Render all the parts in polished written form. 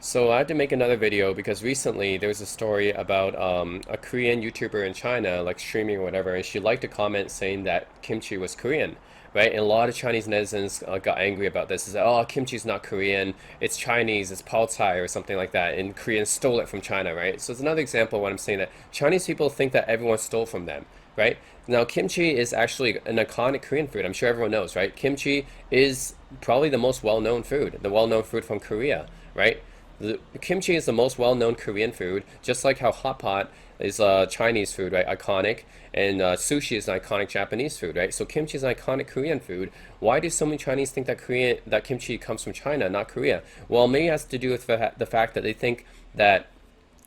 So I had to make another video because recently there was a story about a Korean YouTuber in China, like streaming or whatever, and she liked a comment saying that kimchi was Korean, right? And a lot of Chinese netizens got angry about this. They said, "Oh, kimchi's not Korean. It's Chinese. It's pao Cai or something like that." And Koreans stole it from China, right? So it's another example of what I'm saying that Chinese people think that everyone stole from them, right? Now, kimchi is actually an iconic Korean food. I'm sure everyone knows, right? Kimchi is probably the most well-known food, the well-known food from Korea, right? The kimchi is the most well-known Korean food, just like how hot pot is Chinese food, right? Iconic, and sushi is an iconic Japanese food, right? So kimchi is an iconic Korean food. Why do so many Chinese think that kimchi comes from China, not Korea? Well, maybe it has to do with the fact that they think that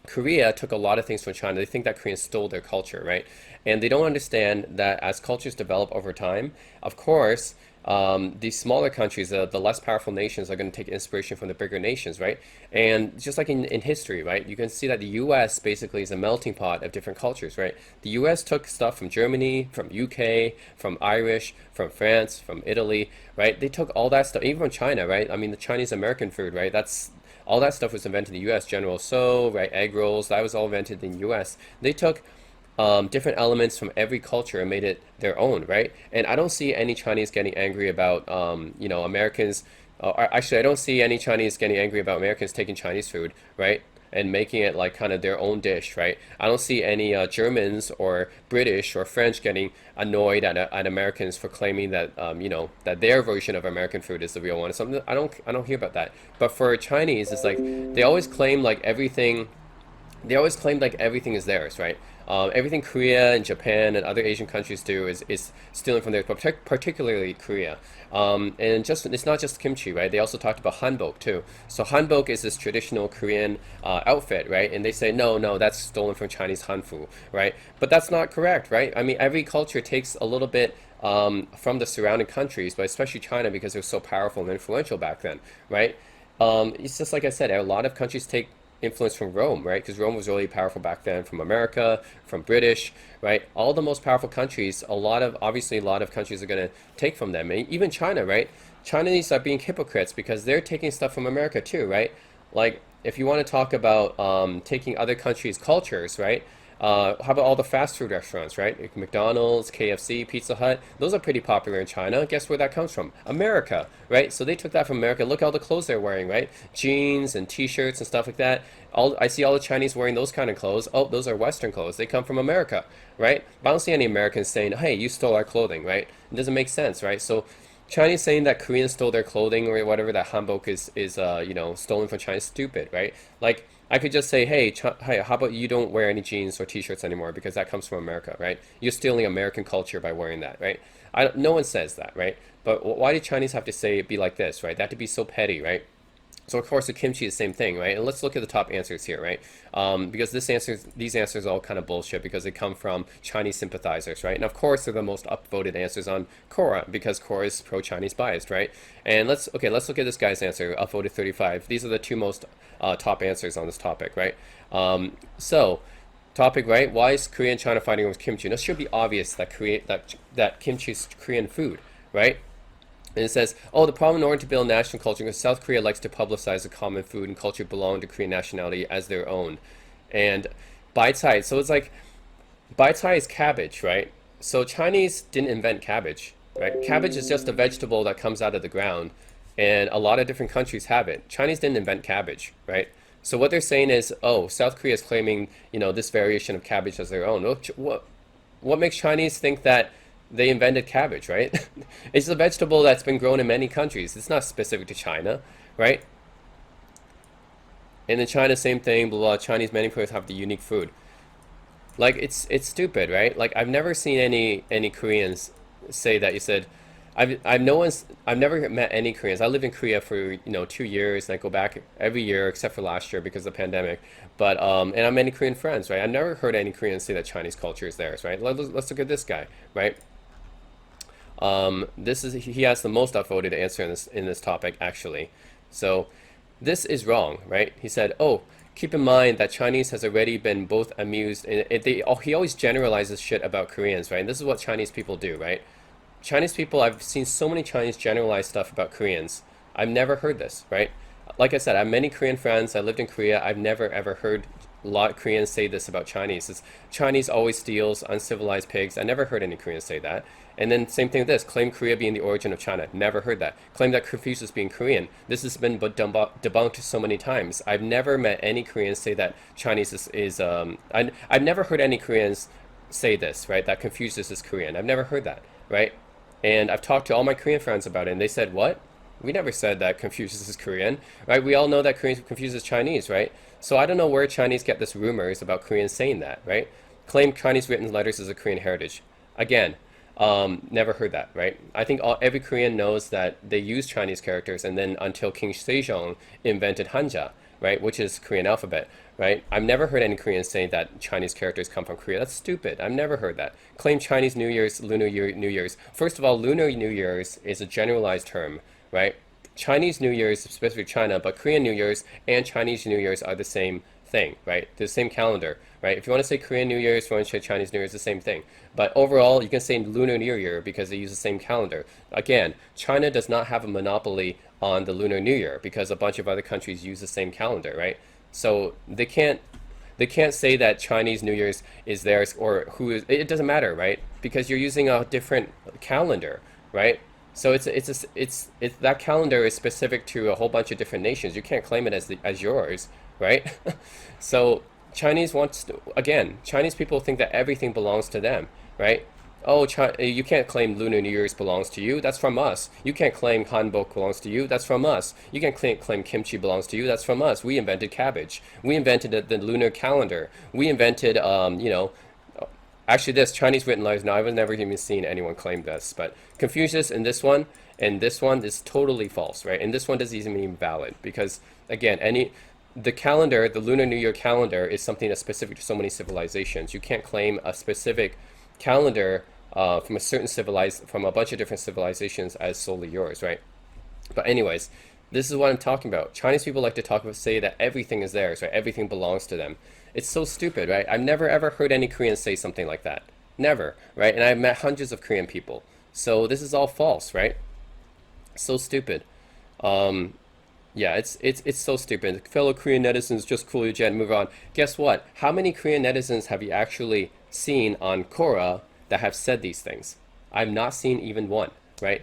Korea took a lot of things from China. They think that Koreans stole their culture, right? And they don't understand that as cultures develop over time, of course, these smaller countries, the less powerful nations, are going to take inspiration from the bigger nations, right? And just like in history, right, you can see that the U.S. basically is a melting pot of different cultures, right? The U.S. took stuff from Germany, from UK, from Irish, from France, from Italy, right? They took all that stuff, even from China, right? I mean, the Chinese American food, right? That's all that stuff was invented in the U.S. General So, right? Egg rolls, that was all invented in the U.S. They took different elements from every culture and made it their own, right? And I don't see any Chinese getting angry about, Americans. Actually, I don't see any Chinese getting angry about Americans taking Chinese food, right? And making it like kind of their own dish, right? I don't see any Germans or British or French getting annoyed at Americans for claiming that that their version of American food is the real one. Something I don't hear about that. But for Chinese, it's like they always claim like everything they always claim like everything is theirs, right? Everything Korea and Japan and other Asian countries do is stealing from theirs, but particularly Korea. And just it's not just kimchi, right? They also talked about hanbok too. So hanbok is this traditional Korean outfit, right? And they say no, no, that's stolen from Chinese hanfu, right? But that's not correct, right? I mean, every culture takes a little bit from the surrounding countries, but especially China because they're so powerful and influential back then, right? It's just like I said, a lot of countries take influence from Rome, right? Because Rome was really powerful back then, from America, from British, right? All the most powerful countries, obviously a lot of countries are going to take from them. And even China, right? Chinese are being hypocrites because they're taking stuff from America too, right? Like, if you want to talk about taking other countries' cultures, right? How about all the fast food restaurants, right? Like McDonald's, KFC, Pizza Hut. Those are pretty popular in China. Guess where that comes from? America, right? So they took that from America. Look at all the clothes they're wearing, right? Jeans and T-shirts and stuff like that. I see all the Chinese wearing those kind of clothes. Oh, those are Western clothes. They come from America, right? But I don't see any Americans saying, "Hey, you stole our clothing," right? It doesn't make sense, right? So Chinese saying that Koreans stole their clothing or whatever, that hanbok is stolen from China is stupid, right? Like I could just say, hey, how about you don't wear any jeans or T-shirts anymore because that comes from America, right? You're stealing American culture by wearing that, right? No one says that, right? But why do Chinese have to say it be like this, right? That have to be so petty, right? So of course the kimchi is the same thing, right? And let's look at the top answers here, right? Because these answers are all kind of bullshit because they come from Chinese sympathizers, right? And of course they're the most upvoted answers on Quora because Quora is pro-Chinese biased, right? And let's look at this guy's answer, upvoted 35. These are the two most top answers on this topic, right? So topic, right? Why is Korea and China fighting over kimchi? Now, it should be obvious that kimchi is Korean food, right? And it says, oh, the problem in order to build national culture because South Korea likes to publicize the common food and culture belonging to Korean nationality as their own. And bai cai, so it's like, bai cai is cabbage, right? So Chinese didn't invent cabbage, right? Cabbage is just a vegetable that comes out of the ground, and a lot of different countries have it. Chinese didn't invent cabbage, right? So what they're saying is, oh, South Korea is claiming, this variation of cabbage as their own. What makes Chinese think that they invented cabbage, right? It's a vegetable that's been grown in many countries. It's not specific to China, right? And in China, same thing, blah, blah. Chinese many places have the unique food. Like it's stupid, right? Like I've never seen any Koreans say that. You said, I've never met any Koreans. I lived in Korea for 2 years, and I go back every year except for last year because of the pandemic. But and I have many Korean friends, right? I've never heard any Koreans say that Chinese culture is theirs, right? Let's look at this guy, right? This is he has the most upvoted answer in this topic actually. So this is wrong, right? He said, "Oh, keep in mind that Chinese has already been both amused and he always generalizes shit about Koreans, right? And this is what Chinese people do, right? Chinese people, I've seen so many Chinese generalize stuff about Koreans. I've never heard this, right? like I said, I have many Korean friends. I lived in Korea. I've never ever heard a lot of Koreans say this about Chinese. It's Chinese always steals uncivilized pigs. I never heard any Koreans say that. And then same thing with this. Claim Korea being the origin of China. Never heard that. Claim that Confucius being Korean. This has been debunked so many times. I've never met any Koreans say that Chinese I've never heard any Koreans say this, right? That Confucius is Korean. I've never heard that, right? And I've talked to all my Korean friends about it, and they said, "What? We never said that Confucius is Korean, right? We all know that Confucius is Chinese, right? So I don't know where Chinese get this rumors about Koreans saying that, right? Claim Chinese written letters as a Korean heritage. Again, never heard that, right? I think every Korean knows that they use Chinese characters, and then until King Sejong invented Hanja, right, which is Korean alphabet, right? I've never heard any Koreans say that Chinese characters come from Korea. That's stupid. I've never heard that. Claim Chinese New Year's, New Year's. First of all, Lunar New Year's is a generalized term, right? Chinese New Year's, specifically China, but Korean New Year's and Chinese New Year's are the same thing, right? The same calendar, right? If you want to say Korean New Year's, if you want to say Chinese New Year's, it's the same thing. But overall, you can say Lunar New Year because they use the same calendar. Again, China does not have a monopoly on the Lunar New Year because a bunch of other countries use the same calendar, right? So they can't say that Chinese New Year's is theirs or who is. It doesn't matter, right? Because you're using a different calendar, right? So it's that calendar is specific to a whole bunch of different nations. You can't claim it as yours, right? So Chinese people think that everything belongs to them, right? Oh, you can't claim Lunar New Year's belongs to you. That's from us. You can't claim Hanbok belongs to you. That's from us. You can't claim kimchi belongs to you. That's from us. We invented cabbage. We invented the lunar calendar. We invented, actually, this Chinese written letters. Now, I've never even seen anyone claim this, but Confucius in this one and this one is totally false, right? And this one doesn't even mean valid because, again, the calendar, the Lunar New Year calendar, is something that's specific to so many civilizations. You can't claim a specific calendar from a bunch of different civilizations as solely yours, right? But anyways, this is what I'm talking about. Chinese people like to say that everything is theirs, right? Everything belongs to them. It's so stupid, right? I've never ever heard any Koreans say something like that. Never, right? And I've met hundreds of Korean people. So this is all false, right? So stupid. Yeah, it's so stupid. Fellow Korean netizens, just cool your jet and move on. Guess what? How many Korean netizens have you actually seen on Quora that have said these things? I've not seen even one, right?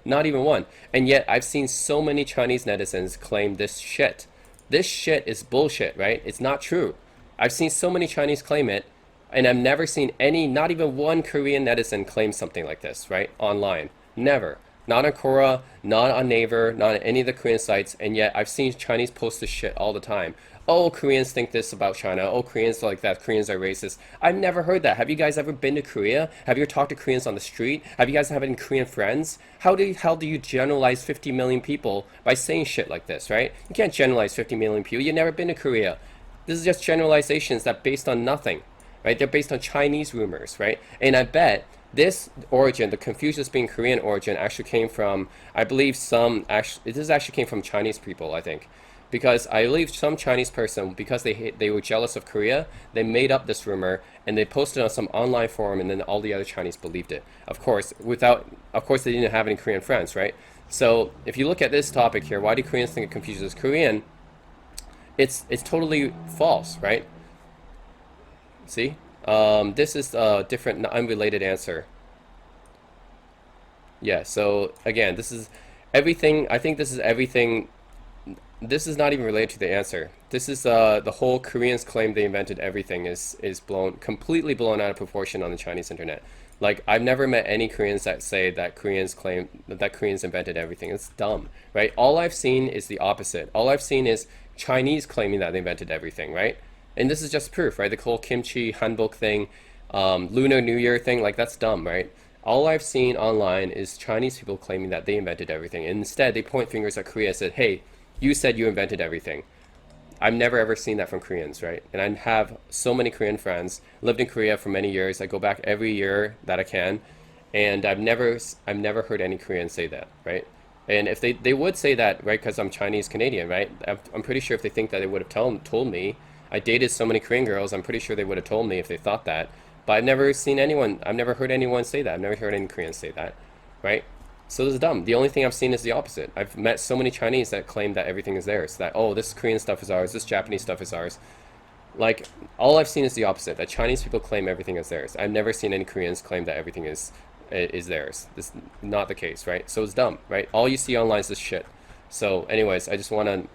Not even one. And yet I've seen so many Chinese netizens claim this shit. This shit is bullshit, right? It's not true. I've seen so many Chinese claim it, and I've never seen not even one Korean netizen claim something like this, right? Online. Never. Not on Quora, not on Naver, not on any of the Korean sites, and yet I've seen Chinese post this shit all the time. Oh, Koreans think this about China. Oh, Koreans like that. Koreans are racist. I've never heard that. Have you guys ever been to Korea? Have you ever talked to Koreans on the street? Have you guys had any Korean friends? How the hell do you generalize 50 million people by saying shit like this, right? You can't generalize 50 million people. You've never been to Korea. This is just generalizations that based on nothing, right? They're based on Chinese rumors, right? And I bet this origin, the Confucius being Korean origin, actually came from, I believe this actually came from Chinese people, I think. Because I believe some Chinese person, because they were jealous of Korea, they made up this rumor and they posted on some online forum, and then all the other Chinese believed it. Of course, they didn't have any Korean friends, right? So if you look at this topic here, why do Koreans think Confucius is Korean? It's totally false, right? See? This is a different, unrelated answer. Yeah, so again, this is everything. I think this is everything. This is not even related to the answer. This is the whole Koreans claim they invented everything is completely blown out of proportion on the Chinese internet. Like, I've never met any Koreans that say that Koreans claim that Koreans invented everything. It's dumb, right? All I've seen is the opposite. All I've seen is Chinese claiming that they invented everything, right? And this is just proof, right? The whole kimchi, hanbok thing, Lunar New Year thing, like, that's dumb, right? All I've seen online is Chinese people claiming that they invented everything. And instead, they point fingers at Korea and said, hey, you said you invented everything. I've never ever seen that from Koreans, right? And I have so many Korean friends, lived in Korea for many years. I go back every year that I can, and I've never heard any Koreans say that, right? And if they would say that, right, because I'm Chinese Canadian, right? I'm pretty sure if they think that, they would have told me. I dated so many Korean girls, I'm pretty sure they would have told me if they thought that. But I've never heard anyone say that. I've never heard any Koreans say that, right? So this is dumb. The only thing I've seen is the opposite. I've met so many Chinese that claim that everything is theirs. That, oh, this Korean stuff is ours, this Japanese stuff is ours. Like, all I've seen is the opposite. That Chinese people claim everything is theirs. I've never seen any Koreans claim that everything is theirs. This is not the case, right? So it's dumb, right? All you see online is this shit. So, anyways, I just want to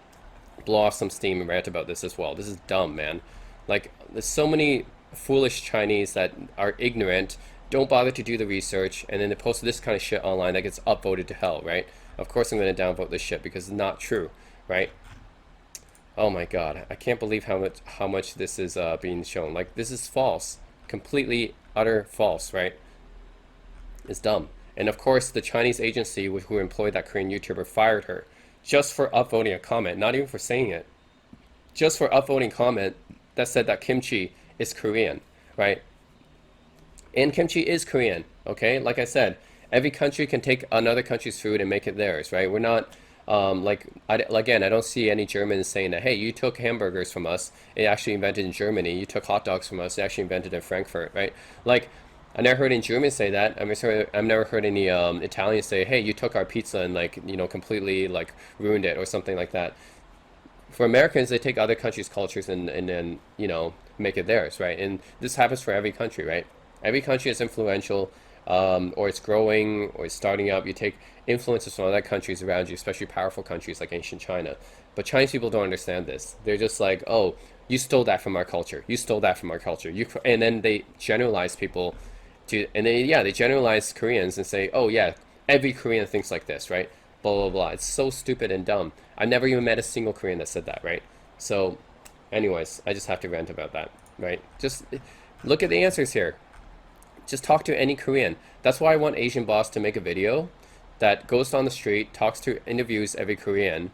blow off some steam and rant about this as well. This is dumb, man. Like, there's so many foolish Chinese that are ignorant, don't bother to do the research, and then they post this kind of shit online that gets upvoted to hell, right? Of course I'm going to downvote this shit because it's not true, right? Oh my god, I can't believe how much this is being shown. Like, this is false, completely utter false, right? It's dumb. And of course, the Chinese agency who employed that Korean YouTuber fired her just for upvoting a comment, not even for saying it, just for upvoting a comment that said that kimchi is Korean, right? And kimchi is Korean, okay? Like I said, every country can take another country's food and make it theirs, right? We're not again, I don't see any Germans saying that, hey, you took hamburgers from us, it actually invented in Germany. You took hot dogs from us, it actually invented in Frankfurt, right? Like, I never heard any Germans say that. I mean, sorry, I've never heard any Italians say, hey, you took our pizza and, like, completely, like, ruined it or something like that. For Americans, they take other countries' cultures and then, make it theirs, right? And this happens for every country, right? Every country is influential, or it's growing, or it's starting up. You take influences from other countries around you, especially powerful countries like ancient China. But Chinese people don't understand this. They're just like, oh, you stole that from our culture. You stole that from our culture. And then they generalize people and they generalize Koreans and say, oh yeah, every Korean thinks like this, right? Blah blah blah. It's so stupid and dumb. I've never even met a single Korean that said that, right? So, anyways, I just have to rant about that, right? Just look at the answers here. Just talk to any Korean. That's why I want Asian Boss to make a video that goes down the street, interviews every Korean,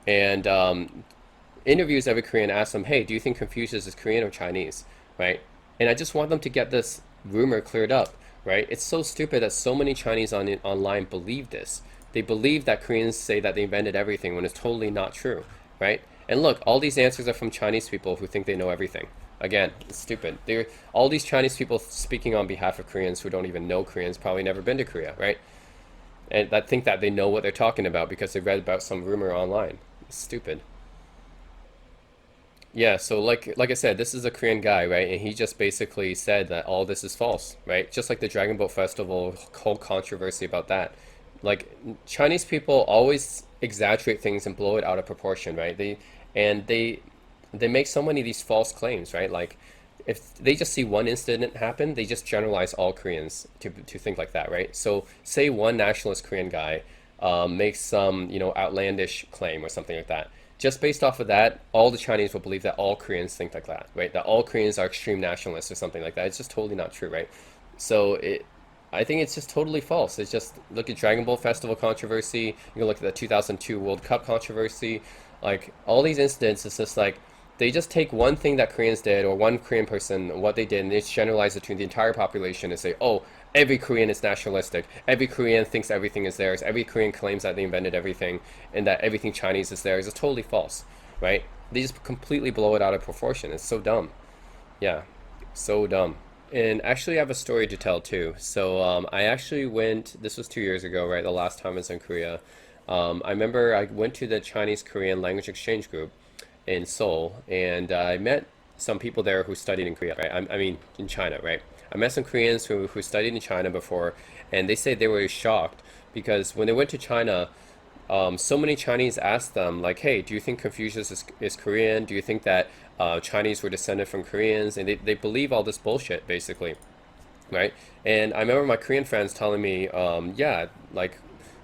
and asks them, hey, do you think Confucius is Korean or Chinese, right? And I just want them to get this rumor cleared up, right? It's so stupid that so many Chinese online believe this. They believe that Koreans say that they invented everything when it's totally not true, right? And look, all these answers are from Chinese people who think they know everything. Again, it's stupid. All these Chinese people speaking on behalf of Koreans who don't even know Koreans, probably never been to Korea, right? And that think that they know what they're talking about because they read about some rumor online. It's stupid. Yeah, so like I said, this is a Korean guy, right? And he just basically said that all this is false, right? Just like the Dragon Boat Festival, whole controversy about that. Like, Chinese people always exaggerate things and blow it out of proportion, right? They make so many of these false claims, right? Like, if they just see one incident happen, they just generalize all Koreans to think like that, right? So say one nationalist Korean guy makes some, outlandish claim or something like that. Just based off of that, all the Chinese will believe that all Koreans think like that, right? That all Koreans are extreme nationalists or something like that. It's just totally not true, right? So I think it's just totally false. It's just, look at Dragon Ball Festival controversy. You can look at the 2002 World Cup controversy. Like, all these incidents, it's just like, they just take one thing that Koreans did or one Korean person, what they did, and they generalize it to the entire population and say, oh, every Korean is nationalistic. Every Korean thinks everything is theirs. Every Korean claims that they invented everything and that everything Chinese is theirs. It's totally false, right? They just completely blow it out of proportion. It's so dumb. Yeah, so dumb. And actually, I have a story to tell too. So I actually this was 2 years ago, right? The last time I was in Korea. I remember I went to the Chinese Korean language exchange group in Seoul, and I met some people there who studied in Korea, right? I mean, in China, right? I met some Koreans who studied in China before, and they said they were shocked because when they went to China, so many Chinese asked them, like, hey, do you think Confucius is Korean? Do you think that Chinese were descended from Koreans? And they believe all this bullshit, basically, right? And I remember my Korean friends telling me, yeah, like,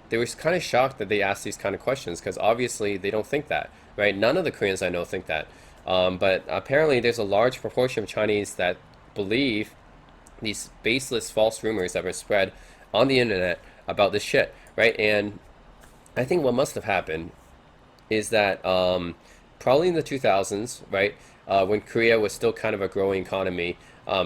they were kind of shocked that they asked these kind of questions because obviously they don't think that, right? None of the Koreans I know think that. But apparently there's a large proportion of Chinese that believe these baseless false rumors that were spread on the internet about this shit, right? And I think what must have happened is that probably in the 2000s, right, when Korea was still kind of a growing economy,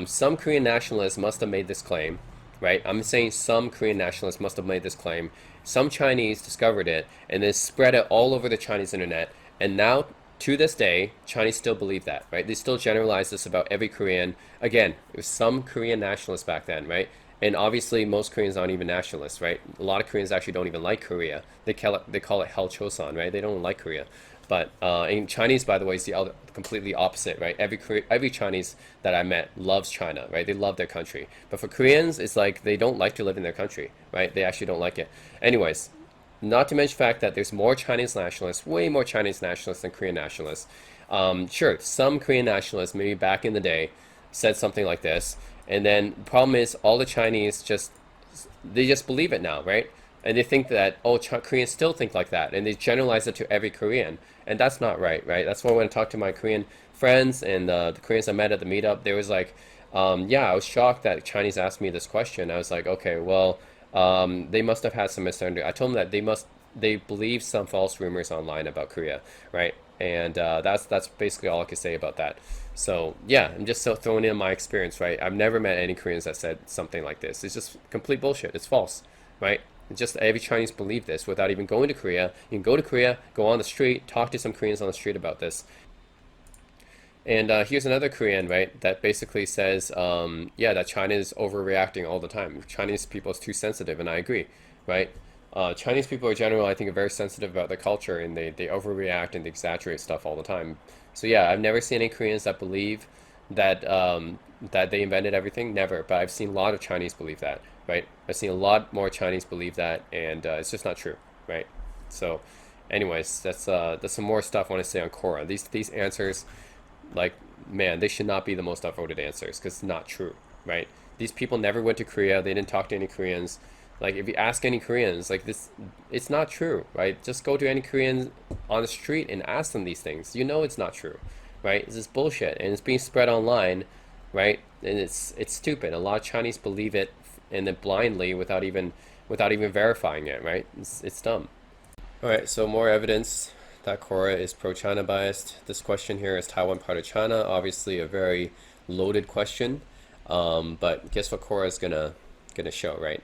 some Korean nationalists must have made this claim, right? I'm saying some Korean nationalists must have made this claim. Some Chinese discovered it and then spread it all over the Chinese internet. And now, to this day, Chinese still believe that, right? They still generalize this about every Korean. Again, it was some Korean nationalists back then, right? And obviously, most Koreans aren't even nationalists, right? A lot of Koreans actually don't even like Korea. They call it Hell Choson, right? They don't like Korea. But in Chinese, by the way, is the other, completely opposite, right? Every Chinese that I met loves China, right? They love their country. But for Koreans, it's like they don't like to live in their country, right? They actually don't like it. Anyways, not to mention the fact that there's more Chinese nationalists, way more Chinese nationalists than Korean nationalists. Sure, some Korean nationalists, maybe back in the day, said something like this, and then the problem is all the Chinese just believe it now, right? And they think that Koreans still think like that, and they generalize it to every Korean, and that's not right, right? That's why when I talk to my Korean friends and the Koreans I met at the meetup, they was like, yeah, I was shocked that Chinese asked me this question. I was like, okay, well, they must have had some misunderstanding. I told them that they believe some false rumors online about Korea, right? And that's basically all I can say about that. So yeah, I'm just so throwing in my experience, right? I've never met any Koreans that said something like this. It's just complete bullshit. It's false, right? It's just every Chinese believe this without even going to Korea. You can go to Korea, go on the street, talk to some Koreans on the street about this. And here's another Korean, right, that basically says, yeah, that China is overreacting all the time. Chinese people is too sensitive, and I agree, right? Chinese people in general, I think, are very sensitive about their culture, and they overreact and they exaggerate stuff all the time. So yeah, I've never seen any Koreans that believe that that they invented everything. Never, but I've seen a lot of Chinese believe that, right? I've seen a lot more Chinese believe that, and it's just not true, right? So, anyways, that's some more stuff I want to say on Quora. These answers, like, man, they should not be the most upvoted answers because it's not true, right? These people never went to Korea. They didn't talk to any Koreans. Like, if you ask any Koreans, like this, it's not true, right? Just go to any Koreans on the street and ask them these things. You know it's not true, right? This is bullshit, and it's being spread online, right? And it's stupid. A lot of Chinese believe it and then blindly without even verifying it, right? It's dumb. All right, so more evidence that Quora is pro-China biased. This question here is Taiwan part of China? Obviously, a very loaded question, but guess what Quora is gonna show, right?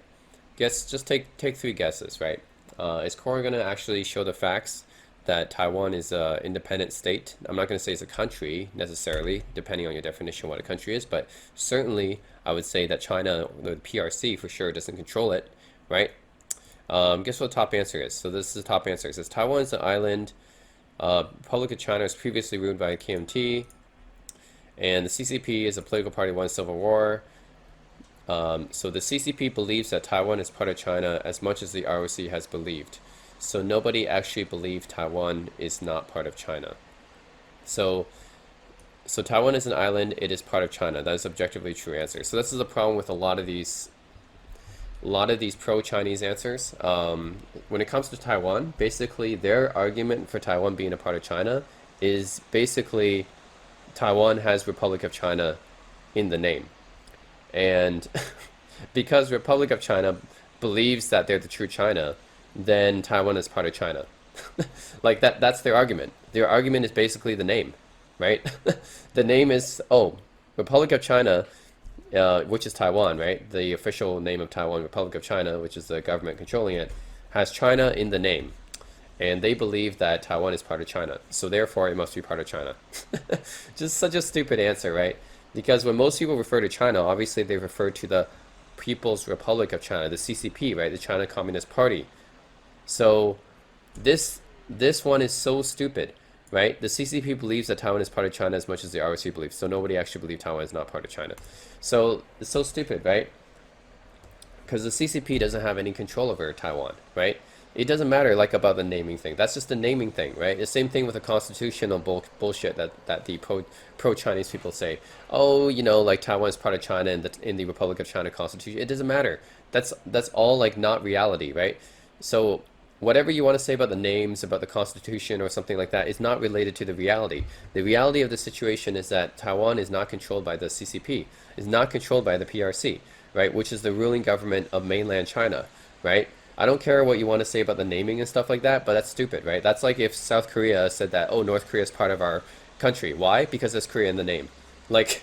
Guess just take three guesses, right? Is Quora gonna actually show the facts that Taiwan is a independent state? I'm not gonna say it's a country necessarily, depending on your definition of what a country is, but certainly I would say that China, the PRC for sure, doesn't control it, right? Guess what the top answer is? So this is the top answer. It says Taiwan is an island. Republic of China was previously ruled by KMT, and the CCP is a political party that won civil war. So the CCP believes that Taiwan is part of China as much as the ROC has believed. So nobody actually believed Taiwan is not part of China. So Taiwan is an island. It is part of China. That is objectively true answer. So this is the problem with a lot of these pro-Chinese answers. When it comes to Taiwan, basically their argument for Taiwan being a part of China is basically Taiwan has Republic of China in the name. And because Republic of China believes that they're the true China, then Taiwan is part of China. Like that's their argument. Their argument is basically the name, right? The name is, oh, Republic of China, which is Taiwan, right? The official name of Taiwan, Republic of China, which is the government controlling it, has China in the name. And they believe that Taiwan is part of China. So therefore, it must be part of China. Just such a stupid answer, right? Because when most people refer to China, obviously they refer to the People's Republic of China, the CCP, right? The China Communist Party. So this one is so stupid, right? The CCP believes that Taiwan is part of China as much as the ROC believes. So nobody actually believes Taiwan is not part of China. So it's so stupid, right? Because the CCP doesn't have any control over Taiwan, right? It doesn't matter like about the naming thing. That's just the naming thing, right? The same thing with the constitutional bullshit that the pro Chinese people say. Oh, like Taiwan is part of China in the Republic of China constitution. It doesn't matter. That's all like not reality, right? So whatever you want to say about the names, about the constitution or something like that is not related to the reality. The reality of the situation is that Taiwan is not controlled by the CCP, is not controlled by the PRC, right? Which is the ruling government of mainland China, right? I don't care what you want to say about the naming and stuff like that, but that's stupid, right? That's like if South Korea said that, oh, North Korea is part of our country. Why? Because there's Korea in the name. Like,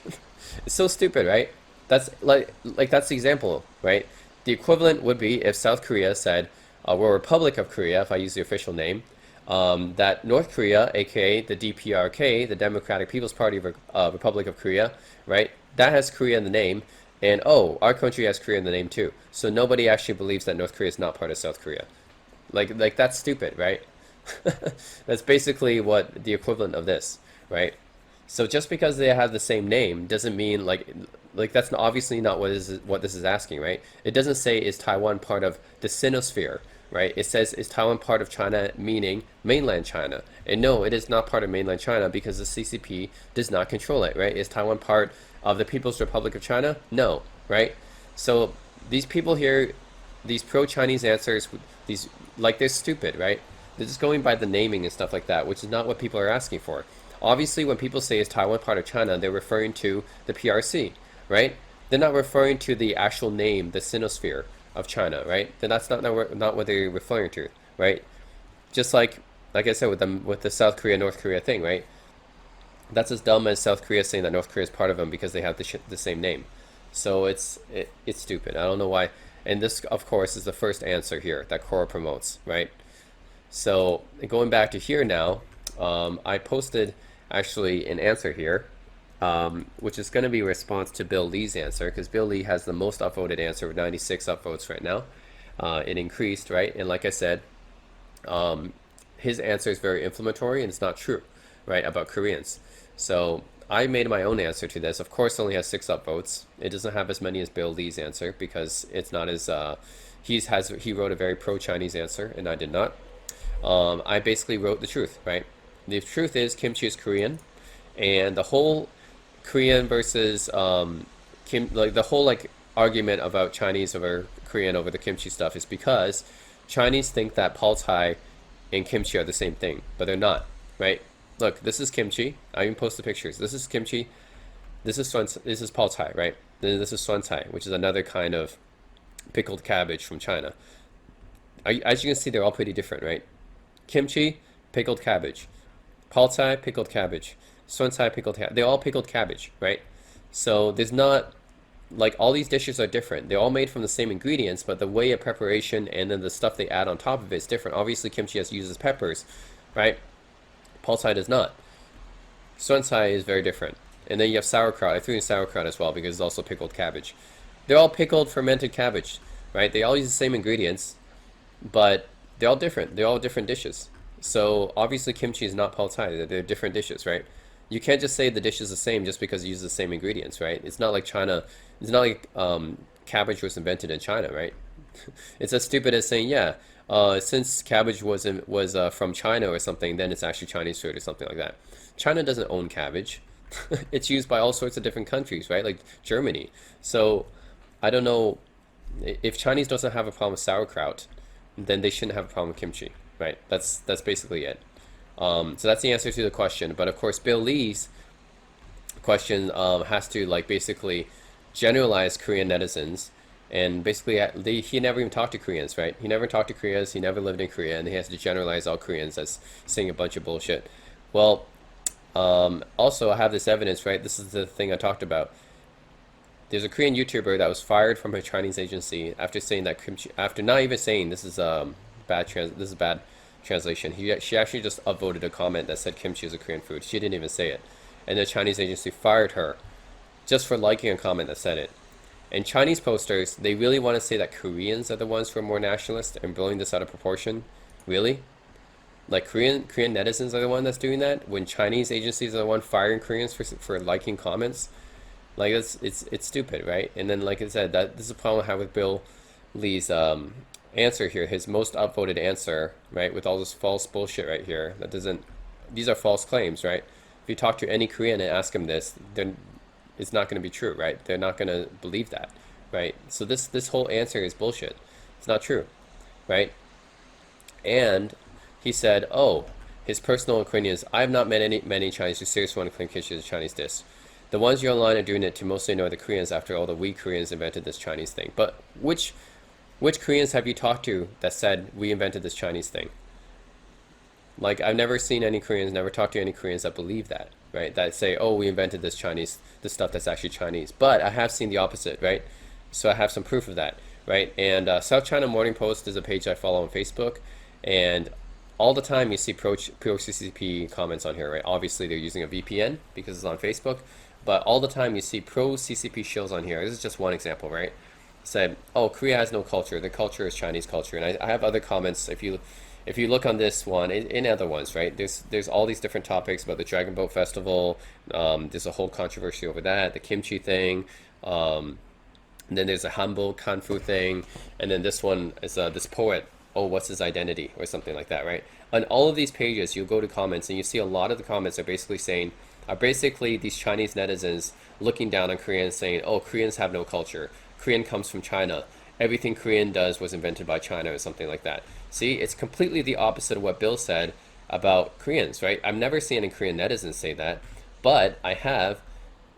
it's so stupid, right? That's like that's the example, right? The equivalent would be if South Korea said, we're a Republic of Korea, if I use the official name, that North Korea, aka the DPRK, the Democratic People's Party of Republic of Korea, right? That has Korea in the name, And oh, our country has Korea in the name too. So nobody actually believes that North Korea is not part of South Korea. Like that's stupid, right? That's basically what the equivalent of this, right? So just because they have the same name doesn't mean like that's obviously not what this is asking, right? It doesn't say is Taiwan part of the Sinosphere, right? It says is Taiwan part of China, meaning mainland China. And no, it is not part of mainland China because the CCP does not control it, right? Is Taiwan part of the People's Republic of China? No, right? So these people here, these pro-Chinese answers, these like they're stupid, right? They're just going by the naming and stuff like that, which is not what people are asking for. Obviously, when people say is Taiwan part of China, they're referring to the PRC, right? They're not referring to the actual name, the Sinosphere of China, right? Then that's not what they're referring to, right? Just like I said with the South Korea North Korea thing, right? That's as dumb as South Korea saying that North Korea is part of them because they have the same name. So it's stupid. I don't know why. And this, of course, is the first answer here that Quora promotes, right? So going back to here now, I posted actually an answer here, which is going to be a response to Bill Lee's answer because Bill Lee has the most upvoted answer with 96 upvotes right now. It increased, right? And like I said, his answer is very inflammatory and it's not true, right, about Koreans. So I made my own answer to this. Of course, it only has 6 upvotes. It doesn't have as many as Bill Lee's answer because it's not as he wrote a very pro-Chinese answer and I did not. I basically wrote the truth, right? The truth is kimchi is Korean, and the whole Korean versus like the whole like argument about Chinese over Korean over the kimchi stuff is because Chinese think that pad thai and kimchi are the same thing, but they're not, right? Look, this is kimchi. I even post the pictures. This is kimchi. This is pad thai, right? Then this is suan cai, which is another kind of pickled cabbage from China. As you can see, they're all pretty different, right? Kimchi, pickled cabbage. Pad thai, pickled cabbage. Suan cai, pickled cabbage. They're all pickled cabbage, right? So there's not like all these dishes are different. They're all made from the same ingredients, but the way of preparation and then the stuff they add on top of it is different. Obviously, kimchi uses peppers, right? Pad thai does not. Suan cai is very different. And then you have sauerkraut. I threw in sauerkraut as well because it's also pickled cabbage. They're all pickled fermented cabbage, right? They all use the same ingredients, but they're all different. They're all different dishes. So obviously kimchi is not pad thai. They're different dishes, right? You can't just say the dish is the same just because it uses the same ingredients, right? It's not like China. It's not like cabbage was invented in China, right? It's as stupid as saying, yeah, since cabbage was from China or something, then it's actually Chinese food or something like that. China doesn't own cabbage. It's used by all sorts of different countries, right? Like Germany. So I don't know if Chinese doesn't have a problem with sauerkraut, then they shouldn't have a problem with kimchi, right? That's basically it. So that's the answer to the question. But of course, Bill Lee's question has to like basically generalize Korean netizens, and basically he never even talked to Koreans, right? He never talked to Koreans. He never lived in Korea, and he has to generalize all Koreans as saying a bunch of bullshit. Well, also I have this evidence, right? This is the thing I talked about. There's a Korean YouTuber that was fired from her Chinese agency after saying that kimchi, after not even saying this is bad translation. She actually just upvoted a comment that said kimchi is a Korean food. She didn't even say it, and the Chinese agency fired her just for liking a comment that said it. And Chinese posters, they really want to say that Koreans are the ones who are more nationalist and blowing this out of proportion. Really? Like Korean netizens are the one that's doing that when Chinese agencies are the one firing Koreans for liking comments. Like it's stupid, right? And then like I said, this is a problem I have with Bill Lee's answer here, his most upvoted answer, right? With all this false bullshit right here. These are false claims, right? If you talk to any Korean and ask them this, then it's not going to be true, right? They're not going to believe that, right? So this whole answer is bullshit. It's not true, right? And he said, oh, his personal opinion is, I have not met many Chinese who seriously want to claim kimchi as a Chinese dish. The ones you're online are doing it to mostly annoy the Koreans after all the we Koreans invented this Chinese thing. But which Koreans have you talked to that said we invented this Chinese thing? Like I've never seen any Koreans, never talked to any Koreans that believe that, right? That say, oh, we invented this stuff that's actually Chinese. But I have seen the opposite, right? So I have some proof of that, right? And South China Morning Post is a page I follow on Facebook, and all the time you see pro CCP comments on here, right? Obviously they're using a VPN because it's on Facebook, but all the time you see pro CCP shows on here. This is just one example, right? Said, oh, Korea has no culture. The culture is Chinese culture. And I have other comments. If you look on this one, in other ones, right? There's all these different topics about the Dragon Boat Festival. There's a whole controversy over that, the kimchi thing. And then there's a Hanbo Kanfu thing, and then this one is this poet. Oh, what's his identity or something like that, right? On all of these pages, you go to comments and you see a lot of the comments are basically these Chinese netizens looking down on Koreans, saying, "Oh, Koreans have no culture. Korean comes from China. Everything Korean does was invented by China," or something like that. See, it's completely the opposite of what Bill said about Koreans, right? I've never seen any Korean netizens say that, but I have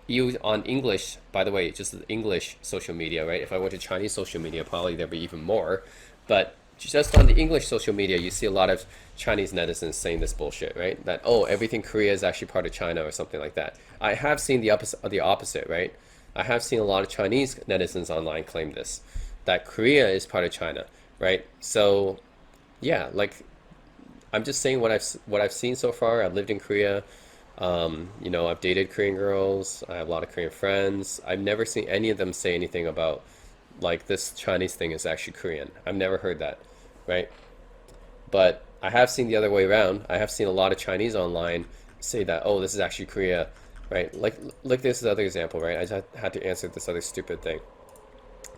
you on English, by the way, just English social media, right? If I went to Chinese social media, probably there'd be even more. But just on the English social media, you see a lot of Chinese netizens saying this bullshit, right? That, oh, everything Korea is actually part of China or something like that. I have seen the opposite, right? I have seen a lot of Chinese netizens online claim this, that Korea is part of China, right? So, yeah, like I'm just saying what I've seen so far. I've lived in Korea. I've dated Korean girls. I have a lot of Korean friends. I've never seen any of them say anything about like this Chinese thing is actually Korean. I've never heard that, right? But I have seen the other way around. I have seen a lot of Chinese online say that, oh, this is actually Korea, right? Like this other example, right? I just had to answer this other stupid thing.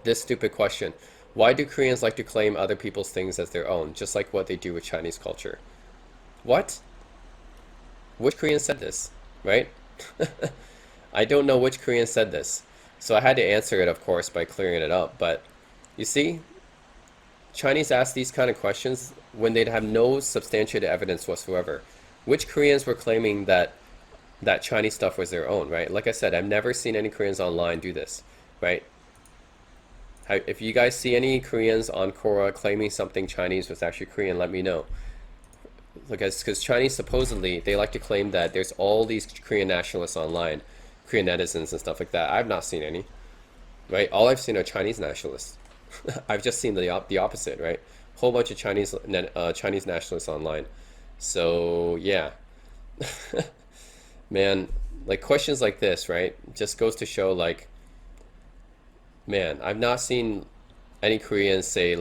This stupid question. Why do Koreans like to claim other people's things as their own, just like what they do with Chinese culture? What? Which Korean said this, right? I don't know which Korean said this. So I had to answer it, of course, by clearing it up. But you see, Chinese ask these kind of questions when they'd have no substantiated evidence whatsoever. Which Koreans were claiming that Chinese stuff was their own, right? Like I said, I've never seen any Koreans online do this, right? If you guys see any Koreans on Quora claiming something Chinese was actually Korean, let me know. Because Chinese supposedly they like to claim that there's all these Korean nationalists online, Korean netizens and stuff like that. I've not seen any, right? All I've seen are Chinese nationalists. I've just seen the opposite, right? Whole bunch of Chinese nationalists online. So yeah, man, like questions like this, right? Just goes to show like, man, I've not seen any Koreans say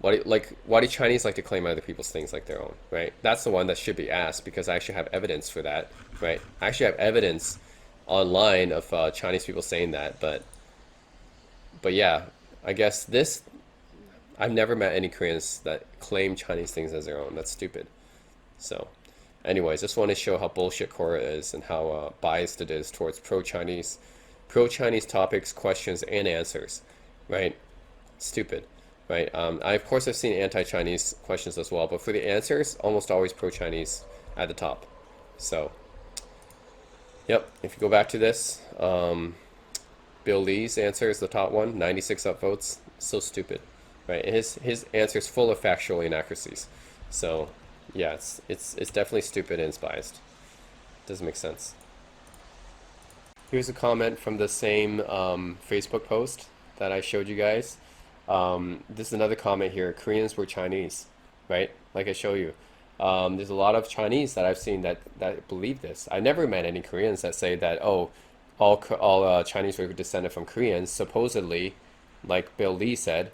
why do Chinese like to claim other people's things like their own, right? That's the one that should be asked because I actually have evidence for that, right? I actually have evidence online of Chinese people saying that, but yeah, I guess I've never met any Koreans that claim Chinese things as their own. That's stupid. So, anyways, just want to show how bullshit Quora is and how biased it is towards pro-Chinese topics, questions, and answers, right? Stupid. Right. I of course have seen anti-Chinese questions as well, but for the answers, almost always pro-Chinese at the top. So, yep. If you go back to this, Bill Lee's answer is the top one, 96 upvotes. So stupid, right? And his answer is full of factual inaccuracies. So, yeah, it's definitely stupid and it's biased. Doesn't make sense. Here's a comment from the same Facebook post that I showed you guys. This is another comment here. Koreans were Chinese, right? Like I show you. There's a lot of Chinese that I've seen that believe this. I never met any Koreans that say that, oh, all Chinese were descended from Koreans, supposedly, like Bill Lee said.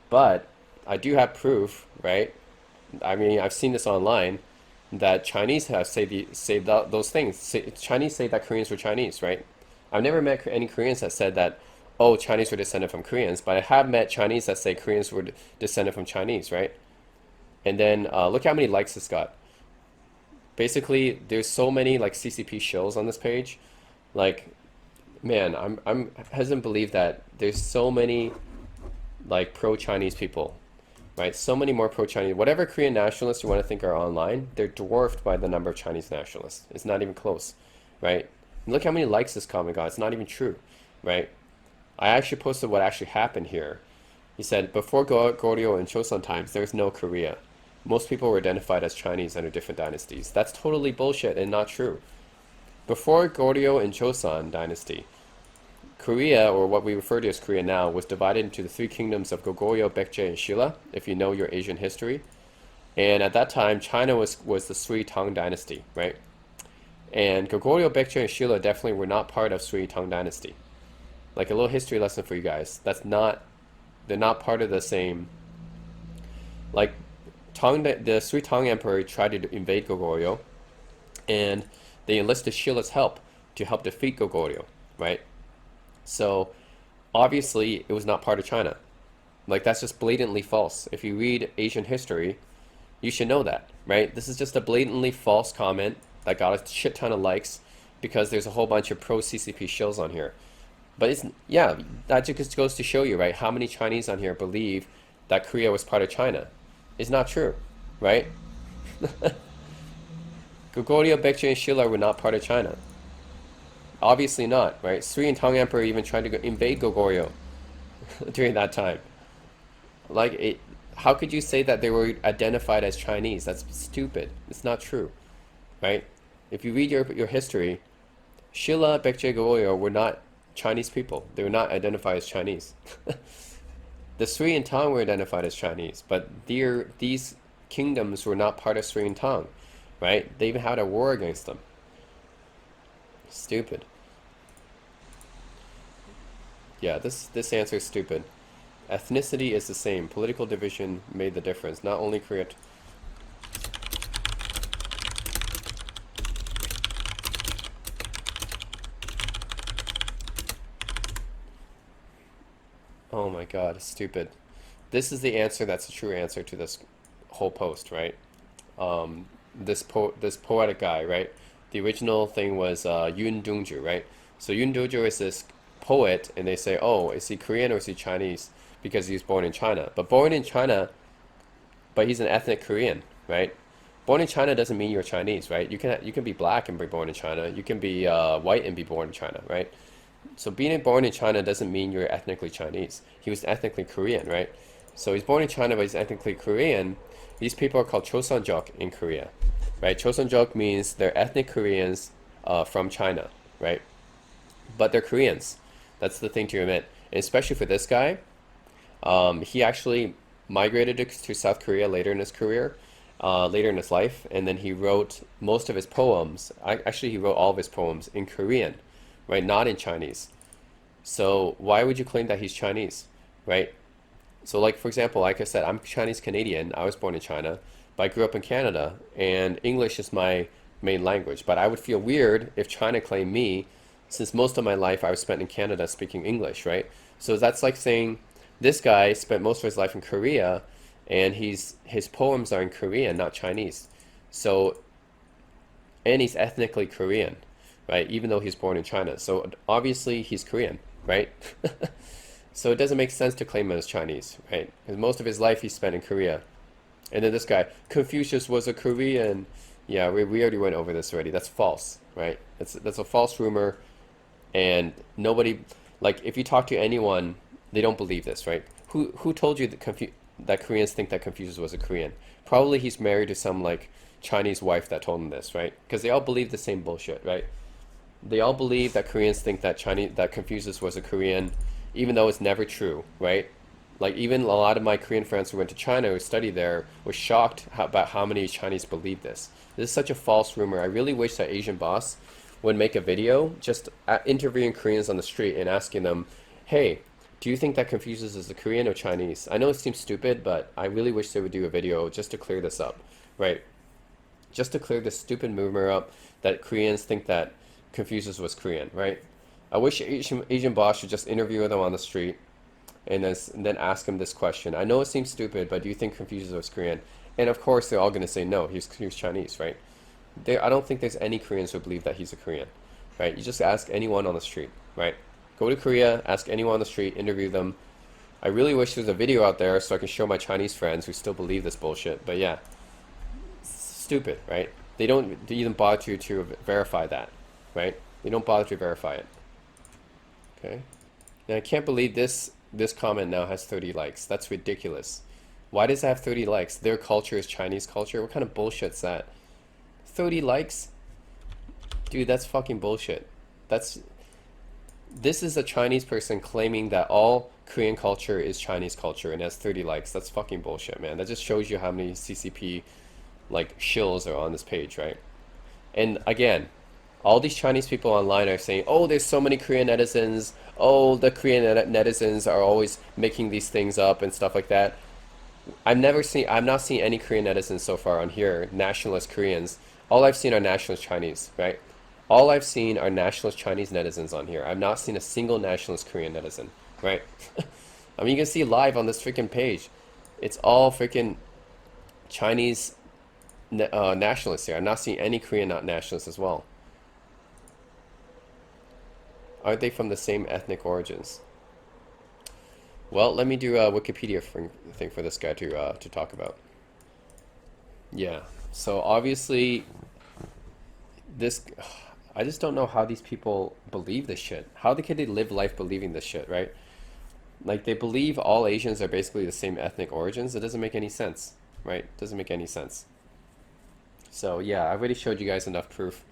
But I do have proof, right? I mean, I've seen this online that Chinese have those things. Chinese say that Koreans were Chinese, right? I've never met any Koreans that said that, oh, Chinese were descended from Koreans, but I have met Chinese that say Koreans were descended from Chinese, right? And then look how many likes this got. Basically, there's so many like CCP shows on this page. Like, man, I'm hesitant to believe that there's so many like pro-Chinese people, right? So many more pro-Chinese. Whatever Korean nationalists you want to think are online, they're dwarfed by the number of Chinese nationalists. It's not even close, right? And look how many likes this comment got. It's not even true, right? I actually posted what actually happened here. He said, before Goryeo and Chosun times, there's no Korea. Most people were identified as Chinese under different dynasties. That's totally bullshit and not true. Before Goryeo and Chosun dynasty, Korea, or what we refer to as Korea now, was divided into the three kingdoms of Goguryeo, Baekje, and Shilla, if you know your Asian history. And at that time, China was the Sui Tang dynasty, right? And Goguryeo, Baekje, and Shilla definitely were not part of Sui Tang dynasty. Like a little history lesson for you guys. They're not part of the same. Like the Sui Tang Emperor tried to invade Goguryeo, and they enlisted Shilla's help to help defeat Goguryeo, right? So obviously it was not part of China. Like that's just blatantly false. If you read Asian history, you should know that, right? This is just a blatantly false comment that got a shit ton of likes because there's a whole bunch of pro CCP shills on here. But it's, yeah, that just goes to show you, right? How many Chinese on here believe that Korea was part of China? It's not true, right? Goguryeo, Baekje, and Shilla were not part of China. Obviously not, right? Sui and Tang Emperor even tried to invade Goguryeo during that time. Like, how could you say that they were identified as Chinese? That's stupid. It's not true, right? If you read your history, Shilla, Baekje, Goguryeo were not Chinese people. They were not identified as Chinese. The Sui and Tang were identified as Chinese, but these kingdoms were not part of Sui and Tang, right? They even had a war against them. Stupid. Yeah, this answer is stupid. Ethnicity is the same. Political division made the difference. Not only Korea. Oh my God, stupid. This is the answer that's the true answer to this whole post, right? This poetic guy, right? The original thing was Yoon Dongju, right? So Yoon Dongju is this poet, and they say, oh, is he Korean or is he Chinese? Because he was born in China. But born in China, but he's an ethnic Korean, right? Born in China doesn't mean you're Chinese, right? You can be black and be born in China. You can be white and be born in China, right? So being born in China doesn't mean you're ethnically Chinese. He was ethnically Korean, right? So he's born in China, but he's ethnically Korean. These people are called Chosunjok in Korea, right? Chosunjok means they're ethnic Koreans from China, right? But they're Koreans. That's the thing to admit. And especially for this guy, he actually migrated to South Korea later in his career, later in his life, and then he wrote most of his poems. Actually, he wrote all of his poems in Korean, right? Not in Chinese. So why would you claim that he's Chinese, right? So like, for example, like I said, I'm Chinese Canadian. I was born in China, but I grew up in Canada, and English is my main language. But I would feel weird if China claimed me, since most of my life I was spent in Canada speaking English, right? So that's like saying this guy spent most of his life in Korea, and his poems are in Korean, not Chinese. So, and he's ethnically Korean, right? Even though he's born in China. So obviously he's Korean, right? So it doesn't make sense to claim him as Chinese, right? Because most of his life he spent in Korea. And then this guy, Confucius was a Korean. Yeah, we already went over this already. That's false, right? That's a false rumor, and nobody, like, if you talk to anyone, they don't believe this, right? Who told you that Koreans think that Confucius was a Korean? Probably he's married to some like Chinese wife that told him this, right? Because they all believe the same bullshit, right? They all believe that Koreans think that Confucius was a Korean, even though it's never true, right? Like even a lot of my Korean friends who went to China who studied there were shocked about how many Chinese believe this. This is such a false rumor. I really wish that Asian boss would make a video just interviewing Koreans on the street and asking them, hey, do you think that Confucius is a Korean or Chinese? I know it seems stupid, but I really wish they would do a video just to clear this up, right? Just to clear this stupid rumor up that Koreans think that Confucius was Korean, right? I wish Asian boss should just interview them on the street and then ask him this question. I know it seems stupid, but do you think Confucius was Korean? And of course, they're all going to say no, he was Chinese, right? I don't think there's any Koreans who believe that he's a Korean, right? You just ask anyone on the street, right? Go to Korea, ask anyone on the street, interview them. I really wish there was a video out there so I can show my Chinese friends who still believe this bullshit. But yeah, stupid, right? They don't even bother to verify that, right? They don't bother to verify it. Okay. And I can't believe this comment now has 30 likes. That's ridiculous. Why does it have 30 likes? Their culture is Chinese culture? What kind of bullshit's that? 30 likes? Dude, that's fucking bullshit. That's This is a Chinese person claiming that all Korean culture is Chinese culture and has 30 likes. That's fucking bullshit, man. That just shows you how many CCP like shills are on this page, right? And again, all these Chinese people online are saying, "Oh, there's so many Korean netizens. Oh, the Korean netizens are always making these things up and stuff like that." I've not seen any Korean netizens so far on here, nationalist Koreans. All I've seen are nationalist Chinese, right? All I've seen are nationalist Chinese netizens on here. I've not seen a single nationalist Korean netizen, right? I mean, you can see live on this freaking page. It's all freaking Chinese nationalists here. I'm not seeing any Korean nationalists as well. Aren't they from the same ethnic origins? Well, let me do a Wikipedia thing for this guy to talk about. Yeah. So obviously, this I just don't know how these people believe this shit. How can they live life believing this shit, right? Like they believe all Asians are basically the same ethnic origins. It doesn't make any sense, right? It doesn't make any sense. So yeah, I already showed you guys enough proof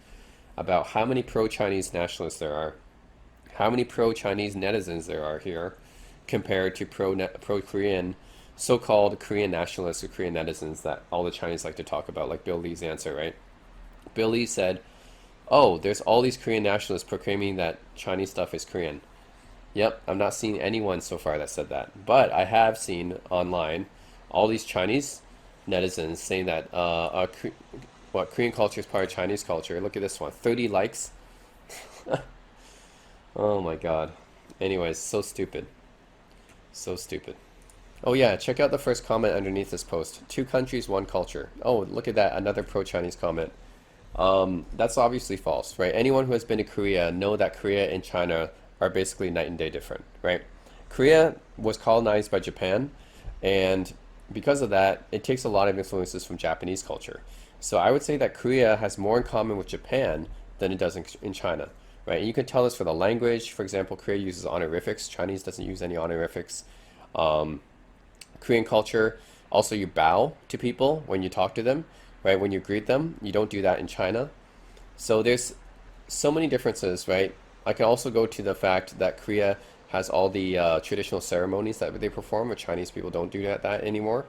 about how many pro-Chinese nationalists there are, how many pro-Chinese netizens there are here, compared to pro-Korean, so-called Korean nationalists or Korean netizens that all the Chinese like to talk about, like Bill Lee's answer, right? Bill Lee said, "Oh, there's all these Korean nationalists proclaiming that Chinese stuff is Korean." Yep, I'm not seeing anyone so far that said that, but I have seen online all these Chinese netizens saying that what Korean culture is part of Chinese culture. Look at this one, 30 likes. Oh my God. Anyways, so stupid. So stupid. Oh yeah, check out the first comment underneath this post. Two countries, one culture. Oh, look at that, another pro-Chinese comment. That's obviously false, right? Anyone who has been to Korea know that Korea and China are basically night and day different, right? Korea was colonized by Japan, and because of that, it takes a lot of influences from Japanese culture. So I would say that Korea has more in common with Japan than it does in China, right? And you can tell this for the language. For example, Korea uses honorifics. Chinese doesn't use any honorifics. Um, Korean culture, also you bow to people when you talk to them, right? When you greet them, you don't do that in China. So there's so many differences, right? I can also go to the fact that Korea has all the traditional ceremonies that they perform, but Chinese people don't do that anymore.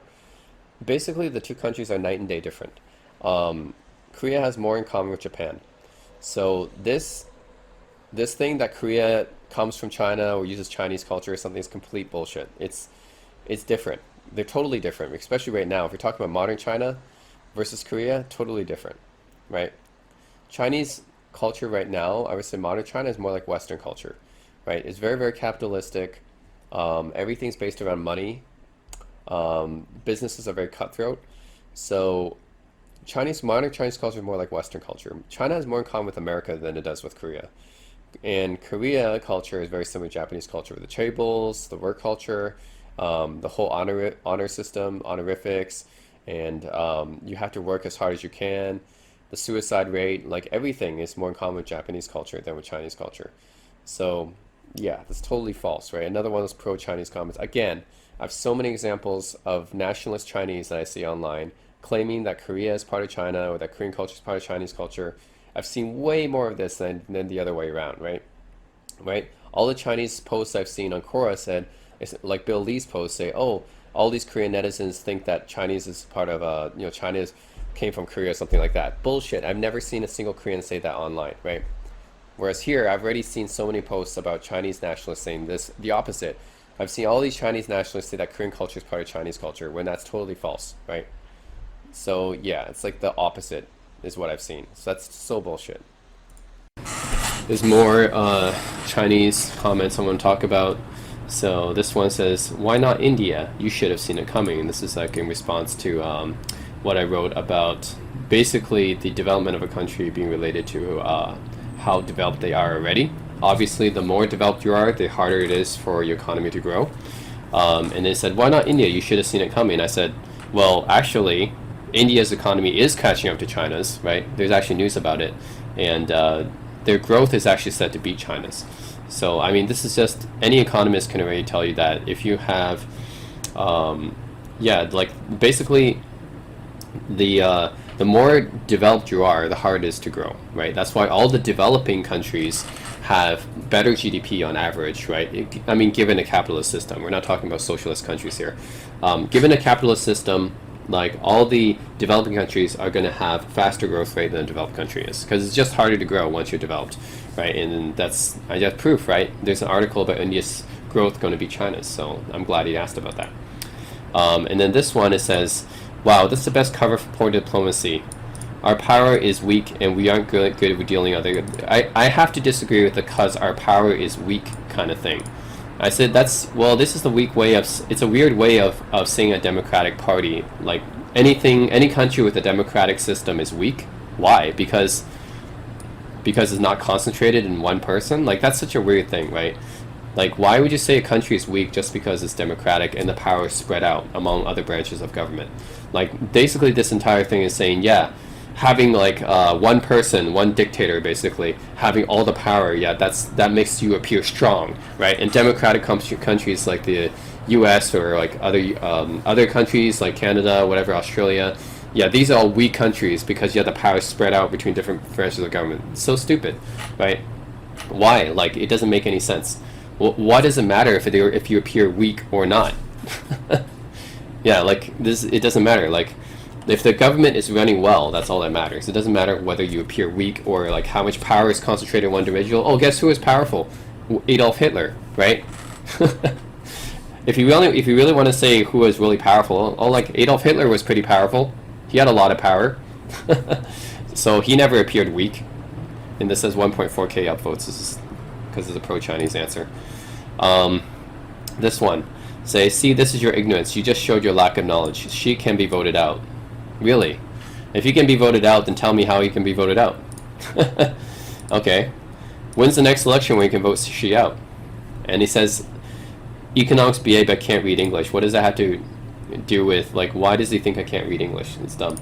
Basically, the two countries are night and day different. Korea has more in common with Japan. So this thing that Korea comes from China or uses Chinese culture or something is complete bullshit. It's different. They're totally different, especially right now. If you're talking about modern China versus Korea, totally different, right? Chinese culture right now, I would say modern China is more like Western culture, right? It's very, very capitalistic. Everything's based around money. Businesses are very cutthroat. So modern Chinese culture is more like Western culture. China has more in common with America than it does with Korea. And Korea culture is very similar to Japanese culture with the chaebols, the work culture, the whole honor system, honorifics, and you have to work as hard as you can. The suicide rate, like everything is more in common with Japanese culture than with Chinese culture. So yeah, that's totally false, right? Another one of those pro-Chinese comments. Again, I have so many examples of nationalist Chinese that I see online claiming that Korea is part of China or that Korean culture is part of Chinese culture. I've seen way more of this than the other way around, right? Right? All the Chinese posts I've seen on Quora said, like Bill Lee's posts say, "Oh, all these Korean netizens think that Chinese is part of, China came from Korea," or something like that. Bullshit. I've never seen a single Korean say that online, right? Whereas here, I've already seen so many posts about Chinese nationalists saying the opposite. I've seen all these Chinese nationalists say that Korean culture is part of Chinese culture, when that's totally false, right? So yeah, it's like the opposite is what I've seen. So that's so bullshit. There's more Chinese comments I want to talk about. So this one says, "Why not India? You should have seen it coming." And this is like in response to what I wrote about basically the development of a country being related to how developed they are already. Obviously, the more developed you are, the harder it is for your economy to grow. And they said, "Why not India? You should have seen it coming." I said, well, actually, India's economy is catching up to China's, right? There's actually news about it. And their growth is actually set to beat China's. So, I mean, this is just, any economist can already tell you that if you have, like basically the the more developed you are, the harder it is to grow, right? That's why all the developing countries have better GDP on average, right? I mean, given a capitalist system. We're not talking about socialist countries here. Given a capitalist system, like all the developing countries are going to have faster growth rate than a developed country is, because it's just harder to grow once you're developed, right? And that's, I got proof, right? There's an article about India's growth going to be China's, so I'm glad he asked about that. And then this one, it says, wow, this is the best cover for poor diplomacy. Our power is weak and we aren't good with dealing other. I have to disagree with the "cause our power is weak" kind of thing. I said well, this is the weak way of, it's a weird way of saying a democratic party, like any country with a democratic system is weak. Why? Because it's not concentrated in one person? Like, that's such a weird thing, right? Like, why would you say a country is weak just because it's democratic and the power is spread out among other branches of government? Like, basically this entire thing is saying, yeah, having like one person, one dictator, basically having all the power, yeah, that makes you appear strong, right? And democratic countries like the U.S. or like other countries like Canada, whatever, Australia, yeah, these are all weak countries because yeah, the power is spread out between different branches of government. It's so stupid, right? Why? Like, it doesn't make any sense. Why does it matter if you appear weak or not? Yeah, like this, it doesn't matter. Like, if the government is running well, that's all that matters. It doesn't matter whether you appear weak or like how much power is concentrated in one individual. Oh, guess who is powerful? Adolf Hitler, right? If you really want to say who is really powerful, oh, like Adolf Hitler was pretty powerful. He had a lot of power, so he never appeared weak. And this says 1.4K upvotes. This is because it's a pro-Chinese answer. This one, say, see, this is your ignorance. You just showed your lack of knowledge. She can be voted out. Really? If you can be voted out, then tell me how you can be voted out. Okay. When's the next election when you can vote she out? And he says, economics BA but can't read English. What does that have to do with, like, why does he think I can't read English? It's dumb.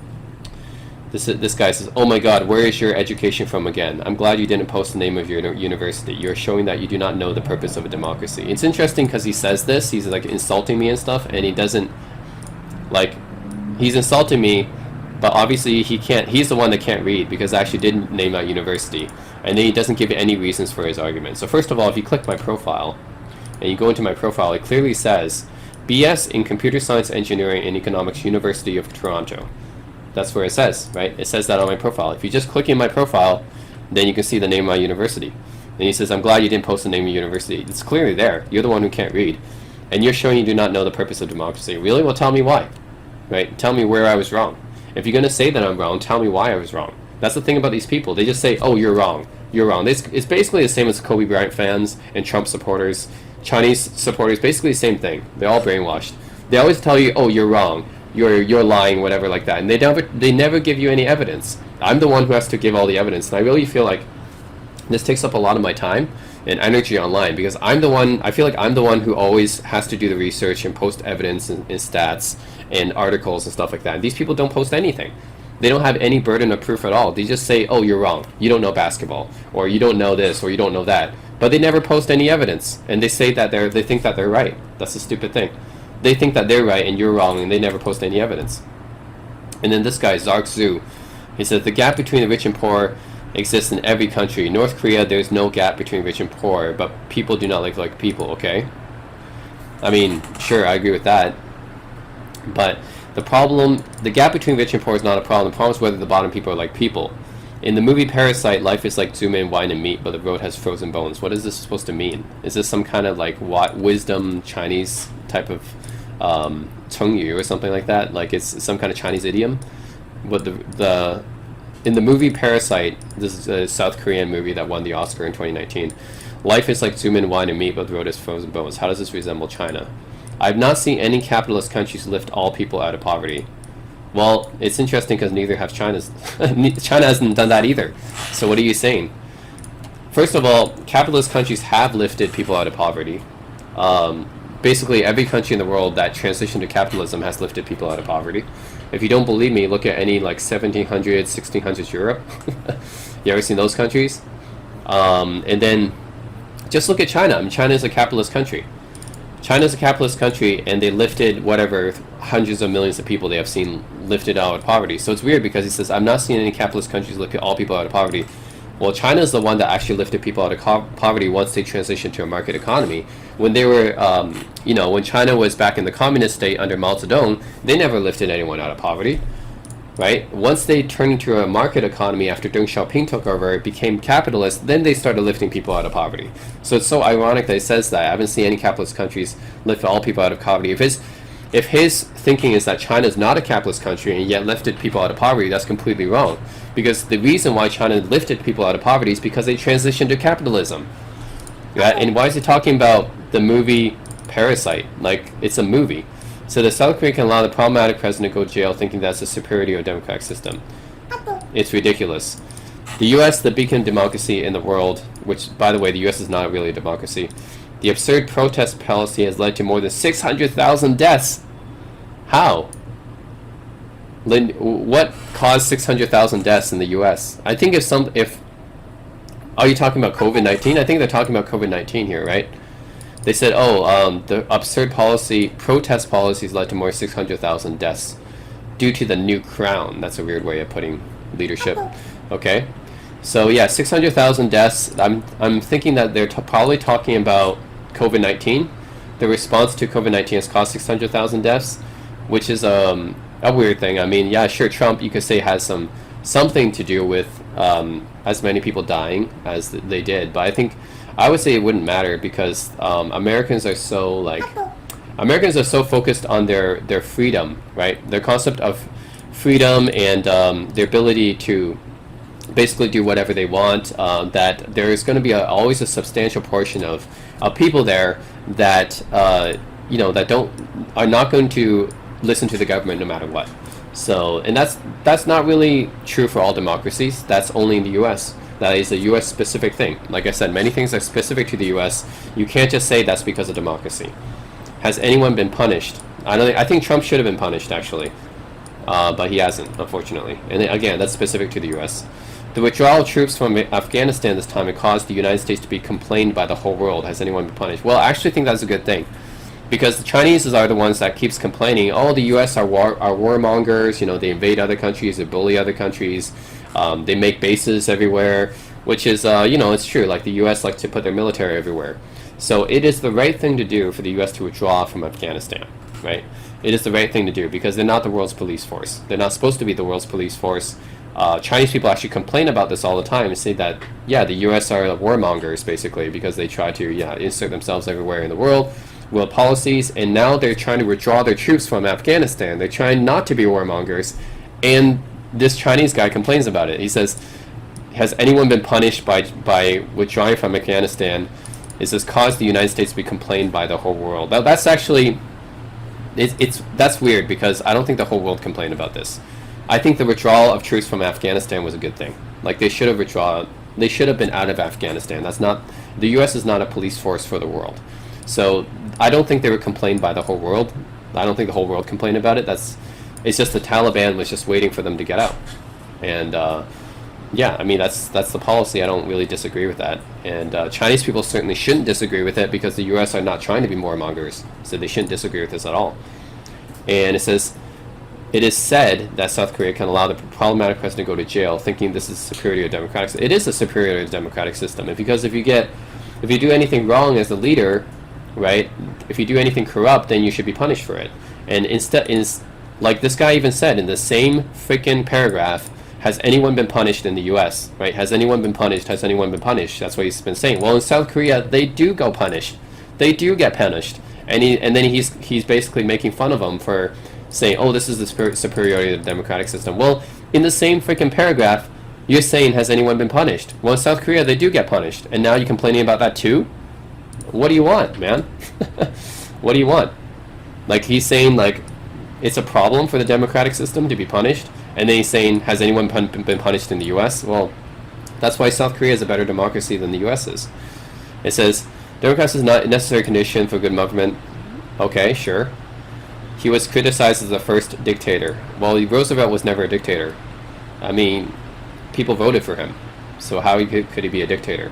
This guy says, oh my god, where is your education from again? I'm glad you didn't post the name of your university. You're showing that you do not know the purpose of a democracy. It's interesting because he says this, he's like insulting me and stuff, and he doesn't, like, he's insulting me, but obviously he's the one that can't read because I actually didn't name out university. And then he doesn't give any reasons for his argument. So first of all, if you click my profile, and you go into my profile, it clearly says, BS in Computer Science Engineering and Economics, University of Toronto. That's where it says, right? It says that on my profile. If you just click in my profile, then you can see the name of my university. And he says, I'm glad you didn't post the name of your university. It's clearly there. You're the one who can't read. And you're showing you do not know the purpose of democracy. Really? Well, tell me why. Right? Tell me where I was wrong. If you're going to say that I'm wrong, tell me why I was wrong. That's the thing about these people. They just say, oh, you're wrong. You're wrong. It's basically the same as Kobe Bryant fans and Trump supporters, Chinese supporters, basically the same thing. They're all brainwashed. They always tell you, oh, you're wrong. You're lying, whatever, like that. And they never give you any evidence. I'm the one who has to give all the evidence. And I really feel like this takes up a lot of my time and energy online because I feel like I'm the one who always has to do the research and post evidence and stats and articles and stuff like that. And these people don't post anything. They don't have any burden of proof at all. They just say, oh, you're wrong. You don't know basketball. Or you don't know this, or you don't know that. But they never post any evidence. And they say that they think that they're right. That's a stupid thing. They think that they're right and you're wrong, and they never post any evidence. And then this guy, Zark Zhu, he says, the gap between the rich and poor exists in every country. North Korea, there's no gap between rich and poor, but people do not like people, okay? I mean, sure, I agree with that. But the gap between rich and poor is not a problem. The problem is whether the bottom people are like people. In the movie Parasite, life is like Zuma, wine, and meat, but the road has frozen bones. What is this supposed to mean? Is this some kind of like wisdom Chinese type of Chengyu or something like that? Like it's some kind of Chinese idiom? But in the movie Parasite, this is a South Korean movie that won the Oscar in 2019. Life is like Zuma, wine, and meat, but the road has frozen bones. How does this resemble China? I've not seen any capitalist countries lift all people out of poverty. Well, it's interesting because neither have China's. China hasn't done that either. So what are you saying? First of all, capitalist countries have lifted people out of poverty. Basically, every country in the world that transitioned to capitalism has lifted people out of poverty. If you don't believe me, look at any like 1700s, 1600s Europe. You ever seen those countries? And then just look at China. I mean, China is a capitalist country. China's a capitalist country, and they lifted whatever hundreds of millions of people they have seen lifted out of poverty. So it's weird because he says, I'm not seeing any capitalist countries lift all people out of poverty. Well, China is the one that actually lifted people out of poverty once they transitioned to a market economy. When they were, when China was back in the communist state under Mao Zedong, they never lifted anyone out of poverty, right? Once they turned into a market economy after Deng Xiaoping took over, it became capitalist, then they started lifting people out of poverty. So it's so ironic that he says that. I haven't seen any capitalist countries lift all people out of poverty. If his thinking is that China is not a capitalist country and yet lifted people out of poverty, that's completely wrong. Because the reason why China lifted people out of poverty is because they transitioned to capitalism. Yeah? And why is he talking about the movie Parasite? Like, it's a movie. So the South Korea can allow the problematic president to go to jail thinking that's the superiority of a democratic system. It's ridiculous. The U.S., the beacon of democracy in the world, which, by the way, the U.S. is not really a democracy. The absurd protest policy has led to more than 600,000 deaths. How? What caused 600,000 deaths in the U.S.? I think are you talking about COVID-19? I think they're talking about COVID-19 here, right? They said, the absurd protest policies led to more 600,000 deaths due to the new crown. That's a weird way of putting leadership. Okay, so yeah, 600,000 deaths. I'm thinking that they're probably talking about COVID-19. The response to COVID-19 has caused 600,000 deaths, which is a weird thing. I mean, yeah, sure, Trump, you could say, has something to do with as many people dying as they did, but I would say it wouldn't matter because Americans are so focused on their freedom, right? Their concept of freedom and their ability to basically do whatever they want, that there is going to be always a substantial portion of people there that are not going to listen to the government no matter what. So, and that's not really true for all democracies. That's only in the U.S. That is a U.S. specific thing. Like I said, many things are specific to the U.S. You can't just say that's because of democracy. Has anyone been punished? I think Trump should have been punished, actually, but he hasn't, unfortunately. And again, that's specific to the U.S. The withdrawal of troops from Afghanistan this time, it caused the United States to be complained by the whole world. Has anyone been punished? Well, I actually think that's a good thing, because the Chinese are the ones that keeps complaining. Oh, the U.S. are warmongers. They invade other countries, they bully other countries. They make bases everywhere, which is, it's true. Like, the U.S. likes to put their military everywhere. So it is the right thing to do for the U.S. to withdraw from Afghanistan, right? It is the right thing to do because they're not the world's police force. They're not supposed to be the world's police force. Chinese people actually complain about this all the time and say that, yeah, the U.S. are warmongers, basically, because they try to, insert themselves everywhere in the world, world policies, and now they're trying to withdraw their troops from Afghanistan. They're trying not to be warmongers, and this Chinese guy complains about it. He says, has anyone been punished by withdrawing from Afghanistan? Is this caused the United States to be complained by the whole world? Now, that's actually, that's weird because I don't think the whole world complained about this. I think the withdrawal of troops from Afghanistan was a good thing. Like, they should have withdrawn. They should have been out of Afghanistan. The U.S. is not a police force for the world. So I don't think they were complained by the whole world. I don't think the whole world complained about it. It's just the Taliban was just waiting for them to get out. And that's the policy. I don't really disagree with that. And Chinese people certainly shouldn't disagree with it because the U.S. are not trying to be warmongers. So they shouldn't disagree with this at all. And it says, it is said that South Korea can allow the problematic president to go to jail thinking this is superior to democratic system. It is a superior to democratic system. Because if you do anything wrong as a leader, right, if you do anything corrupt, then you should be punished for it. And like this guy even said in the same freaking paragraph, has anyone been punished in the U.S., right? Has anyone been punished? Has anyone been punished? That's what he's been saying. Well, in South Korea, they do go punished. They do get punished. And then he's basically making fun of them for saying, oh, this is the superiority of the democratic system. Well, in the same freaking paragraph, you're saying, has anyone been punished? Well, in South Korea, they do get punished. And now you're complaining about that too? What do you want, man? What do you want? Like, he's saying, like, it's a problem for the democratic system to be punished. And then he's saying, has anyone been punished in the U.S.? Well, that's why South Korea is a better democracy than the U.S. is. It says, democracy is not a necessary condition for good government. Okay, sure. He was criticized as the first dictator. Well, Roosevelt was never a dictator. I mean, people voted for him. So how could he be a dictator?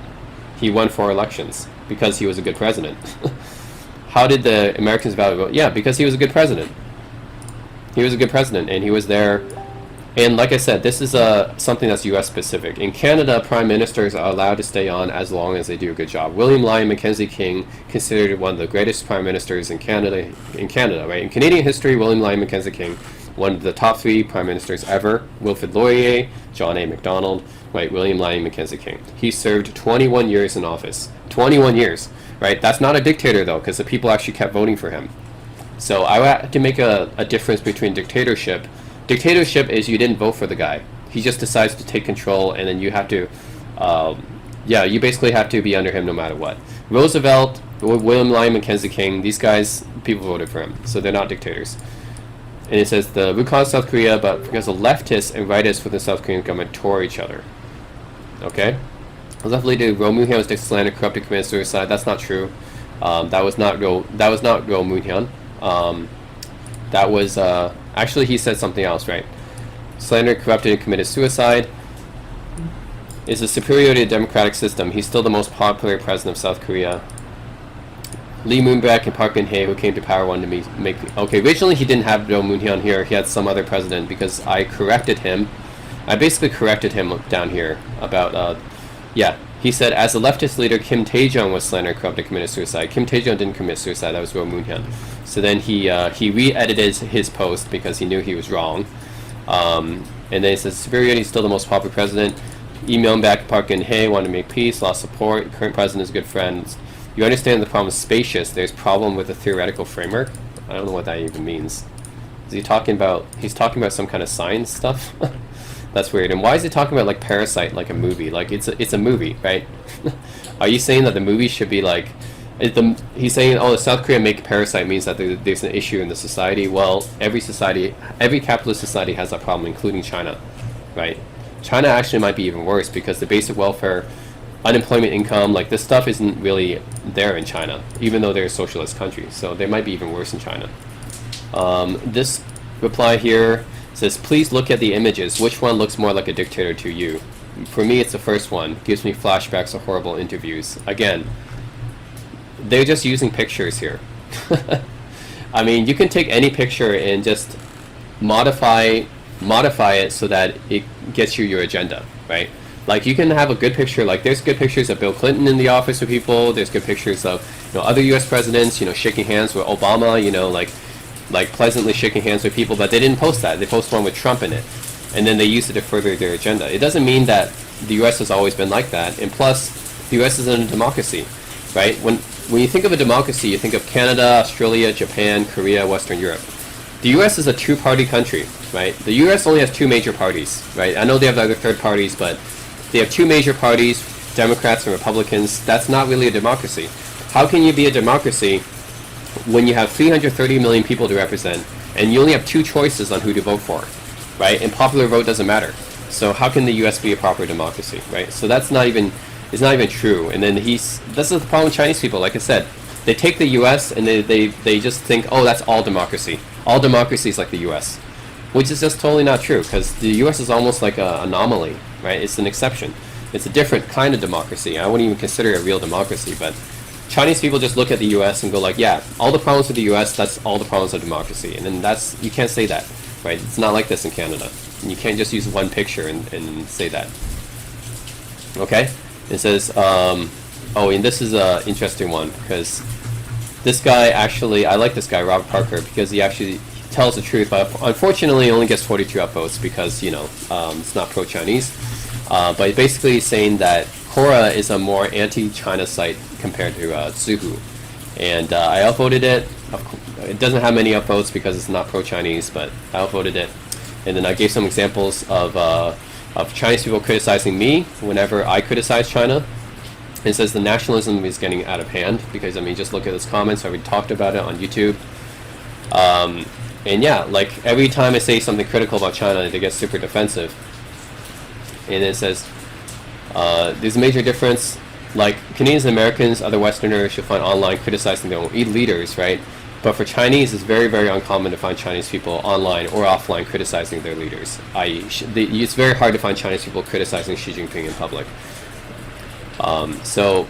He won 4 elections because he was a good president. How did the Americans value vote? Yeah, because he was a good president. He was a good president, and he was there. And like I said, this is something that's U.S. specific. In Canada, prime ministers are allowed to stay on as long as they do a good job. William Lyon Mackenzie King, considered one of the greatest prime ministers in Canada, right? In Canadian history, William Lyon Mackenzie King, one of the top 3 prime ministers ever. Wilfrid Laurier, John A. Macdonald, right? William Lyon Mackenzie King. He served 21 years in office. 21 years, right? That's not a dictator, though, because the people actually kept voting for him. So I had to make a difference between dictatorship. Dictatorship is you didn't vote for the guy. He just decides to take control, and then you have to, you basically have to be under him no matter what. Roosevelt, William Lyon Mackenzie King, these guys, people voted for him, so they're not dictators. And it says the root cause of South Korea, but because the leftists and rightists within the South Korean government tore each other. Okay? The left leader Roh Moo-hyun was slandered, corrupted, committed suicide. That's not true. That was not Roh Moo-hyun. That was actually he said something else, right? Slandered, corrupted, and committed suicide. Is a superiority to the democratic system. He's still the most popular president of South Korea. Lee Moon-baek and Park Geun-hye, who came to power, wanted to make. Okay, originally he didn't have Roh Moo-hyun here. He had some other president because I corrected him. I basically corrected him down here about He said, as a leftist leader, Kim Tae-jung was slandered, corrupted, committed suicide. Kim Tae-jung didn't commit suicide. That was Roh Moo-hyun. So then he re-edited his post because he knew he was wrong. And then he says, superiority is still the most popular president. Lee Myung-baek, Park Geun-hye wanted to make peace, lost support. Current president is good friends. You understand the problem is spacious. There's problem with the theoretical framework. I don't know what that even means. Is he talking about? He's talking about some kind of science stuff. That's weird. And why is he talking about like Parasite, like a movie? Like it's a movie, right? Are you saying that the movie should be like? He's saying, oh, the South Korea make Parasite means that there's an issue in the society. Well, every capitalist society has that problem, including China, right? China actually might be even worse because the basic welfare, unemployment income, like this stuff isn't really there in China, even though they're a socialist country. So they might be even worse in China. This reply here says, please look at the images. Which one looks more like a dictator to you? For me, it's the first one. Gives me flashbacks of horrible interviews. Again, they're just using pictures here. I mean, you can take any picture and just modify it so that it gets you your agenda, right? Like you can have a good picture, like there's good pictures of Bill Clinton in the office with people, there's good pictures of other US presidents, shaking hands with Obama, like pleasantly shaking hands with people, but they didn't post that. They post one with Trump in it. And then they use it to further their agenda. It doesn't mean that the US has always been like that. And plus, the US isn't a democracy, right? When you think of a democracy, you think of Canada, Australia, Japan, Korea, Western Europe. The US is a two-party country, right? The US only has two major parties, right? I know they have other third parties, but they have two major parties, Democrats and Republicans. That's not really a democracy. How can you be a democracy when you have 330 million people to represent and you only have two choices on who to vote for, right? And popular vote doesn't matter. So how can the US be a proper democracy, right? So it's not even true. And then this is the problem with Chinese people. Like I said, they take the US and they just think, oh, that's all democracy. All democracy is like the US, which is just totally not true, because the US is almost like an anomaly, right? It's an exception. It's a different kind of democracy. I wouldn't even consider it a real democracy, but Chinese people just look at the US and go like, yeah, all the problems with the US, that's all the problems of democracy. And then you can't say that, right? It's not like this in Canada. And you can't just use one picture and say that. Okay? It says, and this is an interesting one, because this guy actually, I like this guy, Robert Parker, because he actually tells the truth, but unfortunately he only gets 42 upvotes because, it's not pro-Chinese. But basically he's saying that Quora is a more anti-China site compared to Zuhu. And I upvoted it. It doesn't have many upvotes because it's not pro-Chinese, but I upvoted it. And then I gave some examples of Chinese people criticizing me whenever I criticize China. It says the nationalism is getting out of hand because, just look at his comments. I already talked about it on YouTube. And yeah, like every time I say something critical about China, they get super defensive. And it says, there's a major difference. Like Canadians and Americans, other Westerners should find online criticizing their own leaders, right? But for Chinese, it's very, very uncommon to find Chinese people online or offline criticizing their leaders. It's very hard to find Chinese people criticizing Xi Jinping in public. So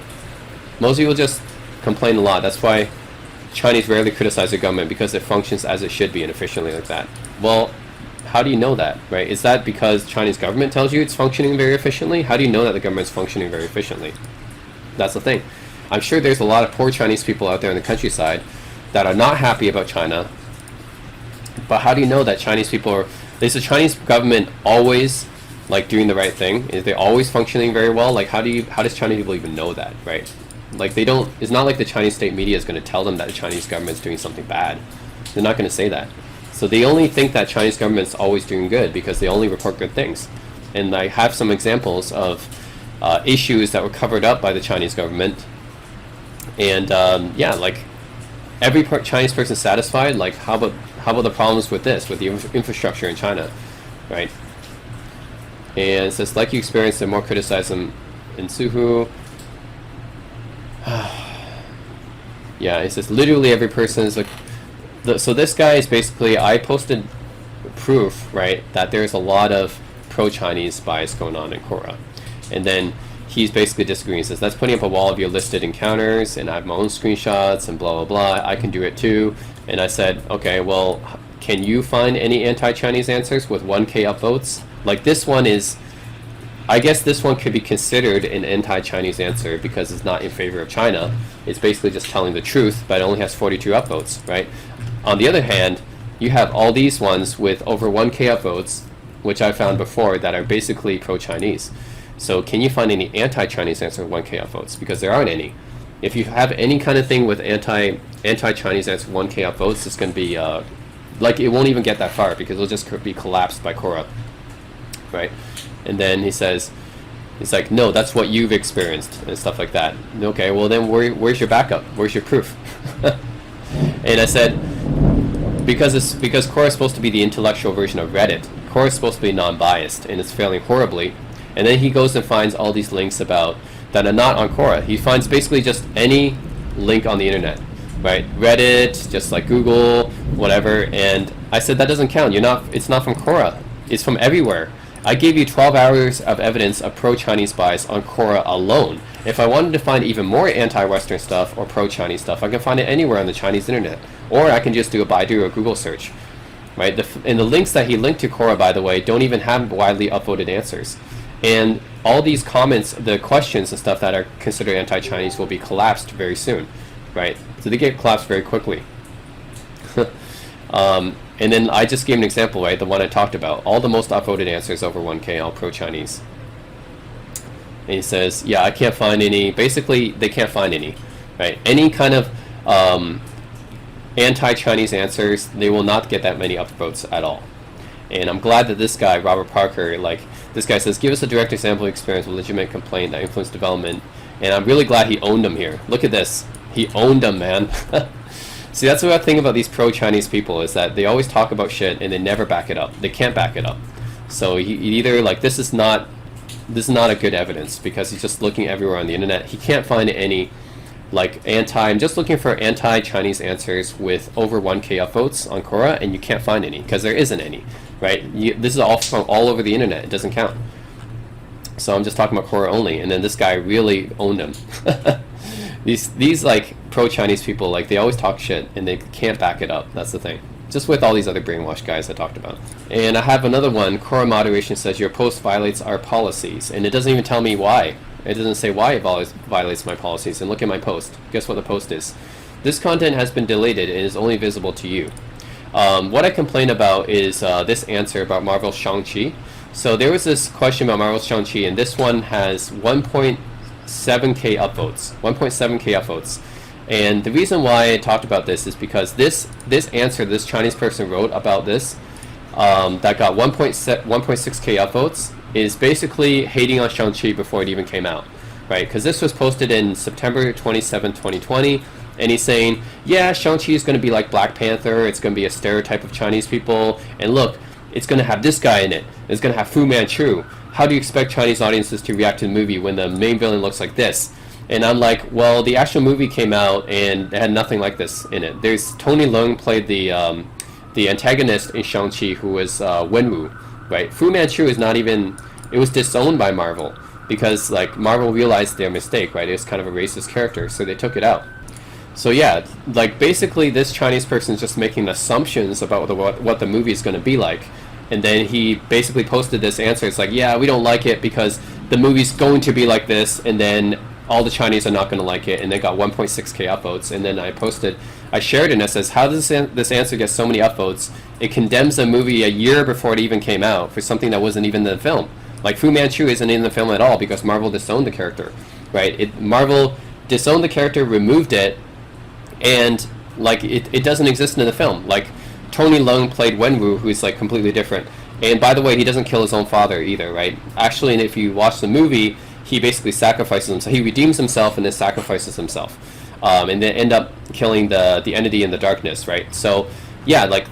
most people just complain a lot. That's why Chinese rarely criticize the government, because it functions as it should be and efficiently like that. Well, how do you know that, right? Is that because Chinese government tells you it's functioning very efficiently? How do you know that the government's functioning very efficiently? That's the thing. I'm sure there's a lot of poor Chinese people out there in the countryside that are not happy about China. But how do you know that Chinese people are... Is the Chinese government always like doing the right thing? Is they always functioning very well? Like how does Chinese people even know that, right? Like they don't... It's not like the Chinese state media is going to tell them that the Chinese government's doing something bad. They're not going to say that. So they only think that Chinese government's always doing good because they only report good things. And I have some examples of issues that were covered up by the Chinese government. And yeah, like every Chinese person satisfied. Like how about the problems with this, with the infrastructure in China, right? And it says, like you experienced more criticism in Suhu. Yeah, it says literally every person is like... So this guy is basically, I posted proof, right, that there's a lot of pro-Chinese bias going on in Quora. And then he's basically disagreeing. He says, that's putting up a wall of your listed encounters, and I have my own screenshots, and blah, blah, blah. I can do it too. And I said, okay, well, can you find any anti-Chinese answers with 1K upvotes? Like this one is... I guess this one could be considered an anti-Chinese answer because it's not in favor of China. It's basically just telling the truth, but it only has 42 upvotes, right? On the other hand, you have all these ones with over 1K upvotes, which I found before, that are basically pro-Chinese. So can you find any anti-Chinese answer with 1K upvotes? Because there aren't any. If you have any kind of thing with anti-Chinese answer with 1K upvotes, it's going to be, like, it won't even get that far because it'll just be collapsed by Quora, right? And then he says, he's like, no, that's what you've experienced and stuff like that. Okay, well then where's your backup? Where's your proof? And I said, because Quora is supposed to be the intellectual version of Reddit. Quora is supposed to be non-biased, and it's failing horribly. And then he goes and finds all these links about that are not on Quora. He finds basically just any link on the internet, right? Reddit, just like Google, whatever. And I said that doesn't count. It's not from Quora. It's from everywhere. I gave you 12 hours of evidence of pro-Chinese bias on Quora alone. If I wanted to find even more anti-Western stuff or pro-Chinese stuff, I can find it anywhere on the Chinese internet. Or I can just do a Baidu or Google search. Right? And the links that he linked to Quora, by the way, don't even have widely upvoted answers. And all these comments, the questions and stuff that are considered anti-Chinese will be collapsed very soon. Right? So they get collapsed very quickly. And then I just gave an example, right? The one I talked about. All the most upvoted answers over 1K, all pro-Chinese. And he says, yeah, I can't find any. Basically, they can't find any, right? Any kind of anti-Chinese answers, they will not get that many upvotes at all. And I'm glad that this guy, Robert Parker, like, this guy says, give us a direct example of experience with legitimate complaint that influenced development. And I'm really glad he owned them here. Look at this. He owned them, man. See, that's the thing about these pro-Chinese people, is that they always talk about shit and they never back it up. They can't back it up. So he either, like, this is not a good evidence because he's just looking everywhere on the internet. He can't find any, like, I'm just looking for anti-Chinese answers with over 1K upvotes on Quora, and you can't find any because there isn't any, right? This is all from all over the internet. It doesn't count. So I'm just talking about Quora only, and then this guy really owned him. These like pro-Chinese people, like, they always talk shit and they can't back it up. That's the thing. Just with all these other brainwashed guys I talked about. And I have another one. Quora moderation says your post violates our policies, and it doesn't even tell me why. It doesn't say why it violates my policies. And look at my post. Guess what the post is? This content has been deleted and is only visible to you. What I complain about is this answer about Marvel's Shang-Chi. So there was this question about Marvel's Shang-Chi, and this one has 1.7K upvotes. 1.7K upvotes. And the reason why I talked about this is because this answer this Chinese person wrote about this that got 1.6K upvotes is basically hating on Shang-Chi before it even came out, right? Because this was posted in September 27, 2020, and he's saying, yeah, Shang-Chi is going to be like Black Panther, it's going to be a stereotype of Chinese people, and look, it's going to have this guy in it, it's going to have Fu Manchu. How do you expect Chinese audiences to react to the movie when the main villain looks like this? And I'm like, well, the actual movie came out and it had nothing like this in it. There's Tony Leung played the antagonist in Shang-Chi, who was Wenwu, right? Fu Manchu is not even, it was disowned by Marvel because, like, Marvel realized their mistake, right? It was kind of a racist character, so they took it out. So yeah, like basically this Chinese person is just making assumptions about what the movie is going to be like, and then he basically posted this answer. It's like, yeah, we don't like it because the movie's going to be like this, and then all the Chinese are not going to like it, and they got 1.6k upvotes. And then I shared it, and it says, how does this answer get so many upvotes? It condemns a movie a year before it even came out for something that wasn't even in the film. Like Fu Manchu isn't in the film at all because Marvel disowned the character, right? Marvel disowned the character, removed it, and like it doesn't exist in the film. Like Tony Leung played Wenwu, who's like completely different. And by the way, he doesn't kill his own father either, right? Actually, and if you watch the movie, he basically sacrifices himself. He redeems himself and then sacrifices himself, and then end up killing the entity in the darkness, right? So yeah, like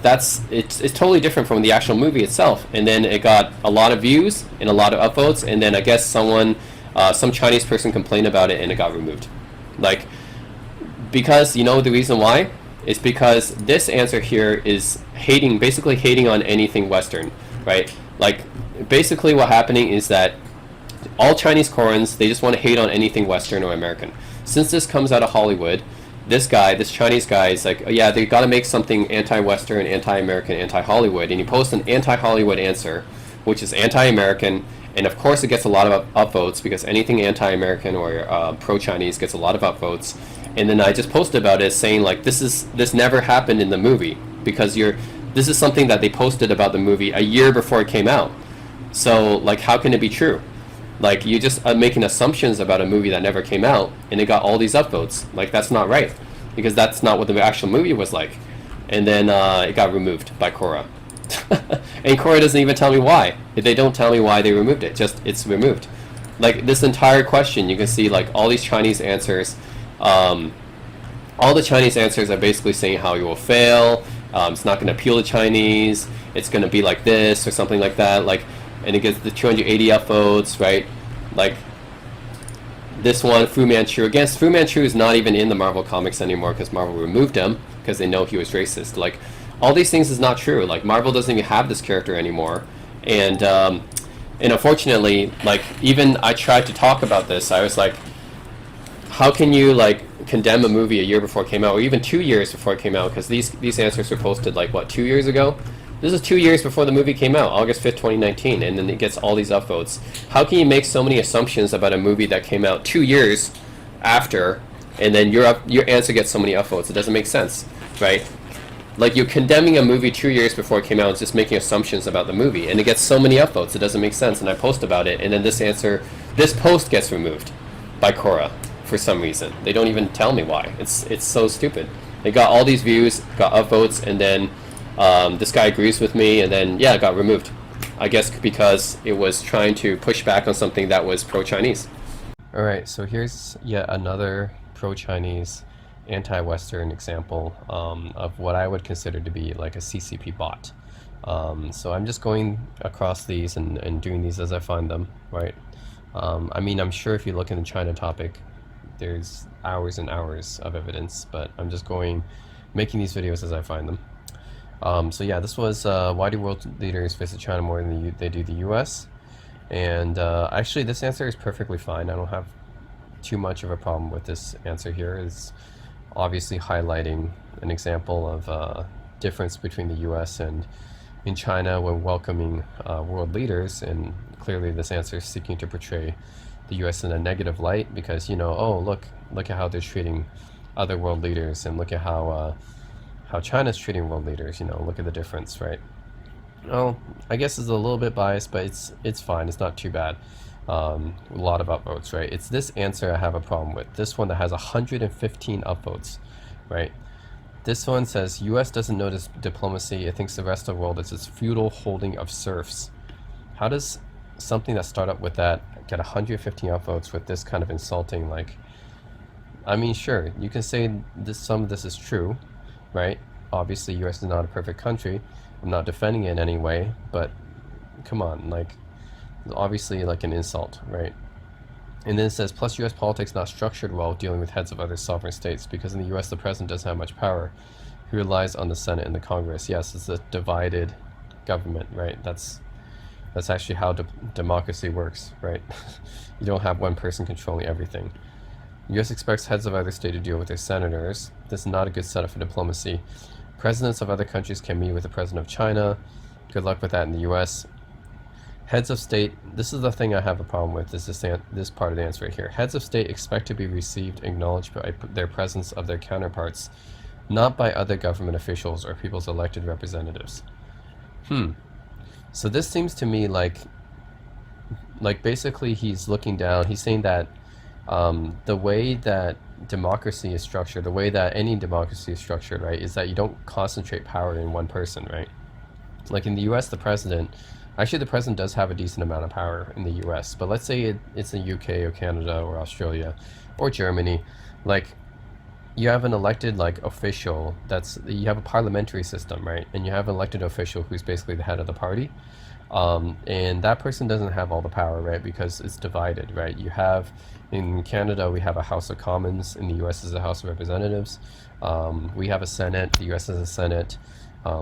it's totally different from the actual movie itself. And then it got a lot of views and a lot of upvotes, and then I guess some Chinese person complained about it and it got removed. Like, because you know the reason why? It's because this answer here is basically hating on anything Western, right? Like, basically what happening is that all Chinese Koreans, they just want to hate on anything Western or American. Since this comes out of Hollywood, this Chinese guy is like, oh, yeah, they got to make something anti-Western, anti-American, anti-Hollywood, and he posts an anti-Hollywood answer, which is anti-American, and of course it gets a lot of upvotes because anything anti-American or pro-Chinese gets a lot of upvotes. And then I just posted about it saying like this never happened in the movie because this is something that they posted about the movie a year before it came out. So like how can it be true? Like you just are making assumptions about a movie that never came out and it got all these upvotes. Like that's not right because that's not what the actual movie was like. And then it got removed by Quora. And Quora doesn't even tell me why. They don't tell me why they removed it. Just it's removed. Like this entire question, you can see like all these Chinese answers. All the Chinese answers are basically saying how you will fail. It's not going to appeal to Chinese. It's going to be like this or something like that. Like, and it gets the 280 upvotes, right? Like this one, Fu Manchu. Again, Fu Manchu is not even in the Marvel comics anymore because Marvel removed him because they know he was racist. Like all these things is not true. Like Marvel doesn't even have this character anymore, and unfortunately, like even I tried to talk about this. I was like, how can you like condemn a movie a year before it came out, or even 2 years before it came out? Because these answers were posted like what 2 years ago. This is 2 years before the movie came out, August 5th, 2019, and then it gets all these upvotes. How can you make so many assumptions about a movie that came out 2 years after, and then your answer gets so many upvotes? It doesn't make sense, right? Like you're condemning a movie 2 years before it came out, just making assumptions about the movie, and it gets so many upvotes. It doesn't make sense. And I post about it, and then this post gets removed by Quora for some reason. They don't even tell me why. It's so stupid. They got all these views, got upvotes, and then this guy agrees with me, and then yeah, it got removed. I guess because it was trying to push back on something that was pro-Chinese. All right, so here's yet another pro-Chinese, anti-Western example of what I would consider to be like a CCP bot. So I'm just going across these and doing these as I find them, right? I mean, I'm sure if you look in the China topic, there's hours and hours of evidence, but I'm just making these videos as I find them. So yeah, this was why do world leaders visit China more than they do the US? And actually this answer is perfectly fine. I don't have too much of a problem with this answer here. It's obviously highlighting an example of difference between the US and in China when welcoming world leaders, and clearly this answer is seeking to portray the US in a negative light because, you know, oh look at how they're treating other world leaders, and look at how China's treating world leaders, you know, look at the difference, right? Well, I guess it's a little bit biased, but it's fine, it's not too bad. A lot of upvotes, right? It's this answer I have a problem with. This one that has 115 upvotes, right? This one says, US doesn't notice diplomacy, it thinks the rest of the world is its feudal holding of serfs. How does something that started up with that get 115 upvotes with this kind of insulting, like, I mean, sure, you can say some of this is true, right? Obviously, US is not a perfect country. I'm not defending it in any way, but come on, like, obviously like an insult, right? And then it says, plus US politics not structured well dealing with heads of other sovereign states, because in the US the president doesn't have much power. He relies on the Senate and the Congress. Yes, it's a divided government, right? That's actually how democracy works, right? You don't have one person controlling everything. U.S. expects heads of other state to deal with their senators. This is not a good setup for diplomacy. Presidents of other countries can meet with the president of China. Good luck with that in the U.S. Heads of state, this is the thing I have a problem with, is this part of the answer right here. Heads of state expect to be received, acknowledged by their presence of their counterparts, not by other government officials or people's elected representatives. So this seems to me like basically he's looking down, he's saying that the way that democracy is structured, the way that any democracy is structured, right, is that you don't concentrate power in one person, right? Like in the US, the president does have a decent amount of power in the US, but let's say it's in the UK or Canada or Australia or Germany. Like, you have an elected like official you have a parliamentary system, right? And you have an elected official who's basically the head of the party. And that person doesn't have all the power, right? Because it's divided, right? You have, in Canada, we have a House of Commons. In the US is a House of Representatives. We have a Senate. The US has a Senate.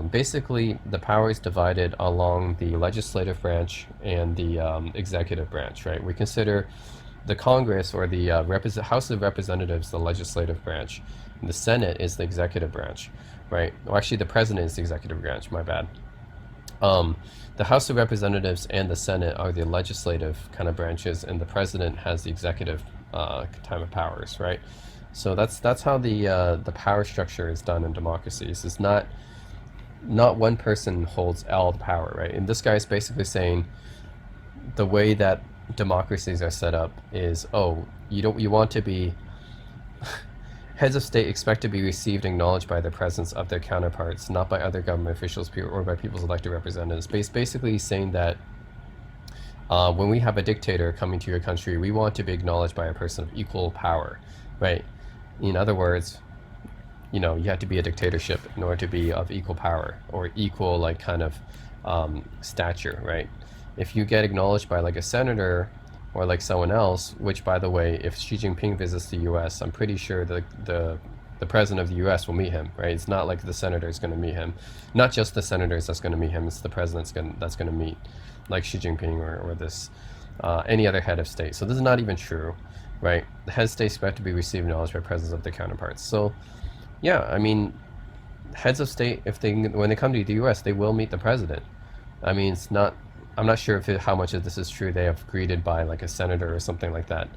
Basically, the power is divided along the legislative branch and the executive branch, right? We consider the Congress or the House of Representatives the legislative branch. And the Senate is the executive branch, right? Well, actually, the president is the executive branch, my bad. The House of Representatives and the Senate are the legislative kind of branches, and the president has the executive time of powers, right? So that's how the power structure is done in democracies. It's not one person holds all the power, right? And this guy is basically saying the way that democracies are set up is, you want to be heads of state expect to be received and acknowledged by the presence of their counterparts, not by other government officials or by people's elected representatives. Basically saying that when we have a dictator coming to your country, we want to be acknowledged by a person of equal power, right? In other words, you have to be a dictatorship in order to be of equal power or equal like kind of stature, right? If you get acknowledged by like a senator or like someone else, which by the way, if Xi Jinping visits the US, I'm pretty sure the president of the US will meet him, right? It's not like the senator is going to meet him. Not just the senators that's going to meet him, it's the president that's going to meet like Xi Jinping or this any other head of state. So this is not even true, right? The head of state expect to be received and acknowledged by presence of their counterparts. So yeah, I mean, heads of state, when they come to the US, they will meet the president. I mean, I'm not sure how much of this is true. They have greeted by like a senator or something like that.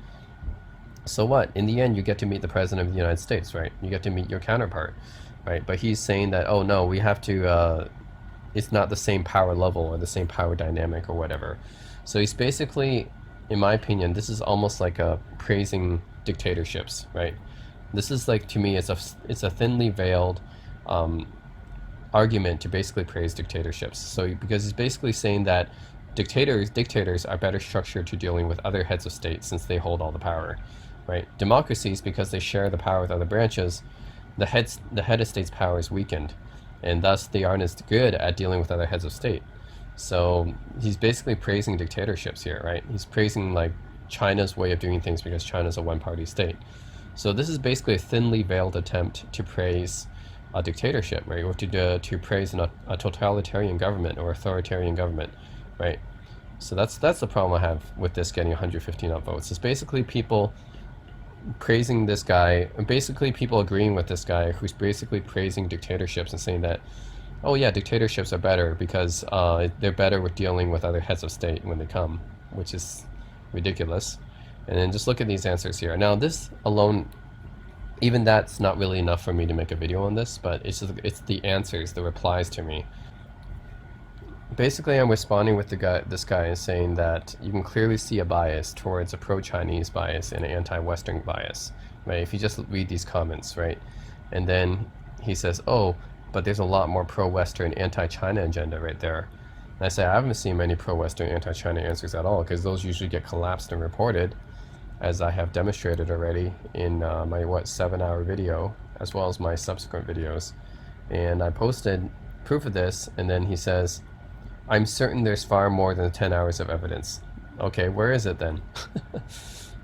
So what? In the end, you get to meet the president of the United States, right? You get to meet your counterpart, right? But he's saying that, oh no, we have to, it's not the same power level or the same power dynamic or whatever. So he's basically, in my opinion, this is almost like praising dictatorships, right? This is like, to me, it's a thinly veiled argument to basically praise dictatorships. So because he's basically saying that dictators are better structured to dealing with other heads of state since they hold all the power, right? Democracies, because they share the power with other branches, the head of state's power is weakened, and thus they aren't as good at dealing with other heads of state. So he's basically praising dictatorships here, right? He's praising like China's way of doing things because China's a one-party state. So this is basically a thinly veiled attempt to praise a dictatorship, right, or to praise a totalitarian government or authoritarian government, right? So that's the problem I have with this getting 115 upvotes. It's basically people praising this guy, and basically people agreeing with this guy who's basically praising dictatorships and saying that, oh yeah, dictatorships are better because they're better with dealing with other heads of state when they come, which is ridiculous. And then just look at these answers here. Now this alone, even that's not really enough for me to make a video on this, but it's the answers, the replies to me. Basically, I'm responding with this guy is saying that you can clearly see a bias towards a pro-Chinese bias and an anti-Western bias, right? If you just read these comments, right? And then he says, oh, but there's a lot more pro-Western anti-China agenda right there. And I say, I haven't seen many pro-Western anti-China answers at all, because those usually get collapsed and reported, as I have demonstrated already in my 7-hour video, as well as my subsequent videos. And I posted proof of this, and then he says, I'm certain there's far more than 10 hours of evidence. Okay, where is it then?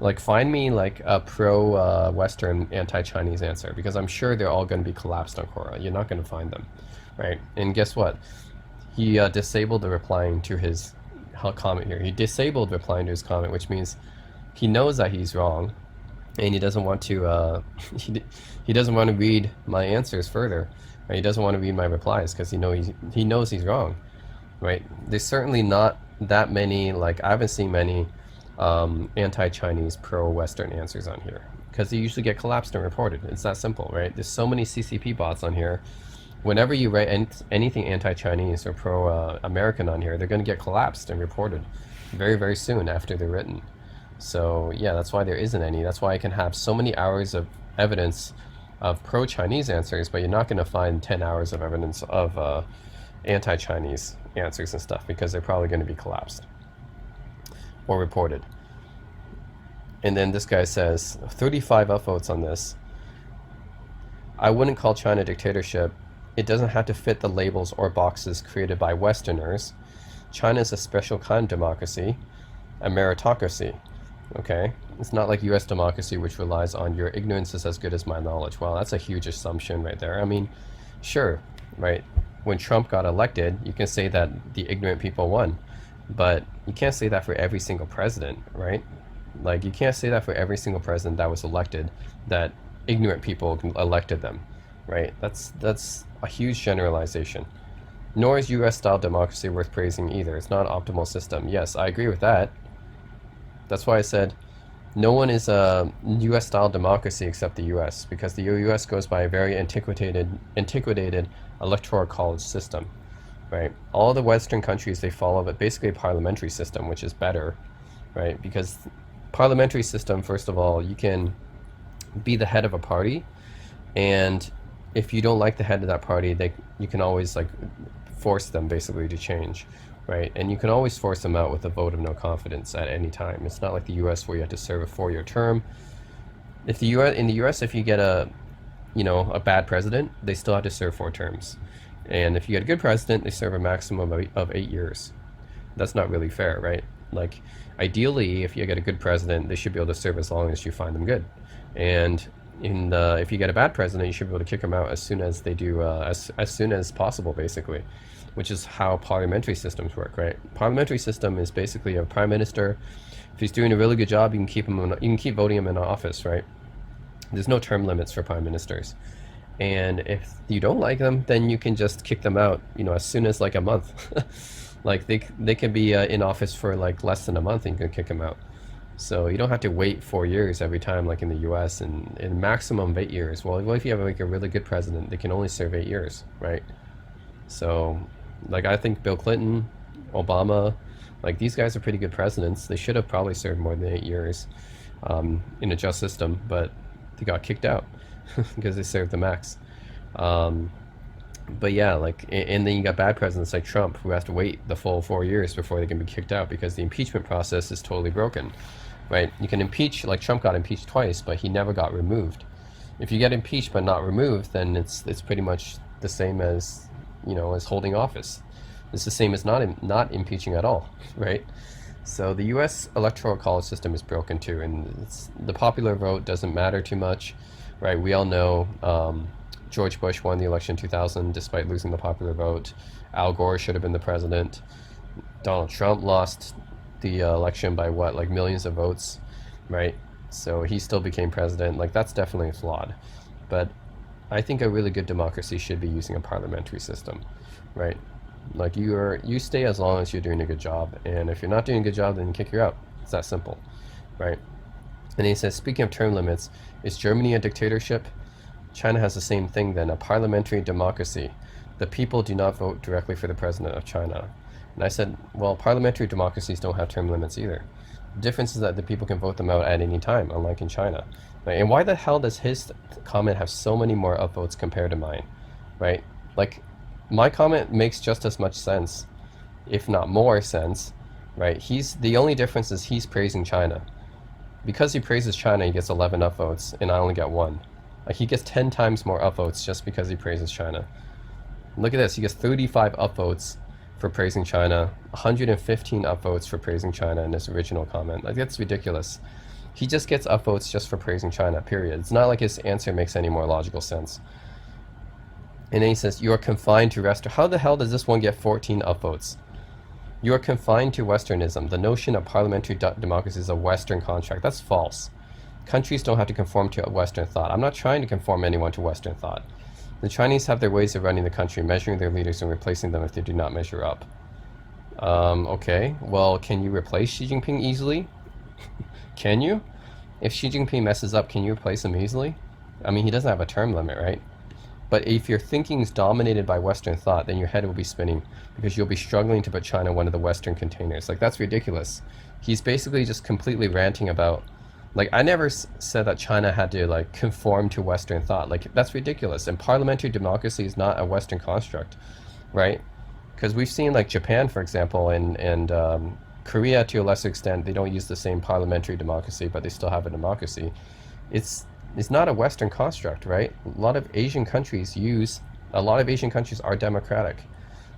Like, find me like a pro-Western anti-Chinese answer, because I'm sure they're all going to be collapsed on Quora. You're not going to find them, right? And guess what? He disabled the replying to his comment here. He disabled replying to his comment, which means he knows that he's wrong, and he doesn't want to he doesn't want to read my answers further. Right? He doesn't want to read my replies because he knows he's wrong. Right? There's certainly not that many, like I haven't seen many anti-Chinese pro-Western answers on here because they usually get collapsed and reported. It's that simple, right? There's so many CCP bots on here. Whenever you write anything anti-Chinese or pro-American on here, they're going to get collapsed and reported very, very soon after they're written. So yeah, that's why there isn't any. That's why I can have so many hours of evidence of pro-Chinese answers, but you're not going to find 10 hours of evidence of anti-Chinese answers and stuff because they're probably going to be collapsed or reported. And then this guy says 35 upvotes on this. I wouldn't call China a dictatorship. It doesn't have to fit the labels or boxes created by Westerners. China is a special kind of democracy, a meritocracy. Okay? It's not like US democracy, which relies on your ignorance is as good as my knowledge. Well, that's a huge assumption right there. I mean, sure, right? When Trump got elected, you can say that the ignorant people won, but you can't say that for every single president, right? Like, you can't say that for every single president that was elected, that ignorant people elected them, right? That's a huge generalization. Nor is US-style democracy worth praising either. It's not an optimal system. Yes, I agree with that. That's why I said no one is a US-style democracy except the US, because the US goes by a very antiquated electoral college system, right? All the Western countries, they follow but basically a parliamentary system, which is better, right? Because parliamentary system, first of all, you can be the head of a party, and if you don't like the head of that party, you can always like force them basically to change, right? And you can always force them out with a vote of no confidence at any time. It's not like the U.S. where you have to serve a 4-year term. If the U.S. in the U.S. if you get a bad president, they still have to serve 4 terms, and if you get a good president, they serve a maximum of 8 years. That's not really fair, right? Like, ideally, if you get a good president, they should be able to serve as long as you find them good. And if you get a bad president, you should be able to kick them out as soon as they do, as soon as possible, basically, which is how parliamentary systems work, right? Parliamentary system is basically a prime minister. If he's doing a really good job, you can keep voting him in office, right? There's no term limits for prime ministers. And if you don't like them, then you can just kick them out, as soon as like a month. Like they can be in office for like less than a month and you can kick them out. So you don't have to wait 4 years every time like in the US, and in maximum of 8 years. Well, if you have like a really good president, they can only serve 8 years, right? So like I think Bill Clinton, Obama, like these guys are pretty good presidents. They should have probably served more than 8 years in a just system, but they got kicked out because they served the max. But yeah, like, and then you got bad presidents like Trump who have to wait the full 4 years before they can be kicked out because the impeachment process is totally broken, right? You can impeach, like Trump got impeached twice, but he never got removed. If you get impeached but not removed, then it's pretty much the same as, as holding office. It's the same as not impeaching at all, right? So the U.S. electoral college system is broken too, and the popular vote doesn't matter too much, right? We all know George Bush won the election in 2000 despite losing the popular vote. Al Gore should have been the president. Donald Trump lost the election by like millions of votes, right? So he still became president. Like, that's definitely flawed. But I think a really good democracy should be using a parliamentary system, right? Like, you stay as long as you're doing a good job, and if you're not doing a good job, then you kick you out. It's that simple, right? And he says, speaking of term limits, is Germany a dictatorship? China has the same thing then, a parliamentary democracy. The people do not vote directly for the president of China. And I said, well, parliamentary democracies don't have term limits either. The difference is that the people can vote them out at any time, unlike in China. Right? And why the hell does his comment have so many more upvotes compared to mine? Right? Like, my comment makes just as much sense, if not more sense, right? The only difference is he's praising China. Because he praises China, he gets 11 upvotes, and I only get 1. Like, he gets 10 times more upvotes just because he praises China. Look at this, he gets 35 upvotes for praising China, 115 upvotes for praising China in his original comment. Like, that's ridiculous. He just gets upvotes just for praising China, period. It's not like his answer makes any more logical sense. And then he says, you are confined to How the hell does this one get 14 upvotes? You are confined to Westernism. The notion of parliamentary democracy is a Western contract. That's false. Countries don't have to conform to Western thought. I'm not trying to conform anyone to Western thought. The Chinese have their ways of running the country, measuring their leaders and replacing them if they do not measure up. Okay, well, can you replace Xi Jinping easily? Can you? If Xi Jinping messes up, can you replace him easily? I mean, he doesn't have a term limit, right? But if your thinking is dominated by Western thought, then your head will be spinning because you'll be struggling to put China in one of the Western containers. Like, that's ridiculous. He's basically just completely ranting about, like, I never said that China had to, like, conform to Western thought. Like, that's ridiculous. And parliamentary democracy is not a Western construct, right? Because we've seen, like, Japan, for example, and Korea, to a lesser extent, they don't use the same parliamentary democracy, but they still have a democracy. It's not a Western construct, right? A lot of Asian countries are democratic.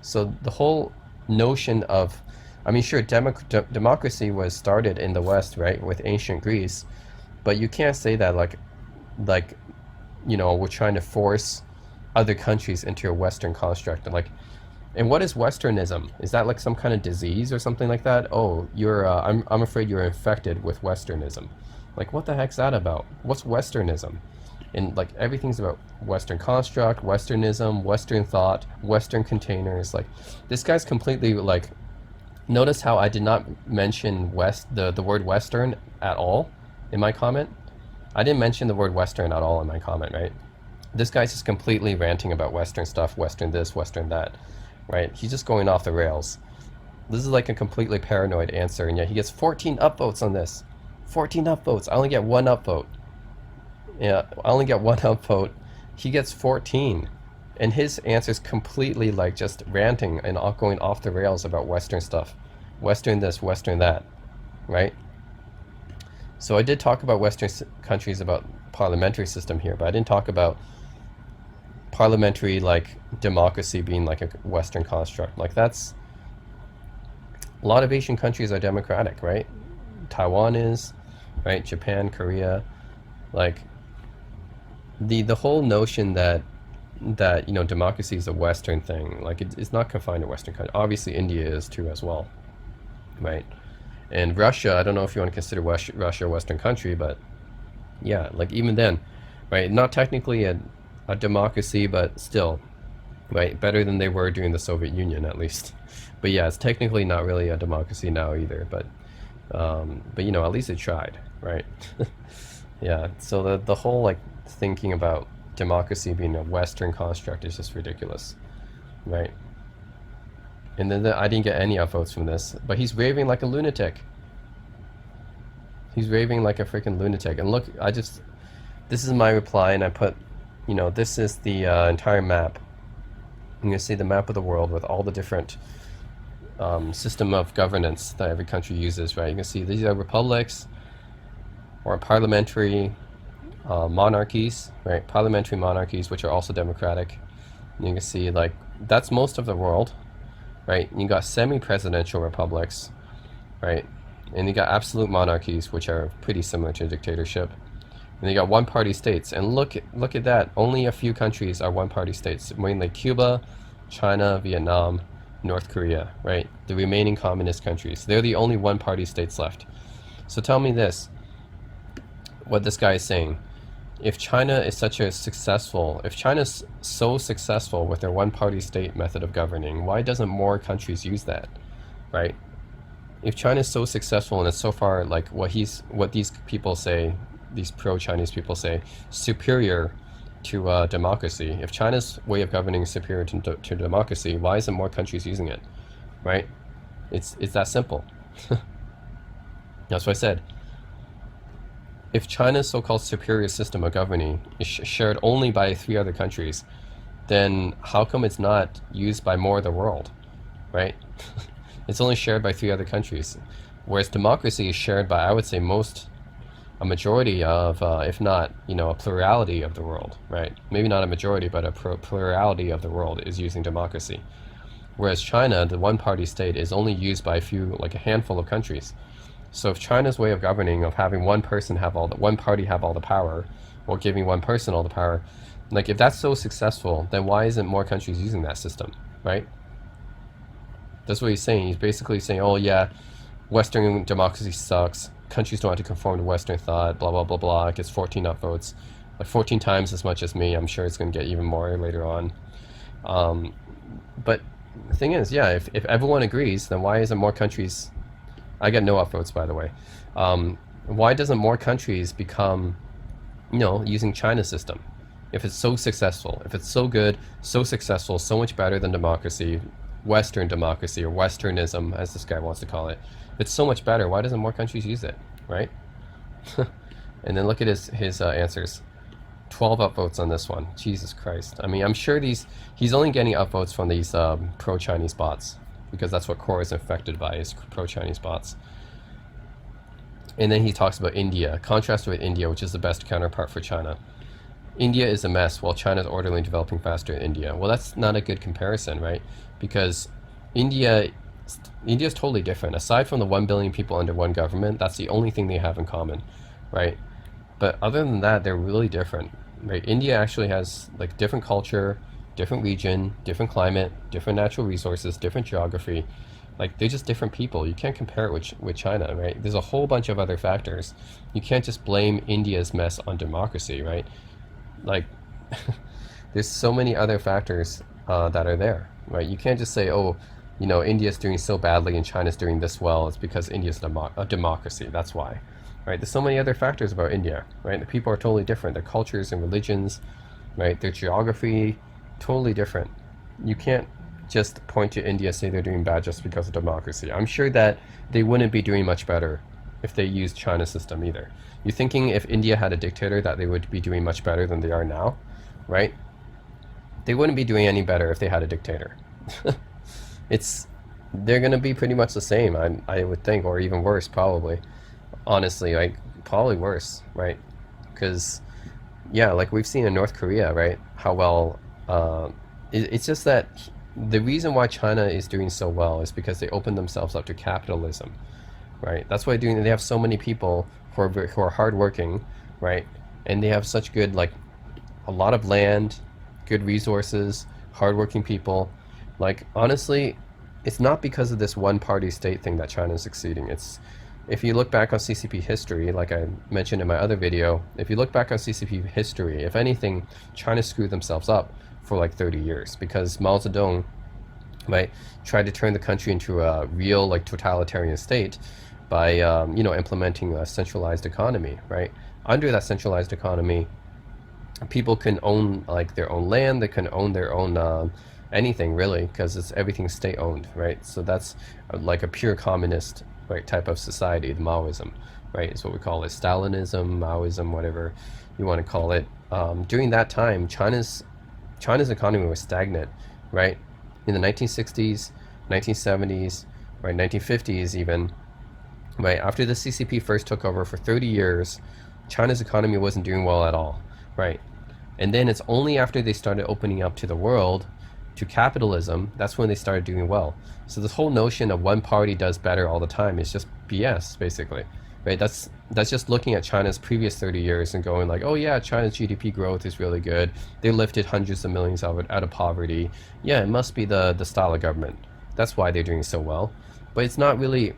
So the whole notion of, I mean, sure, democracy was started in the West, right, with ancient Greece, but you can't say that like, we're trying to force other countries into a Western construct. And what is Westernism? Is that like some kind of disease or something like that? Oh, I'm afraid you're infected with Westernism. Like, what the heck's that about? What's Westernism? And like, everything's about Western construct, Westernism, Western thought, Western containers. Like, this guy's completely like, notice how I did not mention the word Western at all in my comment? I didn't mention the word Western at all in my comment, right? This guy's just completely ranting about Western stuff, Western this, Western that, right? He's just going off the rails. This is like a completely paranoid answer, and yet he gets 14 upvotes on this. 14 upvotes. I only get one upvote. Yeah, I only get one upvote. He gets 14. And his answer is completely like just ranting and going off the rails about Western stuff. Western this, Western that, right? So I did talk about Western countries, about parliamentary system here, but I didn't talk about parliamentary, like, democracy being like a Western construct. Like, that's, a lot of Asian countries are democratic, right? Taiwan is, right? Japan, Korea, like, the whole notion that democracy is a Western thing, like, it's not confined to Western countries. Obviously India is too as well, right? And Russia, I don't know if you want to consider Russia a Western country, but yeah, like, even then, right, not technically a democracy, but still, right, better than they were during the Soviet Union, at least. But yeah, it's technically not really a democracy now either, but at least it tried, right? Yeah, so the whole, like, thinking about democracy being a Western construct is just ridiculous, right? And then I didn't get any upvotes from this, but he's raving like a lunatic. He's raving like a freaking lunatic. And look, this is my reply, and I put, this is the entire map. You can see the map of the world with all the different system of governance that every country uses, right? You can see these are republics or parliamentary monarchies, right? Parliamentary monarchies, which are also democratic. And you can see, like, that's most of the world, right? You got semi-presidential republics, right? And you got absolute monarchies, which are pretty similar to dictatorship. And you got one-party states. And look at that. Only a few countries are one-party states, mainly Cuba, China, Vietnam, North Korea, right? The remaining communist countries. They're the only one-party states left. So tell me this, what this guy is saying. If China is if China's so successful with their one-party state method of governing, why doesn't more countries use that, right? If China is so successful and it's so far, like, what these people say, these pro-Chinese people say, superior to democracy. If China's way of governing is superior to democracy, why isn't more countries using it, right? It's that simple. That's what I said. If China's so-called superior system of governing is shared only by 3 other countries, then how come it's not used by more of the world, right? It's only shared by 3 other countries, whereas democracy is shared by, I would say, a majority of, if not, a plurality of the world, right? Maybe not a majority, but a plurality of the world is using democracy. Whereas China, the one-party state, is only used by a handful of countries. So if China's way of governing, of having one party have all the power, or giving one person all the power, like, if that's so successful, then why isn't more countries using that system, right? That's what he's saying. He's basically saying, oh yeah, Western democracy sucks, countries don't have to conform to Western thought, blah, blah, blah, blah. It gets 14 upvotes, like 14 times as much as me. I'm sure it's going to get even more later on. But the thing is, yeah, if everyone agrees, then why isn't more countries... I get no upvotes, by the way. Why doesn't more countries become, using China's system? If it's so successful, if it's so good, so successful, so much better than democracy, Western democracy, or Westernism, as this guy wants to call it, if it's so much better, why doesn't more countries use it, right? And then look at his answers. 12 upvotes on this one. Jesus Christ. I mean, I'm sure he's only getting upvotes from these pro-Chinese bots, because that's what Quora is infected by, is pro-Chinese bots. And then he talks about India, contrasted with India, which is the best counterpart for China. India is a mess, while China is orderly and developing faster than India. Well, that's not a good comparison, right? Because India's totally different. Aside from the 1 billion people under one government, that's the only thing they have in common, right? But other than that, they're really different, right? India actually has like different culture, different region, different climate, different natural resources, different geography. Like, they're just different people. You can't compare it with China, right? There's a whole bunch of other factors. You can't just blame India's mess on democracy, right? Like, there's so many other factors that are there, right? You can't just say, oh, India's doing so badly and China's doing this well. It's because India's a democracy. That's why, right? There's so many other factors about India, right? The people are totally different. Their cultures and religions, right? Their geography, totally different. You can't just point to India, say they're doing bad just because of democracy. I'm sure that they wouldn't be doing much better if they used China's system either. You're thinking if India had a dictator that they would be doing much better than they are now, right? They wouldn't be doing any better if they had a dictator. They're gonna be pretty much the same, I would think, or even worse probably. Honestly, like probably worse, right? Because yeah, like we've seen in North Korea, right? How well it's just that the reason why China is doing so well is because they opened themselves up to capitalism, right? That's why they have so many people who are hardworking, right? And they have such good, like, a lot of land, good resources, hardworking people. Like, honestly, it's not because of this one-party state thing that China is succeeding. It's, if you look back on CCP history, like I mentioned in my other video, if you look back on CCP history, if anything, China screwed themselves up for like 30 years because Mao Zedong, right, tried to turn the country into a real, like, totalitarian state by implementing a centralized economy, right? Under that centralized economy, people can own like their own land, they can own their own anything really, because it's everything state owned, right? So that's like a pure communist, right, type of society, the Maoism, right, is what we call it. Stalinism, Maoism, whatever you want to call it. During that time, China's economy was stagnant, right? In the 1960s, 1970s, right, 1950s even, right, after the CCP first took over for 30 years, China's economy wasn't doing well at all, right? And then it's only after they started opening up to the world, to capitalism, that's when they started doing well. So this whole notion of one party does better all the time is just BS, basically, right? That's just looking at China's previous 30 years and going like, oh yeah, China's GDP growth is really good. They lifted hundreds of millions out of poverty. Yeah, it must be the style of government. That's why they're doing so well. But it's not really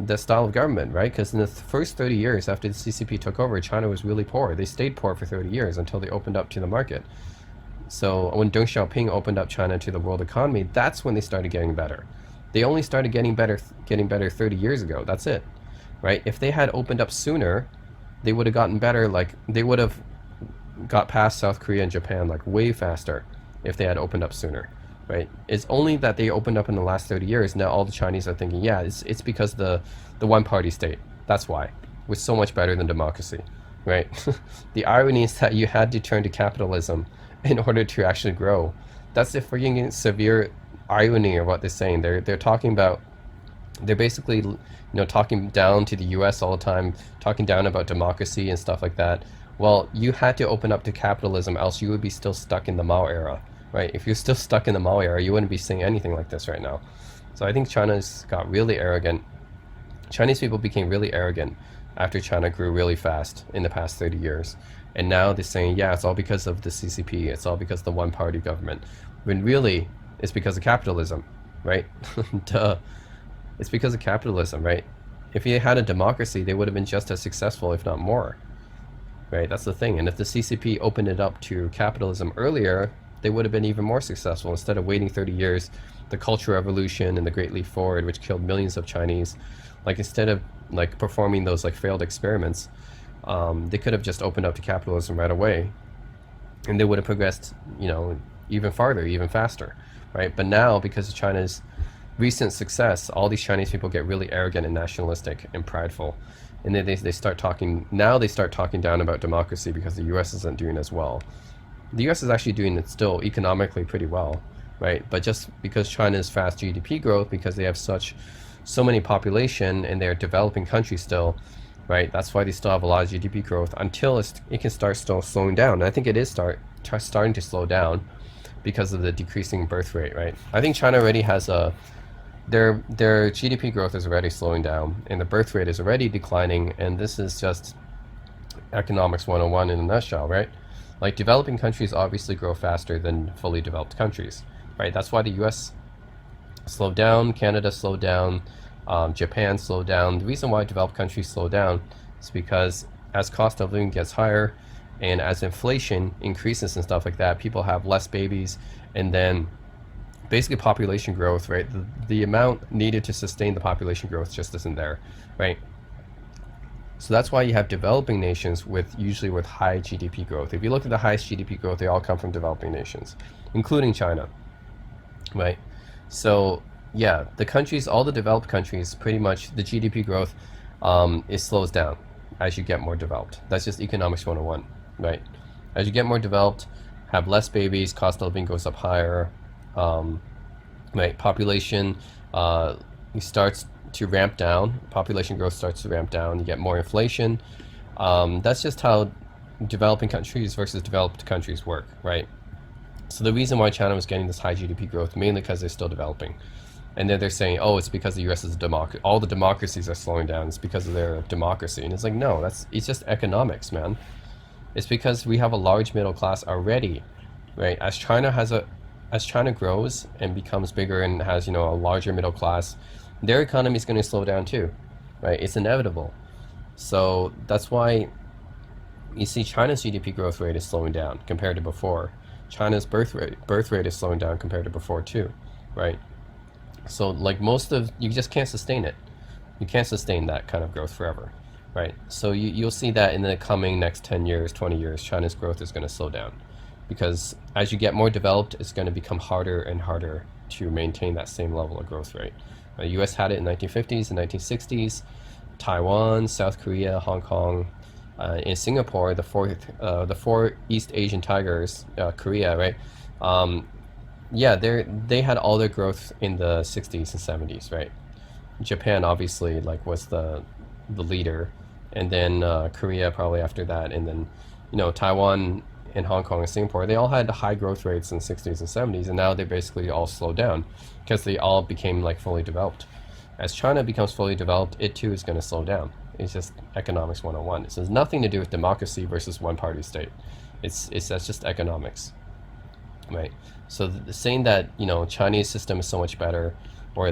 the style of government, right? Because in the first 30 years after the CCP took over, China was really poor. They stayed poor for 30 years until they opened up to the market. So when Deng Xiaoping opened up China to the world economy, that's when they started getting better. They only started getting better 30 years ago. That's it, right? If they had opened up sooner, they would have gotten better. Like, they would have got past South Korea and Japan like way faster if they had opened up sooner, right? It's only that they opened up in the last 30 years. Now all the Chinese are thinking, yeah, it's because the one-party state. That's why. Was so much better than democracy, right? The irony is that you had to turn to capitalism in order to actually grow. That's the freaking severe irony of what they're saying. They're talking about, they're basically, talking down to the US all the time, talking down about democracy and stuff like that. Well, you had to open up to capitalism, else you would be still stuck in the Mao era, right? If you're still stuck in the Mao era, you wouldn't be saying anything like this right now. So I think China's got really arrogant. Chinese people became really arrogant after China grew really fast in the past 30 years. And now they're saying, yeah, it's all because of the CCP, it's all because of the one-party government. When really, it's because of capitalism, right? Duh. It's because of capitalism, right? If you had a democracy, they would have been just as successful, if not more. Right? That's the thing. And if the CCP opened it up to capitalism earlier, they would have been even more successful. Instead of waiting 30 years, the Cultural Revolution and the Great Leap Forward, which killed millions of Chinese, like instead of like performing those like failed experiments, they could have just opened up to capitalism right away, and they would have progressed, even farther, even faster, right? But now, because of China's recent success, all these Chinese people get really arrogant and nationalistic and prideful, and then they start talking. Now they start talking down about democracy because the U.S. isn't doing as well. The U.S. is actually doing it still economically pretty well, right? But just because China's fast GDP growth, because they have so many population and they're developing countries still, right? That's why they still have a lot of GDP growth until it can start still slowing down. And I think it is starting to slow down because of the decreasing birth rate, right? I think China already has their GDP growth is already slowing down and the birth rate is already declining, and this is just economics 101 in a nutshell, right? Like developing countries obviously grow faster than fully developed countries, right? That's why the US slowed down, Canada slowed down, Japan slowed down. The reason why developed countries slow down is because as cost of living gets higher and as inflation increases and stuff like that, people have less babies, and then basically population growth, right? The amount needed to sustain the population growth just isn't there, right? So that's why you have developing nations usually with high GDP growth. If you look at the highest GDP growth, they all come from developing nations, including China, right? So yeah, all the developed countries, pretty much the GDP growth it slows down as you get more developed. That's just economics 101, right? As you get more developed, have less babies, cost of living goes up higher, right? Population starts to ramp down. Population growth starts to ramp down. You get more inflation. That's just how developing countries versus developed countries work, right? So the reason why China was getting this high GDP growth, mainly because they're still developing. And then they're saying, oh, it's because the US is a democracy. All the democracies are slowing down. It's because of their democracy. And it's like, no, it's just economics, man. It's because we have a large middle class already, right? As China grows and becomes bigger and has, a larger middle class, their economy is going to slow down too, right? It's inevitable. So that's why you see China's GDP growth rate is slowing down compared to before. China's birth rate is slowing down compared to before too, right? So like you just can't sustain it. You can't sustain that kind of growth forever, right? So you'll see that in the coming next 10 years, 20 years, China's growth is going to slow down, because as you get more developed, it's going to become harder and harder to maintain that same level of growth rate. The US had it in the 1950s and 1960s. Taiwan, South Korea, Hong Kong, in Singapore, the four East Asian tigers, Korea, right? Yeah, they had all their growth in the 60s and 70s, right? Japan obviously was the leader, and then Korea probably after that, and then Taiwan and Hong Kong and Singapore, they all had high growth rates in the 60s and 70s, and now they basically all slowed down because they all became fully developed. As China becomes fully developed, it too is going to slow down. It's just economics 101. It has nothing to do with democracy versus one party state. That's just economics, right? So saying that Chinese system is so much better, or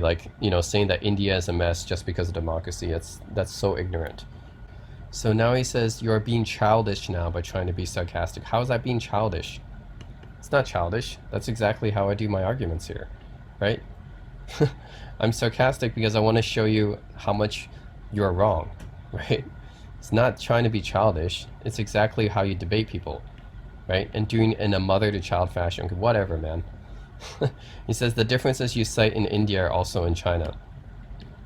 saying that India is a mess just because of democracy, that's so ignorant. So now he says you're being childish now by trying to be sarcastic. How is that being childish? It's not childish. That's exactly how I do my arguments here, right? I'm sarcastic because I want to show you how much you're wrong, right? It's not trying to be childish. It's exactly how you debate people, right? And doing in a mother-to-child fashion. Whatever, man. He says the differences you cite in India are also in China.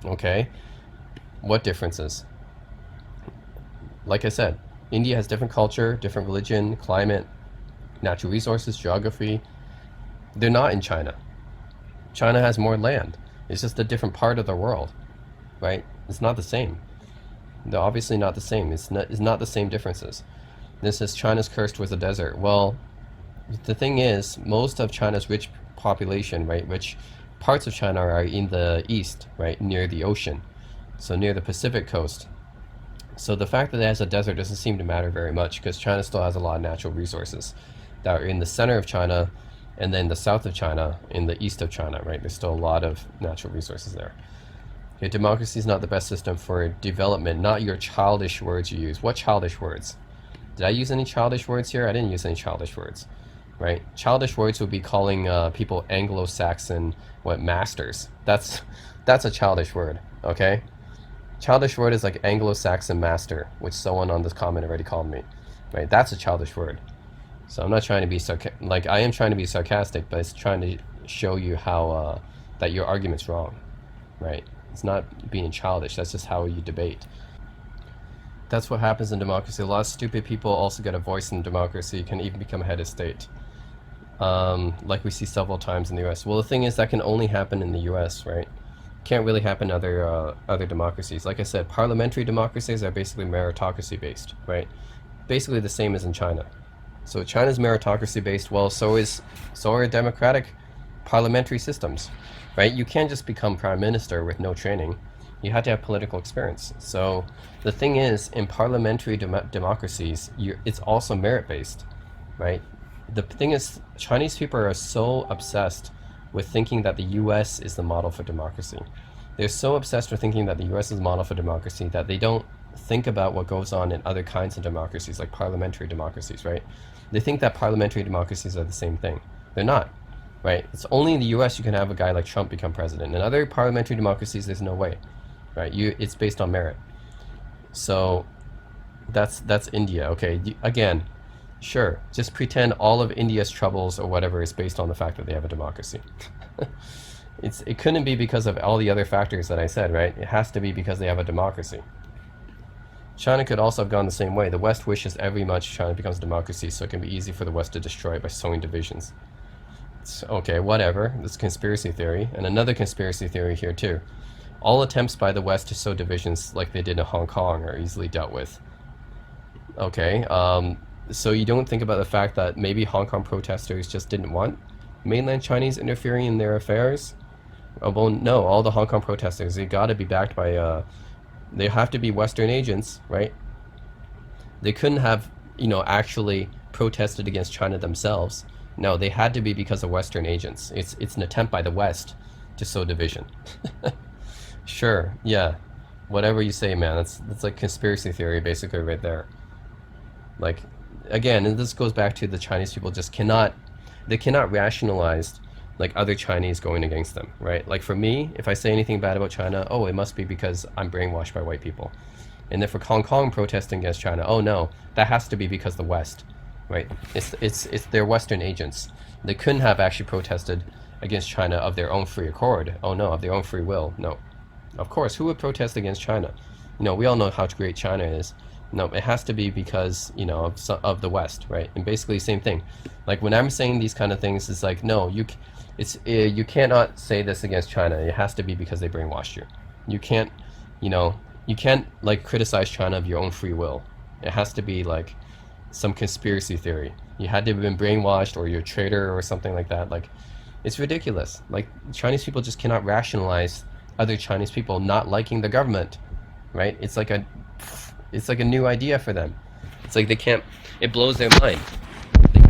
Okay? What differences? Like I said, India has different culture, different religion, climate, natural resources, geography. They're not in China. China has more land. It's just a different part of the world, right? It's not the same. They're obviously not the same. It's not the same differences. This is China's cursed with a desert. Well, the thing is, most of China's rich population, right, rich parts of China are in the east, right, near the ocean, so near the Pacific coast. So the fact that it has a desert doesn't seem to matter very much, because China still has a lot of natural resources that are in the center of China, and then the south of China, in the east of China, right? There's still a lot of natural resources there. Okay, democracy is not the best system for development, not your childish words you use. What childish words? Did I use any childish words here? I didn't use any childish words, right? Childish words would be calling people Anglo-Saxon, what, masters. That's a childish word, okay? Childish word is like Anglo-Saxon master, which someone on this comment already called me, right? That's a childish word. So I'm not trying to be like I am trying to be sarcastic, but it's trying to show you how that your argument's wrong, right? It's not being childish. That's just how you debate. That's what happens in democracy. A lot of stupid people also get a voice in democracy, can even become head of state. Like we see several times in the US. Well, the thing is that can only happen in the US, right? Can't really happen in other democracies. Like I said, parliamentary democracies are basically meritocracy based, right? Basically the same as in China. So China's meritocracy based. Well, so are democratic parliamentary systems, right? You can't just become prime minister with no training. You have to have political experience. So the thing is, in parliamentary democracies, it's also merit based, right? The thing is, Chinese people are so obsessed with thinking that the US is the model for democracy. They're so obsessed with thinking that the US is the model for democracy that they don't think about what goes on in other kinds of democracies, like parliamentary democracies, right? They think that parliamentary democracies are the same thing. They're not, right? It's only in the US you can have a guy like Trump become president. In other parliamentary democracies, there's no way, right? It's based on merit. So that's India, okay? Again, sure, just pretend all of India's troubles or whatever is based on the fact that they have a democracy. It couldn't be because of all the other factors that I said, right? It has to be because they have a democracy. China could also have gone the same way. The West wishes every much China becomes a democracy, so it can be easy for the West to destroy it by sowing divisions. Okay, whatever. This is conspiracy theory. And another conspiracy theory here too. All attempts by the West to sow divisions like they did in Hong Kong are easily dealt with. Okay, so you don't think about the fact that maybe Hong Kong protesters just didn't want mainland Chinese interfering in their affairs? Well, no, all the Hong Kong protesters, they gotta be backed by, they have to be Western agents, right? They couldn't have, actually protested against China themselves. No, they had to be because of Western agents. It's an attempt by the West to sow division. Sure, yeah, whatever you say, man. That's like conspiracy theory, basically, right there. Like, again, and this goes back to the Chinese people just cannot rationalize like other Chinese going against them, right? Like for me, if I say anything bad about China, oh, it must be because I'm brainwashed by white people. And then for Hong Kong protesting against China, oh no, that has to be because the West, right? It's their Western agents. They couldn't have actually protested against China of their own free accord. Oh no, of their own free will. No, of course, who would protest against China? We all know how great China is. No, it has to be because of the West, right? And basically same thing. Like when I'm saying these kind of things, it's like no, you cannot say this against China. It has to be because they brainwashed you. You can't like criticize China of your own free will. It has to be like some conspiracy theory. You had to have been brainwashed, or you're a traitor or something like that. Like it's ridiculous. Like Chinese people just cannot rationalize other Chinese people not liking the government, right? It's like a new idea for them. It's like it blows their mind.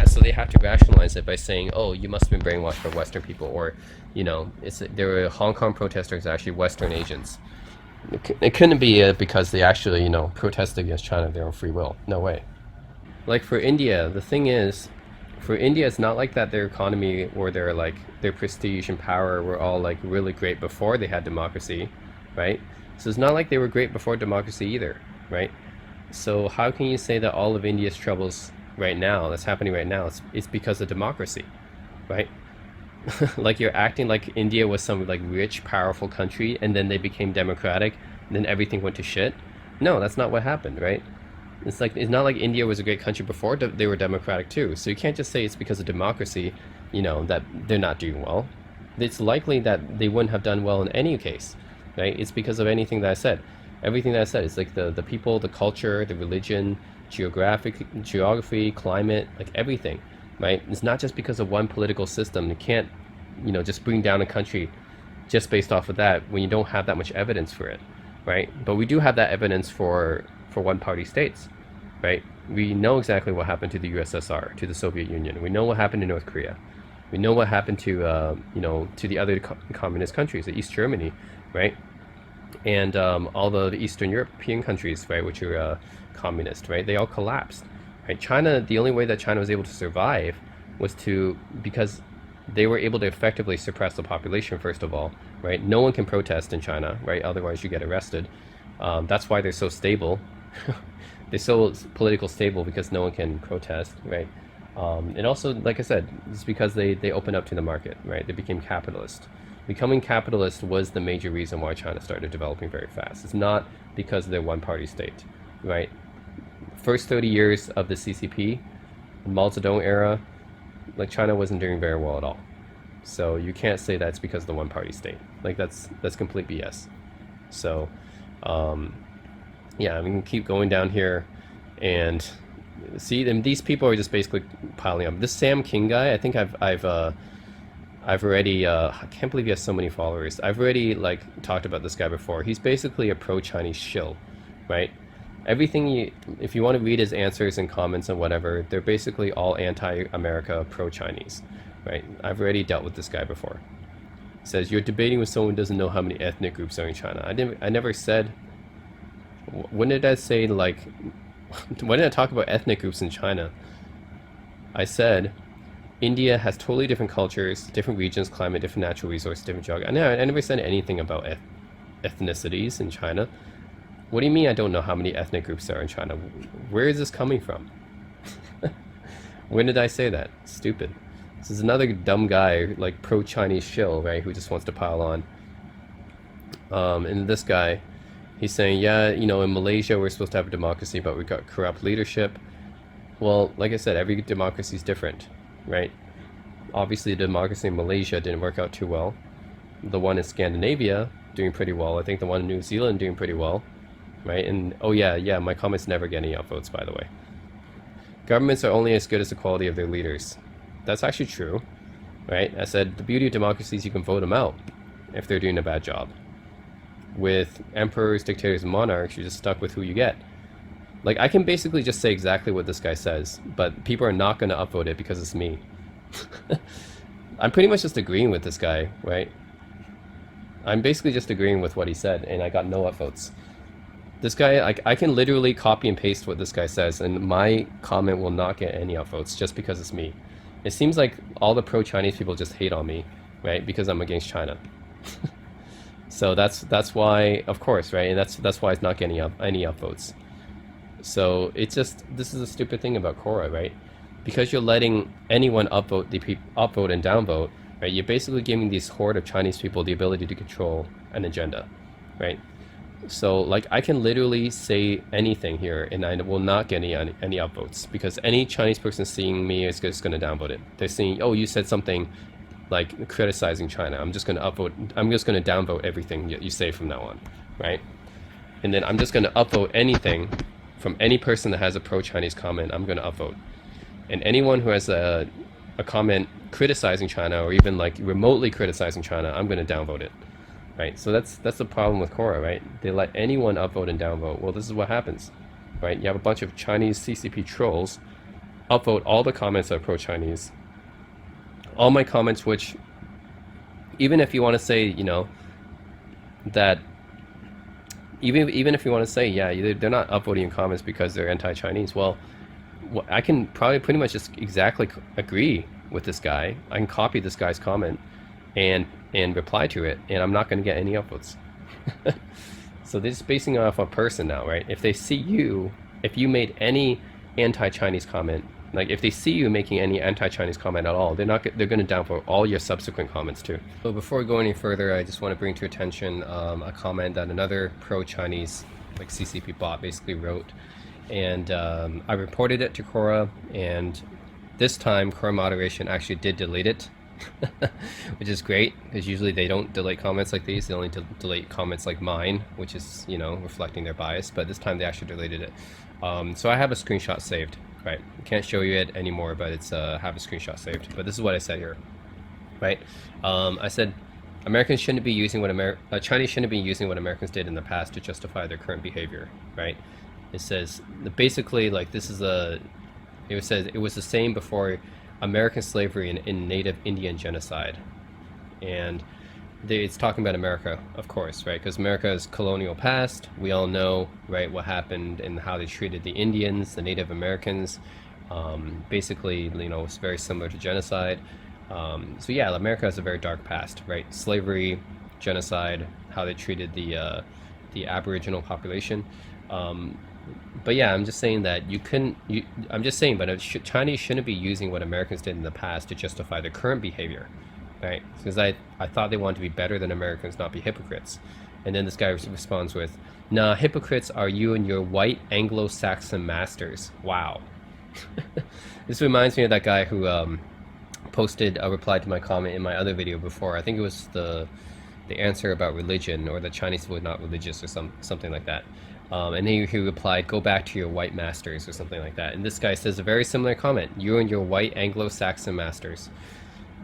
So they have to rationalize it by saying, oh, you must have been brainwashed by Western people, or, there were Hong Kong protesters actually Western agents. It couldn't be because they actually, protested against China of their own free will. No way. Like for India, the thing is, for India, it's not like that their economy or their prestige and power were all like really great before they had democracy, right? So it's not like they were great before democracy either, right? So how can you say that all of India's troubles right now, that's happening right now, it's because of democracy, right? Like you're acting like India was some like rich, powerful country, and then they became democratic, and then everything went to shit. No, that's not what happened, right? It's not like India was a great country before they were democratic too. So you can't just say it's because of democracy, that they're not doing well. It's likely that they wouldn't have done well in any case, right? It's because of anything that I said. Everything that I said, it's like the people, the culture, the religion, geography, climate, like everything, right? It's not just because of one political system. You can't, just bring down a country just based off of that when you don't have that much evidence for it, right? But we do have that evidence for one-party states, right? We know exactly what happened to the USSR, to the Soviet Union. We know what happened to North Korea. We know what happened to, to the other communist countries, East Germany, right? and all the Eastern European countries, right, which are communist, right, they all collapsed. Right, China. The only way that China was able to survive was because they were able to effectively suppress the population. First of all, right, no one can protest in China, right, otherwise you get arrested. That's why they're so stable. They're so political stable because no one can protest, right? And also, like I said, it's because they opened up to the market, right? They became capitalist. Becoming capitalist was the major reason why China started developing very fast. It's not because of their one-party state, right? First 30 years of the CCP, Mao Zedong era, like China wasn't doing very well at all. So you can't say that's because of the one-party state. Like that's complete BS. So, um, yeah, I mean, keep going down here, and see, and these people are just basically piling up. This Sam King guy, I think I've already I can't believe he has so many followers. I've already like talked about this guy before. He's basically a pro-Chinese shill, right? Everything you, if you want to read his answers and comments and whatever, they're basically all anti-America, pro-Chinese, right? I've already dealt with this guy before. It says you're debating with someone who doesn't know how many ethnic groups are in China. I never said. When did I say like? When did I talk about ethnic groups in China? I said India has totally different cultures, different regions, climate, different natural resources, different geography. I never said anything about ethnicities in China. What do you mean I don't know how many ethnic groups there are in China? Where is this coming from? When did I say that? Stupid. This is another dumb guy, like pro-Chinese shill, right, who just wants to pile on. And this guy, he's saying, yeah, you know, in Malaysia we're supposed to have a democracy, but we got corrupt leadership. Well, like I said, every democracy is different, right? Obviously, the democracy in Malaysia didn't work out too well. The one in Scandinavia doing pretty well. I think the one in New Zealand doing pretty well, right? And oh yeah, my comments never get any upvotes, by the way. Governments are only as good as the quality of their leaders. That's actually true, right? I said the beauty of democracy is you can vote them out if they're doing a bad job. With emperors, dictators, and monarchs, you're just stuck with who you get. Like, I can basically just say exactly what this guy says, but people are not going to upvote it because it's me. I'm pretty much just agreeing with this guy, right? I'm basically just agreeing with what he said, and I got no upvotes. This guy, I can literally copy and paste what this guy says, and my comment will not get any upvotes just because it's me. It seems like all the pro-Chinese people just hate on me, right? Because I'm against China. So that's why, of course, right? And that's why it's not getting any upvotes. So it's just, this is a stupid thing about Quora, right? Because you're letting anyone upvote upvote and downvote, right? You're basically giving this horde of Chinese people the ability to control an agenda, right? So like I can literally say anything here and I will not get any upvotes because any Chinese person seeing me is just going to downvote it. They're saying, oh, you said something like criticizing China. I'm just going to downvote everything you say from now on, right? And then I'm just going to upvote anything from any person that has a pro-Chinese comment. I'm going to upvote. And anyone who has a comment criticizing China or even like remotely criticizing China, I'm going to downvote it, right? So that's the problem with Quora, right? They let anyone upvote and downvote. Well, this is what happens, right? You have a bunch of Chinese CCP trolls upvote all the comments that are pro-Chinese. All my comments, which even if you want to say, you know, that even if you want to say, yeah, they're not upvoting your comments because they're anti-Chinese, well, I can probably pretty much just exactly agree with this guy. I can copy this guy's comment and reply to it, and I'm not going to get any upvotes. So they're just basing it off a person now, right? If they see you, if you made any anti-Chinese comment, like if they see you making any anti-Chinese comment at all, they're going to downvote all your subsequent comments too. So before we go any further, I just want to bring to your attention a comment that another pro-Chinese like CCP bot basically wrote, and I reported it to Quora, and this time Quora moderation actually did delete it. Which is great because usually they don't delete comments like these. They only delete comments like mine, which is, you know, reflecting their bias, but this time they actually deleted it. So I have a screenshot saved, right? I can't show you it anymore, but it's have a screenshot saved. But this is what I said here, right? I said Americans shouldn't be using what Chinese shouldn't be using what Americans did in the past to justify their current behavior, right? It says basically like this is it says it was the same before American slavery in native Indian genocide. And It's talking about America, of course, right? Because America's colonial past, we all know, right, what happened and how they treated the Indians, the Native Americans. Basically, it's very similar to genocide. So yeah, America has a very dark past, right? Slavery, genocide, how they treated the Aboriginal population. Um, but yeah, I'm just saying that you couldn't. I'm just saying, but Chinese shouldn't be using what Americans did in the past to justify their current behavior, right? Because I thought they wanted to be better than Americans, not be hypocrites. And then this guy responds with, "Nah, hypocrites are you and your white Anglo-Saxon masters." Wow. This reminds me of that guy who posted a reply to my comment in my other video before. I think it was the answer about religion, or the Chinese were not religious, or something like that. And he replied, "Go back to your white masters," or something like that. And this guy says a very similar comment: "You and your white Anglo-Saxon masters."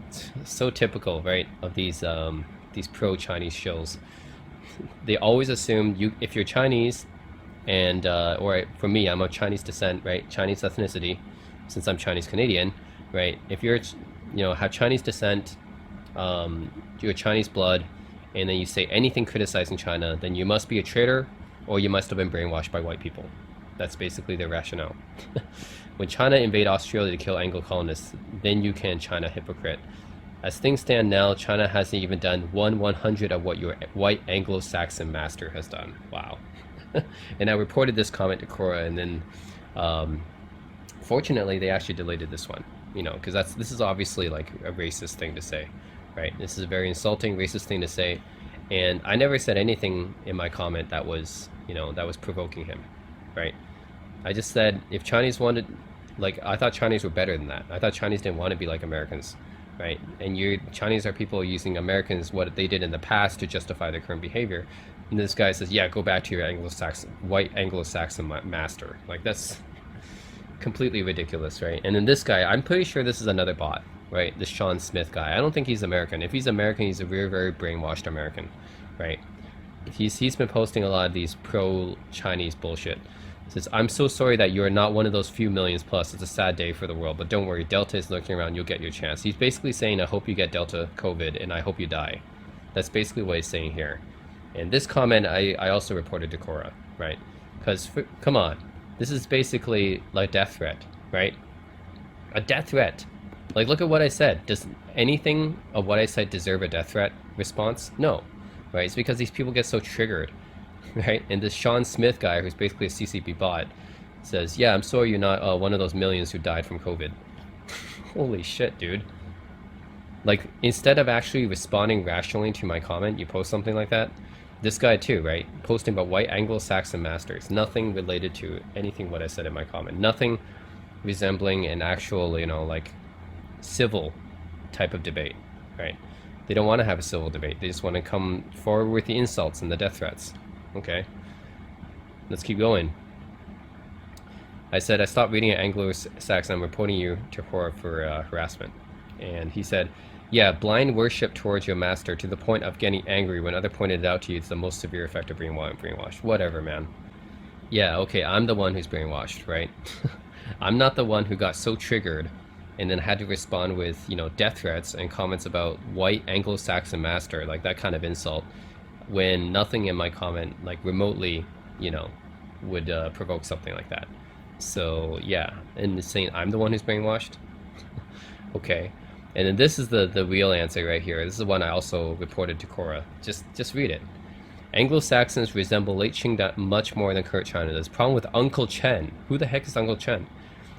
It's so typical, right, of these pro-Chinese shows. They always assume you, if you're Chinese, and or for me, I'm of Chinese descent, right? Chinese ethnicity, since I'm Chinese Canadian, right? If you're, have Chinese descent, you're Chinese blood, and then you say anything criticizing China, then you must be a traitor, or you must have been brainwashed by white people. That's basically their rationale. When China invade Australia to kill Anglo colonists, then you can China hypocrite. As things stand now, China hasn't even done 1/100 of what your white Anglo-Saxon master has done. Wow. And I reported this comment to Quora, and then um, fortunately they actually deleted this one, because this is obviously like a racist thing to say, right? This is a very insulting, racist thing to say, and I never said anything in my comment that was, that was provoking him, right? I just said if Chinese wanted, like, I thought Chinese were better than that. I thought Chinese didn't want to be like Americans, right? And Chinese are people using Americans, what they did in the past, to justify their current behavior. And this guy says, yeah, go back to your white Anglo-Saxon master. Like, that's completely ridiculous, right? And then this guy, I'm pretty sure this is another bot, right? This Sean Smith guy. I don't think he's American. If he's American, he's a very, very brainwashed American, right? He's been posting a lot of these pro-Chinese bullshit. He says, "I'm so sorry that you are not one of those few millions plus. It's a sad day for the world, but don't worry. Delta is lurking around. You'll get your chance." He's basically saying, I hope you get Delta COVID, and I hope you die. That's basically what he's saying here. And this comment, I also reported to Quora, right? Because, come on. This is basically like a death threat, right? A death threat. Like, look at what I said. Does anything of what I said deserve a death threat response? No. Right? It's because these people get so triggered, right? And this Sean Smith guy, who's basically a CCP bot, says, yeah, I'm sorry you're not one of those millions who died from COVID. Holy shit, dude. Like, instead of actually responding rationally to my comment, you post something like that. This guy too, right? Posting about white Anglo-Saxon masters. Nothing related to anything what I said in my comment. Nothing resembling an actual, like, civil type of debate, right? They don't want to have a civil debate. They just want to come forward with the insults and the death threats. Okay, let's keep going. I said, I stopped reading at Anglo-Saxon. I'm reporting you to Quora for harassment. And he said, yeah, blind worship towards your master to the point of getting angry when other pointed it out to you. It's the most severe effect of brainwashed. Whatever, man. Yeah, okay, I'm the one who's brainwashed, right? I'm not the one who got so triggered and then had to respond with, death threats and comments about white Anglo-Saxon master, like that kind of insult, when nothing in my comment, like, remotely, would provoke something like that. So, yeah, and saying I'm the one who's brainwashed? Okay. And then this is the real answer right here. This is the one I also reported to Quora. Just read it. Anglo-Saxons resemble late Qing much more than current China does. Problem with Uncle Chen. Who the heck is Uncle Chen?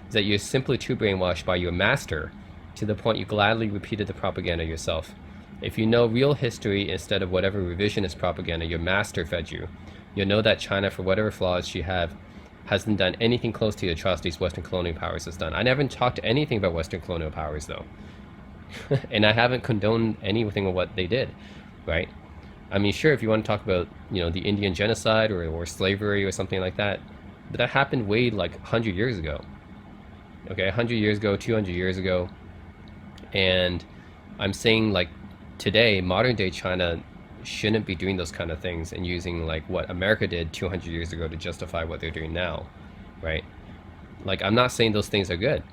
Is that you're simply too brainwashed by your master to the point you gladly repeated the propaganda yourself. If you know real history instead of whatever revisionist propaganda your master fed you, you'll know that China, for whatever flaws she hasn't done anything close to the atrocities Western colonial powers has done. I never talked anything about Western colonial powers, though. And I haven't condoned anything of what they did, right? I mean, sure, if you want to talk about, the Indian genocide or slavery or something like that, but that happened way, like, 100 years ago. Okay, 100 years ago, 200 years ago. And I'm saying, like, today, modern day China shouldn't be doing those kind of things and using, like, what America did 200 years ago to justify what they're doing now, right? Like, I'm not saying those things are good.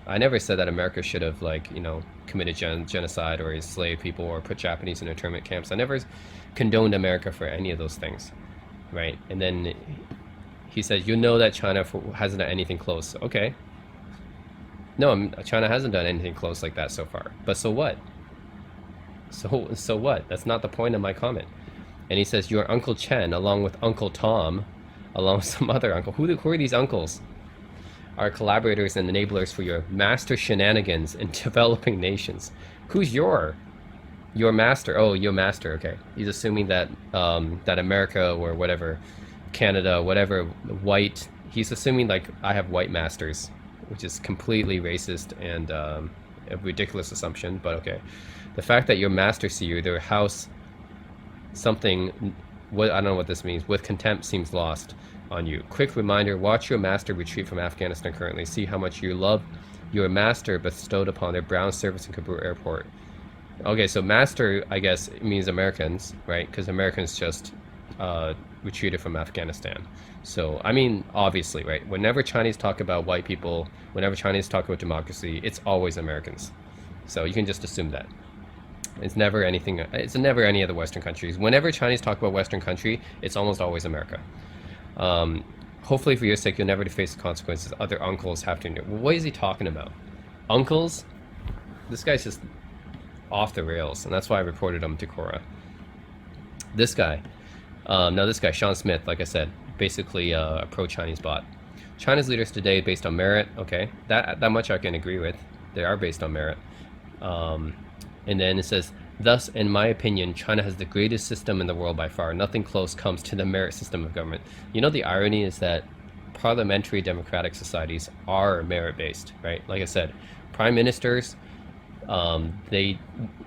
I never said that America should have, like, committed genocide or enslaved people or put Japanese in internment camps. I never condoned America for any of those things, right? And then he said, you know that China hasn't done anything close. Okay. No, China hasn't done anything close like that so far. But so what? So what? That's not the point of my comment. And he says, your Uncle Chen, along with Uncle Tom, along with some other uncle. Who are these uncles? Are collaborators and enablers for your master shenanigans in developing nations. Who's your master? Oh, your master. Okay, he's assuming that that America or whatever, Canada, whatever, white. He's assuming like I have white masters, which is completely racist and a ridiculous assumption. But okay, the fact that your master see you, their house, something, what I don't know what this means. With contempt seems lost on you. Quick reminder, watch your master retreat from Afghanistan currently. See how much you love your master bestowed upon their brown service in Kabul airport. Okay, so master, I guess, means Americans, right? Because Americans just retreated from Afghanistan. So, I mean, obviously, right? Whenever Chinese talk about white people, whenever Chinese talk about democracy, it's always Americans. So you can just assume that. It's never anything, it's never any of the Western countries. Whenever Chinese talk about Western country, it's almost always America. Hopefully for your sake, you'll never face the consequences other uncles have to endure. Well, what is he talking about? Uncles? This guy's just off the rails, and that's why I reported him to Quora. This guy, this guy, Sean Smith, like I said, basically a pro-Chinese bot. China's leaders today based on merit. Okay, that much I can agree with. They are based on merit. And then it says, thus, in my opinion, China has the greatest system in the world by far. Nothing close comes to the merit system of government. You know, the irony is that parliamentary democratic societies are merit-based, right? Like I said, prime ministers, they,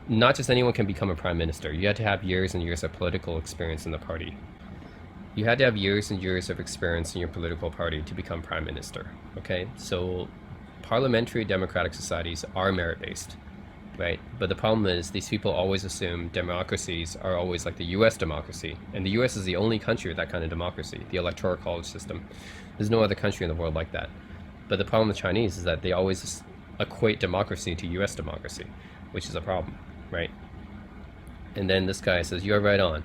not just anyone can become a prime minister. You have to have years and years of political experience in the party. You had to have years and years of experience in your political party to become prime minister, okay? So parliamentary democratic societies are merit-based. Right, but the problem is these people always assume democracies are always like the U.S. democracy, and the U.S. is the only country with that kind of democracy, the electoral college system. There's no other country in the world like that. But the problem with Chinese is that they always equate democracy to U.S. democracy, which is a problem, right? And then this guy says, you're right on.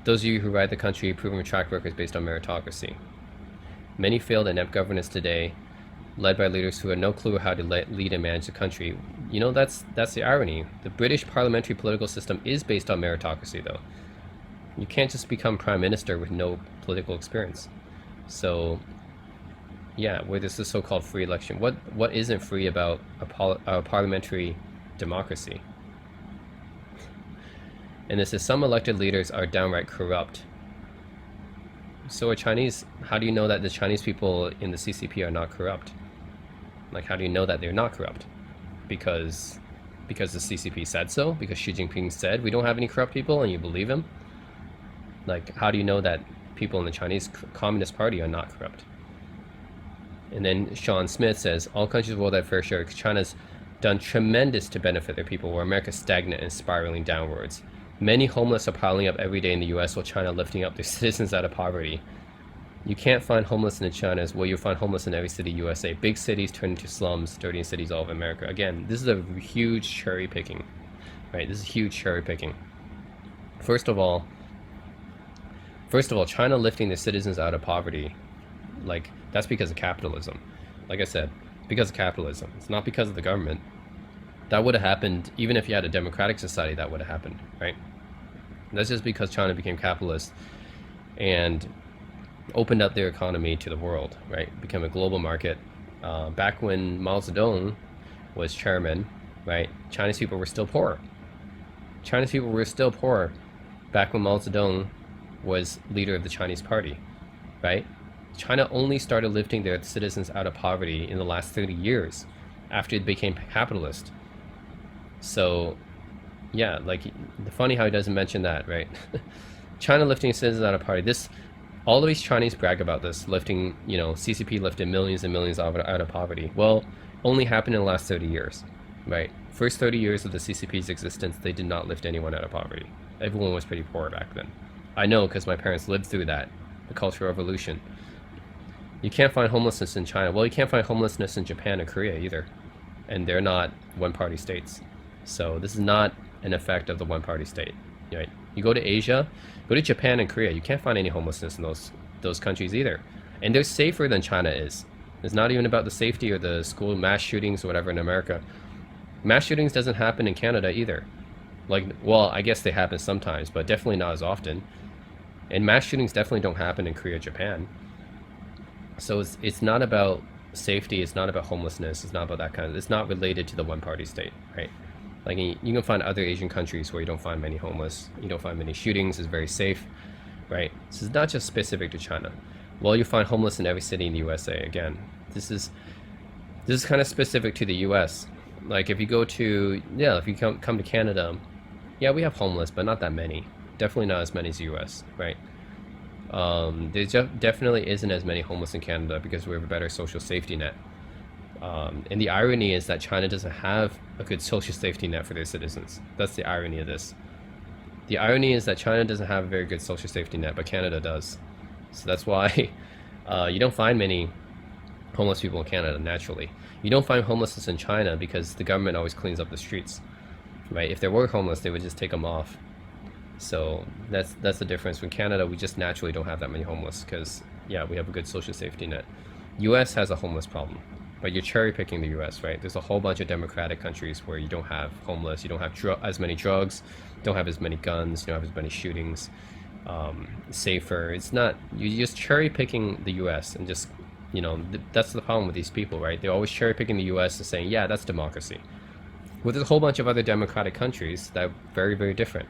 Those of you who ride the country proven track records based on meritocracy. Many failed inept governance today, led by leaders who had no clue how to lead and manage the country. You know, that's the irony. The British parliamentary political system is based on meritocracy, though. You can't just become prime minister with no political experience. So, yeah, where there's this so-called free election. What isn't free about a parliamentary democracy? And this is, some elected leaders are downright corrupt. So are Chinese. How do you know that the Chinese people in the CCP are not corrupt? Like, how do you know that they're not corrupt? Because the CCP said so? Because Xi Jinping said we don't have any corrupt people and you believe him? Like, how do you know that people in the Chinese Communist Party are not corrupt? And then Sean Smith says, all countries will have fair share. China's done tremendous to benefit their people, where America's stagnant and spiraling downwards. Many homeless are piling up every day in the U.S., while China lifting up their citizens out of poverty. You can't find homelessness in China as well. You'll find homeless in every city, USA. Big cities turn into slums, dirty cities all over America. Again, this is a huge cherry picking, right? This is huge cherry picking. First of all, China lifting their citizens out of poverty, like, that's because of capitalism. Like I said, because of capitalism. It's not because of the government. That would have happened, even if you had a democratic society, that would have happened, right? That's just because China became capitalist and opened up their economy to the world, right? Became a global market. Back when Mao Zedong was chairman, right? Chinese people were still poor. Chinese people were still poor back when Mao Zedong was leader of the Chinese party, right? China only started lifting their citizens out of poverty in the last 30 years after it became capitalist. So, yeah, like, funny how he doesn't mention that, right? China lifting citizens out of poverty. All of these Chinese brag about this, lifting, CCP lifted millions and millions out of poverty. Well, only happened in the last 30 years, right? First 30 years of the CCP's existence, they did not lift anyone out of poverty. Everyone was pretty poor back then. I know, because my parents lived through that, the Cultural Revolution. You can't find homelessness in China. Well, you can't find homelessness in Japan or Korea either. and they're not one-party states. So this is not an effect of the one-party state, right? You go to Asia, go to Japan and Korea, you can't find any homelessness in those countries either, and they're safer than China is. It's not even about the safety or the school mass shootings or whatever in America. Mass shootings doesn't happen in Canada either. Like, well, I guess they happen sometimes, but definitely not as often. And mass shootings definitely don't happen in Korea, Japan. So it's not about safety. It's not about homelessness. It's not about that kind of. It's not related to the one-party state, right? Like you can find other Asian countries where you don't find many homeless. You don't find many shootings. It's very safe, right? So it's not just specific to China. Well, you find homeless in every city in the USA. Again, this is kind of specific to the US. Like if you go to if you come to Canada, yeah, we have homeless, but not that many. Definitely not as many as the US, right? There definitely isn't as many homeless in Canada because we have a better social safety net. And the irony is that China doesn't have a good social safety net for their citizens. That's the irony of this. The irony is that China doesn't have a very good social safety net, but Canada does. So that's why you don't find many homeless people in Canada naturally. You don't find homelessness in China because the government always cleans up the streets, right? If there were homeless, they would just take them off. So that's the difference. In Canada, we just naturally don't have that many homeless because, yeah, we have a good social safety net. U.S. has a homeless problem, but you're cherry picking the U.S., right? There's a whole bunch of democratic countries where you don't have homeless, you don't have as many drugs, don't have as many guns, you don't have as many shootings, safer. It's not, you're just cherry picking the U.S. and just, that's the problem with these people, right? They're always cherry picking the U.S. and saying, yeah, that's democracy. Well, there's a whole bunch of other democratic countries that are very, very different.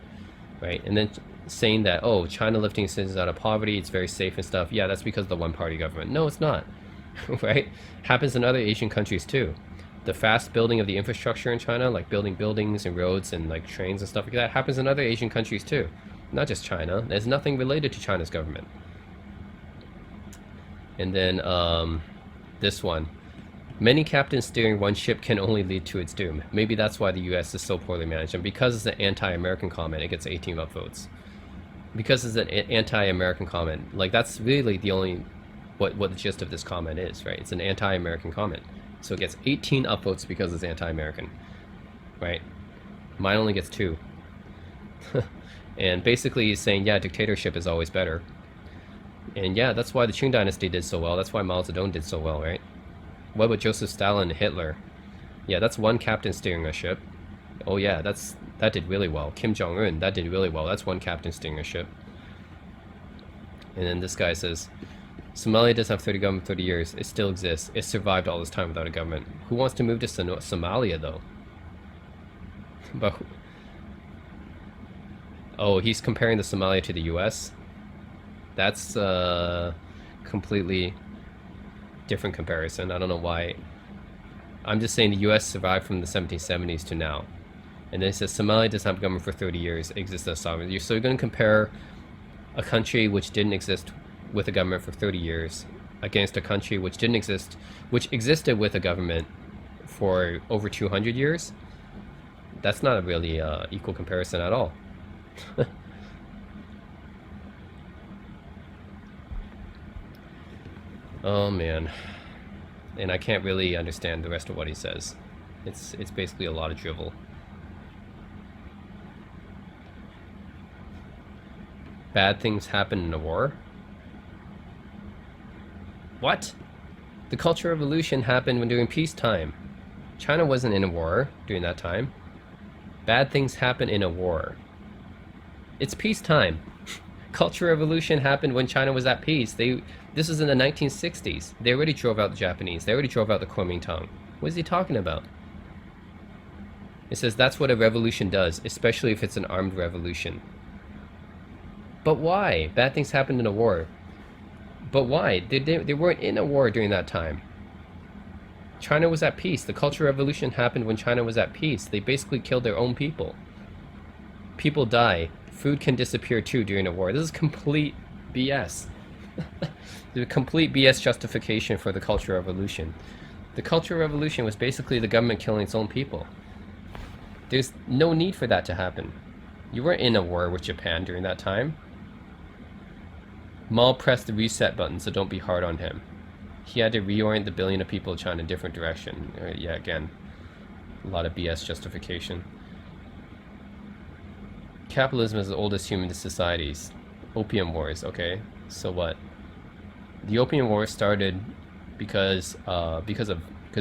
Right, and then saying that, oh, China lifting citizens out of poverty, it's very safe and stuff. Yeah, that's because of the one-party government. No, it's not. Right? Happens in other Asian countries too. The fast building of the infrastructure in China, like building buildings and roads and like trains and stuff like that, happens in other Asian countries too. Not just China. There's nothing related to China's government. And then this one. Many captains steering one ship can only lead to its doom. Maybe that's why the U.S. is so poorly managed. And because it's an anti-American comment, it gets 18 upvotes. Because it's an anti-American comment. Like, that's really the only... what the gist of this comment is, right? It's an anti-American comment. So it gets 18 upvotes because it's anti-American. Right? Mine only gets 2. And basically he's saying, yeah, dictatorship is always better. And yeah, that's why the Qing dynasty did so well. That's why Mao Zedong did so well, right? What about Joseph Stalin and Hitler? Yeah, that's one captain steering a ship. Oh yeah, that did really well. Kim Jong-un, that did really well. That's one captain steering a ship. And then this guy says, Somalia doesn't have 30 government 30 years. It still exists. It survived all this time without a government. Who wants to move to Somalia though? But oh, he's comparing the Somalia to the US? That's completely different comparison. I don't know why. I'm just saying the US survived from the 1770s to now. And then it says Somalia doesn't have government for 30 years. It exists as sovereign. So you're going to compare a country which didn't exist with a government for 30 years against a country which didn't exist, which existed with a government for over 200 years? That's not a really equal comparison at all. Oh man, and I can't really understand the rest of what he says. It's basically a lot of drivel. Bad things happen in a war? What? The Cultural Revolution happened when during peacetime. China wasn't in a war during that time. Bad things happen in a war. It's peacetime. Cultural Revolution happened when China was at peace. This was in the 1960s. They already drove out the Japanese. They already drove out the Kuomintang. What is he talking about? It says that's what a revolution does, especially if it's an armed revolution. But why? Bad things happened in a war. But why? They weren't in a war during that time. China was at peace. The Cultural Revolution happened when China was at peace. They basically killed their own people. People die. Food can disappear too during a war. This is complete BS. The complete BS justification for the Cultural Revolution. The Cultural Revolution was basically the government killing its own people. There's no need for that to happen. You weren't in a war with Japan during that time. Mao pressed the reset button, so don't be hard on him. He had to reorient the billion of people of China in a different direction. Yeah, again. A lot of BS justification. Capitalism is the oldest human societies. Opium wars, okay. So what? The Opium War started because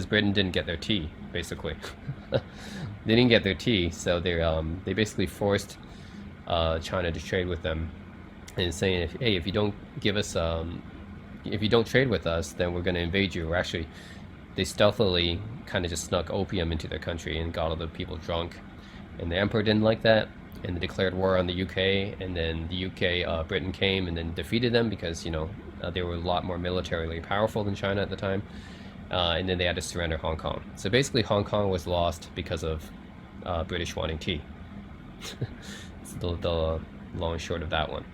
Britain didn't get their tea, basically. They didn't get their tea, so they basically forced China to trade with them, and saying, hey, if you don't give us if you don't trade with us, then we're going to invade you. Or actually, they stealthily kind of just snuck opium into their country and got all the people drunk, and the emperor didn't like that, and they declared war on the UK, and then the UK, Britain came and then defeated them because, you know, they were a lot more militarily powerful than China at the time, and then they had to surrender Hong Kong. So basically, Hong Kong was lost because of British wanting tea. It's the long and short of that one.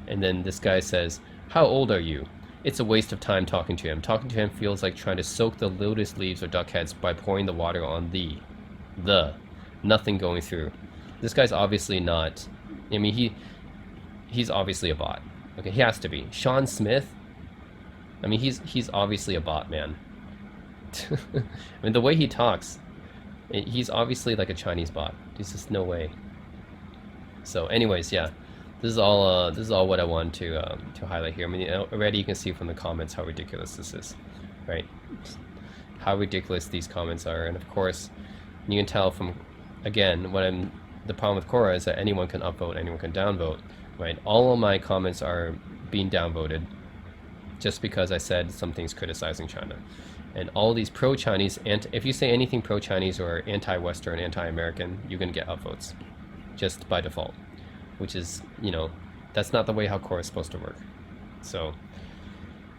And then this guy says, "How old are you?" It's a waste of time talking to him. Talking to him feels like trying to soak the lotus leaves or duck heads by pouring the water on the nothing going through. This guy's obviously not. I mean, he's obviously a bot. Okay, he has to be. Sean Smith. I mean, he's obviously a bot, man. I mean, the way he talks, he's obviously like a Chinese bot. There's just no way. So, anyways, yeah, this is all what I want to highlight here. I mean, already you can see from the comments how ridiculous this is, right? How ridiculous these comments are, and of course, you can tell from, again, the problem with Quora is that anyone can upvote, anyone can downvote, right? All of my comments are being downvoted just because I said something's criticizing China. And all these pro-Chinese, and if you say anything pro-Chinese or anti-Western, anti-American, you're going to get upvotes just by default, which is, you know, that's not the way how Quora is supposed to work. So,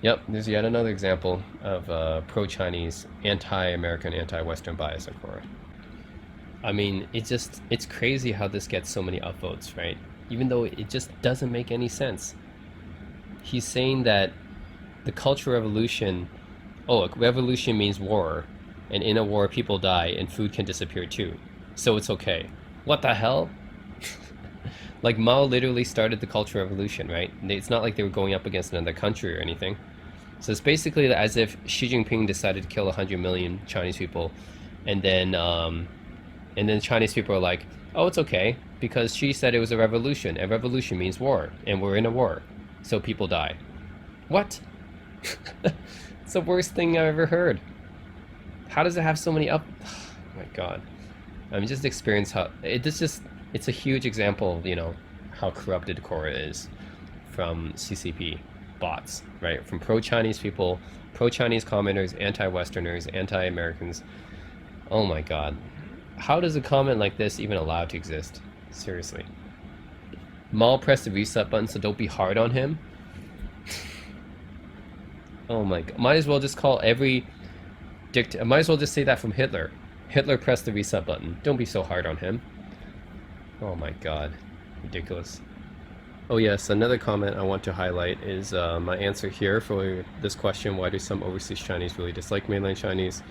yep, there's yet another example of pro-Chinese, anti-American, anti-Western bias on Quora. I mean, it's crazy how this gets so many upvotes, right? Even though it just doesn't make any sense. He's saying that the Cultural Revolution, a revolution means war, and in a war people die and food can disappear too. So it's okay. What the hell? Like, Mao literally started the Cultural Revolution, right? It's not like they were going up against another country or anything. So it's basically as if Xi Jinping decided to kill 100 million Chinese people, and then Chinese people are like, oh, it's okay, because Xi said it was a revolution. A revolution means war, and we're in a war, so people die. What? It's the worst thing I've ever heard. How does it have so many up? Oh my God. I mean, just experience how it's a huge example of, you know, how corrupted Quora is from CCP bots, right? From pro-Chinese people, pro-Chinese commenters, anti-Westerners, anti-Americans. Oh my God. How does a comment like this even allowed to exist? Seriously. Mao pressed the reset button, so don't be hard on him. Oh my God. Might as well just call every might as well just say that from Hitler. Hitler pressed the reset button. Don't be so hard on him. Oh my God. Ridiculous. Oh yes, another comment I want to highlight is my answer here for this question: why do some overseas Chinese really dislike mainland Chinese?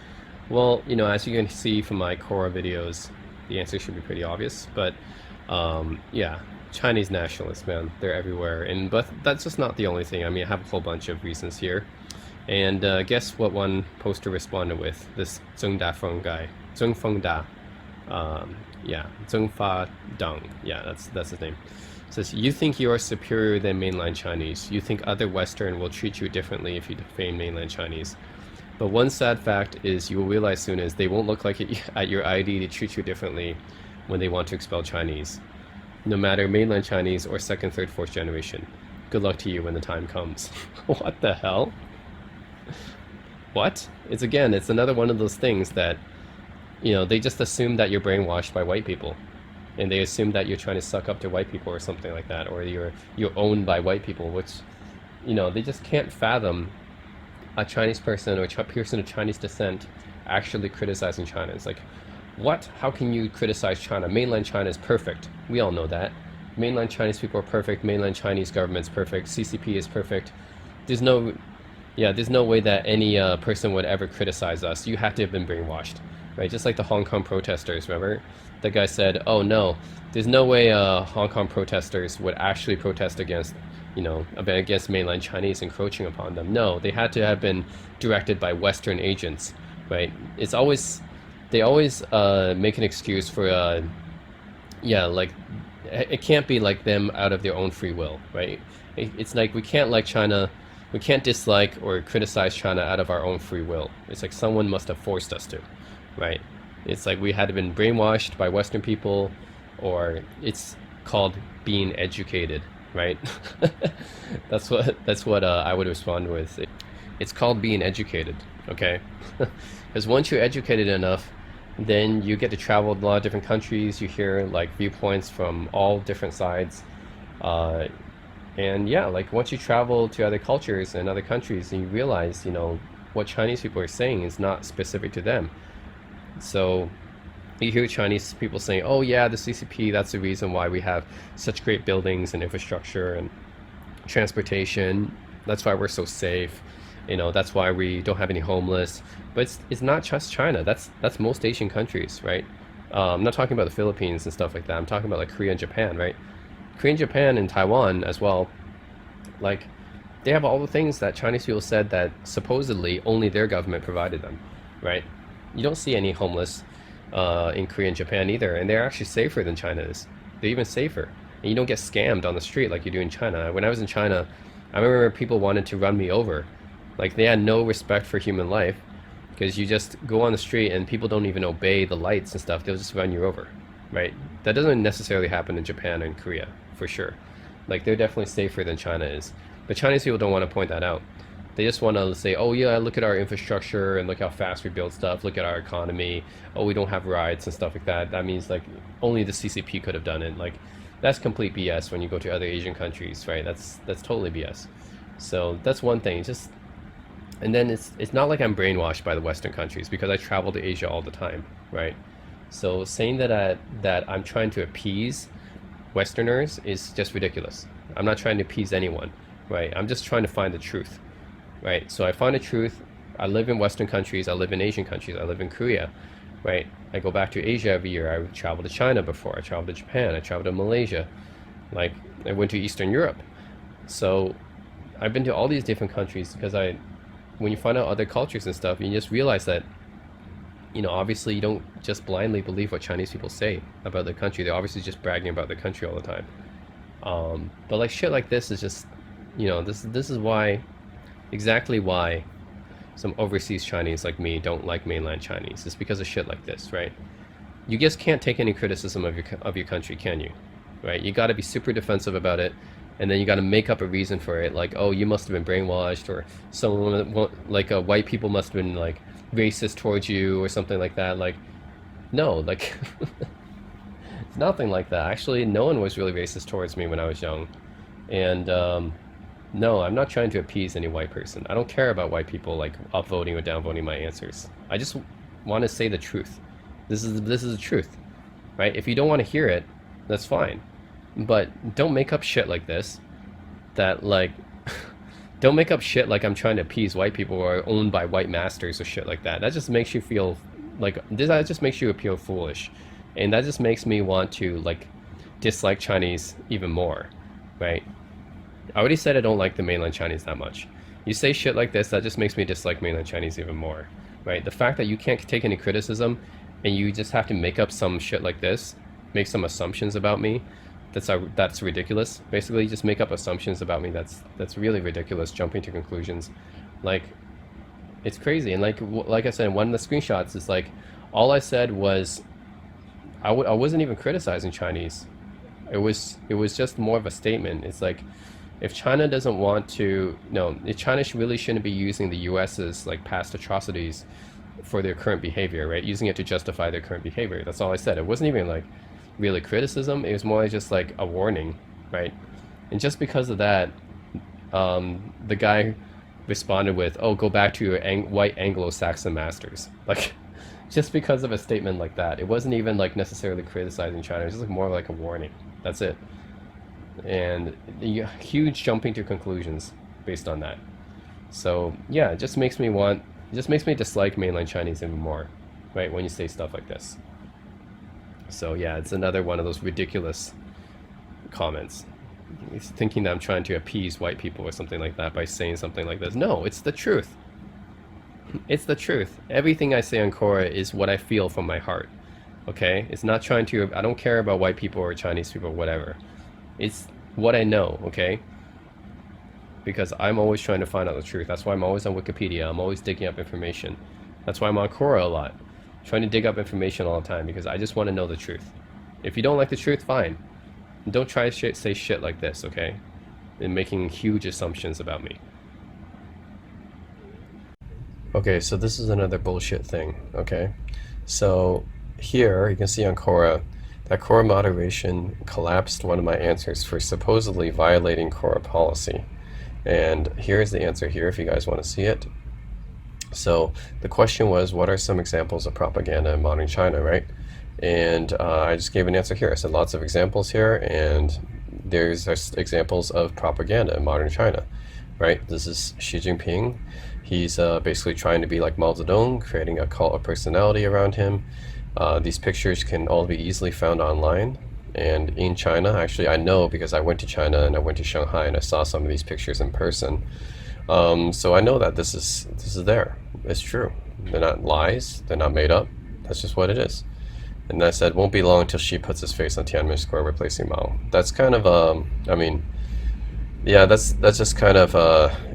Well, you know, as you can see from my Quora videos, the answer should be pretty obvious. But yeah, Chinese nationalists, man, they're everywhere. But that's just not the only thing. I mean, I have a whole bunch of reasons here. And guess what one poster responded with? This Zheng Dafeng guy, Zheng Feng Da. Yeah, Zheng Fa Deng. Yeah, that's his name. It says, you think you are superior than mainland Chinese. You think other Western will treat you differently if you defame mainland Chinese. But one sad fact is you will realize soon as they won't look like it at your ID to treat you differently when they want to expel Chinese, no matter mainland Chinese or second, third, fourth generation. Good luck to you when the time comes. What the hell? What? It's another one of those things that, you know, they just assume that you're brainwashed by white people, and they assume that you're trying to suck up to white people or something like that, or you're owned by white people, which, you know, they just can't fathom a Chinese person or a person of Chinese descent actually criticizing China. It's like, what? How can you criticize China? Mainland China is perfect. We all know that. Mainland Chinese people are perfect. Mainland Chinese government's perfect. CCP is perfect. There's no way that any person would ever criticize us. You have to have been brainwashed, right? Just like the Hong Kong protesters, remember? The guy said, oh no, there's no way Hong Kong protesters would actually protest against, you know, against mainland Chinese encroaching upon them. No, they had to have been directed by Western agents, right? It's always, they always make an excuse for yeah, like it can't be like them out of their own free will, right? It's like we can't like China, we can't dislike or criticize China out of our own free will. It's like someone must have forced us to, right? It's like we had been brainwashed by Western people, or it's called being educated, right? That's what I would respond with. It's called being educated, okay? Because once you're educated enough, then you get to travel a lot of different countries. You hear like viewpoints from all different sides, uh, and yeah, like once you travel to other cultures and other countries, and you realize, what Chinese people are saying is not specific to them. So you hear Chinese people saying, "Oh yeah, the CCP. That's the reason why we have such great buildings and infrastructure and transportation. That's why we're so safe. That's why we don't have any homeless." But it's not just China. That's most Asian countries, right? I'm not talking about the Philippines and stuff like that. I'm talking about like Korea and Japan, right? Korea and Japan and Taiwan as well. Like they have all the things that Chinese people said that supposedly only their government provided them, right? You don't see any homeless in Korea and Japan either, and they're actually safer than China is. They're even safer, and you don't get scammed on the street like you do in China. When I was in China, I remember people wanted to run me over, like they had no respect for human life, because you just go on the street and people don't even obey the lights and stuff. They'll just run you over, right? That doesn't necessarily happen in Japan and Korea, for sure. Like they're definitely safer than China is. But Chinese people don't want to point that out. They just want to say, "Oh yeah, look at our infrastructure and look how fast we build stuff. Look at our economy. Oh, we don't have riots and stuff like that. That means like only the CCP could have done it." Like that's complete BS when you go to other Asian countries, right? That's totally BS. So that's one thing. Just and then it's not like I'm brainwashed by the Western countries because I travel to Asia all the time, right? So saying that I'm trying to appease Westerners is just ridiculous. I'm not trying to appease anyone, right? I'm just trying to find the truth, right? So I find the truth. I live in Western countries. I live in Asian countries. I live in Korea, right? I go back to Asia every year. I travel to China before. I travel to Japan. I travel to Malaysia. Like I went to Eastern Europe. So I've been to all these different countries because when you find out other cultures and stuff, you just realize that, obviously you don't just blindly believe what Chinese people say about their country. They're obviously just bragging about their country all the time. But like shit like this is just, this is why, exactly why some overseas Chinese like me don't like mainland Chinese. It's because of shit like this, right? You just can't take any criticism of your country, can you? Right? You got to be super defensive about it, and then you got to make up a reason for it, like, oh, you must have been brainwashed, or someone like white people must have been like racist towards you, or something like that. Like, no, like it's nothing like that. Actually, no one was really racist towards me when I was young, and no, I'm not trying to appease any white person. I don't care about white people like upvoting or downvoting my answers. I just want to say the truth. This is the truth, right? If you don't want to hear it, that's fine. But don't make up shit like this. That like, don't make up shit like I'm trying to appease white people or are owned by white masters or shit like that. That just makes you feel like this. That just makes you appear foolish, and that just makes me want to like dislike Chinese even more, right? I already said I don't like the mainland Chinese that much. You say shit like this, that just makes me dislike mainland Chinese even more, right? The fact that you can't take any criticism and you just have to make up some shit like this, make some assumptions about me, that's ridiculous. Basically, just make up assumptions about me. That's really ridiculous. Jumping to conclusions, like it's crazy. And like I said, one of the screenshots is like, all I said was I wasn't even criticizing Chinese. It was just more of a statement. It's like, if China doesn't want to, no, if China really shouldn't be using the US's like past atrocities for their current behavior, right? Using it to justify their current behavior. That's all I said. It wasn't even like really criticism. It was more just like a warning, right? And just because of that, the guy responded with, "Oh, go back to your white Anglo-Saxon masters." Like, just because of a statement like that, it wasn't even like necessarily criticizing China. It was just like more like a warning. That's it. And huge jumping to conclusions based on that. So yeah, it just makes me dislike mainland Chinese even more, right? When you say stuff like this. So yeah, it's another one of those ridiculous comments. He's thinking that I'm trying to appease white people or something like that by saying something like this. No, it's the truth. It's the truth. Everything I say on Quora is what I feel from my heart. Okay? It's not trying to, I don't care about white people or Chinese people or whatever. It's what I know, okay? Because I'm always trying to find out the truth. That's why I'm always on Wikipedia. I'm always digging up information. That's why I'm on Quora a lot. Trying to dig up information all the time because I just want to know the truth. If you don't like the truth, fine. Don't try to say shit like this, okay? And making huge assumptions about me. Okay, so this is another bullshit thing, okay? So here you can see on Quora that Quora moderation collapsed one of my answers for supposedly violating Quora policy. And here's the answer here if you guys want to see it. So the question was, what are some examples of propaganda in modern China, right? And I just gave an answer here. I said lots of examples here, and there's examples of propaganda in modern China, right? This is Xi Jinping. He's basically trying to be like Mao Zedong, creating a cult of personality around him. These pictures can all be easily found online. And in China, actually, I know because I went to China and I went to Shanghai and I saw some of these pictures in person. So I know that this is there. It's true. They're not lies. They're not made up. That's just what it is. And I said, won't be long until Xi puts his face on Tiananmen Square replacing Mao. That's kind of I mean, yeah, that's just kind of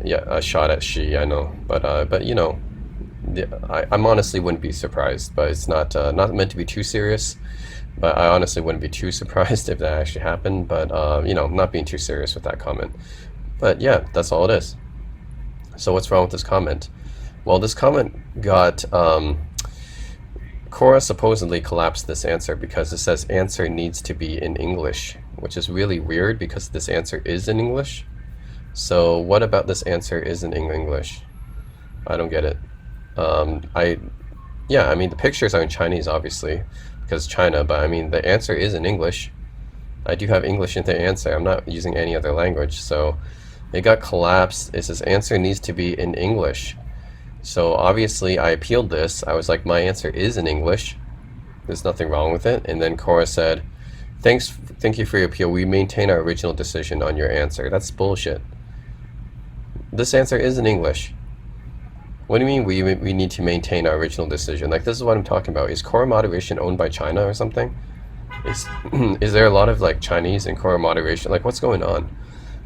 yeah, a shot at Xi. I know, but you know, I'm honestly wouldn't be surprised. But it's not meant to be too serious. But I honestly wouldn't be too surprised if that actually happened. But you know, I'm not being too serious with that comment. But yeah, that's all it is. So what's wrong with this comment? Well, this comment got Quora supposedly collapsed this answer because it says answer needs to be in English, which is really weird because this answer is in English. So what about this answer isn't in English? I don't get it. Yeah, I mean the pictures are in Chinese obviously because China, but I mean the answer is in English. I do have English in the answer. I'm not using any other language, so it got collapsed. It says answer needs to be in English. So obviously I appealed this. I was like, my answer is in English. There's nothing wrong with it. And then Quora said, thank you for your appeal. We maintain our original decision on your answer. That's bullshit. This answer is in English. What do you mean we need to maintain our original decision? Like, this is what I'm talking about. Is Quora moderation owned by China or something? Is there a lot of like Chinese in Quora moderation? Like, what's going on?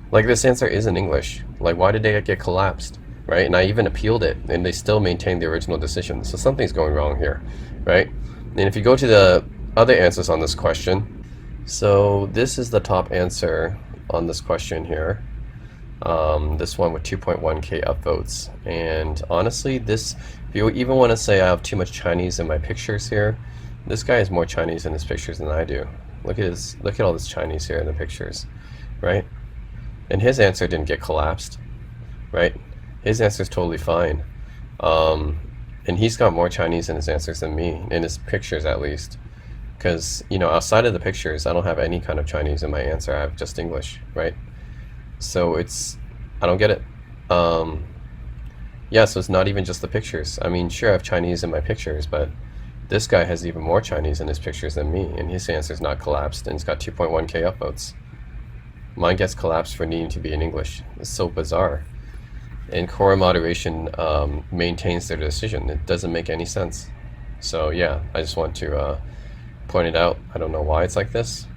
Like, this answer is in English. Like, why did they get collapsed? Right? And I even appealed it, and they still maintained the original decision. So something's going wrong here, right? And if you go to the other answers on this question, so this is the top answer on this question here. This one with 2.1K upvotes. And honestly, this, if you even want to say I have too much Chinese in my pictures here, this guy has more Chinese in his pictures than I do. Look at all this Chinese here in the pictures, right? And his answer didn't get collapsed, right? His answer is totally fine. And he's got more Chinese in his answers than me, in his pictures at least. Because, you know, outside of the pictures, I don't have any kind of Chinese in my answer. I have just English, right? So I don't get it. Yeah, so it's not even just the pictures. I mean, sure, I have Chinese in my pictures, but this guy has even more Chinese in his pictures than me, and his answer's not collapsed, and he's got 2.1K upvotes. Mine gets collapsed for needing to be in English. It's so bizarre. And Quora moderation maintains their decision. It doesn't make any sense. So yeah, I just want to point it out. I don't know why it's like this,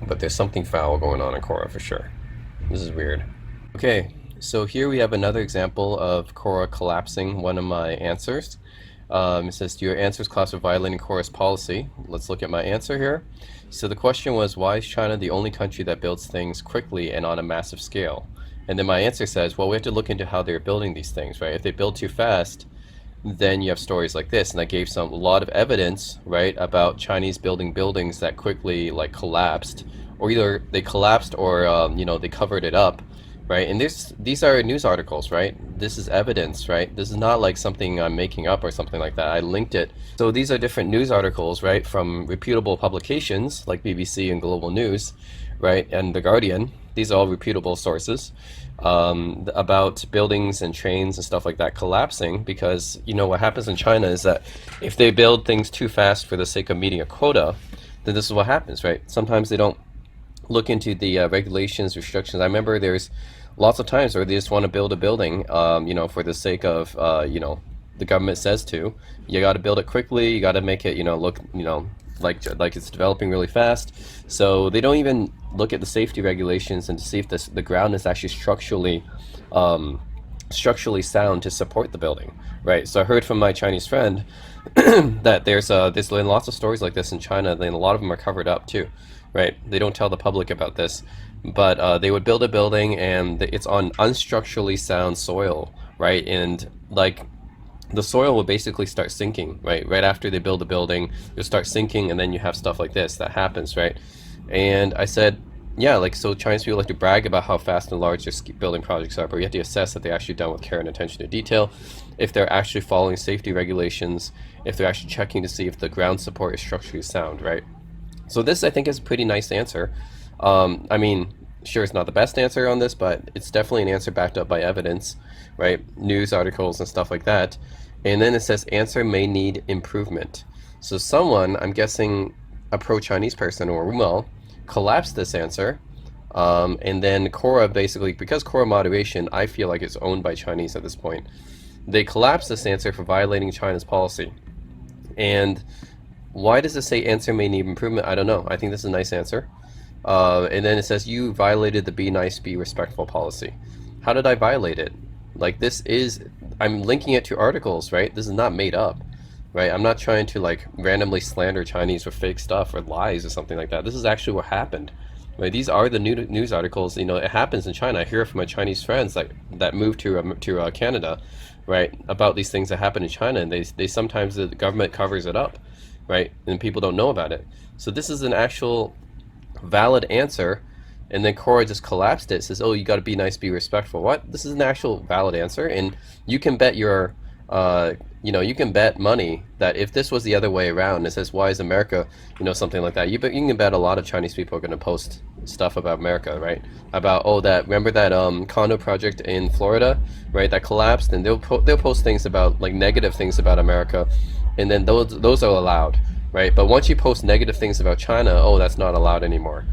but there's something foul going on in Quora for sure. This is weird. Okay, so here we have another example of Quora collapsing one of my answers. It says, your answers class for violating Quora's policy. Let's look at my answer here. So the question was, why is China the only country that builds things quickly and on a massive scale? And then my answer says, well, we have to look into how they're building these things, right? If they build too fast, then you have stories like this. And I gave a lot of evidence, right, about Chinese building buildings that quickly like collapsed, or either they collapsed or you know, they covered it up, right? And these are news articles, right? This is evidence, right? This is not like something I'm making up or something like that. I linked it. So these are different news articles, right, from reputable publications like BBC and Global News, right, and The Guardian. These are all reputable sources about buildings and trains and stuff like that collapsing, because, you know, what happens in China is that if they build things too fast for the sake of meeting a quota, then this is what happens, right? Sometimes they don't look into the regulations, restrictions. I remember there's lots of times where they just want to build a building, you know, for the sake of, you know, the government says to. You got to build it quickly. You got to make it, look, like it's developing really fast. So they don't even look at the safety regulations and to see if the ground is actually um, structurally sound to support the building, right? So I heard from my Chinese friend that there's lots of stories like this in China, and a lot of them are covered up too, right? They don't tell the public about this, but they would build a building and it's on unstructurally sound soil, right? And like the soil will basically start sinking, right? Right after they build the building, it'll start sinking, and then you have stuff like this that happens, right? And I said, yeah, like, so Chinese people like to brag about how fast and large their building projects are, but you have to assess that they're actually done with care and attention to detail, if they're actually following safety regulations, if they're actually checking to see if the ground support is structurally sound, right? So this, I think, is a pretty nice answer. I mean, sure, it's not the best answer on this, but it's definitely an answer backed up by evidence, right? News articles and stuff like that. And then it says answer may need improvement. So someone, I'm guessing a pro-Chinese person or Rumel, collapsed this answer. And then Quora basically, because Quora moderation, I feel like it's owned by Chinese at this point, they collapsed this answer for violating China's policy. And why does it say answer may need improvement? I don't know. I think this is a nice answer. And then it says you violated the be nice, be respectful policy. How did I violate it? Like, this is, I'm linking it to articles, right? This is not made up, right? I'm not trying to like randomly slander Chinese with fake stuff or lies or something like that. This is actually what happened, right? These are the news articles. It happens in China. I hear from my Chinese friends that moved to Canada, right, about these things that happen in China, and they sometimes the government covers it up, right, and people don't know about it. So this is an actual valid answer, and then Quora just collapsed it, says, oh, you got to be nice, be respectful. What? This is an actual valid answer, and you can bet you can bet money that if this was the other way around, it says, why is America, something like that, you can bet a lot of Chinese people are going to post stuff about America, right? About, oh, remember that condo project in Florida, right, that collapsed, and they'll post things about, like, negative things about America, and then those are allowed, right? But once you post negative things about China, oh, that's not allowed anymore.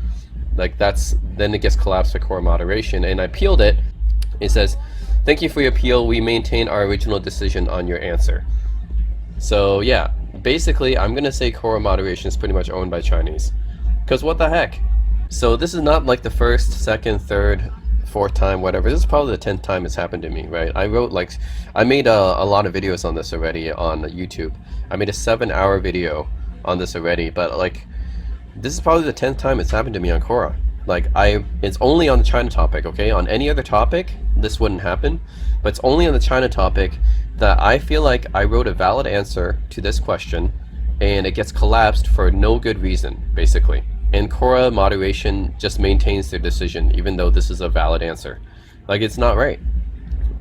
Like, then it gets collapsed by Quora moderation, and I appealed it. It says, thank you for your appeal. We maintain our original decision on your answer. So yeah, basically, I'm gonna say Quora moderation is pretty much owned by Chinese, because what the heck? So this is not like the first, second, third, fourth time, whatever. This is probably the 10th time it's happened to me, right? I made a lot of videos on this already on YouTube. I made a 7-hour video on this already, but like, this is probably the 10th time it's happened to me on Quora. Like, it's only on the China topic, okay? On any other topic, this wouldn't happen, but it's only on the China topic that I feel like I wrote a valid answer to this question, and it gets collapsed for no good reason, basically. And Quora moderation just maintains their decision, even though this is a valid answer. Like, it's not right.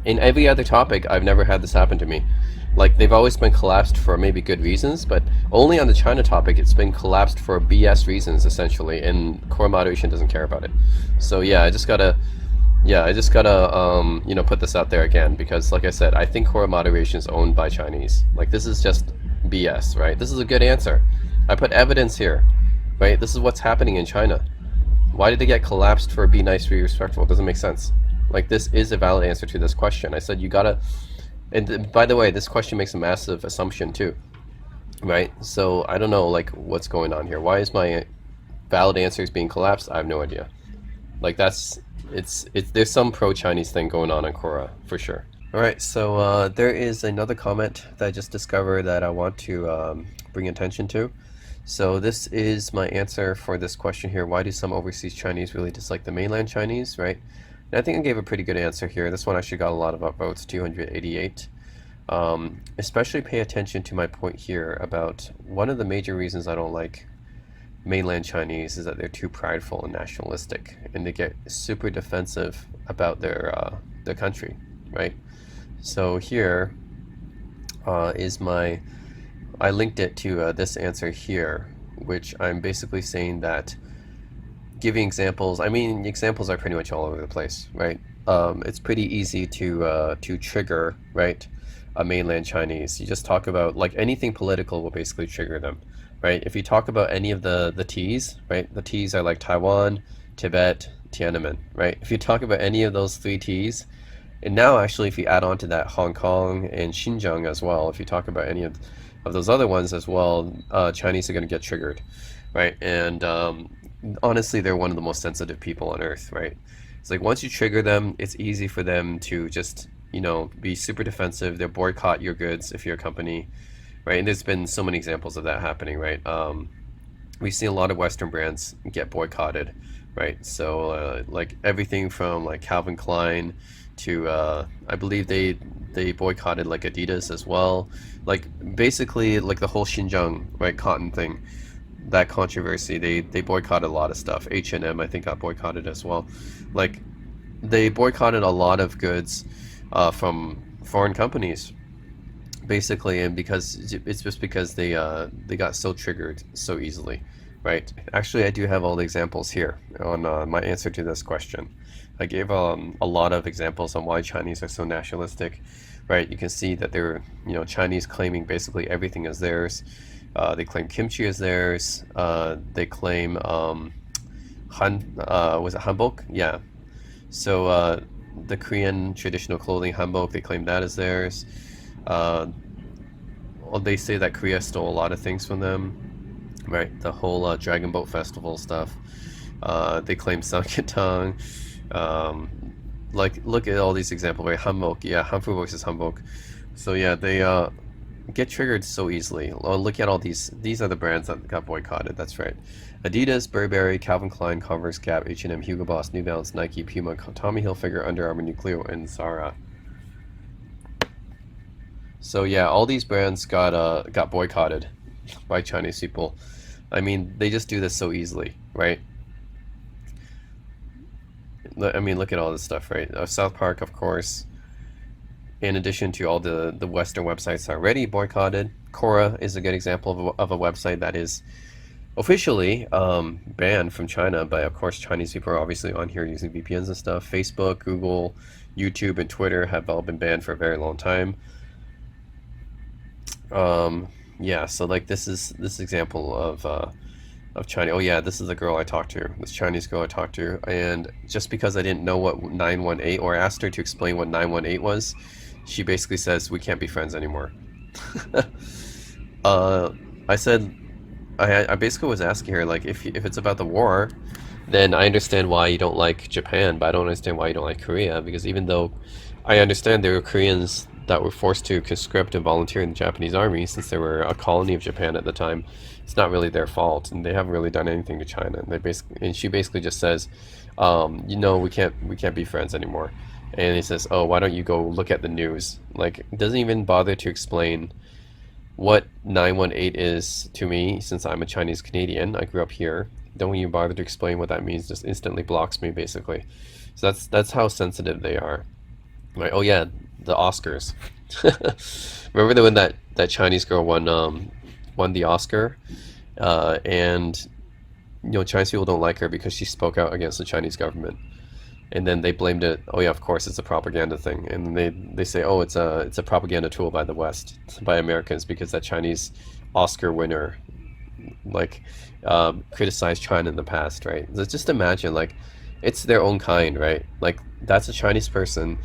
In every other topic, I've never had this happen to me. Like, they've always been collapsed for maybe good reasons, but only on the China topic, it's been collapsed for BS reasons, essentially, and Quora moderation doesn't care about it. So yeah, I just gotta put this out there again, because like I said, I think Quora moderation is owned by Chinese. Like, this is just BS, right? This is a good answer. I put evidence here, right? This is what's happening in China. Why did they get collapsed for be nice, be respectful? It doesn't make sense. Like, this is a valid answer to this question. I said you gotta, and by the way, this question makes a massive assumption too, right? So I don't know, like, what's going on here. Why is my valid answers being collapsed? I have no idea. Like, there's some pro-Chinese thing going on Quora for sure. All right, so there is another comment that I just discovered that I want to bring attention to. So this is my answer for this question here. Why do some overseas Chinese really dislike the mainland Chinese, right? And I think I gave a pretty good answer here. This one actually got a lot of upvotes, 288. Especially pay attention to my point here about one of the major reasons I don't like mainland Chinese is that they're too prideful and nationalistic, and they get super defensive about their country, right? So here is I linked it to this answer here, which I'm basically saying that giving examples, I mean, examples are pretty much all over the place, right? It's pretty easy to trigger, right, a mainland Chinese. You just talk about, like, anything political will basically trigger them, right? If you talk about any of the T's, right, the T's are like Taiwan, Tibet, Tiananmen, right? If you talk about any of those 3 T's, And now, actually, if you add on to that Hong Kong and Xinjiang as well, if you talk about any of those other ones as well, Chinese are going to get triggered, right? And honestly, they're one of the most sensitive people on earth, right? It's like once you trigger them, it's easy for them to just, be super defensive. They'll boycott your goods if you're a company, right? And there's been so many examples of that happening, right? We've seen a lot of Western brands get boycotted, right? So like everything from like Calvin Klein to I believe they boycotted like Adidas as well. Like basically like the whole Xinjiang, right, cotton thing, that controversy, they boycotted a lot of stuff. H&M I think got boycotted as well. Like they boycotted a lot of goods from foreign companies basically, and because it's just because they got so triggered so easily, right? Actually, I do have all the examples here on my answer to this question. I gave a lot of examples on why Chinese are so nationalistic, right? You can see that they're, Chinese claiming basically everything is theirs. They claim kimchi is theirs. They claim was it hanbok? Yeah. So the Korean traditional clothing hanbok, they claim that is theirs. Well, they say that Korea stole a lot of things from them, right? The whole Dragon Boat Festival stuff. They claim Sankatang. Like, look at all these examples, right? Hanbok, yeah, Hanfu versus Hanbok. So yeah, they get triggered so easily. Oh, look at all these. These are the brands that got boycotted. That's right. Adidas, Burberry, Calvin Klein, Converse, Gap, H&M, Hugo Boss, New Balance, Nike, Puma, Tommy Hilfiger, Under Armour, Nucleo, and Zara. So yeah, all these brands got boycotted by Chinese people. I mean, they just do this so easily, right? I mean, look at all this stuff, right? South Park, of course. In addition to all the Western websites already boycotted, Quora is a good example of a website that is officially banned from China, but of course Chinese people are obviously on here using VPNs and stuff. Facebook, Google, YouTube, and Twitter have all been banned for a very long time. Yeah, so like this example of China. Oh yeah, this is the girl I talked to, this Chinese girl I talked to, and just because I didn't know what 918, or asked her to explain what 918 was, she basically says we can't be friends anymore. uh, I said, I basically was asking her like if it's about the war, then I understand why you don't like Japan, but I don't understand why you don't like Korea, because even though I understand there were Koreans that were forced to conscript and volunteer in the Japanese army since they were a colony of Japan at the time, it's not really their fault, and they haven't really done anything to China. And she basically just says, we can't be friends anymore. And he says, oh, why don't you go look at the news? Like, it doesn't even bother to explain what 918 is to me, since I'm a Chinese Canadian. I grew up here. Don't even bother to explain what that means. Just instantly blocks me, basically. So that's how sensitive they are. Right? Oh yeah, the Oscars. Remember when that Chinese girl won the Oscar, and Chinese people don't like her because she spoke out against the Chinese government, and then they blamed it. Oh yeah, of course it's a propaganda thing, and they say, oh, it's a propaganda tool by the West, by Americans, because that Chinese Oscar winner like criticized China in the past, right? Let's just imagine, like, it's their own kind, right? Like, that's a Chinese person.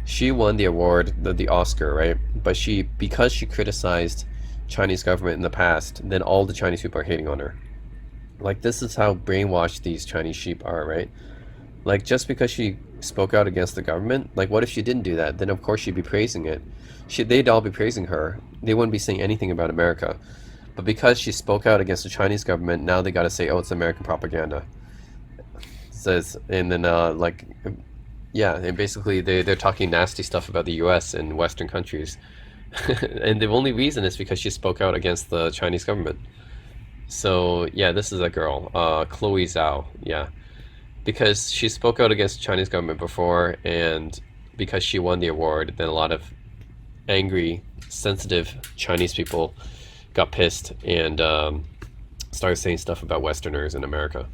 She won the award, the Oscar, right? But because she criticized Chinese government in the past, then all the Chinese people are hating on her. Like, this is how brainwashed these Chinese sheep are, right? Like, just because she spoke out against the government, like, what if she didn't do that? Then of course she'd be praising it. They'd all be praising her. They wouldn't be saying anything about America. But because she spoke out against the Chinese government, now they got to say, oh, it's American propaganda. Says, and then like, yeah, and basically they're talking nasty stuff about the U.S. and Western countries, and the only reason is because she spoke out against the Chinese government. So yeah, this is a girl, Chloe Zhao. Yeah, because she spoke out against the Chinese government before, and because she won the award, then a lot of angry, sensitive Chinese people got pissed and started saying stuff about Westerners in America.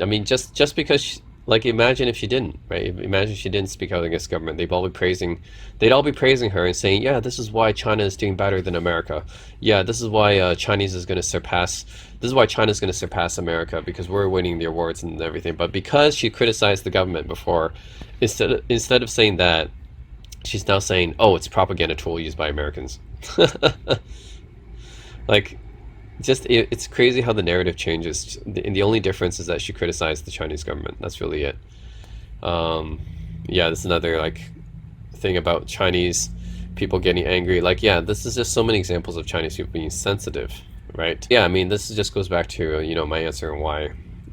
I mean, just because like, imagine if she didn't, right? Imagine if she didn't speak out against government. They'd all be praising her and saying, yeah, this is why China is doing better than America. Yeah, this is why This is why China's going to surpass America, because we're winning the awards and everything. But because she criticized the government before, instead of saying that, She's now saying, oh, it's propaganda tool used by Americans. Like, it's crazy how the narrative changes. And the only difference is that she criticized the Chinese government. That's really it. Um, yeah, this is another like thing about Chinese people getting angry. Like, yeah, this is just so many examples of Chinese people being sensitive, right? Yeah, I mean, this just goes back to my answer on why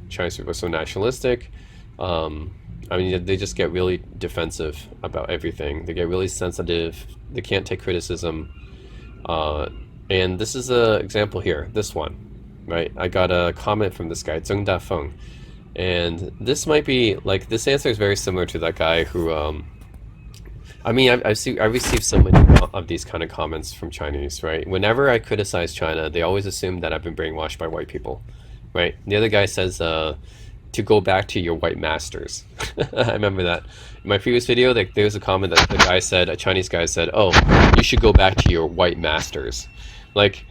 Chinese people are so nationalistic. Um, I mean, they just get really defensive about everything. They get really sensitive. They can't take criticism. Uh, and this is an example here. This one, right? I got a comment from this guy, Zheng Dafeng, and this might be like this answer is very similar to that guy who. I mean, I received so many of these kind of comments from Chinese, right? Whenever I criticize China, they always assume that I've been brainwashed by white people, right? The other guy says to go back to your white masters. I remember that. In my previous video, there was a comment that the guy said, a Chinese guy said, oh, you should go back to your white masters. Like,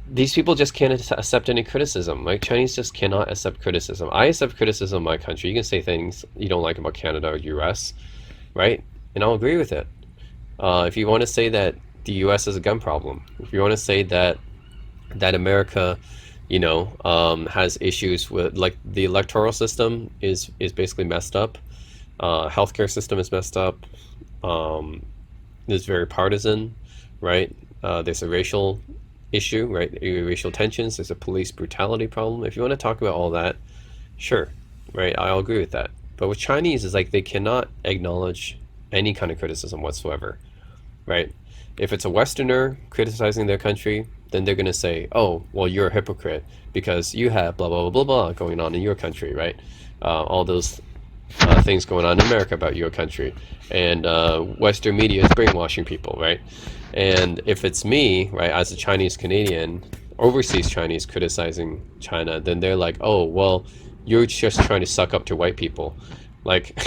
these people just can't accept any criticism. Like, Chinese just cannot accept criticism. I accept criticism of my country. You can say things you don't like about Canada or US, right? And I'll agree with it. If you want to say that the U.S. has a gun problem, if you want to say that America, has issues with like the electoral system is basically messed up, healthcare system is messed up, is very partisan, right? There's a racial issue, right? Racial tensions. There's a police brutality problem. If you want to talk about all that, sure, right? I'll agree with that. But with Chinese, is like they cannot acknowledge any kind of criticism whatsoever, right? If it's a Westerner criticizing their country, then they're going to say, oh, well, you're a hypocrite because you have blah, blah, blah, blah, blah going on in your country, right? All those things going on in America about your country. And Western media is brainwashing people, right? And if it's me, right, as a Chinese Canadian, overseas Chinese criticizing China, then they're like, oh, well, you're just trying to suck up to white people. Like,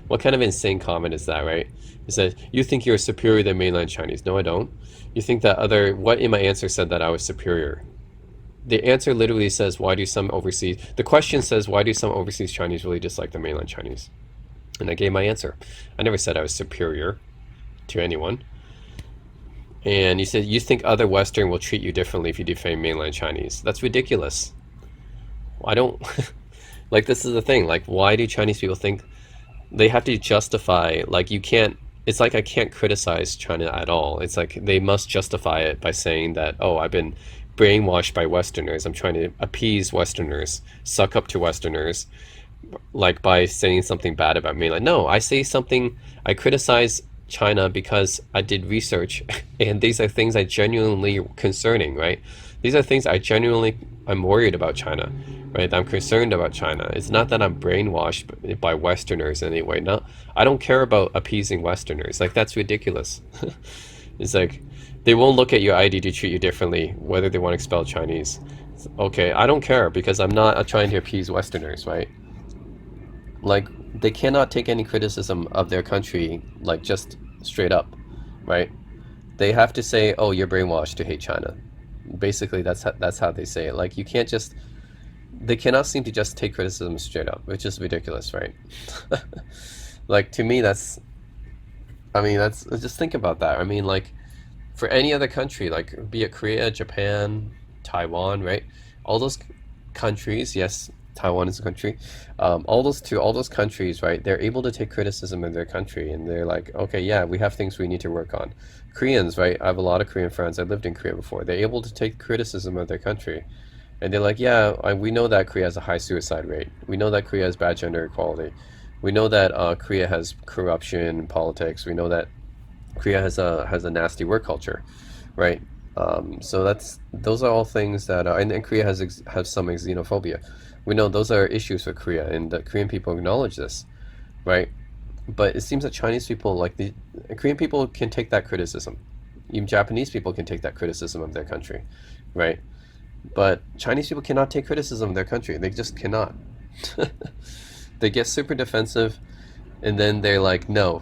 what kind of insane comment is that, right? Is that you think you're superior than mainland Chinese? No, I don't. You think that what in my answer said that I was superior? The answer literally says, the question says, why do some overseas Chinese really dislike the mainland Chinese? And I gave my answer. I never said I was superior to anyone. And you said, you think other Western will treat you differently if you defame mainland Chinese. That's ridiculous. I don't... Like, this is the thing. Like, why do Chinese people think they have to justify, like, you can't, it's like I can't criticize China at all. It's like they must justify it by saying that, oh, I've been brainwashed by Westerners. I'm trying to appease Westerners, suck up to Westerners, like by saying something bad about me. Like, no, I criticize China because I did research and these are things I genuinely concerning, right? These are things I'm worried about China, right? I'm concerned about China. It's not that I'm brainwashed by Westerners anyway. No, I don't care about appeasing Westerners. Like, that's ridiculous. It's like, they won't look at your ID to treat you differently, whether they want to expel Chinese. Okay, I don't care because I'm not trying to appease Westerners, right? Like, they cannot take any criticism of their country, like, just straight up, right? They have to say, oh, you're brainwashed to hate China. Basically, that's how they say it. Like, they cannot seem to just take criticism straight up, which is ridiculous, right? Like, to me, just think about that. I mean, like, for any other country, like, be it Korea, Japan, Taiwan, right? All those countries, yes, Taiwan is a country, all those countries, right? They're able to take criticism in their country, and they're like, okay, yeah, we have things we need to work on. Koreans, right? I have a lot of Korean friends. I lived in Korea before. They're able to take criticism of their country, and they're like, yeah, we know that Korea has a high suicide rate. We know that Korea has bad gender equality. We know that Korea has corruption in politics. We know that Korea has a nasty work culture, right? So those are all things that and Korea has some xenophobia. We know those are issues for Korea, and the Korean people acknowledge this, right? But it seems that Chinese people, like the Korean people, can take that criticism. Even Japanese people can take that criticism of their country, right? But Chinese people cannot take criticism of their country. They just cannot. They get super defensive, and then they're like, no,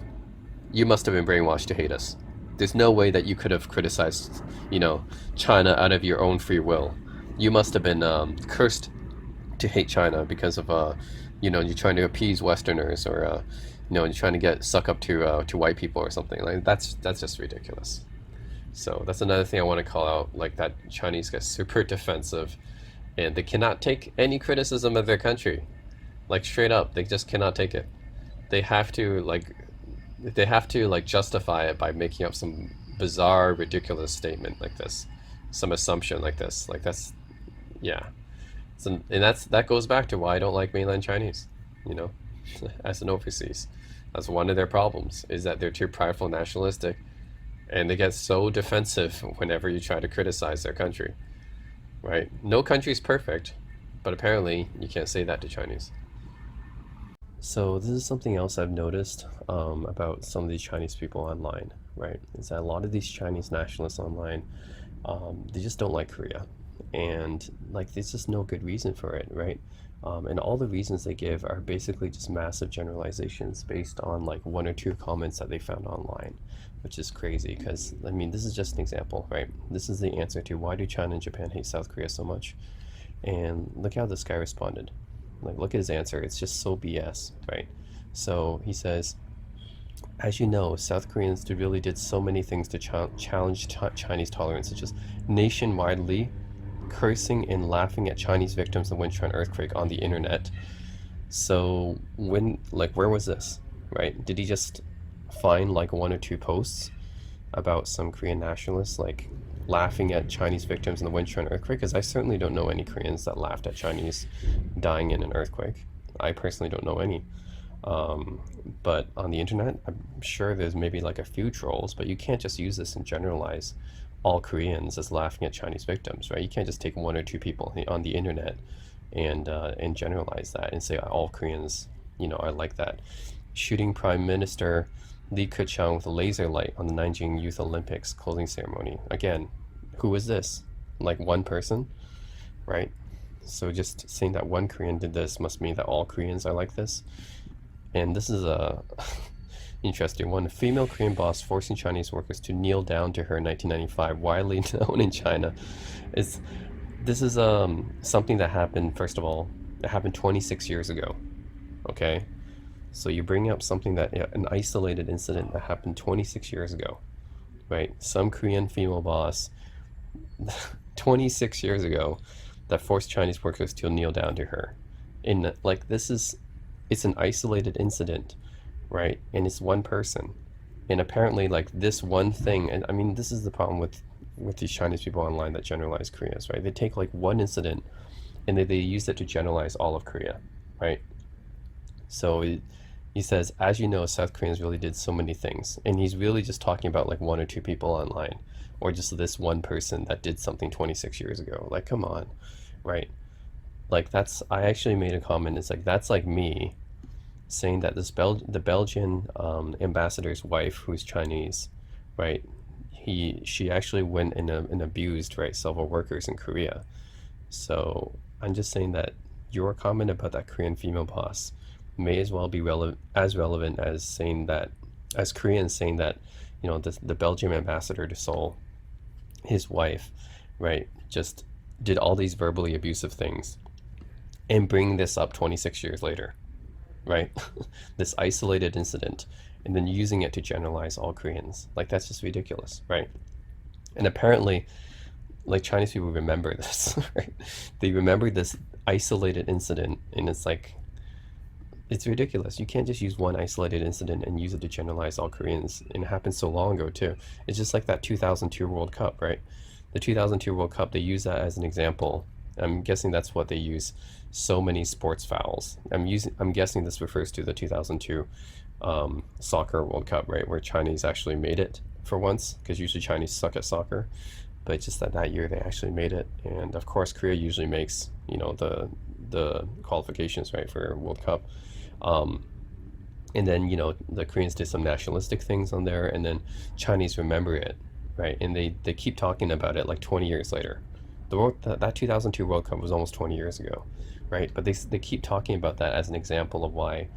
you must have been brainwashed to hate us. There's no way that you could have criticized, China out of your own free will. You must have been cursed to hate China because of, you're trying to appease Westerners, or, and trying to get suck up to white people or something. Like that's just ridiculous. So that's another thing I want to call out, like that Chinese get super defensive and they cannot take any criticism of their country. Like straight up, they just cannot take it. They have to like justify it by making up some bizarre, ridiculous statement like this, some assumption like this. Like that's yeah. So, and that goes back to why I don't like mainland Chinese, you know, as an overseas. That's one of their problems is that they're too prideful, nationalistic, and they get so defensive whenever you try to criticize their country. Right? No country's perfect, but apparently you can't say that to Chinese. So this is something else I've noticed about some of these Chinese people online, right? Is that a lot of these Chinese nationalists online, they just don't like Korea, and like there's just no good reason for it, right? And all the reasons they give are basically just massive generalizations based on like one or two comments that they found online, which is crazy because I mean this is just an example, right? This is the answer to why do China and Japan hate South Korea so much, and look how this guy responded. Like, look at his answer. It's just so BS, right? So he says, as you know, South Koreans really did so many things to challenge Chinese tolerance, such as nationwidely cursing and laughing at Chinese victims of the Wenchuan earthquake on the internet. So when, like, where was this, right? Did he just find like one or two posts about some Korean nationalists, like laughing at Chinese victims in the Wenchuan earthquake? Because I certainly don't know any Koreans that laughed at Chinese dying in an earthquake. I personally don't know any. But on the internet, I'm sure there's maybe like a few trolls, but you can't just use this and generalize all Koreans as laughing at Chinese victims, right? You can't just take one or two people on the internet and generalize that and say all Koreans, are like that. Shooting Prime Minister Li Keqiang with a laser light on the Nanjing Youth Olympics closing ceremony. Again, who is this? Like one person, right? So just saying that one Korean did this must mean that all Koreans are like this. And this is a interesting one. A female Korean boss forcing Chinese workers to kneel down to her in 1995, widely known in China. This is something that happened, first of all, it happened 26 years ago, okay? So you bring up something that, an isolated incident that happened 26 years ago, right? Some Korean female boss 26 years ago that forced Chinese workers to kneel down to her. In like it's an isolated incident, right? And it's one person. And apparently like this one thing, and I mean this is the problem with these Chinese people online that generalize Koreans, right? They take like one incident and they use it to generalize all of Korea, right? So he says, as you know, South Koreans really did so many things. And he's really just talking about like one or two people online or just this one person that did something 26 years ago. Like, come on, right? Like I actually made a comment. It's like, that's like me saying that the Belgian ambassador's wife, who's Chinese, right? She actually went and abused, right, several workers in Korea. So I'm just saying that your comment about that Korean female boss may as well be relevant as saying that, as Koreans saying that, the Belgian ambassador to Seoul, his wife, right, just did all these verbally abusive things and bring this up 26 years later, right? This isolated incident, and then using it to generalize all Koreans. Like, that's just ridiculous, right? And apparently, like, Chinese people remember this, right? They remember this isolated incident, and it's like, it's ridiculous. You can't just use one isolated incident and use it to generalize all Koreans. And it happened so long ago, too. It's just like that 2002 World Cup, right? The 2002 World Cup, they use that as an example. I'm guessing that's what they use so many sports fouls. I'm guessing this refers to the 2002 soccer World Cup, right? Where Chinese actually made it for once, because usually Chinese suck at soccer. But just that year they actually made it. And of course, Korea usually makes, the qualifications, right, for World Cup. And then, the Koreans did some nationalistic things on there, and then Chinese remember it, right? And they keep talking about it like 20 years later. That 2002 World Cup was almost 20 years ago, right? But they keep talking about that as an example of why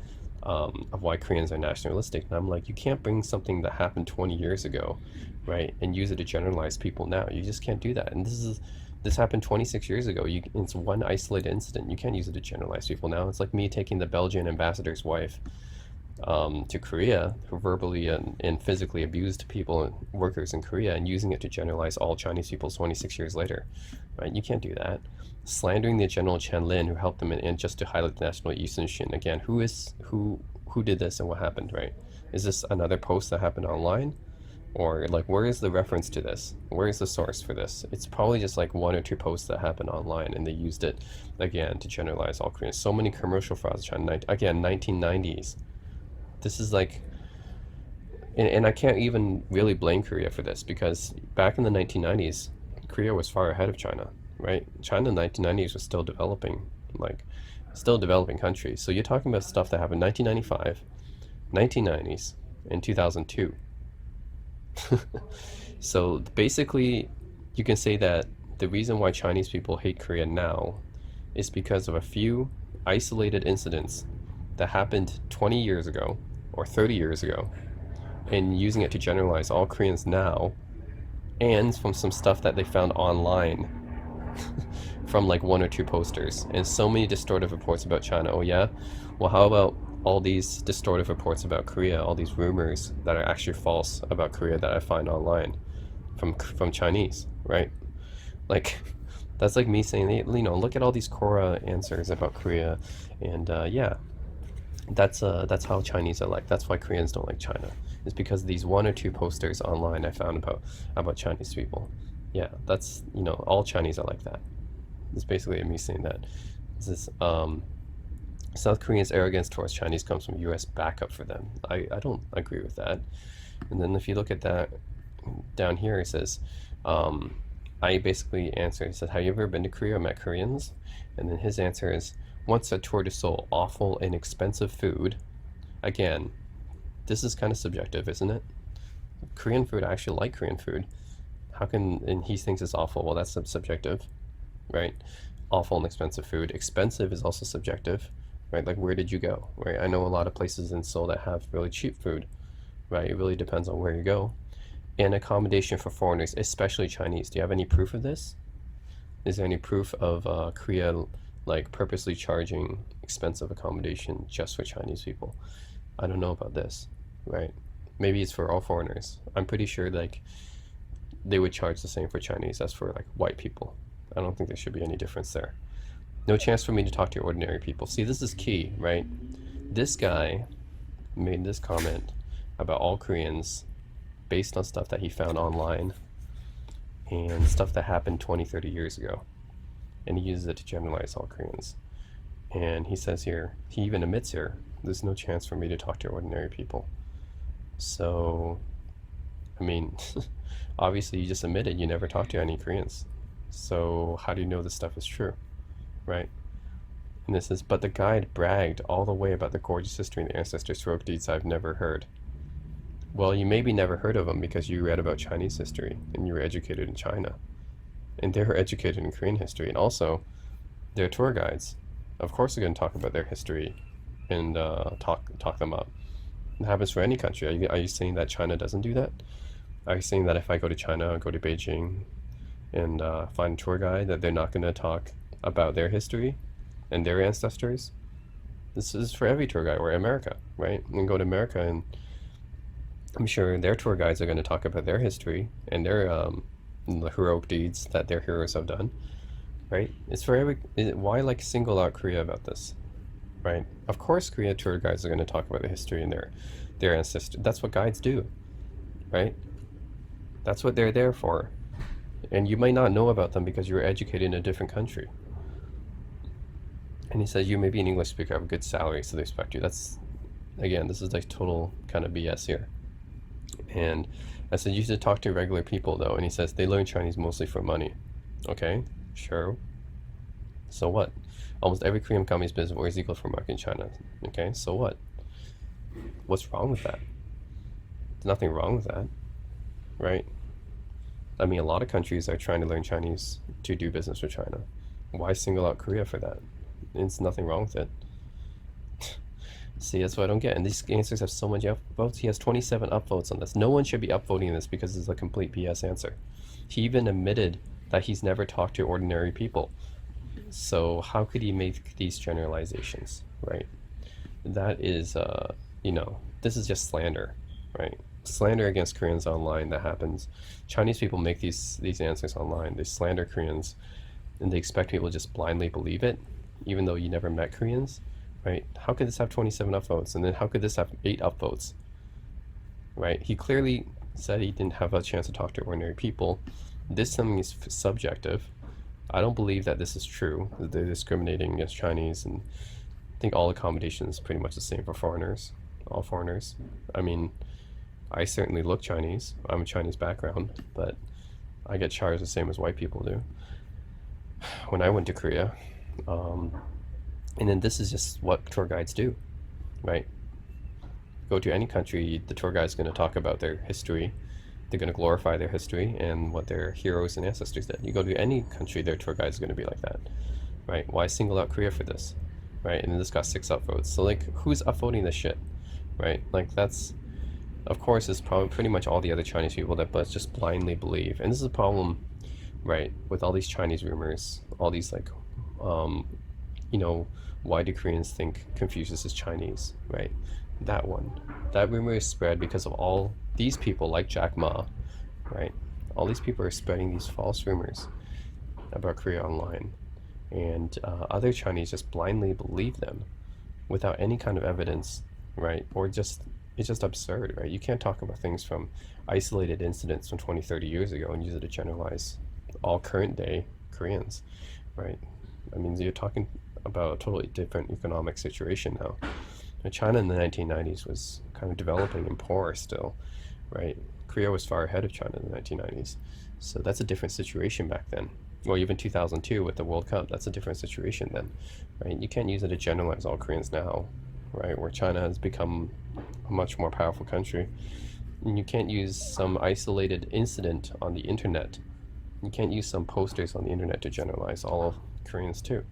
Koreans are nationalistic. And I'm like, you can't bring something that happened 20 years ago, right, and use it to generalize people now. You just can't do that. And this happened 26 years ago. It's one isolated incident. You can't use it to generalize people now. It's like me taking the Belgian ambassador's wife to Korea, who verbally and physically abused people and workers in Korea, and using it to generalize all Chinese people 26 years later, right? You can't do that. Slandering the General Chen Lin, who helped them, and just to highlight the national Yusin. Again, who did this and what happened, right? Is this another post that happened online? Or like, where is the reference to this? Where is the source for this? It's probably just like one or two posts that happened online, and they used it again to generalize all Koreans. So many commercial frauds. China, again, 1990s. This is like, and I can't even really blame Korea for this, because back in the 1990s, Korea was far ahead of China, right? China in the 1990s was still developing, like, still a developing country. So you're talking about stuff that happened 1995, 1990s, and 2002. So basically, you can say that the reason why Chinese people hate Korea now is because of a few isolated incidents that happened 20 years ago or 30 years ago, and using it to generalize all Koreans now, and from some stuff that they found online from like one or two posters, and so many distortive reports about China. Oh yeah? Well, how about all these distortive reports about Korea, all these rumors that are actually false about Korea that I find online from Chinese, right? Like, that's like me saying, you know, look at all these Quora answers about Korea, and yeah, that's how Chinese are like. That's why Koreans don't like China. It's because of these one or two posters online I found about Chinese people. Yeah, that's, you know, all Chinese are like that. It's basically me saying that. This is South Koreans' arrogance towards Chinese comes from U.S. backup for them. I don't agree with that. And then if you look at that down here, it says, I basically answer, he said, have you ever been to Korea or met Koreans? And then his answer is, once a tour de Seoul, awful and expensive food. Again, this is kind of subjective, isn't it? Korean food, I actually like Korean food. How can, and he thinks it's awful. Well, that's subjective, right? Awful and expensive food. Expensive is also subjective, right? Like, where did you go, right? I know a lot of places in Seoul that have really cheap food, right? It really depends on where you go. And accommodation for foreigners, especially Chinese. Do you have any proof of this? Is there any proof of Korea like purposely charging expensive accommodation just for Chinese people? I don't know about this, right? Maybe it's for all foreigners. I'm pretty sure like they would charge the same for Chinese as for like white people. I don't think there should be any difference there. No chance for me to talk to ordinary people. See, this is key, right? This guy made this comment about all Koreans based on stuff that he found online and stuff that happened 20, 30 years ago. And he uses it to generalize all Koreans. And he says here, he even admits here, there's no chance for me to talk to ordinary people. So, I mean, obviously you just admitted you never talked to any Koreans. So how do you know this stuff is true, right? And this is, but the guide bragged all the way about the gorgeous history and the ancestors' heroic deeds I've never heard. Well, you maybe never heard of them because you read about Chinese history and you were educated in China. And they were educated in Korean history. And also, they're tour guides. Of course they're going to talk about their history and talk them up. It happens for any country. Are you saying that China doesn't do that? Are you saying that if I go to China, go to Beijing, and find a tour guide, that they're not going to talk about their history and their ancestors? This is for every tour guide, or America, right? And go to America, and I'm sure their tour guides are going to talk about their history and their the heroic deeds that their heroes have done, right? It's for every. Why like single out Korea about this, right? Of course, Korea tour guides are going to talk about the history and their ancestors. That's what guides do, right? That's what they're there for. And you might not know about them because you were educated in a different country. And he says you may be an English speaker, have a good salary, so they respect you. That's, again, this is like total kind of BS here. And I said you should talk to regular people though, and he says they learn Chinese mostly for money. Okay, sure. So what? Almost every Korean company's business is equal for market in China. Okay, so what? What's wrong with that? There's nothing wrong with that, right? I mean, a lot of countries are trying to learn Chinese to do business with China. Why single out Korea for that? There's nothing wrong with it. See, that's what I don't get. And these answers have so many upvotes. He has 27 upvotes on this. No one should be upvoting this because it's a complete BS answer. He even admitted that he's never talked to ordinary people. So how could he make these generalizations, right? That is this is just slander, right? Slander against Koreans online that happens. Chinese people make these answers online. They slander Koreans, and they expect people to just blindly believe it, even though you never met Koreans, right? How could this have 27 upvotes, and then how could this have 8 upvotes, right? He clearly said he didn't have a chance to talk to ordinary people. This something is subjective. I don't believe that this is true, that they're discriminating against Chinese, and I think all accommodation is pretty much the same for foreigners, all foreigners. I mean, I certainly look Chinese. I'm a Chinese background, but I get charged the same as white people do when I went to Korea. Um, and then this is just what tour guides do, right? Go to any country, the tour guide's going to talk about their history. They're going to glorify their history and what their heroes and ancestors did. You go to any country, their tour guide's going to be like that, right? Why single out Korea for this, right? And then this got 6 upvotes. So like, who's upvoting this shit, right? Like that's, of course, it's probably pretty much all the other Chinese people that but just blindly believe. And this is a problem, right, with all these Chinese rumors, all these like, you know, why do Koreans think Confucius is Chinese, right? That one. That rumor is spread because of all these people like Jack Ma, right? All these people are spreading these false rumors about Korea online. And other Chinese just blindly believe them without any kind of evidence, right? Or just, it's just absurd, right? You can't talk about things from isolated incidents from 20, 30 years ago and use it to generalize all current day Koreans, right? I mean, you're talking about a totally different economic situation now. China in the 1990s was kind of developing and poor still, right? Korea was far ahead of China in the 1990s. So that's a different situation back then. Or even 2002 with the World Cup, that's a different situation then, right? You can't use it to generalize all Koreans now, right? Where China has become a much more powerful country. And you can't use some isolated incident on the internet. You can't use some posters on the internet to generalize all of Koreans too,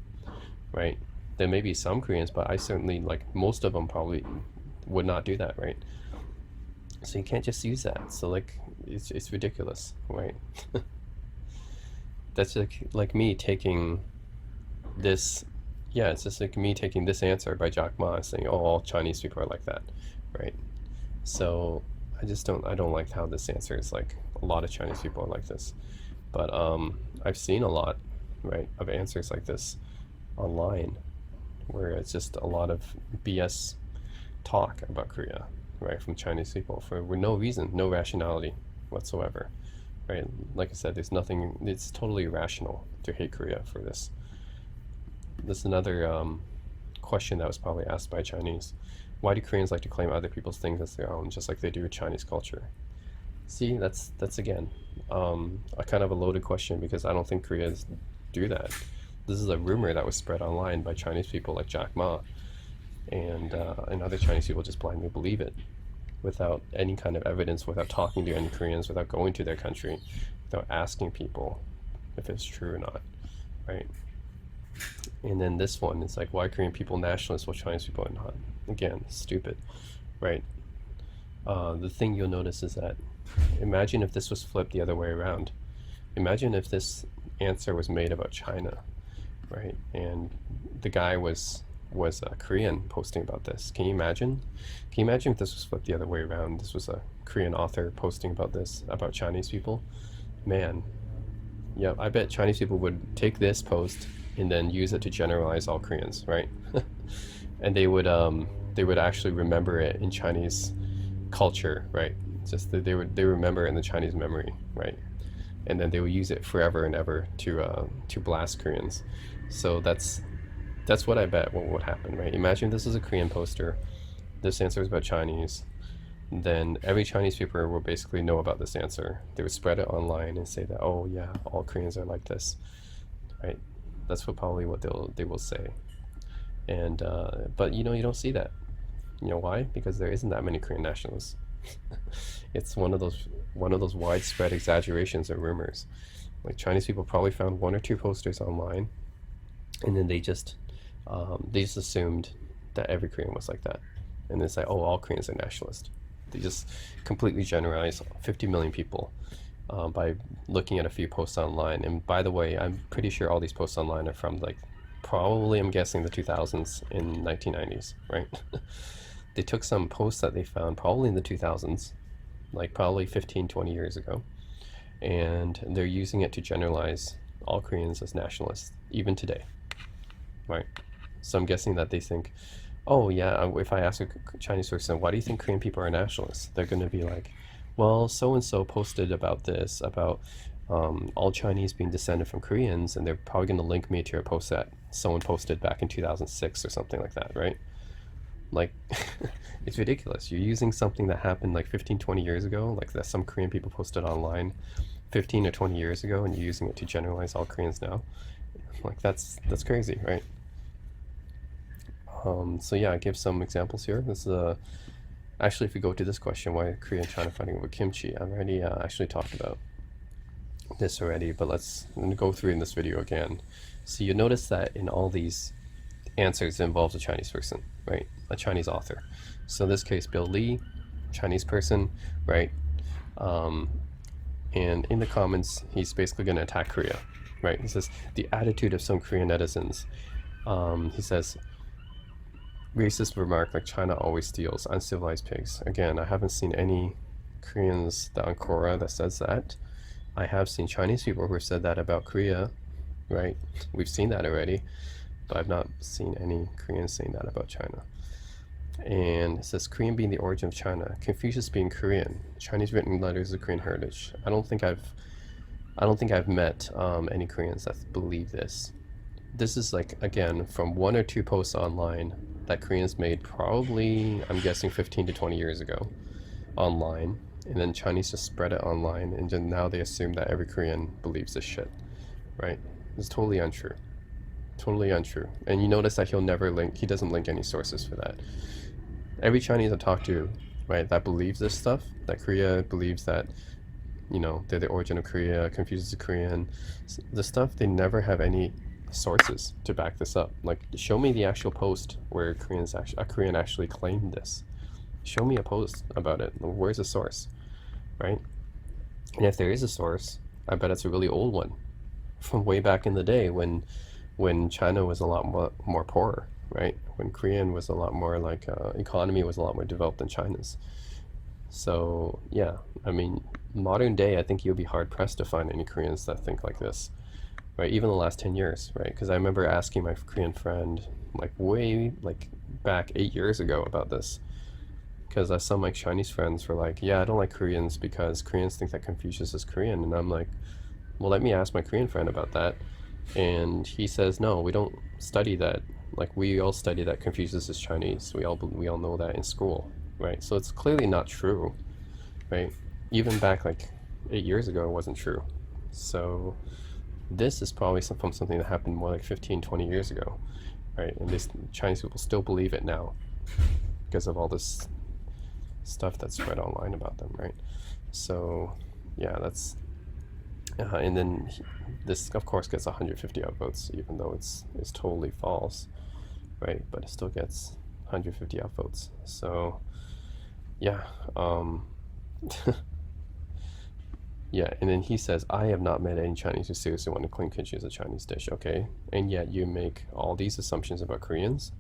right? There may be some Koreans, but I certainly, like most of them probably would not do that, right? So you can't just use that. So like, it's ridiculous, right? That's like me taking this, yeah, it's just like me taking this answer by Jack Ma and saying, oh, all Chinese people are like that, right? So I don't like how this answer is like, a lot of Chinese people are like this. But I've seen a lot, right, of answers like this online, where it's just a lot of BS talk about Korea, right, from Chinese people for no reason, no rationality whatsoever, right? Like I said, there's nothing, it's totally irrational to hate Korea for this. This is another question that was probably asked by Chinese. Why do Koreans like to claim other people's things as their own, just like they do with Chinese culture? See, that's again, a kind of a loaded question because I don't think Koreans do that. This is a rumor that was spread online by Chinese people like Jack Ma, and other Chinese people just blindly believe it without any kind of evidence, without talking to any Koreans, without going to their country, without asking people if it's true or not, right? And then this one is like, why Korean people nationalists while Chinese people are not? Again, stupid, right? The thing you'll notice is that, imagine if this was flipped the other way around. Imagine if this answer was made about China, right? And the guy was a Korean posting about this. Can you imagine? Can you imagine if this was flipped the other way around? This was a Korean author posting about this, about Chinese people. Man, yeah, I bet Chinese people would take this post and then use it to generalize all Koreans, right? And they would actually remember it in Chinese culture, right? Just that they remember it in the Chinese memory, right? And then they would use it forever and ever to blast Koreans. So that's what I bet what would happen, right? Imagine this is a Korean poster, this answer is about Chinese, then every Chinese people will basically know about this answer. They would spread it online and say that, oh yeah, all Koreans are like this, right? That's probably what they will say. And but you don't see that. You know why? Because there isn't that many Korean nationalists. It's one of those widespread exaggerations and rumors. Like Chinese people probably found 1 or 2 posters online, and then they just assumed that every Korean was like that, and it's like, oh, all Koreans are nationalist. They just completely generalize 50 million people by looking at a few posts online. And by the way, I'm pretty sure all these posts online are from like, probably, I'm guessing, the 2000s and 1990s, right? They took some posts that they found probably in the 2000s, like probably 15, 20 years ago, and they're using it to generalize all Koreans as nationalists, even today, right? So I'm guessing that they think, oh yeah, if I ask a Chinese person, why do you think Korean people are nationalists? They're going to be like, well, so and so posted about this, about all Chinese being descended from Koreans, and they're probably going to link me to a post that someone posted back in 2006 or something like that, right? Like, it's ridiculous. You're using something that happened like 15, 20 years ago, like that some Korean people posted online 15 or 20 years ago, and you're using it to generalize all Koreans now. Like, that's crazy, right? So yeah, I give some examples here. This is actually, if we go to this question, why Korea and China fighting over kimchi, I've already actually talked about this already, but let's go through in this video again. So you notice that in all these answers, it involves a Chinese person, right? A Chinese author. So in this case, Bill Lee, Chinese person, right? And in the comments, he's basically going to attack Korea, right? He says, the attitude of some Korean netizens. He says, racist remark like China always steals, uncivilized pigs. Again, I haven't seen any Koreans on Quora that says that. I have seen Chinese people who have said that about Korea, right? We've seen that already, but I've not seen any Koreans saying that about China. And it says Korean being the origin of China, Confucius being Korean, Chinese written letters of Korean heritage. I don't think I've met any Koreans that believe this. This is like, again, from 1 or 2 posts online that Koreans made probably, I'm guessing 15 to 20 years ago online, and then Chinese just spread it online, and then now they assume that every Korean believes this shit, right? It's totally untrue. Totally untrue. And you notice that he doesn't link any sources for that. Every Chinese I talk to, right, that believes this stuff, that Korea believes that, you know, they're the origin of Korea, Confucius is Korean, the stuff, they never have any sources to back this up. Like, show me the actual post where a Korean actually claimed this. Show me a post about it. Where's the source, right? And if there is a source, I bet it's a really old one from way back in the day when China was a lot more poorer, right? When Korean was a lot more like, economy was a lot more developed than China's. So yeah, I mean, modern day, I think you'll be hard pressed to find any Koreans that think like this, right? Even the last 10 years, right? Because I remember asking my Korean friend like back 8 years ago about this. Because some of my Chinese friends were like, yeah, I don't like Koreans because Koreans think that Confucius is Korean. And I'm like, well, let me ask my Korean friend about that. And he says, no, we don't study that. Like, we all study that Confucius is Chinese. We all know that in school, right? So it's clearly not true, right? Even back like 8 years ago, it wasn't true. So this is probably from something that happened more like 15, 20 years ago, right? And this Chinese people still believe it now because of all this stuff that's spread online about them, right? So yeah, that's and then this of course gets 150 upvotes, even though it's totally false, right? But it still gets 150 upvotes. So yeah, yeah. And then he says, I have not met any Chinese who seriously want to claim kimchi as a Chinese dish. Okay, and yet you make all these assumptions about Koreans.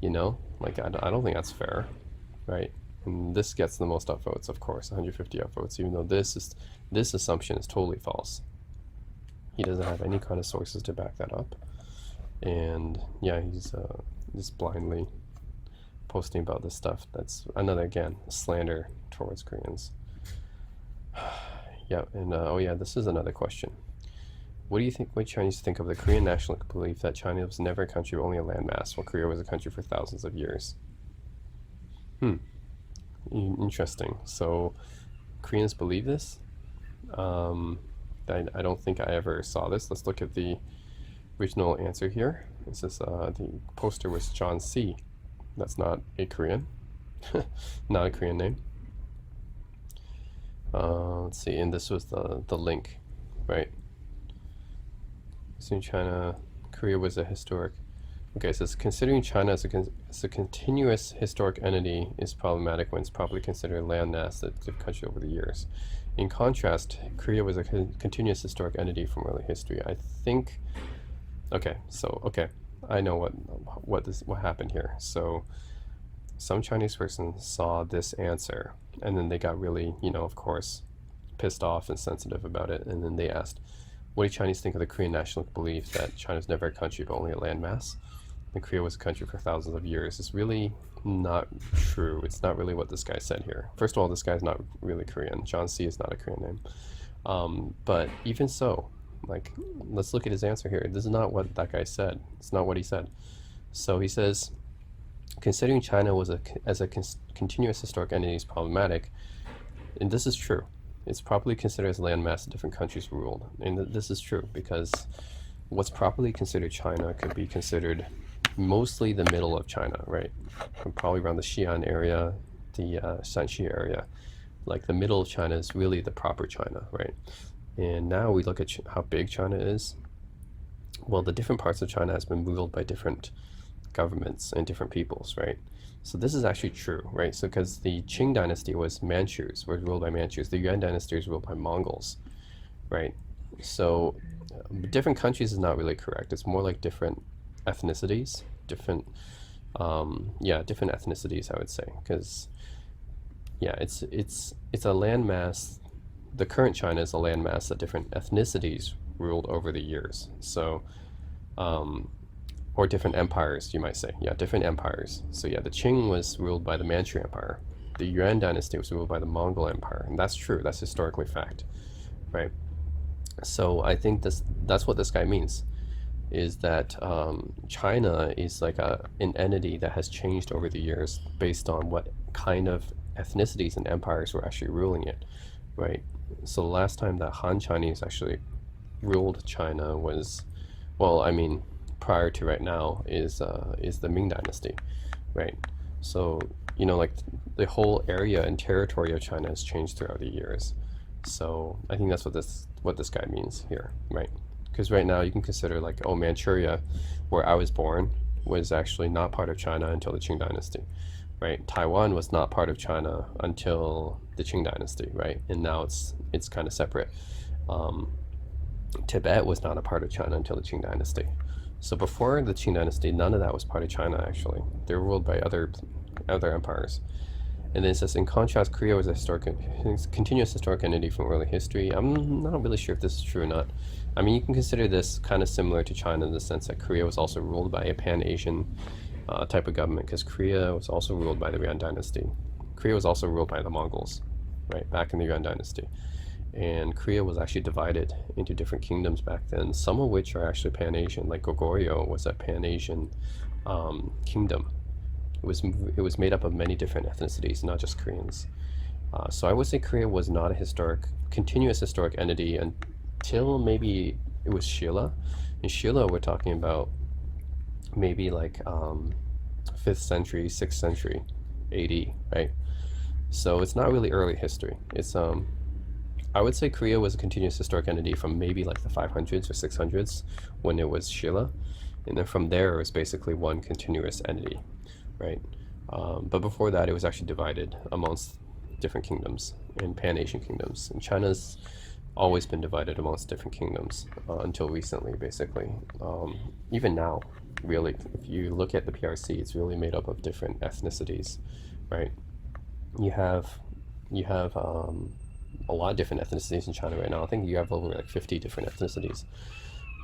You know, like, I don't think that's fair, right? And this gets the most upvotes, of course, 150 upvotes, even though this assumption is totally false. He doesn't have any kind of sources to back that up. And yeah, he's just blindly posting about this stuff. That's another, again, slander towards Koreans. Yeah, and oh yeah, this is another question. What do you think, what Chinese think of the Korean national belief that China was never a country but only a landmass, while Korea was a country for thousands of years? Interesting. So Koreans believe this? I don't think I ever saw this. Let's look at the original answer here. It says the poster was John C. That's not a Korean. Not a Korean name. Let's see, and this was the link, right? So China, Korea was a historic. Okay, it says considering China as a continuous historic entity is problematic when it's properly considered a landmass that lived country over the years. In contrast, Korea was a continuous historic entity from early history. I think. Okay, so okay, I know what happened here. So some Chinese person saw this answer, and then they got really, of course, pissed off and sensitive about it. And then they asked, what do Chinese think of the Korean national belief that China's never a country but only a landmass? And Korea was a country for thousands of years. It's really not true. It's not really what this guy said here. First of all, this guy's not really Korean. John C. is not a Korean name. But even so, like, let's look at his answer here. This is not what that guy said. It's not what he said. So he says, considering China was as a continuous historic entity is problematic, and this is true. It's properly considered as a landmass that different countries ruled. And this is true because what's properly considered China could be considered mostly the middle of China, right? Probably around the Xi'an area, the Shanxi area. Like the middle of China is really the proper China, right? And now we look at how big China is. Well, the different parts of China has been ruled by different governments and different peoples, right? So this is actually true, right? So because the Qing dynasty was ruled by Manchus. The Yuan dynasty was ruled by Mongols, right? So different countries is not really correct. It's more like different ethnicities, different ethnicities, I would say, because it's a landmass. The current China is a landmass that different ethnicities ruled over the years. So, or different empires, you might say. Yeah, different empires. So yeah, the Qing was ruled by the Manchu Empire. The Yuan dynasty was ruled by the Mongol Empire, and that's true. That's historically fact, right? So I think that's what this guy means, is that China is like an entity that has changed over the years based on what kind of ethnicities and empires were actually ruling it, right? So the last time that Han Chinese actually ruled China was, well, I mean, prior to right now is the Ming Dynasty, right? So like the whole area and territory of China has changed throughout the years. So I think that's what this guy means here, right? Because right now you can consider like, oh, Manchuria, where I was born, was actually not part of China until the Qing Dynasty, right? Taiwan was not part of China until the Qing Dynasty, right? And now it's kind of separate. Tibet was not a part of China until the Qing Dynasty. So before the Qing Dynasty, none of that was part of China, actually. They were ruled by other empires. And then it says, in contrast, Korea was a continuous historic entity from early history. I'm not really sure if this is true or not. I mean, you can consider this kind of similar to China in the sense that Korea was also ruled by a Pan-Asian type of government, because Korea was also ruled by the Yuan Dynasty. Korea was also ruled by the Mongols, right, back in the Yuan Dynasty. And Korea was actually divided into different kingdoms back then, some of which are actually Pan-Asian, like Goguryeo was a Pan-Asian kingdom. It was made up of many different ethnicities, not just Koreans. So I would say Korea was not a continuous historic entity until maybe it was Shilla. In Shilla, we're talking about maybe like 5th century, 6th century AD, right? So it's not really early history. It's I would say Korea was a continuous historic entity from maybe like the 500s or 600s when it was Shilla, and then from there it was basically one continuous entity, right? But before that, it was actually divided amongst different kingdoms and Pan-Asian kingdoms. And China's always been divided amongst different kingdoms until recently, basically. Even now, really, if you look at the PRC, it's really made up of different ethnicities, right? You have a lot of different ethnicities in China right now. I think you have over like 50 different ethnicities.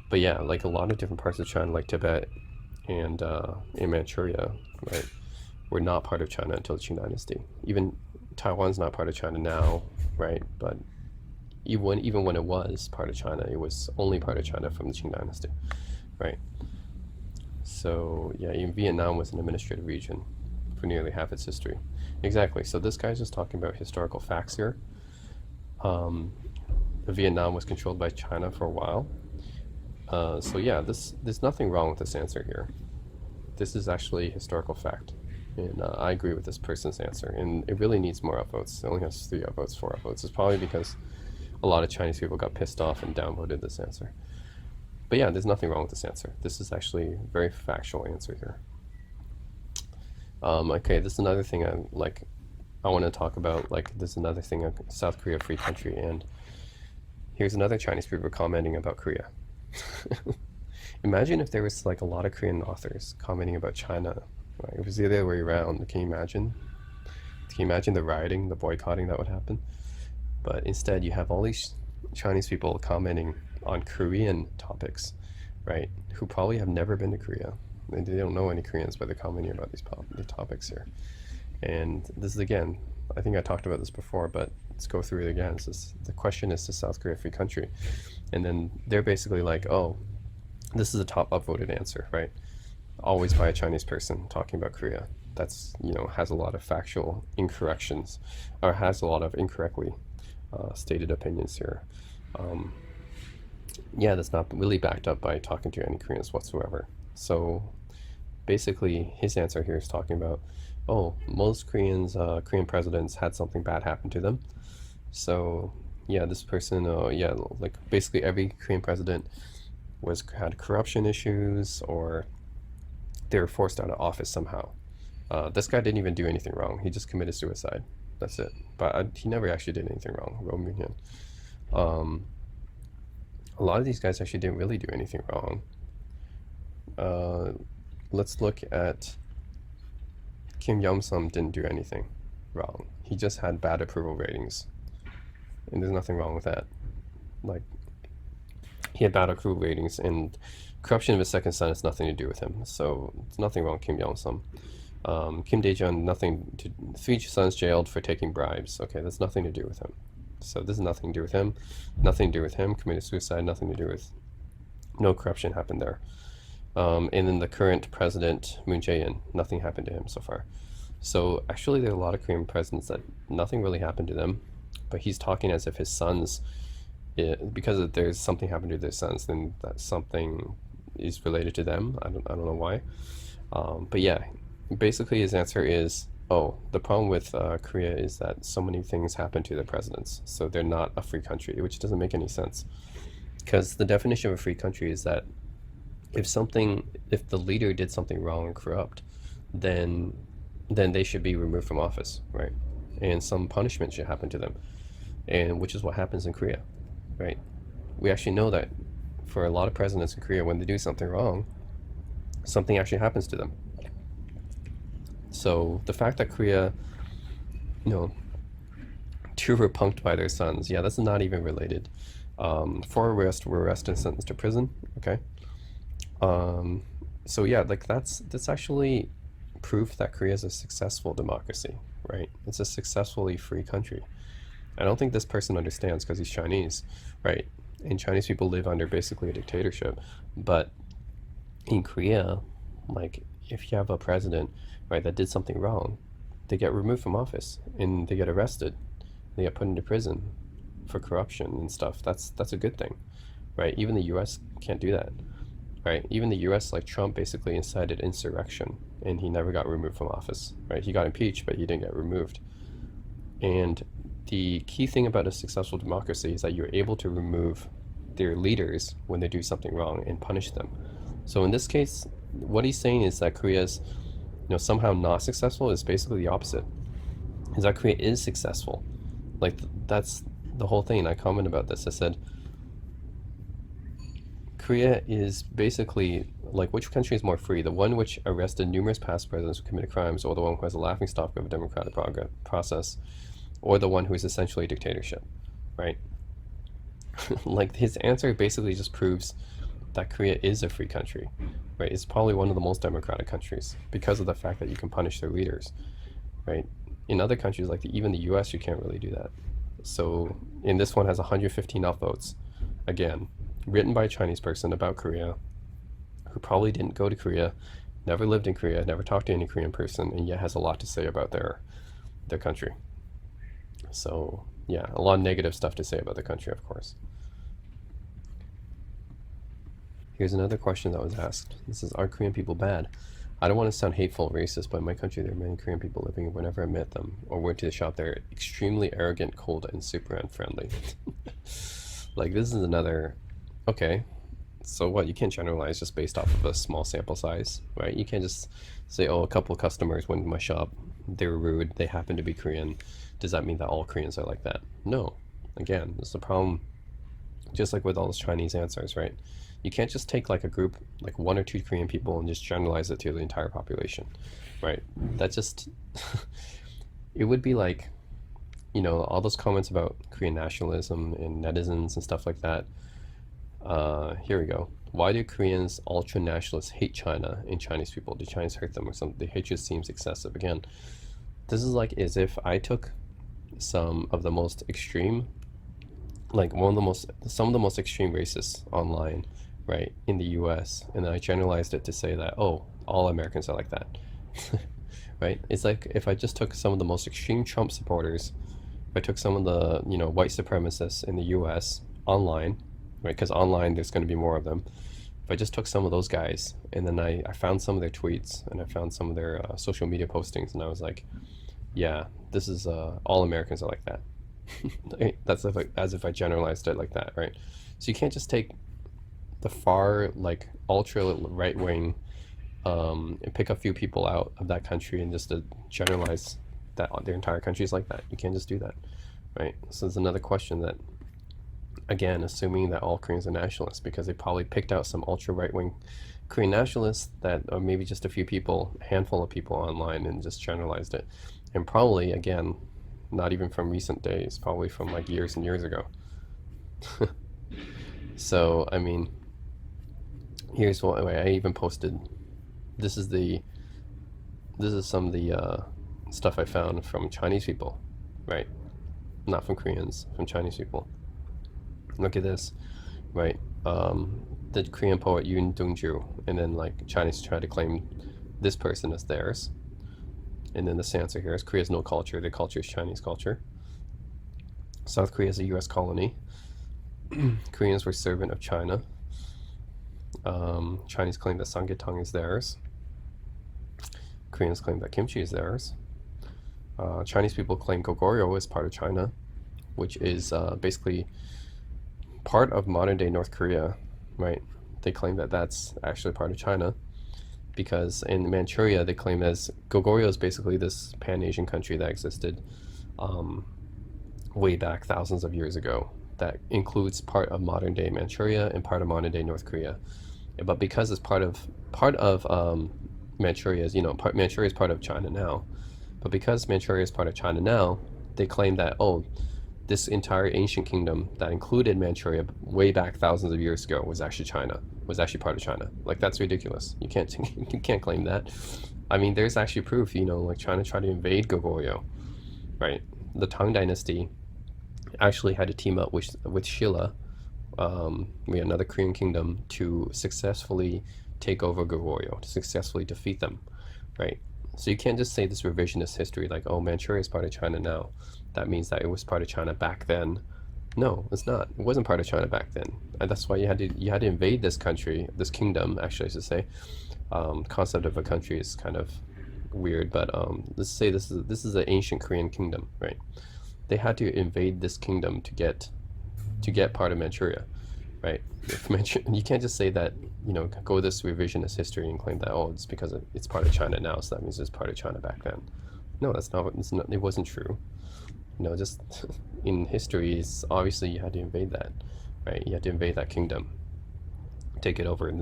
But yeah, like a lot of different parts of China, like Tibet and in Manchuria, right, were not part of China until the Qing Dynasty. Even Taiwan's not part of China now, right? But even when it was part of China, it was only part of China from the Qing Dynasty, right? So yeah, even Vietnam was an administrative region for nearly half its history. Exactly. So this guy's just talking about historical facts here. Vietnam was controlled by China for a while. So yeah, there's nothing wrong with this answer here. This is actually a historical fact. And I agree with this person's answer. And it really needs more upvotes. It only has 3 upvotes, 4 upvotes. It's probably because a lot of Chinese people got pissed off and downvoted this answer. But yeah, there's nothing wrong with this answer. This is actually a very factual answer here. Okay, this is another thing I want to talk about. Like, this is another thing, South Korea, free country. And here's another Chinese people commenting about Korea. Imagine if there was like a lot of Korean authors commenting about China. Right? It was the other way around. Can you imagine? Can you imagine the rioting, the boycotting that would happen? But instead, you have all these Chinese people commenting on Korean topics, right? Who probably have never been to Korea. They don't know any Koreans, but they're commenting about the topics here. And this is again, I think I talked about this before, but let's go through it again. The question is South Korea a free country? And then they're basically like, oh, this is a top upvoted answer, right? Always by a Chinese person talking about Korea. That's, has a lot of factual incorrections, or has a lot of incorrectly stated opinions here. Yeah, that's not really backed up by talking to any Koreans whatsoever. So basically, his answer here is talking about, oh, most Korean presidents had something bad happen to them. So yeah, this person, yeah, like basically every Korean president had corruption issues, or they were forced out of office somehow. This guy didn't even do anything wrong. He just committed suicide. That's it. But he never actually did anything wrong. Roh Moo-hyun. A lot of these guys actually didn't really do anything wrong. Let's look at Kim Yong-sum. Didn't do anything wrong. He just had bad approval ratings, and there's nothing wrong with that. Like, he had bad approval ratings, and corruption of his second son has nothing to do with him. So there's nothing wrong with Kim Yong-sum. Kim Dae-jun, 3 sons jailed for taking bribes. Okay, that's nothing to do with him. So this is nothing to do with him. Nothing to do with him. Committed suicide. Nothing to do with. No corruption happened there. And then the current president, Moon Jae-in, nothing happened to him so far. So actually, there are a lot of Korean presidents that nothing really happened to them, but he's talking as if his sons, because there's something happened to their sons, then that something is related to them. I don't know why. But yeah, basically his answer is, oh, the problem with Korea is that so many things happen to the presidents, so they're not a free country, which doesn't make any sense. Because the definition of a free country is that if the leader did something wrong and corrupt, then they should be removed from office, right? And some punishment should happen to them, and which is what happens in Korea, right? We actually know that for a lot of presidents in Korea, when they do something wrong, something actually happens to them. So the fact that Korea, two were punked by their sons, yeah, that's not even related. 4 were arrested and sentenced to prison. Okay. So yeah, like that's actually proof that Korea is a successful democracy, right? It's a successfully free country. I don't think this person understands because he's Chinese, right? And Chinese people live under basically a dictatorship. But in Korea, like if you have a president, right, that did something wrong, they get removed from office and they get arrested. They get put into prison for corruption and stuff. That's a good thing, right? Even the U.S. can't do that, right? Even the U.S., like Trump, basically incited insurrection, and he never got removed from office, right? He got impeached, but he didn't get removed. And the key thing about a successful democracy is that you're able to remove their leaders when they do something wrong and punish them. So in this case, what he's saying is that Korea's, somehow not successful is basically the opposite. Is that Korea is successful. Like, that's the whole thing. And I commented about this. I said, Korea is basically, like, which country is more free? The one which arrested numerous past presidents who committed crimes, or the one who has a laughingstock of a democratic process, or the one who is essentially a dictatorship, right? Like, his answer basically just proves that Korea is a free country, right? It's probably one of the most democratic countries because of the fact that you can punish their leaders, right? In other countries, like even the US, you can't really do that. So, in this one has 115 upvotes, again, written by a Chinese person about Korea, who probably didn't go to Korea, never lived in Korea, never talked to any Korean person, and yet has a lot to say about their country. So, yeah, a lot of negative stuff to say about the country, of course. Here's another question that was asked. This is, are Korean people bad? I don't want to sound hateful or racist, but in my country there are many Korean people living. Whenever I met them or went to the shop, they're extremely arrogant, cold, and super unfriendly. Like, this is another... Okay, so what? You can't generalize just based off of a small sample size, right? You can't just say, oh, a couple of customers went to my shop, they were rude, they happen to be Korean. Does that mean that all Koreans are like that? No. Again, this is the problem, just like with all those Chinese answers, right? You can't just take like a group, like one or two Korean people, and just generalize it to the entire population, right? That just it would be like, all those comments about Korean nationalism and netizens and stuff like that. Here we go. Why do Koreans ultra nationalists hate China and Chinese people? Do Chinese hurt them or something? The hatred seems excessive. Again, this is like as if I took some of the most extreme, like some of the most extreme racists online, right, in the US, and then I generalized it to say that, oh, all Americans are like that. Right? It's like if I just took some of the most extreme Trump supporters, if I took some of the, white supremacists in the US online, right, because online there's going to be more of them. If I just took some of those guys and then I found some of their tweets and I found some of their social media postings, and I was like, yeah, this is all Americans are like that. That's as if I generalized it like that, right? So you can't just take the far, like, ultra right wing, and pick a few people out of that country and just to generalize that their entire country is like that. You can't just do that, right? So there's another question that, again, assuming that all Koreans are nationalists, because they probably picked out some ultra right wing Korean nationalists that, or maybe just a few people, a handful of people online, and just generalized it. And probably, again, not even from recent days, probably from like years and years ago. So, I mean, here's what I even posted. This is some of the stuff I found from Chinese people, right? Not from Koreans, from Chinese people. Look at this, right? The Korean poet Yoon Dong-ju, and then like Chinese try to claim this person as theirs. And then the answer here is Korea's no culture. The culture is Chinese culture. South Korea is a U.S. colony. Koreans were servant of China. Chinese claim that samgyetang is theirs. Koreans claim that kimchi is theirs. Chinese people claim Goguryeo is part of China, which is basically part of modern day North Korea, right? They claim that that's actually part of China, because in Manchuria they claim as Goguryeo is basically this Pan-Asian country that existed way back thousands of years ago, that includes part of modern day Manchuria and part of modern day North Korea. But because it's part of Manchuria is, Manchuria is part of China now, but because Manchuria is part of China now, they claim that, oh, this entire ancient kingdom that included Manchuria way back thousands of years ago was actually part of China. Like, that's ridiculous. You can't claim that. I mean, there's actually proof, like China tried to invade Goguryeo, right? The Tang Dynasty actually had to team up with Shilla, we had another Korean kingdom, to successfully take over Goguryeo, to successfully defeat them, right? So you can't just say this revisionist history like, oh, Manchuria is part of China now. That means that it was part of China back then. No, it's not. It wasn't part of China back then. And that's why you had to invade this country, this kingdom, actually, I should say. Concept of a country is kind of weird, but let's say this is an ancient Korean kingdom, right? They had to invade this kingdom to get part of Manchuria, right? You can't just say that, go this revisionist history and claim that, oh, it's because it's part of China now, so that means it's part of China back then. No, it wasn't true. Just in history, it's obviously you had to invade that, right? You had to invade that kingdom, take it over. And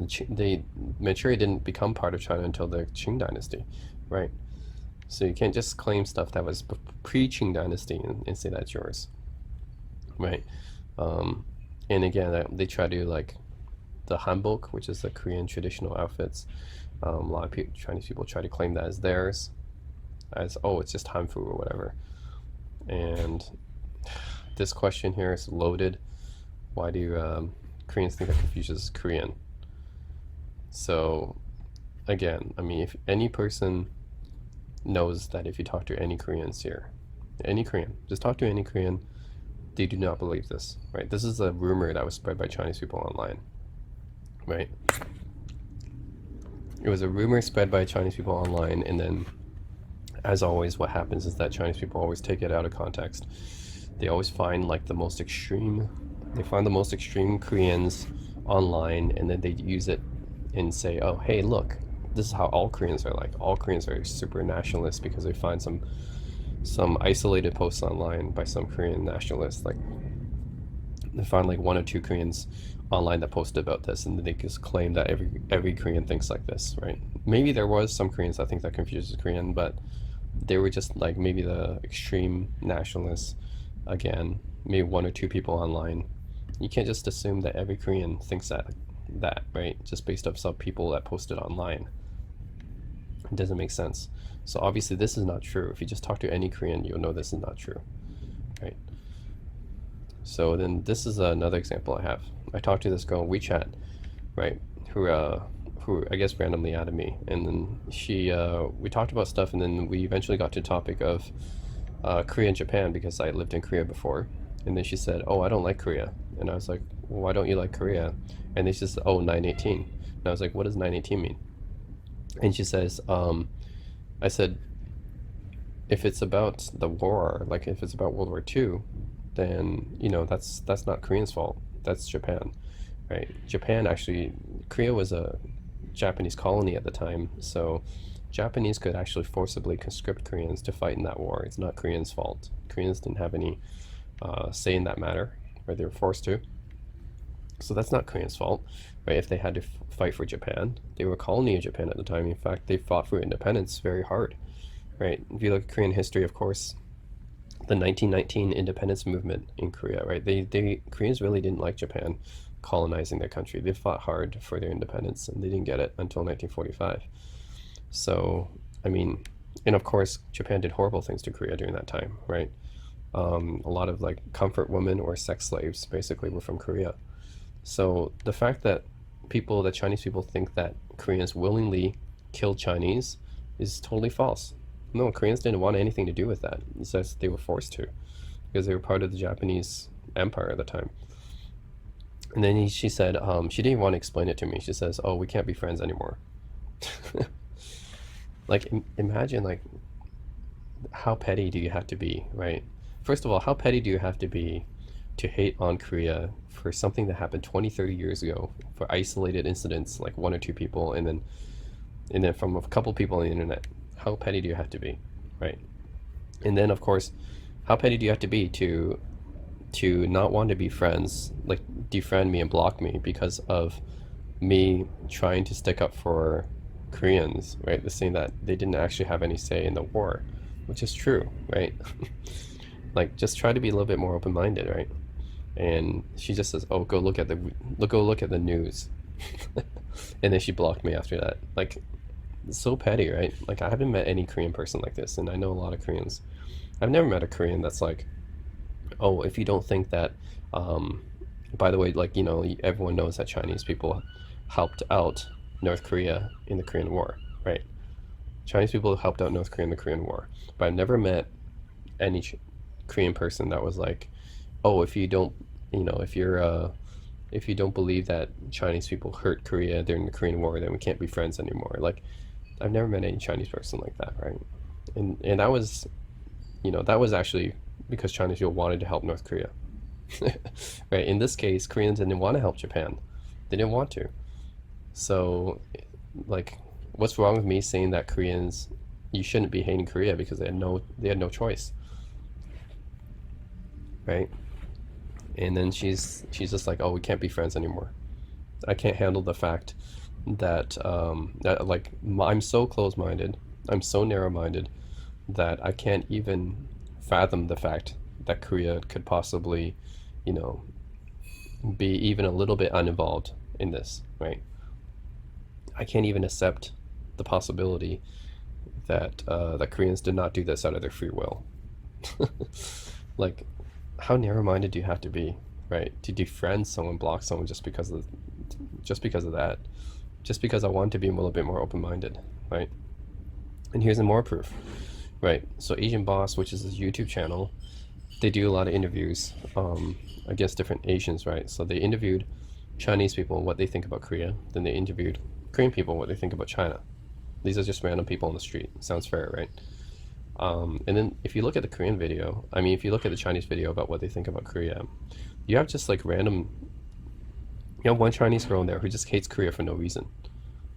Manchuria didn't become part of China until the Qing dynasty, right? So you can't just claim stuff that was pre-Qing dynasty and say that's yours, right? And again, they try to, like, the hanbok, which is the Korean traditional outfits. A lot of Chinese people try to claim that as theirs, as, oh, it's just hanfu or whatever. And this question here is loaded. Why do Koreans think that Confucius is Korean? So again, I mean, if any person knows that if you talk to any Koreans here, just talk to any Korean, they do not believe this, right? This is a rumor that was spread by Chinese people online, right? It was a rumor spread by Chinese people online, and then, as always, what happens is that Chinese people always take it out of context. They always find like the most extreme Koreans online, and then they use it and say, oh, hey, look, this is how all Koreans are like. All Koreans are super nationalists because they find some isolated posts online by some Korean nationalists. Like, they find like one or two Koreans online that posted about this, and they just claim that every Korean thinks like this, right? Maybe there was some Koreans that think that Confucius is Korean, but they were just like maybe the extreme nationalists. Again, maybe one or two people online. You can't just assume that every Korean thinks that, right? Just based off some people that posted online. It doesn't make sense. So obviously this is not true. If you just talk to any Korean, you'll know this is not true, right? So then this is another example I have. I talked to this girl on WeChat, right? Who I guess randomly added me, and then we talked about stuff, and then we eventually got to the topic of Korea and Japan because I lived in Korea before, and then she said, "Oh, I don't like Korea," and I was like, well, "Why don't you like Korea?" And then she says, "Oh, 918," and I was like, "What does 918 mean?" And she says, I said, if it's about the war, like if it's about World War II, then that's not Korea's fault. That's Japan, right? Japan actually, Korea was a Japanese colony at the time, so Japanese could actually forcibly conscript Koreans to fight in that war. It's not Koreans' fault. Koreans didn't have any say in that matter, or they were forced to. So that's not Koreans' fault, right? If they had to fight for Japan, they were a colony of Japan at the time. In fact, they fought for independence very hard, right? If you look at Korean history, of course, the 1919 independence movement in Korea, right? They Koreans really didn't like Japan colonizing their country. They fought hard for their independence, and they didn't get it until 1945. So, I mean, and of course, Japan did horrible things to Korea during that time, right? A lot of like comfort women or sex slaves basically were from Korea. So the fact that Chinese people think that Koreans willingly killed Chinese is totally false. No, Koreans didn't want anything to do with that. It's just they were forced to because they were part of the Japanese Empire at the time. And then she said, she didn't want to explain it to me. She says, "Oh, we can't be friends anymore." Like, imagine, like, how petty do you have to be, right? First of all, how petty do you have to be to hate on Korea for something that happened 20, 30 years ago, for isolated incidents, like one or two people, and then from a couple people on the internet? How petty do you have to be, right? And then, of course, how petty do you have to be to not want to be friends, like defriend me and block me because of me trying to stick up for Koreans, right? The saying that they didn't actually have any say in the war, which is true, right? Like, just try to be a little bit more open-minded, right? And she just says, "Oh, go look at the news," and then she blocked me after that. Like, it's so petty, right? Like, I haven't met any Korean person like this, and I know a lot of Koreans. I've never met a Korean that's like, "Oh, if you don't think that," um, by the way, like, everyone knows that Chinese people helped out North Korea in the Korean War, right? Chinese people helped out North Korea in the Korean War, but I've never met any Korean person that was like, "Oh, if you don't, if you don't believe that Chinese people hurt Korea during the Korean War, then we can't be friends anymore." Like, I've never met any Chinese person like that, right? And that was actually because Chinese people wanted to help North Korea, right? In this case, Koreans didn't want to help Japan. They didn't want to. So, like, what's wrong with me saying that Koreans, you shouldn't be hating Korea because they had no choice, right? And then she's just like, "Oh, we can't be friends anymore." I can't handle the fact that like, I'm so close-minded, I'm so narrow-minded that I can't even fathom the fact that Korea could possibly, you know, be even a little bit uninvolved in this, right? I can't even accept the possibility that Koreans did not do this out of their free will. Like, how narrow-minded do you have to be, right? To defriend someone, block someone just because of that, just because I want to be a little bit more open-minded, right? And here's more proof, right? So Asian Boss, which is this YouTube channel, they do a lot of interviews against different Asians, right? So they interviewed Chinese people what they think about Korea, then they interviewed Korean people what they think about China. These are just random people on the street. Sounds fair, right? And then if you look at the Korean video, I mean, if you look at the Chinese video about what they think about Korea, you have just like random, one Chinese girl in there who just hates Korea for no reason.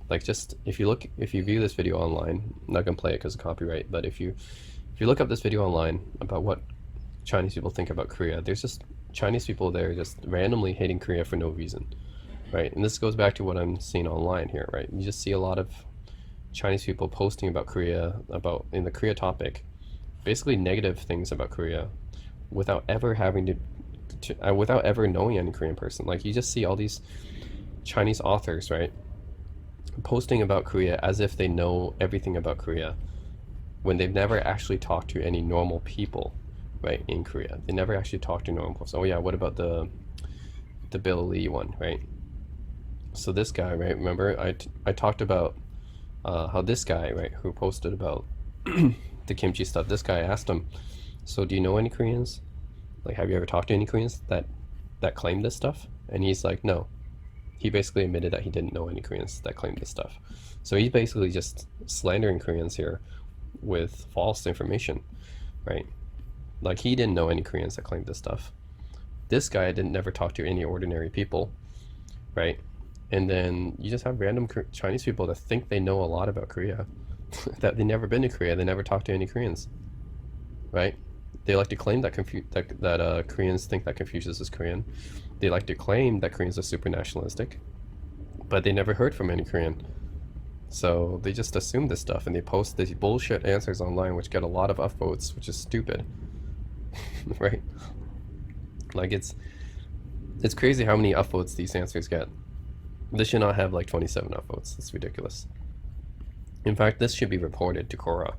Like, just if you view this video online, I'm not gonna play it because of copyright, but if you look up this video online about what Chinese people think about Korea, there's just Chinese people there just randomly hating Korea for no reason, right? And this goes back to what I'm seeing online here, right? You just see a lot of Chinese people posting about Korea, about in the Korea topic, basically negative things about Korea, without ever having without ever knowing any Korean person. Like you just see all these Chinese authors, right, posting about Korea as if they know everything about Korea when they've never actually talked to any normal people, right, in Korea. They never actually talked to normal people. So, oh yeah, what about the Bill Lee one, right? So this guy, right? Remember, I talked about how this guy, right, who posted about the kimchi stuff. This guy asked him, "So do you know any Koreans? Like, have you ever talked to any Koreans that claim this stuff?" And he's like, "No." He basically admitted that he didn't know any Koreans that claimed this stuff. So he's basically just slandering Koreans here with false information, right? Like he didn't know any Koreans that claimed this stuff. This guy didn't never talk to any ordinary people, right? And then you just have random Chinese people that think they know a lot about Korea, that they never been to Korea, they never talked to any Koreans, right? They like to claim that Koreans think that Confucius is Korean. They like to claim that Koreans are super nationalistic, but they never heard from any Korean. So they just assume this stuff and they post these bullshit answers online, which get a lot of upvotes, which is stupid, right? Like it's crazy how many upvotes these answers get. This should not have like 27 upvotes. It's ridiculous. In fact, this should be reported to Quora.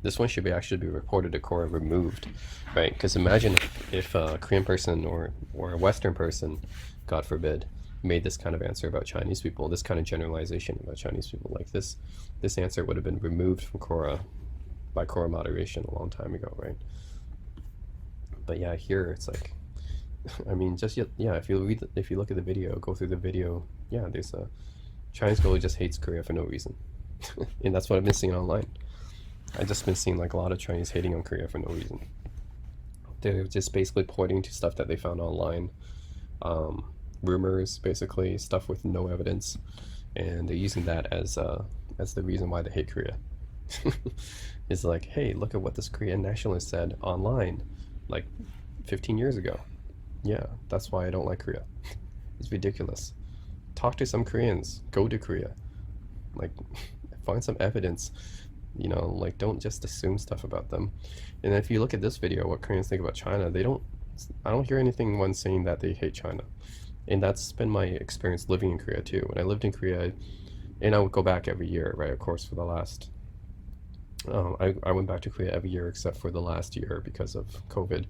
This one should actually be reported to Quora, removed, right? Because imagine if a Korean person or a Western person, God forbid, made this kind of answer about Chinese people, this kind of generalization about Chinese people. Like this answer would have been removed from Quora by Quora moderation a long time ago, right? But yeah, here it's like, I mean, just yeah, if you look at the video, go through the video, yeah, there's a Chinese girl who just hates Korea for no reason, and that's what I've been seeing online. I've just been seeing like a lot of Chinese hating on Korea for no reason. They're just basically pointing to stuff that they found online, rumors, basically stuff with no evidence, and they're using that as the reason why they hate Korea. It's like, hey, look at what this Korean nationalist said online, like 15 years ago. Yeah, that's why I don't like Korea. It's ridiculous. Talk to some Koreans. Go to Korea. Like, find some evidence. You know, like, don't just assume stuff about them. And if you look at this video, what Koreans think about China, I don't hear anyone saying that they hate China. And that's been my experience living in Korea too. When I lived in Korea, and I would go back every year, right? Of course, for the last, I went back to Korea every year except for the last year because of COVID.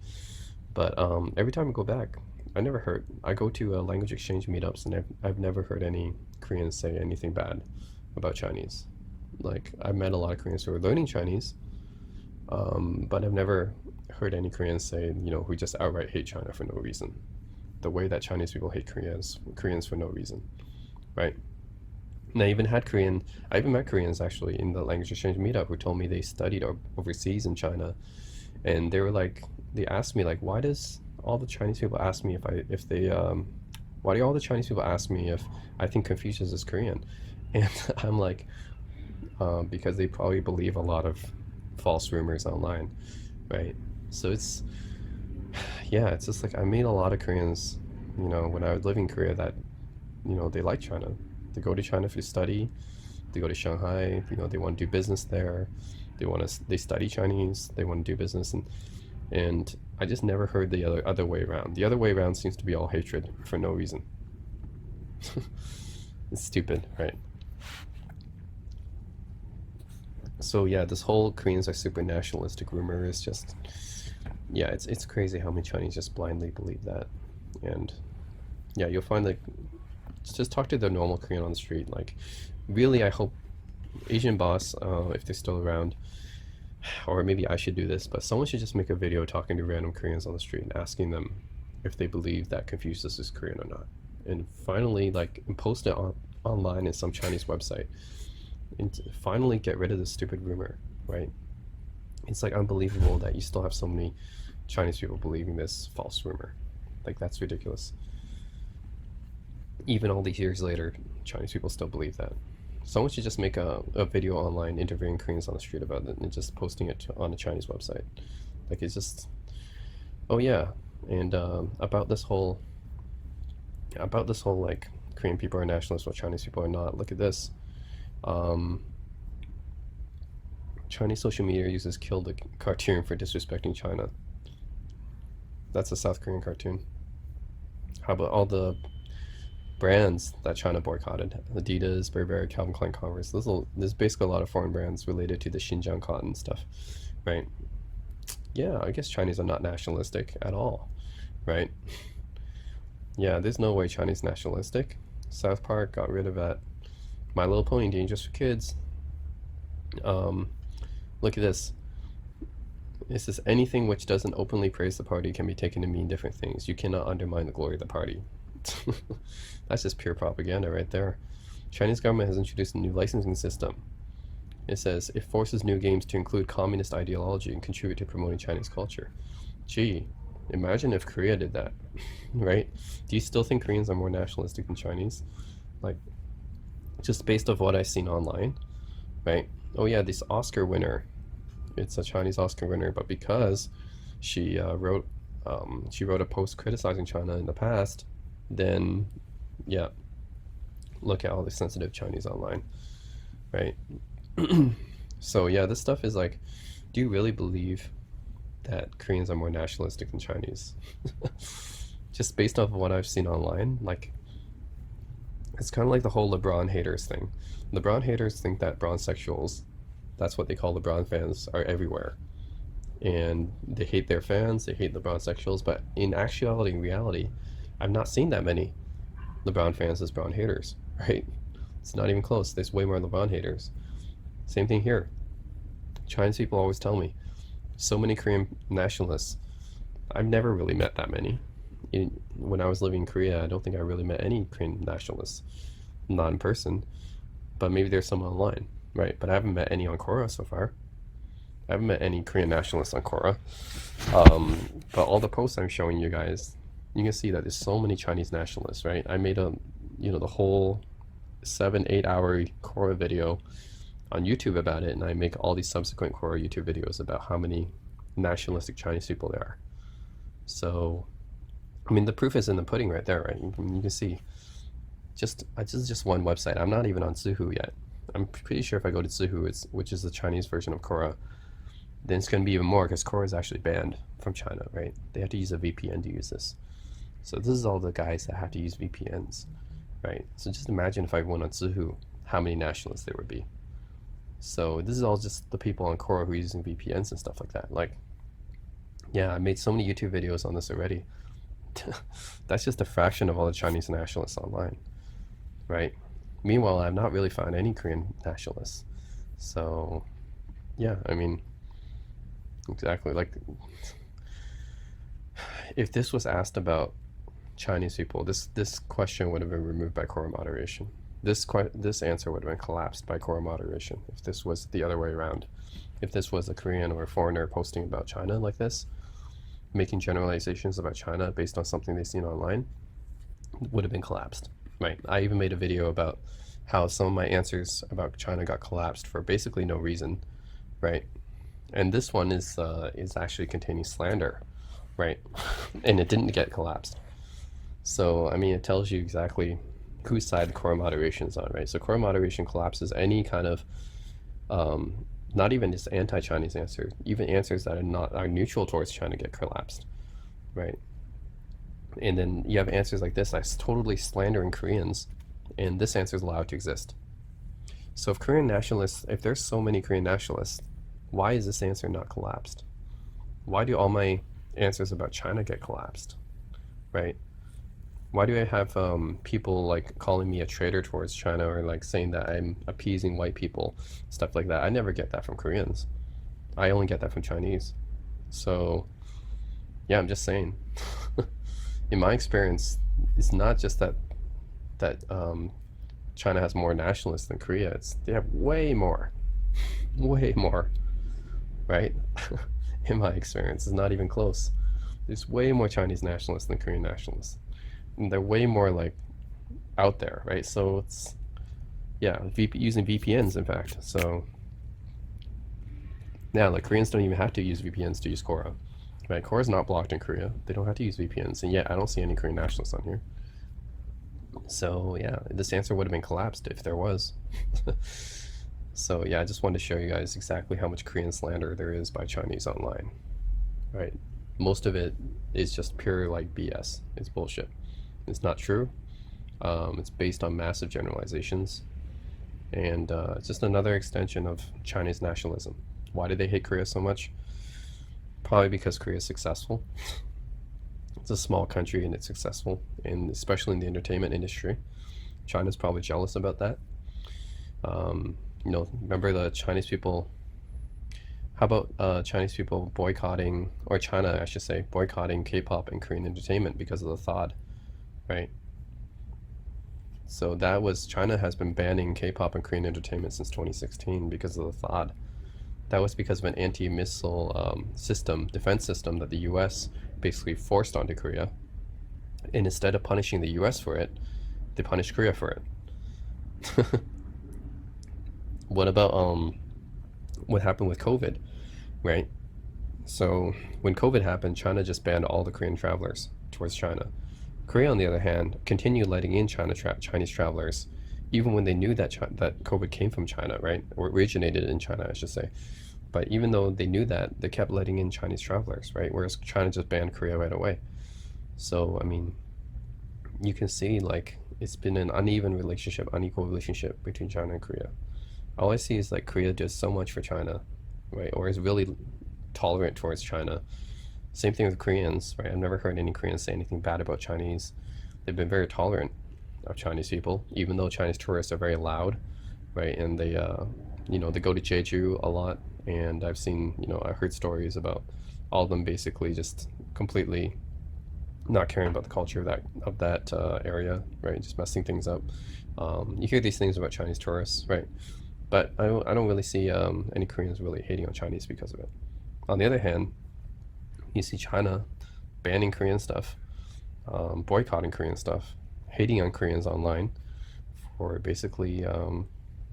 But every time I go back, I go to language exchange meetups, and I've never heard any Koreans say anything bad about Chinese. Like, I've met a lot of Koreans who are learning Chinese, but I've never heard any Koreans say, you know, who just outright hate China for no reason. The way that Chinese people hate Koreans for no reason, right? And I even met Koreans actually in the language exchange meetup who told me they studied overseas in China, and they asked me like, why do all the Chinese people ask me why do all the Chinese people ask me if I think Confucius is Korean? And I'm like, because they probably believe a lot of false rumors online, right? So it's just like, I made a lot of Koreans, you know, when I was living in Korea, that, you know, they like China. They go to China to study. They go to Shanghai. You know, they want to do business there. They study Chinese. They want to do business, and I just never heard the other way around. The other way around seems to be all hatred for no reason. It's stupid, right? So yeah, this whole Koreans are super nationalistic rumor is just, yeah, it's crazy how many Chinese just blindly believe that. And yeah, you'll find like, just talk to the normal Korean on the street. Like, really, I hope Asian Boss, if they're still around, or maybe I should do this, but someone should just make a video talking to random Koreans on the street and asking them if they believe that Confucius is Korean or not. And finally, like, post it online in some Chinese website. And finally get rid of this stupid rumor, right? It's like unbelievable that you still have so many Chinese people believing this false rumor. Like, that's ridiculous. Even all these years later, Chinese people still believe that. Someone should just make a video online interviewing Koreans on the street about it and just posting it on a Chinese website. Like, it's just, oh yeah, And about this whole like Korean people are nationalists while Chinese people are not. Look at this. Um, Chinese social media users killed a cartoon for disrespecting China. That's a South Korean cartoon. How about all the brands that China boycotted? Adidas, Burberry, Calvin Klein, Converse. There's basically a lot of foreign brands related to the Xinjiang cotton stuff, right? Yeah, I guess Chinese are not nationalistic at all, right? Yeah, there's no way Chinese nationalistic. South Park got rid of that. My Little Pony, Dangerous for Kids. Um, Look at this. It says anything which doesn't openly praise the party can be taken to mean different things. You cannot undermine the glory of the party. That's just pure propaganda right there. Chinese government has introduced a new licensing system. It says it forces new games to include communist ideology and contribute to promoting Chinese culture. Gee, imagine if Korea did that, right? Do you still think Koreans are more nationalistic than Chinese? Like, just based off what I've seen online, right? Oh yeah, this Oscar winner. It's a Chinese Oscar winner, but because she she wrote a post criticizing China in the past, then yeah, look at all the sensitive Chinese online, right? So yeah, this stuff is like, do you really believe that Koreans are more nationalistic than Chinese? Just based off of what I've seen online, like it's kind of like the whole LeBron haters thing. LeBron haters think that bronzesexuals, that's what they call LeBron fans, are everywhere. And they hate their fans, they hate LeBron sexuals, but in actuality, in reality, I've not seen that many LeBron fans as LeBron haters, right? It's not even close. There's way more LeBron haters. Same thing here. Chinese people always tell me, so many Korean nationalists. I've never really met that many. When I was living in Korea, I don't think I really met any Korean nationalists, not in person, but maybe there's some online, right? But I haven't met any on Quora so far. I haven't met any Korean nationalists on Quora. But all the posts I'm showing you guys, you can see that there's so many Chinese nationalists, right? I made the whole 7-8 hour Quora video on YouTube about it, and I make all these subsequent Quora YouTube videos about how many nationalistic Chinese people there are. So, I mean, the proof is in the pudding right there, right? You can see. This is just one website. I'm not even on Zhihu yet. I'm pretty sure if I go to Zhihu, which is the Chinese version of Quora, then it's going to be even more because Quora is actually banned from China, right? They have to use a VPN to use this. So this is all the guys that have to use VPNs, right? So just imagine if I went on Zhihu, how many nationalists there would be. So this is all just the people on Quora who are using VPNs and stuff like that. Like, yeah, I made so many YouTube videos on this already. That's just a fraction of all the Chinese nationalists online, right? Meanwhile, I've not really found any Korean nationalists. So, yeah, I mean, exactly. Like, if this was asked about Chinese people, this question would have been removed by Quora moderation. This answer would have been collapsed by Quora moderation if this was the other way around. If this was a Korean or a foreigner posting about China like this, making generalizations about China based on something they've seen online, would have been collapsed. Right. I even made a video about how some of my answers about China got collapsed for basically no reason, right? And this one is actually containing slander, right? And it didn't get collapsed. So I mean, it tells you exactly whose side Quora moderation is on, right? So Quora moderation collapses any kind of not even just anti-Chinese answers, even answers that are neutral towards China get collapsed, right? And then you have answers like this that's totally slandering Koreans, and this answer is allowed to exist. So if there's so many Korean nationalists, why is this answer not collapsed? Why do all my answers about China get collapsed, right? Why do I have people like calling me a traitor towards China or like saying that I'm appeasing white people, stuff like that? I never get that from Koreans. I only get that from Chinese. So, yeah, I'm just saying. In my experience, it's not just that China has more nationalists than Korea. They have way more, way more, right? In my experience, it's not even close. There's way more Chinese nationalists than Korean nationalists. And they're way more like out there, right? So it's, yeah, using VPNs, in fact. So yeah, like Koreans don't even have to use VPNs to use Quora. Right, Quora is not blocked in Korea. They don't have to use VPNs, and yet I don't see any Korean nationalists on here. So yeah, this answer would have been collapsed if there was. So yeah, I just wanted to show you guys exactly how much Korean slander there is by Chinese online. Right, most of it is just pure like BS. It's bullshit. It's not true. It's based on massive generalizations, and it's just another extension of Chinese nationalism. Why do they hate Korea so much? Probably because Korea is successful. It's a small country and it's successful, and especially in the entertainment industry. China's probably jealous about that. Remember the Chinese people? How about Chinese people boycotting, or China, I should say, boycotting K-pop and Korean entertainment because of the THAAD, right? So that was China has been banning K-pop and Korean entertainment since 2016 because of the THAAD. That was because of an anti-missile defense system that the U.S. basically forced onto Korea. And instead of punishing the U.S. for it, they punished Korea for it. What about what happened with COVID, right? So when COVID happened, China just banned all the Korean travelers towards China. Korea, on the other hand, continued letting in Chinese travelers, even when they knew that that COVID came from China, right, or originated in China, I should say. But even though they knew that, they kept letting in Chinese travelers, right? Whereas China just banned Korea right away. So I mean, you can see like it's been an uneven relationship, unequal relationship between China and Korea. All I see is like Korea does so much for China, right, or is really tolerant towards China. Same thing with Koreans, right? I've never heard any Koreans say anything bad about Chinese. They've been very tolerant of Chinese people, even though Chinese tourists are very loud, right? And they go to Jeju a lot, and I heard stories about all of them basically just completely not caring about the culture of that area, right? Just messing things up. You hear these things about Chinese tourists, right? But I don't really see any Koreans really hating on Chinese because of it. On the other hand, you see China banning Korean stuff, boycotting Korean stuff, hating on Koreans online for basically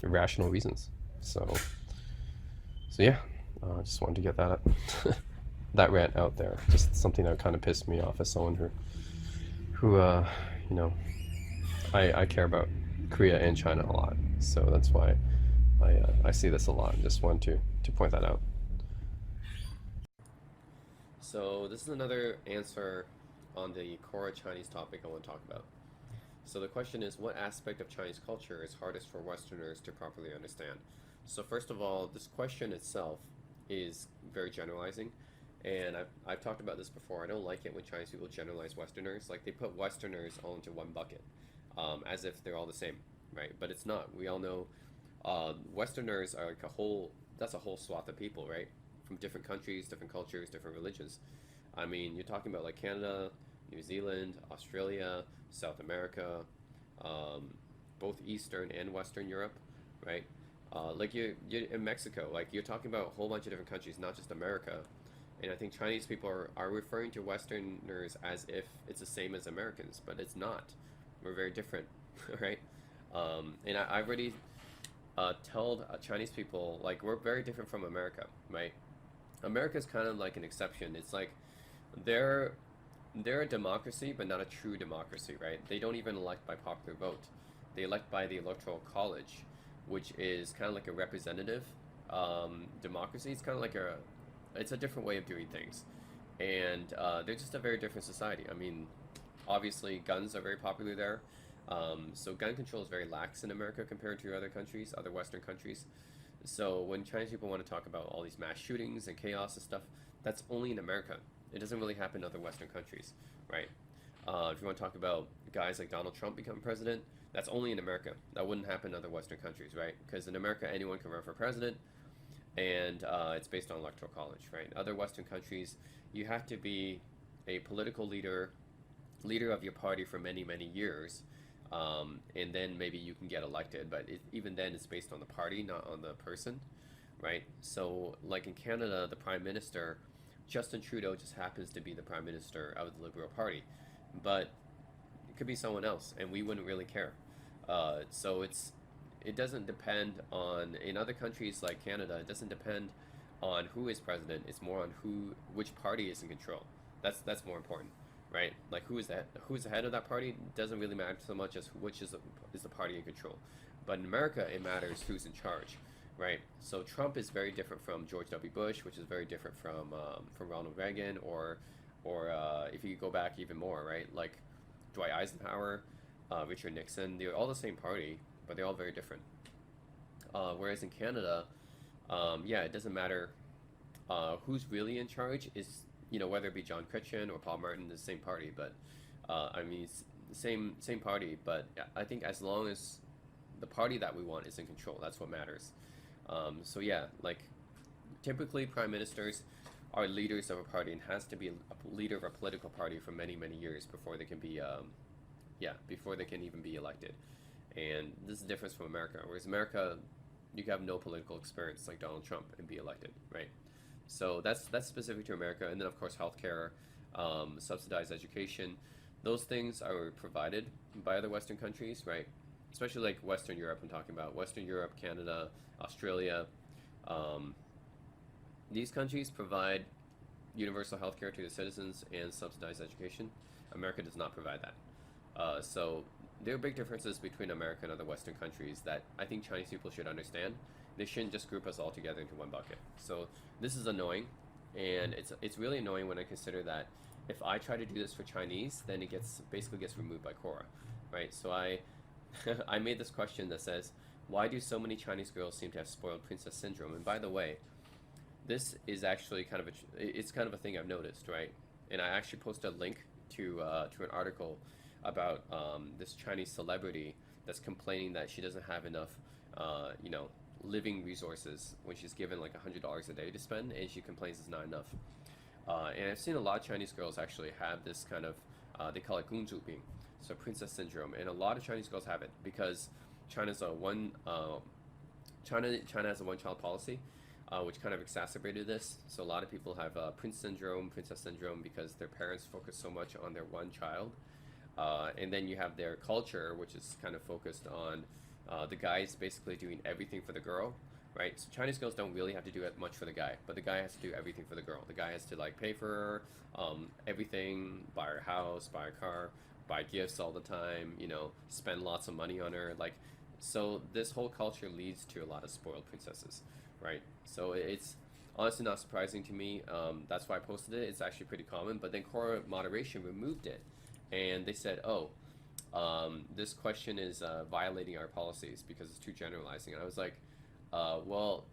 irrational reasons. So yeah, I just wanted to get that rant out there. Just something that kind of pissed me off as someone who you know I care about Korea and China a lot. So that's why I see this a lot. Just want to point that out. So this is another answer on the core Chinese topic I want to talk about. So the question is, what aspect of Chinese culture is hardest for Westerners to properly understand? So first of all, this question itself is very generalizing, and I've talked about this before. I don't like it when Chinese people generalize Westerners. Like they put Westerners all into one bucket, as if they're all the same, right? But it's not. We all know Westerners are like a whole. That's a whole swath of people, right? From different countries, different cultures, different religions. I mean, you're talking about like Canada, New Zealand, Australia, South America, um, both Eastern and Western Europe, right? Like you in Mexico, like you're talking about a whole bunch of different countries, not just America. And I think Chinese people are referring to Westerners as if it's the same as Americans, but it's not. We're very different, right? And I already told Chinese people like we're very different from America, right? America's kind of like an exception. It's like they're they're a democracy, but not a true democracy, right? They don't even elect by popular vote. They elect by the electoral college, which is kind of like a representative democracy. It's kind of like it's a different way of doing things, and they're just a very different society. I mean, obviously, guns are very popular there. So gun control is very lax in America compared to other countries, other Western countries. So when Chinese people want to talk about all these mass shootings and chaos and stuff, that's only in America. It doesn't really happen in other Western countries, right? If you want to talk about guys like Donald Trump becoming president, that's only in America. That wouldn't happen in other Western countries, right? Because in America, anyone can run for president, and it's based on electoral college, right? Other Western countries, you have to be a political leader of your party for many, many years, and then maybe you can get elected. But even then, it's based on the party, not on the person, right? So, like in Canada, the prime minister, Justin Trudeau, just happens to be the prime minister of the Liberal Party, but it could be someone else, and we wouldn't really care. So it doesn't depend on in other countries like Canada. It doesn't depend on who is president. It's more on which party is in control. That's more important, right? Like who's the head of that party doesn't really matter so much as which is the party in control. But in America, it matters who's in charge, right? So Trump is very different from George W. Bush, which is very different from Ronald Reagan, or if you go back even more, right? Like Dwight Eisenhower, Richard Nixon. They're all the same party, but they're all very different. Whereas in Canada, yeah, it doesn't matter who's really in charge. Is whether it be John Chrétien or Paul Martin, the same party, but I mean same party. But I think as long as the party that we want is in control, that's what matters. So yeah, like typically prime ministers are leaders of a party and has to be a leader of a political party for many years before they can be yeah, before they can even be elected. And this is the difference from America. Whereas America, you can have no political experience like Donald Trump and be elected, right? So that's specific to America. And then of course healthcare, subsidized education, those things are provided by other Western countries, right? Especially like Western Europe. I'm talking about Western Europe, Canada, Australia. Um, these countries provide universal healthcare to the citizens and subsidized education. America does not provide that. So there are big differences between America and other Western countries that I think Chinese people should understand. They shouldn't just group us all together into one bucket. So this is annoying, and it's really annoying when I consider that if I try to do this for Chinese, then it basically gets removed by Quora, right? So I I made this question that says, why do so many Chinese girls seem to have spoiled princess syndrome? And by the way, this is actually it's kind of a thing I've noticed, right? And I actually posted a link to an article about this Chinese celebrity that's complaining that she doesn't have enough, living resources when she's given like $100 a day to spend, and she complains it's not enough. And I've seen a lot of Chinese girls actually have this kind of, they call it 公主病, so princess syndrome, and a lot of Chinese girls have it because China's a one, China has a one-child policy, which kind of exacerbated this. So a lot of people have prince syndrome, princess syndrome, because their parents focus so much on their one child. And then you have their culture, which is kind of focused on the guys basically doing everything for the girl, right? So Chinese girls don't really have to do much for the guy, but the guy has to do everything for the girl. The guy has to like pay for her, everything, buy her house, buy her car, buy gifts all the time, spend lots of money on her. Like, so this whole culture leads to a lot of spoiled princesses, right? So it's honestly not surprising to me. That's why I posted it. It's actually pretty common. But then Quora Moderation removed it, and they said, "Oh, this question is violating our policies because it's too generalizing." And I was like, "Well,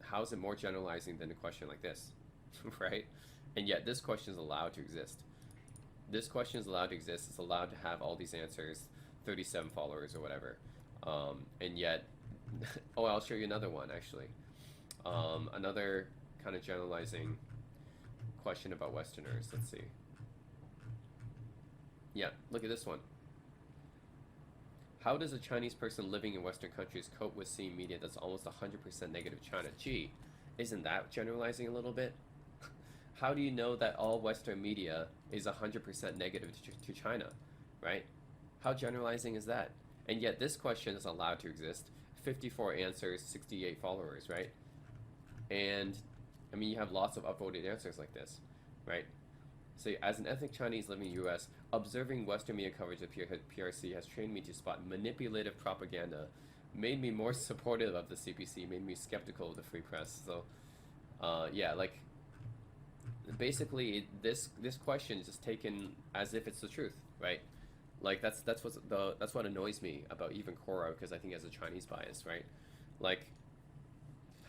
how is it more generalizing than a question like this, right?" And yet this question is allowed to exist. This question is allowed to exist. It's allowed to have all these answers, 37 followers or whatever. And yet, oh, I'll show you another one actually. Another kind of generalizing question about Westerners. Let's see. Yeah, look at this one. How does a Chinese person living in Western countries cope with seeing media that's almost 100% negative China? Gee, isn't that generalizing a little bit? How do you know that all Western media is 100% negative to China, right? How generalizing is that? And yet this question is allowed to exist. 54 answers, 68 followers, right? And I mean, you have lots of upvoted answers like this, right? So as an ethnic Chinese living in the US, observing Western media coverage of PRC has trained me to spot manipulative propaganda, made me more supportive of the CPC, made me skeptical of the free press. So yeah, like basically this question is just taken as if it's the truth, right? Like that's what annoys me about even Quora, because I think it has a Chinese bias, right? Like,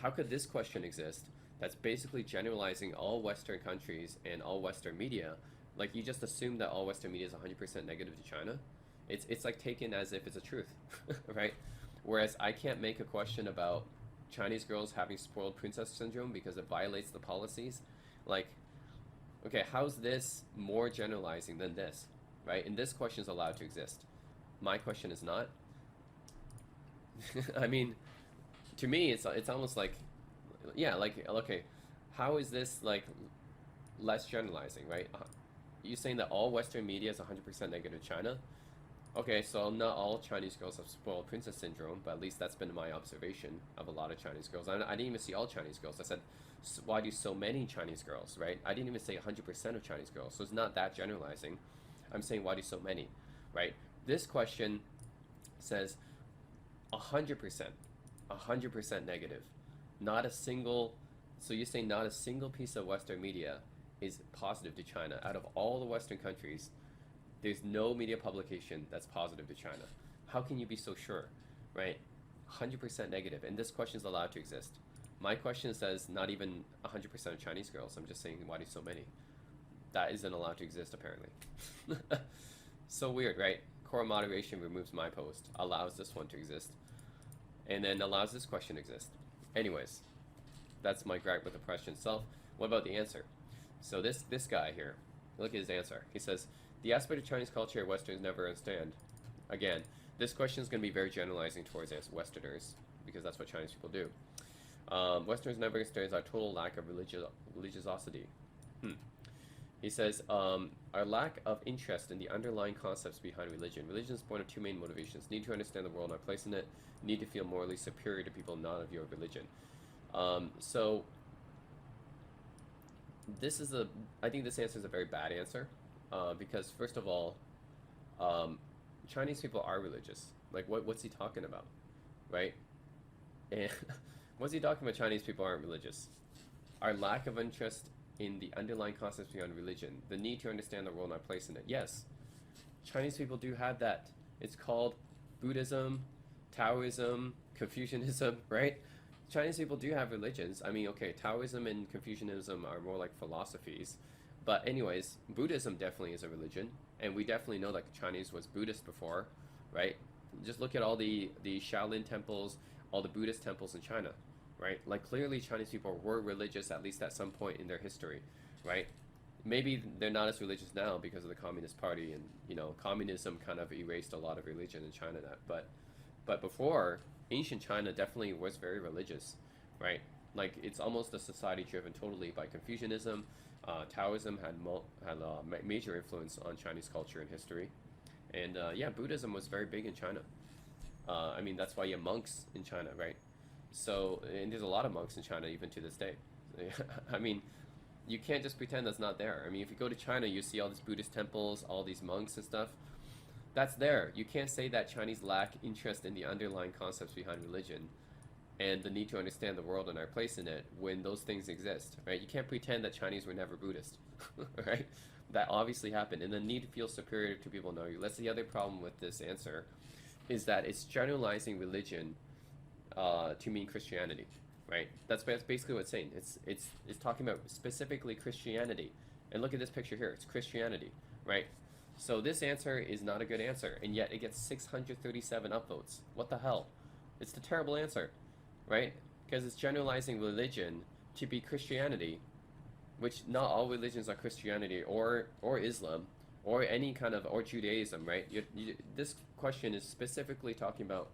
how could this question exist that's basically generalizing all Western countries and all Western media? Like, you just assume that all Western media is 100% negative to China. It's like taken as if it's a truth, right? Whereas I can't make a question about Chinese girls having spoiled princess syndrome because it violates the policies. Like, okay, how's this more generalizing than this, right? And this question is allowed to exist. My question is not. I mean, to me, it's almost like, yeah, like, okay, how is this like less generalizing, right? You saying that all Western media is 100% negative China? Okay, so not all Chinese girls have spoiled princess syndrome, but at least that's been my observation of a lot of Chinese girls. I didn't even see all Chinese girls. I said, why do so many Chinese girls, right? I didn't even say 100% of Chinese girls, so it's not that generalizing. I'm saying, why do so many, right? This question says 100%, 100% negative. Not a single, so you're saying not a single piece of Western media is positive to China. Out of all the Western countries, there's no media publication that's positive to China. How can you be so sure, right? 100% negative, and this question is allowed to exist. My question says not even 100% of Chinese girls. I'm just saying, why do so many? That isn't allowed to exist, apparently. So weird, right? Core moderation removes my post, allows this one to exist, and then allows this question to exist. Anyways, that's my gripe with the question itself. What about the answer? So this guy here, look at his answer. He says, the aspect of Chinese culture Westerners never understand. Again, this question is going to be very generalizing towards us Westerners, because that's what Chinese people do. Westerners never understand our total lack of religiosity. He says, our lack of interest in the underlying concepts behind religion. Religion is born of two main motivations: need to understand the world and our place in it, need to feel morally superior to people not of your religion. So this is I think this answer is a very bad answer, because first of all, Chinese people are religious. Like, what's he talking about, right? And what's he talking about? Chinese people aren't religious. Our lack of interest in the underlying concepts behind religion, the need to understand the world and our place in it. Yes, Chinese people do have that. It's called Buddhism, Taoism, Confucianism, right? Chinese people do have religions. I mean, okay, Taoism and Confucianism are more like philosophies. But anyways, Buddhism definitely is a religion, and we definitely know that Chinese was Buddhist before, right? Just look at all the Shaolin temples, all the Buddhist temples in China, right? Like clearly Chinese people were religious at least at some point in their history, right? Maybe they're not as religious now because of the Communist Party, and communism kind of erased a lot of religion in China. But before, ancient China definitely was very religious, right? Like it's almost a society driven totally by Confucianism. Taoism had a major influence on Chinese culture and history, and yeah, Buddhism was very big in China. I mean, that's why you have monks in China, right? So, and there's a lot of monks in China even to this day. I mean, you can't just pretend that's not there. I mean, if you go to China, you see all these Buddhist temples, all these monks and stuff. That's there. You can't say that Chinese lack interest in the underlying concepts behind religion and the need to understand the world and our place in it when those things exist, right? You can't pretend that Chinese were never Buddhist, right? That obviously happened. And the need to feel superior to people know you. That's the other problem with this answer, is that it's generalizing religion to mean Christianity, right? That's basically what it's saying. It's talking about specifically Christianity. And look at this picture here. It's Christianity, right? So this answer is not a good answer, and yet it gets 637 upvotes. What the hell? It's the terrible answer, right? Because it's generalizing religion to be Christianity, which not all religions are Christianity or Islam or any kind of or Judaism, right? This question is specifically talking about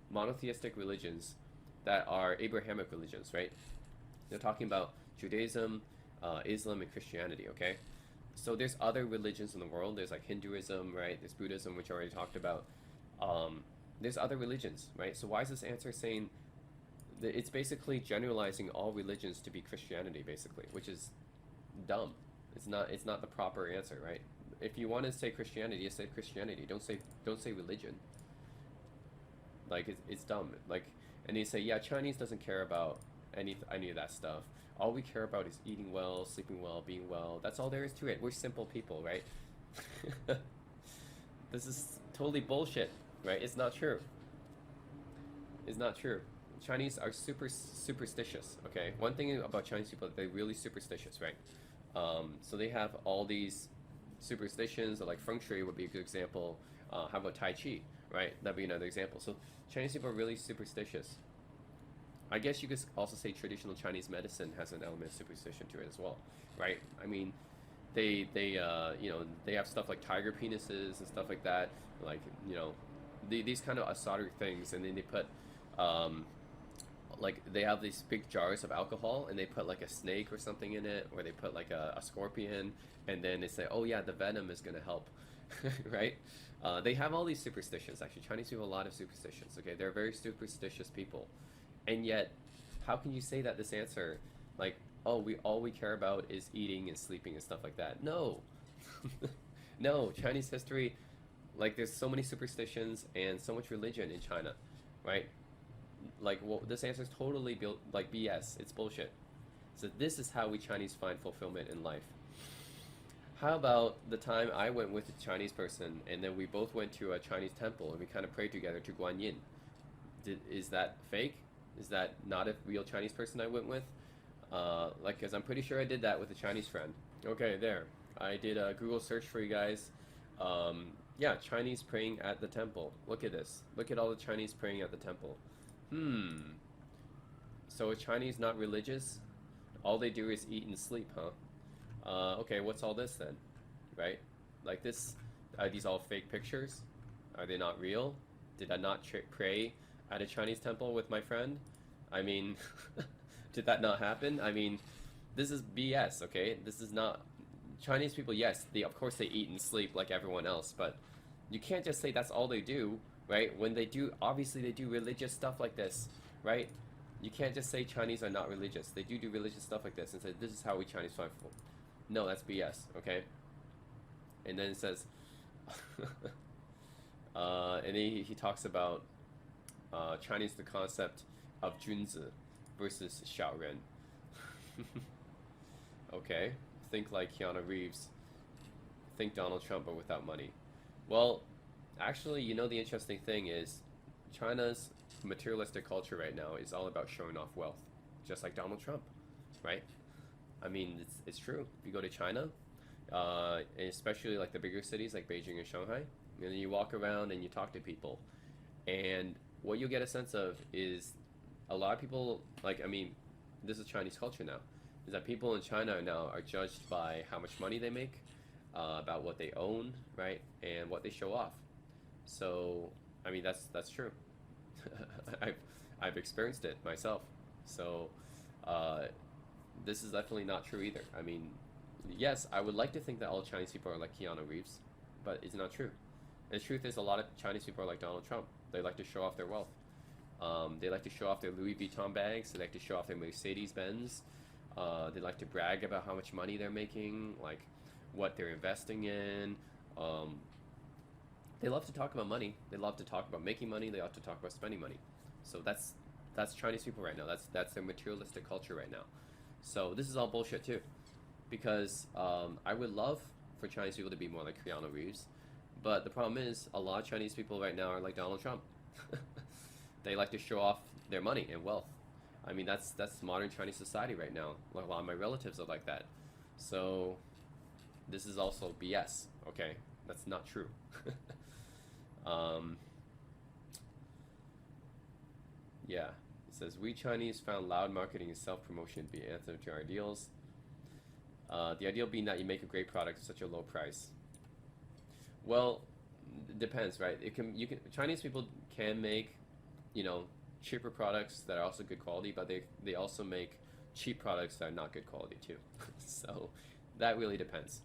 monotheistic religions that are Abrahamic religions, right? They're talking about Judaism, Islam, and Christianity, okay? So there's other religions in the world. There's like Hinduism, right? There's Buddhism, which I already talked about. There's other religions, right? So why is this answer saying that it's basically generalizing all religions to be Christianity, basically, which is dumb. It's not the proper answer, right? If you want to say Christianity, you say Christianity. Don't say religion. Like it's dumb. Like, and they say, yeah, Chinese doesn't care about any of that stuff. All we care about is eating well, sleeping well, being well. That's all there is to it. We're simple people, right? This is totally bullshit, right? It's not true. It's not true. Chinese are super superstitious. Okay, one thing about Chinese people, they're really superstitious, right? So they have all these superstitions, like feng shui would be a good example. How about tai chi, right? That'd be another example. So Chinese people are really superstitious. I guess you could also say traditional Chinese medicine has an element of superstition to it as well, right? I mean, they have stuff like tiger penises and stuff like that, like these kind of esoteric things, and then they put like they have these big jars of alcohol and they put like a snake or something in it, or they put like a scorpion, and then they say, oh yeah, the venom is going to help, right? They have all these superstitions. Actually, Chinese people have a lot of superstitions. Okay, they're very superstitious people, and yet, how can you say that this answer, like, oh, we all we care about is eating and sleeping and stuff like that? No, no. Chinese history, like, there's so many superstitions and so much religion in China, right? Like, well, this answer is totally built like BS. It's bullshit. So this is how we Chinese find fulfillment in life. How about the time I went with a Chinese person and then we both went to a Chinese temple and we kind of prayed together to Guanyin? Is that fake? Is that not a real Chinese person I went with? Like, because I'm pretty sure I did that with a Chinese friend. Okay, there. I did a Google search for you guys. Yeah, Chinese praying at the temple. Look at this. Look at all the Chinese praying at the temple. Hmm. So is Chinese not religious? All they do is eat and sleep, huh? Okay, what's all this then? Right? Like this, are these all fake pictures? Are they not real? Did I not pray at a Chinese temple with my friend? I mean, did that not happen? I mean, this is BS, okay? This is not Chinese people. Yes, they of course they eat and sleep like everyone else, but you can't just say that's all they do, right? When they do, obviously they do religious stuff like this, right? You can't just say Chinese are not religious. They do religious stuff like this and say this is how we Chinese find people. No, that's BS, okay? And then it says, and he talks about Chinese the concept of Junzi versus Xiaoren. Okay, think like Keanu Reeves, think Donald Trump but without money. Well, actually, you know the interesting thing is China's materialistic culture right now is all about showing off wealth, just like Donald Trump, right? I mean, it's true. If you go to China, and especially like the bigger cities like Beijing and Shanghai, and then you walk around and you talk to people, and what you get a sense of is a lot of people, like, I mean, this is Chinese culture now, is that people in China now are judged by how much money they make, about what they own, right, and what they show off. So, I mean, that's true. I've I've experienced it myself. So, uh, this is definitely not true either. I mean, yes, I would like to think that all Chinese people are like Keanu Reeves, but it's not true. And the truth is, a lot of Chinese people are like Donald Trump. They like to show off their wealth. They like to show off their Louis Vuitton bags. They like to show off their Mercedes Benz. They like to brag about how much money they're making, like what they're investing in. Um, they love to talk about money. They love to talk about making money. They love to talk about spending money. So that's Chinese people right now. That's their materialistic culture right now. So this is all bullshit too, because I would love for Chinese people to be more like Keanu Reeves, but the problem is a lot of Chinese people right now are like Donald Trump. They like to show off their money and wealth. I mean that's modern Chinese society right now. Like, a lot of my relatives are like that. So this is also BS. Okay, that's not true. um, yeah, it says we Chinese found loud marketing and self promotion to be anthem to our ideals. The ideal being that you make a great product at such a low price. Well, it depends, right? It can you can Chinese people can make, you know, cheaper products that are also good quality, but they also make cheap products that are not good quality too. So that really depends.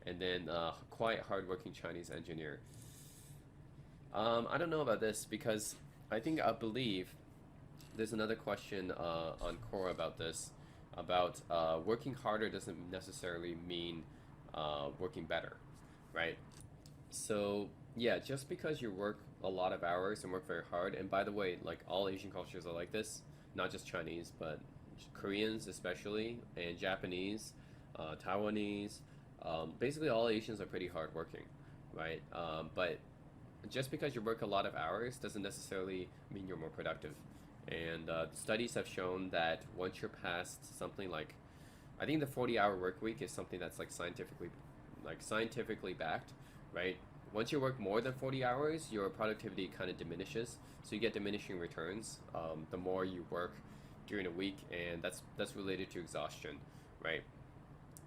And then quite hardworking Chinese engineer. I don't know about this because I believe there's another question on Quora about this, about working harder doesn't necessarily mean working better, right? So yeah, just because you work a lot of hours and work very hard, and by the way, like all Asian cultures are like this, not just Chinese, but Koreans especially, and Japanese, Taiwanese, basically all Asians are pretty hardworking, right? But just because you work a lot of hours doesn't necessarily mean you're more productive. And studies have shown that once you're past something like, I think the 40-hour work week is something that's like scientifically backed, right? Once you work more than 40 hours, your productivity kind of diminishes. So you get diminishing returns the more you work during a week, and that's related to exhaustion, right?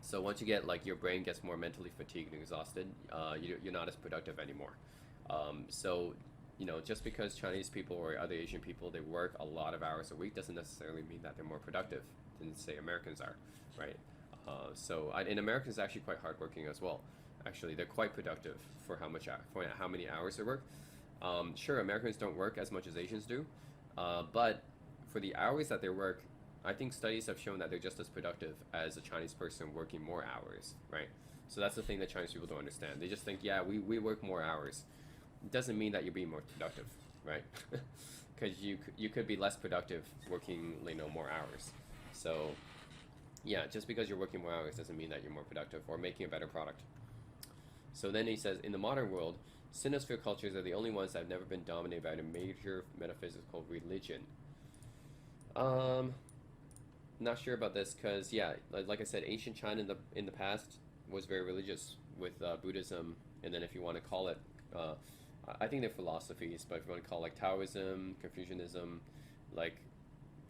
So once you get like your brain gets more mentally fatigued and exhausted, you're not as productive anymore. So you know, just because Chinese people or other Asian people they work a lot of hours a week doesn't necessarily mean that they're more productive than say Americans are, right? And Americans are actually quite hardworking as well. Actually, they're quite productive for for how many hours they work. Sure, Americans don't work as much as Asians do, but for the hours that they work, I think studies have shown that they're just as productive as a Chinese person working more hours, right? So that's the thing that Chinese people don't understand. They just think, yeah, we work more hours. It doesn't mean that you're being more productive, right? Because you could be less productive working, more hours. So yeah, just because you're working more hours doesn't mean that you're more productive or making a better product. So then he says, in the modern world, Sinosphere cultures are the only ones that have never been dominated by a major metaphysical religion. Um, Not sure about this because yeah, like I said, ancient China in the past was very religious with Buddhism, and then if you want to call it, uh, I think they're philosophies, but if you want to call it like Taoism, Confucianism, like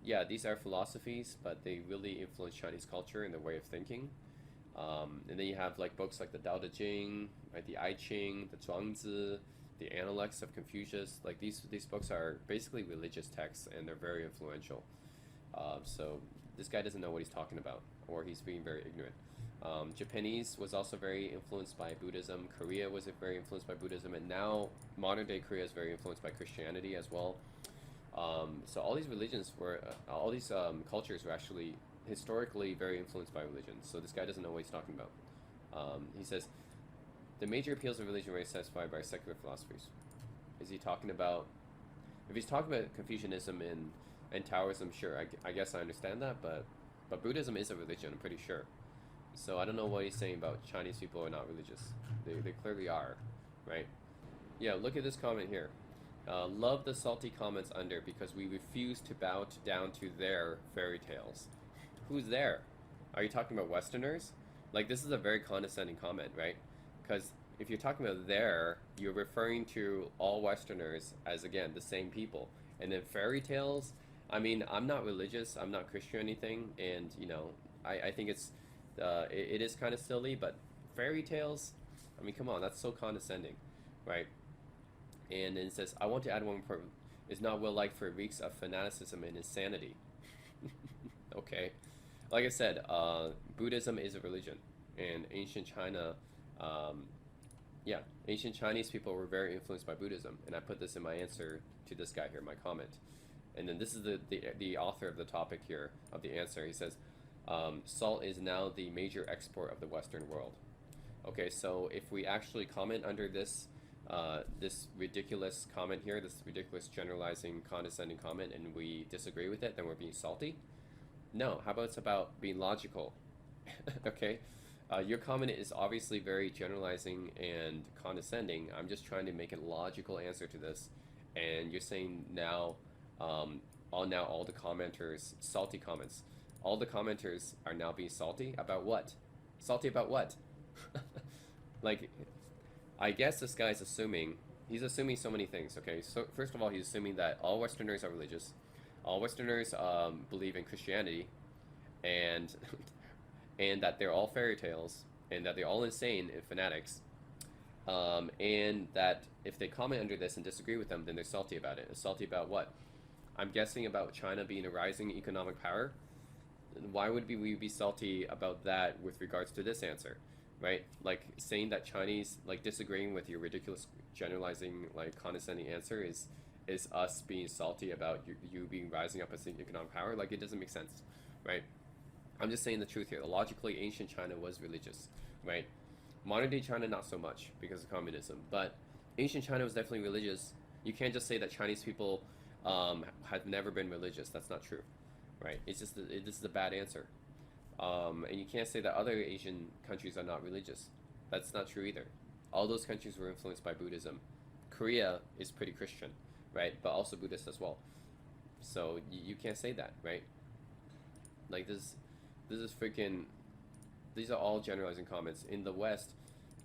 yeah, these are philosophies, but they really influence Chinese culture and their way of thinking. And then you have like books like the Tao Te Ching, right, the I Ching, the Zhuangzi, the Analects of Confucius. Like these books are basically religious texts, and they're very influential. So this guy doesn't know what he's talking about, or he's being very ignorant. Japanese was also very influenced by Buddhism. Korea was very influenced by Buddhism, and now modern day Korea is very influenced by Christianity as well. So all these religions were, all these cultures were actually historically very influenced by religion. So this guy doesn't know what he's talking about. He says the major appeals of religion were satisfied by secular philosophies. Is he talking about? If he's talking about Confucianism and Taoism, sure, I guess I understand that, but Buddhism is a religion, I'm pretty sure. So I don't know what he's saying about Chinese people are not religious. They clearly are, right? Yeah, look at this comment here. Love the salty comments under because we refuse to bow down to their fairy tales. Who's there? Are you talking about Westerners? Like, this is a very condescending comment, right? Because if you're talking about their, you're referring to all Westerners as, again, the same people. And then fairy tales, I mean, I'm not religious, I'm not Christian or anything, and, I think it is kind of silly, but fairy tales, I mean, come on, that's so condescending, right? And then it says, I want to add one more. Is not well liked for reeks of fanaticism and insanity. Okay. Like I said, Buddhism is a religion. And ancient China, um, yeah, ancient Chinese people were very influenced by Buddhism. And I put this in my answer to this guy here, my comment. And then this is the author of the topic here, of the answer. He says, salt is now the major export of the Western world. Okay, so if we actually comment under this ridiculous comment here, this ridiculous generalizing, condescending comment, and we disagree with it, then we're being salty? No, how about it's about being logical? Okay? Your comment is obviously very generalizing and condescending. I'm just trying to make a logical answer to this. And you're saying now, all the commenters, salty comments. All the commenters are now being salty about what? Salty about what? Like, I guess this guy's he's assuming so many things, okay? So, first of all, he's assuming that all Westerners are religious, all Westerners believe in Christianity, and, and that they're all fairy tales, and that they're all insane and fanatics, and that if they comment under this and disagree with them, then they're salty about it. They're salty about what? I'm guessing about China being a rising economic power. Why would we be salty about that with regards to this answer? Right? Like saying that Chinese, like disagreeing with your ridiculous generalizing, like condescending answer is us being salty about you being rising up as an economic power. Like it doesn't make sense, right? I'm just saying the truth here. Logically, ancient China was religious, right? Modern day China, not so much because of communism, but ancient China was definitely religious. You can't just say that Chinese people have never been religious. That's not true, right? It's just this is a bad answer. And you can't say that other Asian countries are not religious. That's not true either. All those countries were influenced by Buddhism. Korea is pretty Christian, right? But also Buddhist as well. So you can't say that, right? Like this is freaking. These are all generalizing comments. In the West,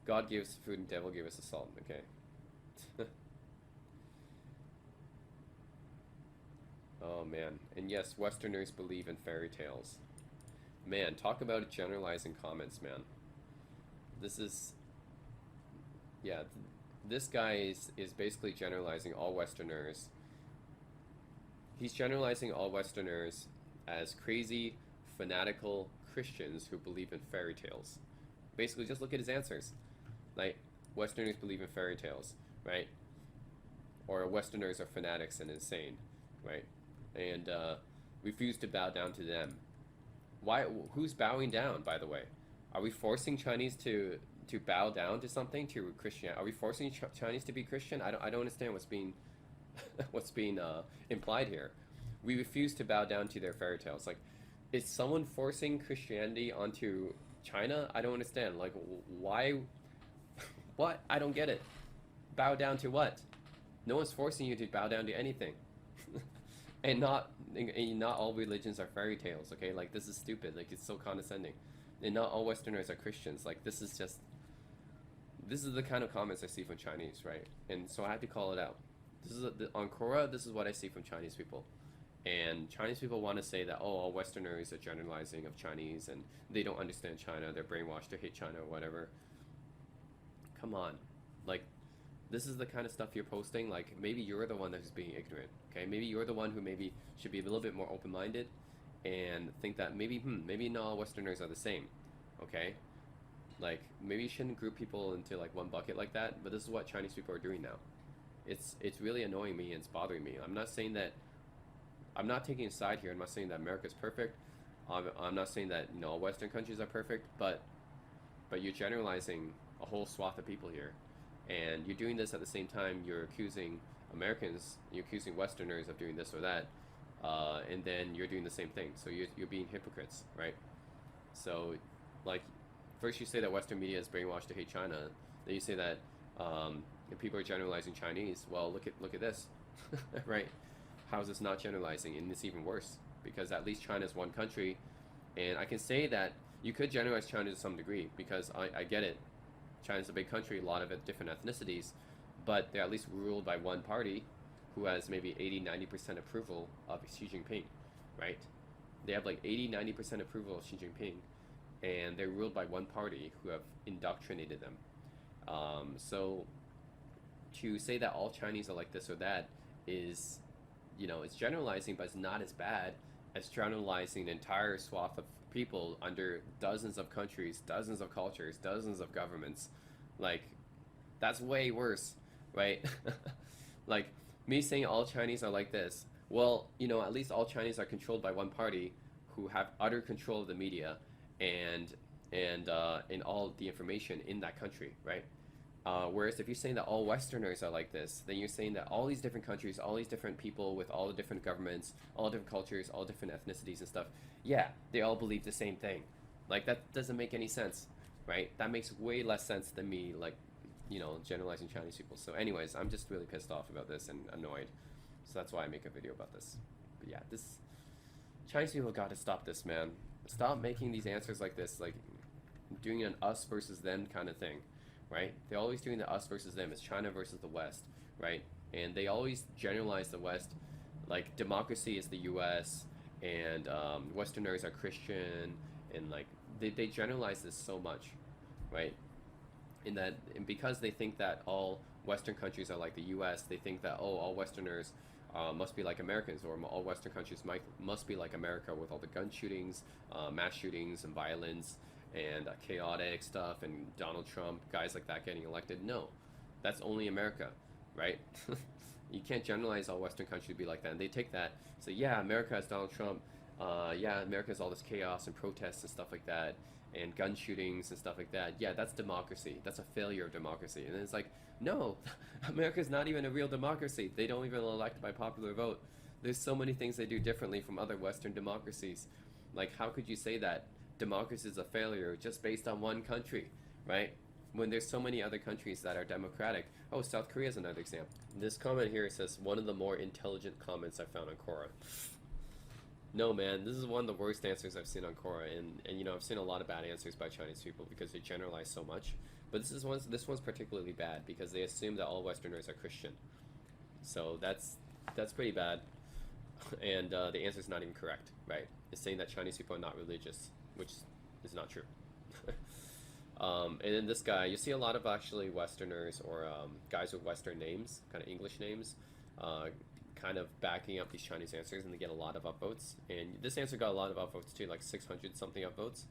God gave us the food and devil gave us the salt. Okay. Oh man. And yes, Westerners believe in fairy tales. Man, talk about generalizing comments, man. This is, yeah, this guy is basically generalizing all Westerners. He's generalizing all Westerners as crazy, fanatical Christians who believe in fairy tales. Basically, just look at his answers. Like Westerners believe in fairy tales, right? Or Westerners are fanatics and insane, right? And refuse to bow down to them. Why? Who's bowing down? By the way, are we forcing Chinese to bow down to something, to Christian? Are we forcing Chinese to be Christian? I don't understand what's being what's being implied here. We refuse to bow down to their fairy tales. Like, is someone forcing Christianity onto China? I don't understand. Like, why? What? I don't get it. Bow down to what? No one's forcing you to bow down to anything. And not all religions are fairy tales, okay? Like, this is stupid. Like, it's so condescending. And not all Westerners are Christians. Like, this is the kind of comments I see from Chinese, right? And so I have to call it out. On Quora, this is what I see from Chinese people. And Chinese people want to say that, oh, all Westerners are generalizing of Chinese and they don't understand China, they're brainwashed to hate China or whatever. Come on. Like, this is the kind of stuff you're posting. Like, maybe you're the one that's being ignorant, okay? Maybe you're the one who maybe should be a little bit more open-minded and think that maybe not all Westerners are the same, okay? Like, maybe you shouldn't group people into like one bucket like that, but this is what Chinese people are doing now. It's really annoying me and it's bothering me. I'm not saying that I'm not taking a side here. I'm not saying that America's perfect. I'm not saying that all Western countries are perfect, but you're generalizing a whole swath of people here, and you're doing this at the same time you're accusing Americans, you're accusing Westerners of doing this or that, and then you're doing the same thing. So you're being hypocrites, right? So, like, first you say that Western media is brainwashed to hate China, then you say that people are generalizing Chinese. Well, look at this, right? How is this not generalizing? And it's even worse because at least China is one country, and I can say that you could generalize China to some degree because I get it. China's a big country, a lot of it different ethnicities, but they're at least ruled by one party who has maybe 80-90% approval of Xi Jinping, right? They have like 80-90% approval of Xi Jinping, and they're ruled by one party who have indoctrinated them. So to say that all Chinese are like this or that is, it's generalizing, but it's not as bad as generalizing an entire swath of people under dozens of countries, dozens of cultures, dozens of governments. Like, that's way worse, right? Like, me saying all Chinese are like this. Well, at least all Chinese are controlled by one party who have utter control of the media and and all the information in that country, right? Whereas if you're saying that all Westerners are like this, then you're saying that all these different countries, all these different people with all the different governments, all different cultures, all different ethnicities and stuff, yeah, they all believe the same thing. Like, that doesn't make any sense, right? That makes way less sense than me, like, generalizing Chinese people. So anyways, I'm just really pissed off about this and annoyed. So that's why I make a video about this. But yeah, this Chinese people got to stop this, man. Stop making these answers like this, like doing an us versus them kind of thing, right? They're always doing the us versus them. It's China versus the West, right? And they always generalize the West, like democracy is the U.S. and Westerners are Christian, and like they generalize this so much, right? And because they think that all Western countries are like the U.S., they think that all Westerners must be like Americans, or all Western countries must be like America with all the gun shootings, mass shootings, and violence, and chaotic stuff, and Donald Trump, guys like that getting elected. No, that's only America, right? You can't generalize all Western countries to be like that. And they take that, so yeah, America has Donald Trump. Yeah, America has all this chaos and protests and stuff like that, and gun shootings and stuff like that. Yeah, that's democracy. That's a failure of democracy. And it's like, no, America's not even a real democracy. They don't even elect by popular vote. There's so many things they do differently from other Western democracies. Like, how could you say that democracy is a failure just based on one country, right? When there's so many other countries that are democratic. Oh, South Korea is another example. This comment here says, one of the more intelligent comments I found on Quora. No, man, this is one of the worst answers I've seen on Quora, and I've seen a lot of bad answers by Chinese people because they generalize so much. But this one's particularly bad because they assume that all Westerners are Christian. So that's pretty bad, and the answer is not even correct, right? It's saying that Chinese people are not religious, which is not true. And then this guy, you see a lot of actually Westerners or guys with Western names, kind of English names, kind of backing up these Chinese answers, and they get a lot of upvotes. And this answer got a lot of upvotes too, like 600 something upvotes.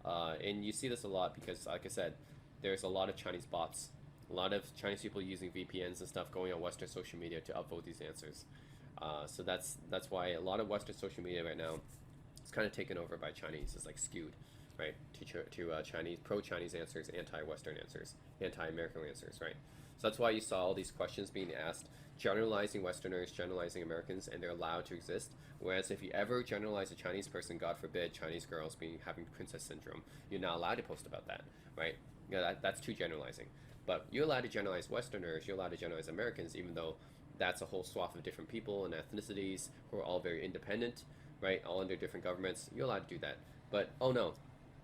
And you see this a lot because, like I said, there's a lot of Chinese bots, a lot of Chinese people using VPNs and stuff going on Western social media to upvote these answers. So that's why a lot of Western social media right now is kind of taken over by Chinese. It's like skewed, right? To Chinese, pro-Chinese answers, anti-Western answers, anti-American answers, right? So that's why you saw all these questions being asked, generalizing Westerners, generalizing Americans, and they're allowed to exist. Whereas if you ever generalize a Chinese person, God forbid, Chinese girls having princess syndrome, you're not allowed to post about that, right? Yeah, that's too generalizing. But you're allowed to generalize Westerners, you're allowed to generalize Americans, even though that's a whole swath of different people and ethnicities who are all very independent, right? All under different governments. You're allowed to do that. But oh no,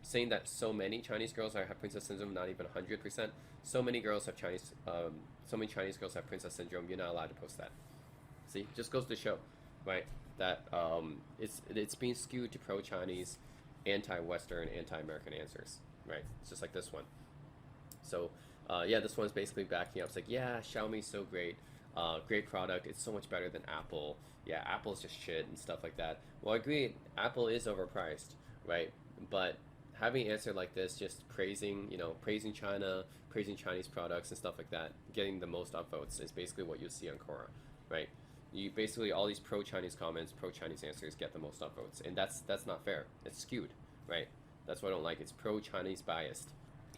saying that so many Chinese girls have princess syndrome, not even 100%. So many girls have so many Chinese girls have princess syndrome. You're not allowed to post that. See, just goes to show, right, that it's being skewed to pro-Chinese, anti-Western, anti-American answers, right? It's just like this one. So yeah, this one's basically backing up. It's like, yeah, Xiaomi's so great. Great product. It's so much better than Apple. Yeah, Apple's just shit and stuff like that. Well, I agree. Apple is overpriced, right? But having an answer like this, just praising, praising China, praising Chinese products and stuff like that, getting the most upvotes is basically what you'll see on Quora, right? You basically all these pro-Chinese comments, pro-Chinese answers get the most upvotes, and that's not fair. It's skewed, right? That's what I don't like. It's pro-Chinese biased.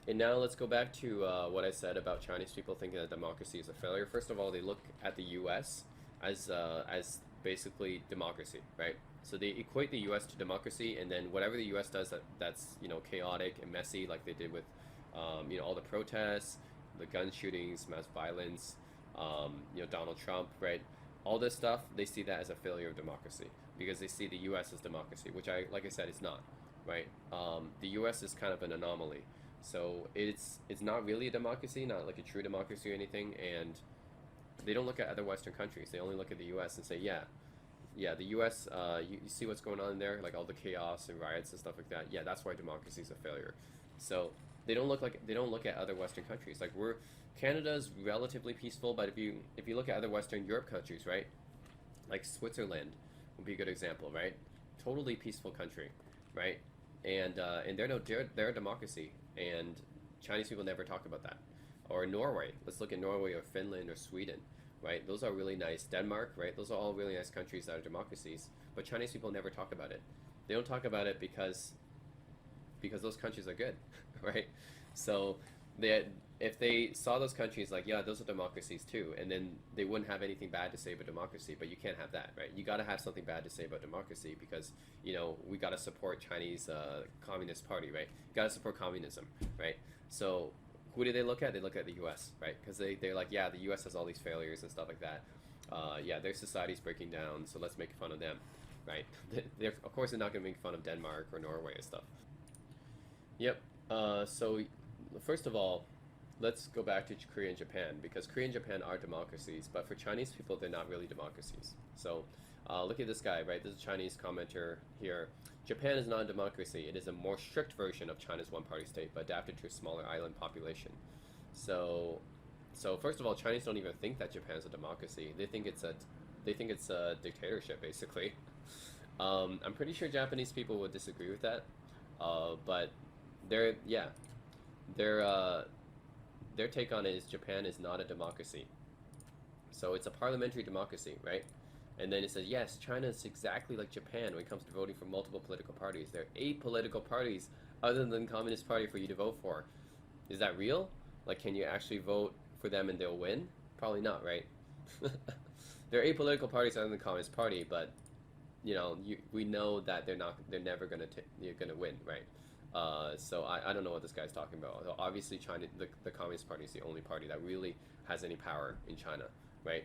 And now let's go back to what I said about Chinese people thinking that democracy is a failure. First of all, they look at the U.S. as basically democracy, right? So they equate the U.S. to democracy, and then whatever the U.S. does that's chaotic and messy, like they did with all the protests, the gun shootings, mass violence, Donald Trump, right? All this stuff, they see that as a failure of democracy because they see the U.S. as democracy, which like I said, it's not, right? The U.S. is kind of an anomaly. So it's not really a democracy, not like a true democracy or anything, and they don't look at other Western countries. They only look at the U.S. and say, yeah, the U.S. You see what's going on there, like all the chaos and riots and stuff like that. Yeah, that's why democracy is a failure. So they don't look at other Western countries. Like Canada's relatively peaceful, but if you look at other Western Europe countries, right, like Switzerland would be a good example, right? Totally peaceful country, right? And they're a democracy, and Chinese people never talk about that. Or Norway, let's look at Norway or Finland or Sweden, right? Those are really nice. Denmark, right? Those are all really nice countries that are democracies, but Chinese people never talk about it. They don't talk about it because those countries are good, right? So if they saw those countries like, yeah, those are democracies too, and then they wouldn't have anything bad to say about democracy, but you can't have that, right? You got to have something bad to say about democracy because, we got to support Chinese Communist Party, right? You got to support communism, right? So who do they look at? They look at the U.S., right? Because they're like, yeah, the U.S. has all these failures and stuff like that. Yeah, their society's breaking down, so let's make fun of them, right? Of course, they're not going to make fun of Denmark or Norway and stuff. Yep. So first of all, let's go back to Korea and Japan because Korea and Japan are democracies, but for Chinese people, they're not really democracies. So look at this guy, right? This is a Chinese commenter here. Japan is not a democracy. It is a more strict version of China's one-party state, but adapted to a smaller island population. So first of all, Chinese don't even think that Japan is a democracy. They think it's a dictatorship, basically. I'm pretty sure Japanese people would disagree with that, but their take on it is Japan is not a democracy. So it's a parliamentary democracy, right? And then it says, yes, China is exactly like Japan when it comes to voting for multiple political parties. There are 8 political parties other than the Communist Party for you to vote for. Is that real? Like, can you actually vote for them and they'll win? Probably not, right? There are 8 political parties other than the Communist Party, but we know that they're never gonna win, right? So I don't know what this guy's talking about. So obviously, China, the Communist Party is the only party that really has any power in China, right?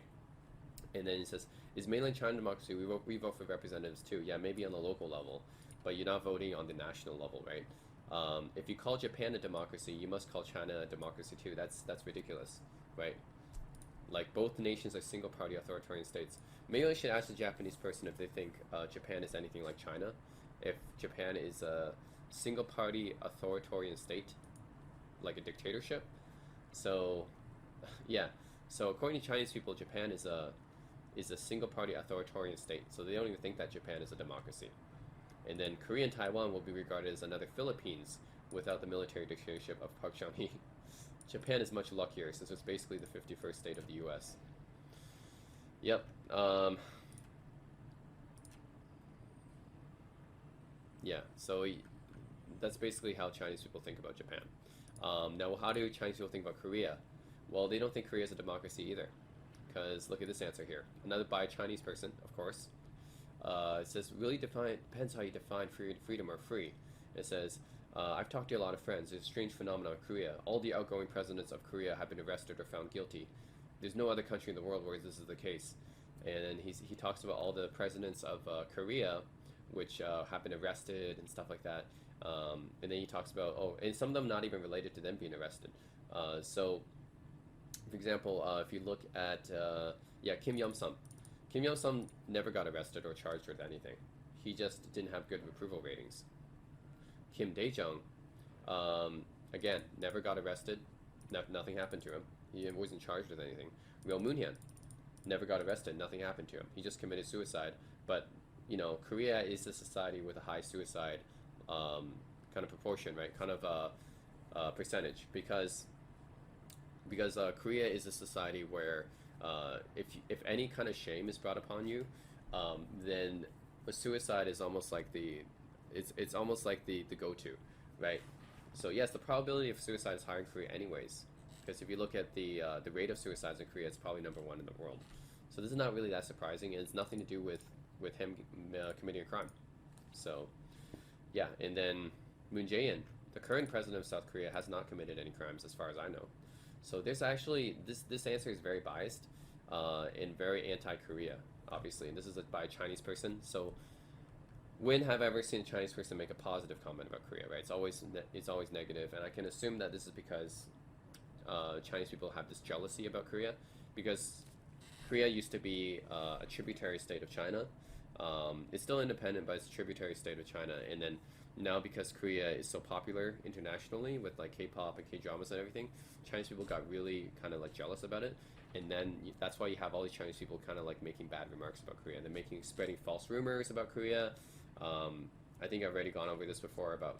And then he says, is mainland China democracy? We vote for representatives too. Yeah, maybe on the local level, but you're not voting on the national level, right? If you call Japan a democracy, you must call China a democracy too. That's ridiculous, right? Like, both nations are single-party authoritarian states. Maybe I should ask the Japanese person if they think Japan is anything like China. If Japan is a single-party authoritarian state, like a dictatorship. So, yeah. So according to Chinese people, Japan is a single-party authoritarian state. So they don't even think that Japan is a democracy. And then Korea and Taiwan will be regarded as another Philippines without the military dictatorship of Park Chung-hee. Japan is much luckier since it's basically the 51st state of the U.S. Yep. Yeah. So that's basically how Chinese people think about Japan. Now, how do Chinese people think about Korea? Well, they don't think Korea is a democracy either. Because look at this answer here. Another by a Chinese person, of course. It says, really depends how you define freedom or free. It says, I've talked to a lot of friends. There's a strange phenomenon in Korea. All the outgoing presidents of Korea have been arrested or found guilty. There's no other country in the world where this is the case. And then he talks about all the presidents of Korea, which have been arrested and stuff like that. And then he talks about, oh, and some of them not even related to them being arrested. So, for example, if you look at, yeah, Kim Yum-sum. Kim Yum-sum never got arrested or charged with anything. He just didn't have good approval ratings. Kim Dae-jung, again, never got arrested. Nothing happened to him. He wasn't charged with anything. Ryo Moon-hyun never got arrested. Nothing happened to him. He just committed suicide. But, you know, Korea is a society with a high suicide kind of proportion, right? Kind of percentage. Because Korea is a society where if any kind of shame is brought upon you, then a suicide is almost like it's almost like the go-to, right? So yes, the probability of suicide is higher in Korea anyways, because if you look at the rate of suicides in Korea, it's probably #1 in the world. So this is not really that surprising, and it's nothing to do with him committing a crime. So yeah, and then Moon Jae-in, the current president of South Korea, has not committed any crimes as far as I know. So there's actually this answer is very biased and very anti-Korea, obviously, and this is by a Chinese person. So when have I ever seen a Chinese person make a positive comment about Korea, right? It's always negative, and I can assume that this is because Chinese people have this jealousy about Korea, because Korea used to be a tributary state of China. It's still independent, but it's a tributary state of China. And then now, because Korea is so popular internationally with like K-pop and K-dramas and everything, Chinese people got really kind of like jealous about it. And then that's why you have all these Chinese people kind of like making bad remarks about Korea. They're spreading false rumors about Korea. I think I've already gone over this before about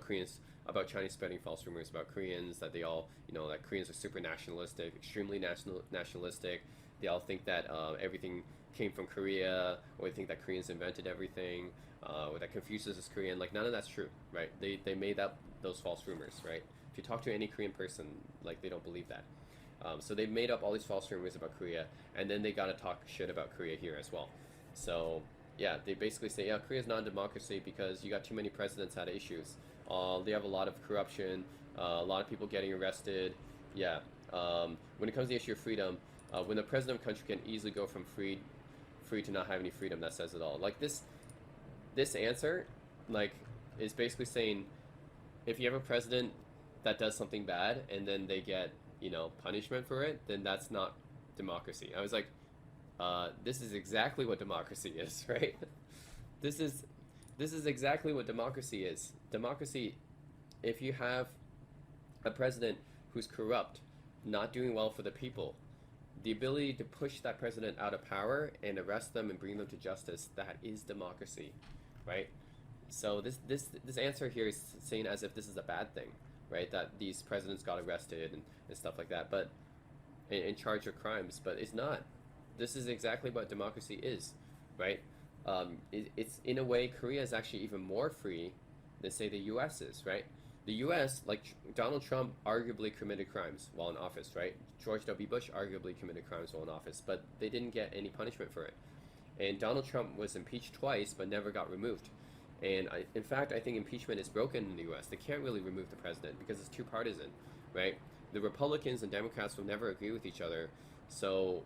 Chinese spreading false rumors about Koreans, that they all, you know, that Koreans are super nationalistic, extremely nationalistic. They all think that everything came from Korea, or they think that Koreans invented everything, or that Confucius is Korean. Like, none of that's true, right? They made up those false rumors, right? If you talk to any Korean person, like, they don't believe that. So they made up all these false rumors about Korea, and then they gotta talk shit about Korea here as well. So yeah, they basically say, yeah, Korea's not a democracy because you got too many presidents had issues. They have a lot of corruption, a lot of people getting arrested. Yeah. When it comes to the issue of freedom, when the president of a country can easily go from free to not have any freedom, that says it all. Like this answer, like, is basically saying, if you have a president that does something bad and then they get, you know, punishment for it, then that's not democracy. I was like, this is exactly what democracy is, right? This is exactly what democracy is. Democracy, if you have a president who's corrupt, not doing well for the people, the ability to push that president out of power and arrest them and bring them to justice, that is democracy, right? So this answer here is saying as if this is a bad thing, right? That these presidents got arrested and stuff like that, but in charge of crimes, but it's not. This is exactly what democracy is, right? It's in a way, Korea is actually even more free than, say, the U.S. is, right? The U.S., like Donald Trump, arguably committed crimes while in office, right? George W. Bush arguably committed crimes while in office, but they didn't get any punishment for it. And Donald Trump was impeached twice, but never got removed. And in fact, I think impeachment is broken in the U.S. They can't really remove the president because it's too partisan, right? The Republicans and Democrats will never agree with each other, so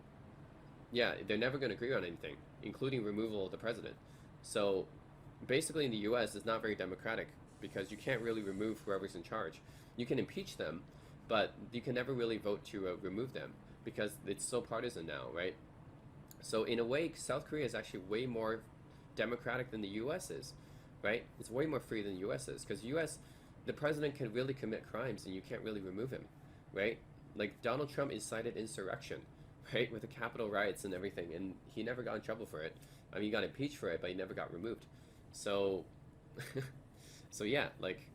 yeah, they're never going to agree on anything, including removal of the president. So basically in the US, it's not very democratic because you can't really remove whoever's in charge. You can impeach them, but you can never really vote to remove them because it's so partisan now, right? So in a way, South Korea is actually way more democratic than the US is, right? It's way more free than the US is because US, the president can really commit crimes and you can't really remove him, right? Like Donald Trump incited insurrection, right, with the Capitol riots and everything, and he never got in trouble for it. I mean, he got impeached for it, but he never got removed. So, so yeah, like,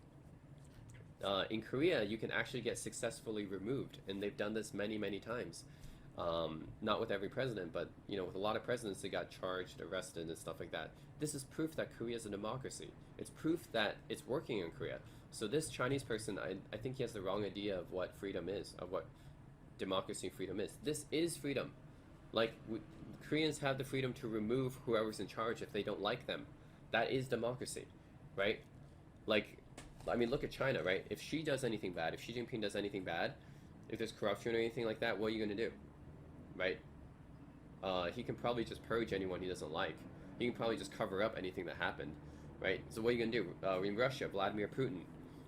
In Korea, you can actually get successfully removed, and they've done this many, many times. Not with every president, but with a lot of presidents, they got charged, arrested, and stuff like that. This is proof that Korea is a democracy. It's proof that it's working in Korea. So this Chinese person, I think he has the wrong idea of what freedom is, of what democracy and freedom is. This is freedom. Like, Koreans have the freedom to remove whoever's in charge if they don't like them. That is democracy, right? Like, I mean, look at China, right? If she does anything bad, if Xi Jinping does anything bad, if there's corruption or anything like that, what are you going to do, right? He can probably just purge anyone he doesn't like. He can probably just cover up anything that happened, right? So what are you going to do? In Russia, Vladimir Putin,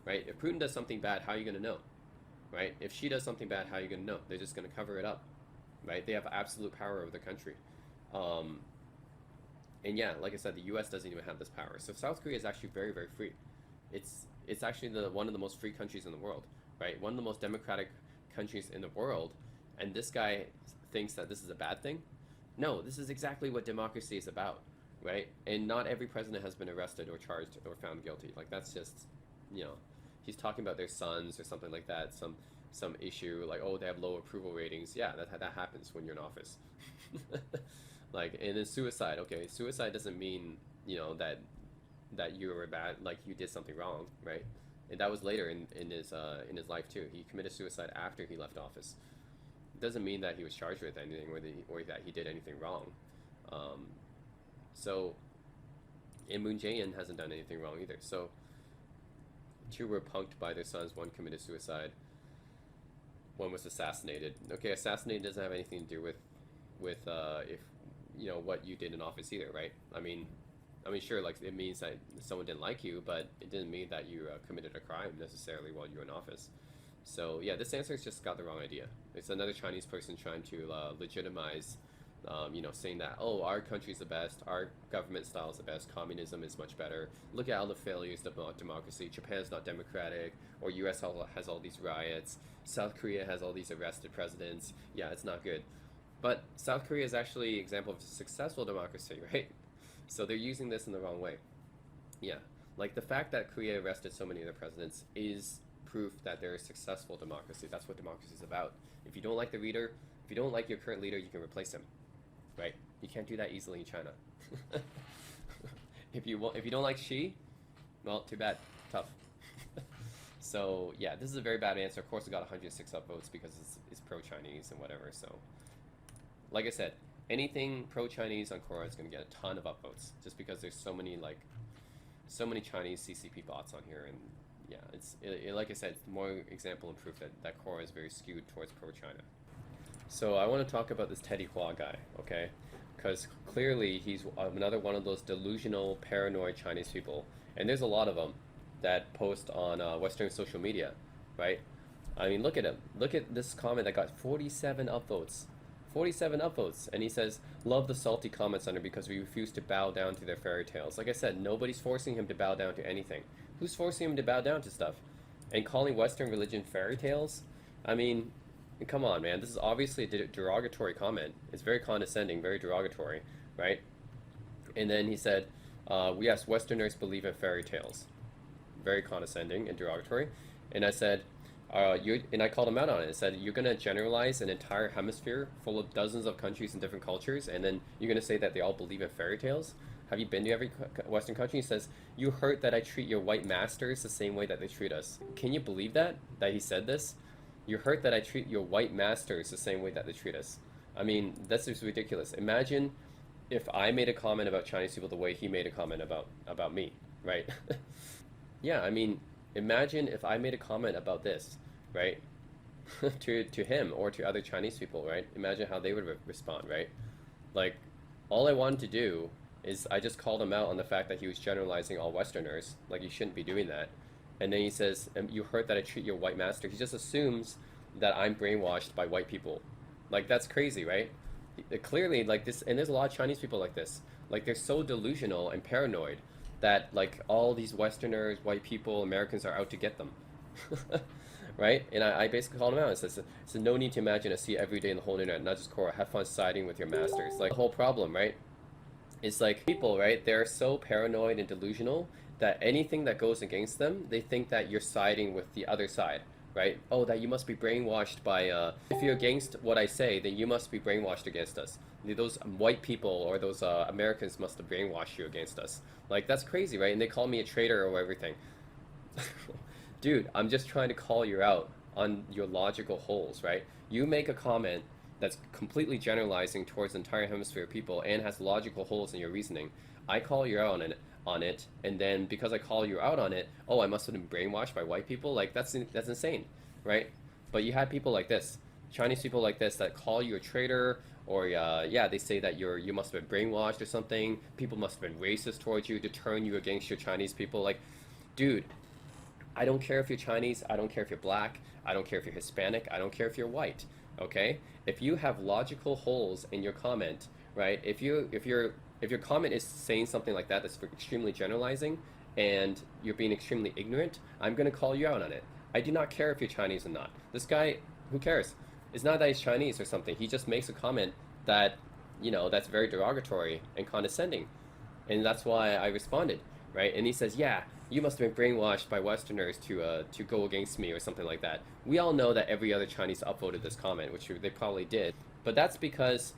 right? If Putin does something bad, how are you going to know, right? If she does something bad, how are you going to know? They're just going to cover it up, right? They have absolute power over the country. And yeah, like I said, the U.S. doesn't even have this power. So South Korea is actually very, very free. It's actually one of the most free countries in the world, right? One of the most democratic countries in the world. And this guy thinks that this is a bad thing. No, this is exactly what democracy is about, right? And not every president has been arrested or charged or found guilty. Like, that's just, he's talking about their sons or something like that. Some issue like, oh, they have low approval ratings. Yeah, that happens when you're in office. Like, and then suicide. Okay, suicide doesn't mean that you were bad, like you did something wrong, right? And that was later in his life too. He committed suicide after he left office. It doesn't mean that he was charged with anything or that he did anything wrong. So, and Moon Jae-in hasn't done anything wrong either. So, two were punked by their sons. One committed suicide. One was assassinated. Okay, assassinated doesn't have anything to do with if what you did in office either, right? I mean, sure, like, it means that someone didn't like you, but it didn't mean that you committed a crime necessarily while you were in office. So yeah, this answer's just got the wrong idea. It's another Chinese person trying to legitimize, saying that, oh, our country's the best, our government style is the best, communism is much better. Look at all the failures of democracy. Japan's not democratic, or U.S. has all these riots. South Korea has all these arrested presidents. Yeah, it's not good. But South Korea is actually an example of successful democracy, right? So they're using this in the wrong way. Yeah, like the fact that Korea arrested so many of their presidents is proof that they're a successful democracy. That's what democracy is about. If you don't like the leader, if you don't like your current leader, you can replace him, right? You can't do that easily in China. If you don't like Xi, well, too bad, tough. So yeah, this is a very bad answer. Of course, it got 106 upvotes because it's pro-Chinese and whatever. So, like I said, anything pro-Chinese on Quora is going to get a ton of upvotes, just because there's so many Chinese CCP bots on here, and yeah, like I said, it's more example and proof that Quora is very skewed towards pro-China. So I want to talk about this Teddy Hua guy, okay? Because clearly he's another one of those delusional, paranoid Chinese people, and there's a lot of them that post on Western social media, right? I mean, look at him. Look at this comment that got 47 upvotes. 47 upvotes, and he says, love the salty comments under because we refuse to bow down to their fairy tales. Like I said, nobody's forcing him to bow down to anything. Who's forcing him to bow down to stuff? And calling Western religion fairy tales? I mean, come on, man. This is obviously a derogatory comment. It's very condescending, very derogatory, right? And then he said, yes, Westerners believe in fairy tales. Very condescending and derogatory. And I said, and I called him out on it. I said, you're going to generalize an entire hemisphere full of dozens of countries and different cultures, and then you're going to say that they all believe in fairy tales? Have you been to every Western country? He says, you hurt that I treat your white masters the same way that they treat us. Can you believe that he said this? You hurt that I treat your white masters the same way that they treat us. I mean, that's just ridiculous. Imagine if I made a comment about Chinese people the way he made a comment about me, right? Yeah, I mean, imagine if I made a comment about this, right, to him or to other Chinese people, right? Imagine how they would respond, right? Like, all I wanted to do is I just called him out on the fact that he was generalizing all Westerners, like you shouldn't be doing that. And then he says, you hurt that I treat your white master. He just assumes that I'm brainwashed by white people. Like, that's crazy, right? Clearly, like this, and there's a lot of Chinese people like this. Like, they're so delusional and paranoid that, like, all these Westerners, white people, Americans are out to get them. Right? And I basically called him out and said, no need to imagine I see every day in the whole internet, not just Quora. Have fun siding with your masters. Like, the whole problem, right? It's like people, right? They're so paranoid and delusional that anything that goes against them, they think that you're siding with the other side, right? Oh, that you must be brainwashed by, if you're against what I say, then you must be brainwashed against us. Those white people or those Americans must have brainwashed you against us. Like, that's crazy, right? And they call me a traitor or everything. Dude, I'm just trying to call you out on your logical holes, right? You make a comment that's completely generalizing towards the entire hemisphere of people and has logical holes in your reasoning. I call you out on it, and then because I call you out on it, oh, I must have been brainwashed by white people. Like that's insane, right? But you had people like this, Chinese people like this, that call you a traitor, or yeah, they say that you must have been brainwashed or something. People must have been racist towards you to turn you against your Chinese people. Like, dude, I don't care if you're Chinese, I don't care if you're black, I don't care if you're Hispanic, I don't care if you're white. Okay? If you have logical holes in your comment, right? If your comment is saying something like that that's extremely generalizing and you're being extremely ignorant, I'm going to call you out on it. I do not care if you're Chinese or not. This guy, who cares? It's not that he's Chinese or something. He just makes a comment that, that's very derogatory and condescending. And that's why I responded, right? And he says, "Yeah, you must have been brainwashed by Westerners to go against me or something like that." We all know that every other Chinese upvoted this comment, which they probably did, but that's because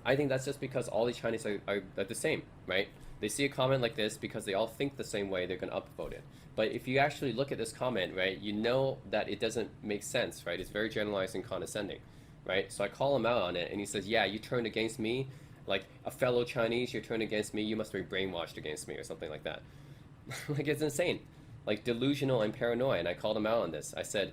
I think that's just because all these Chinese are the same, right? They see a comment like this because they all think the same way, they're going to upvote it. But if you actually look at this comment, right, you know that it doesn't make sense, right? It's very generalized and condescending, right? So I call him out on it, and he says, "Yeah, you turned against me, like a fellow Chinese, you turned against me, you must be brainwashed against me," or something like that. Like, it's insane. Like, delusional and paranoid. And I called him out on this. I said,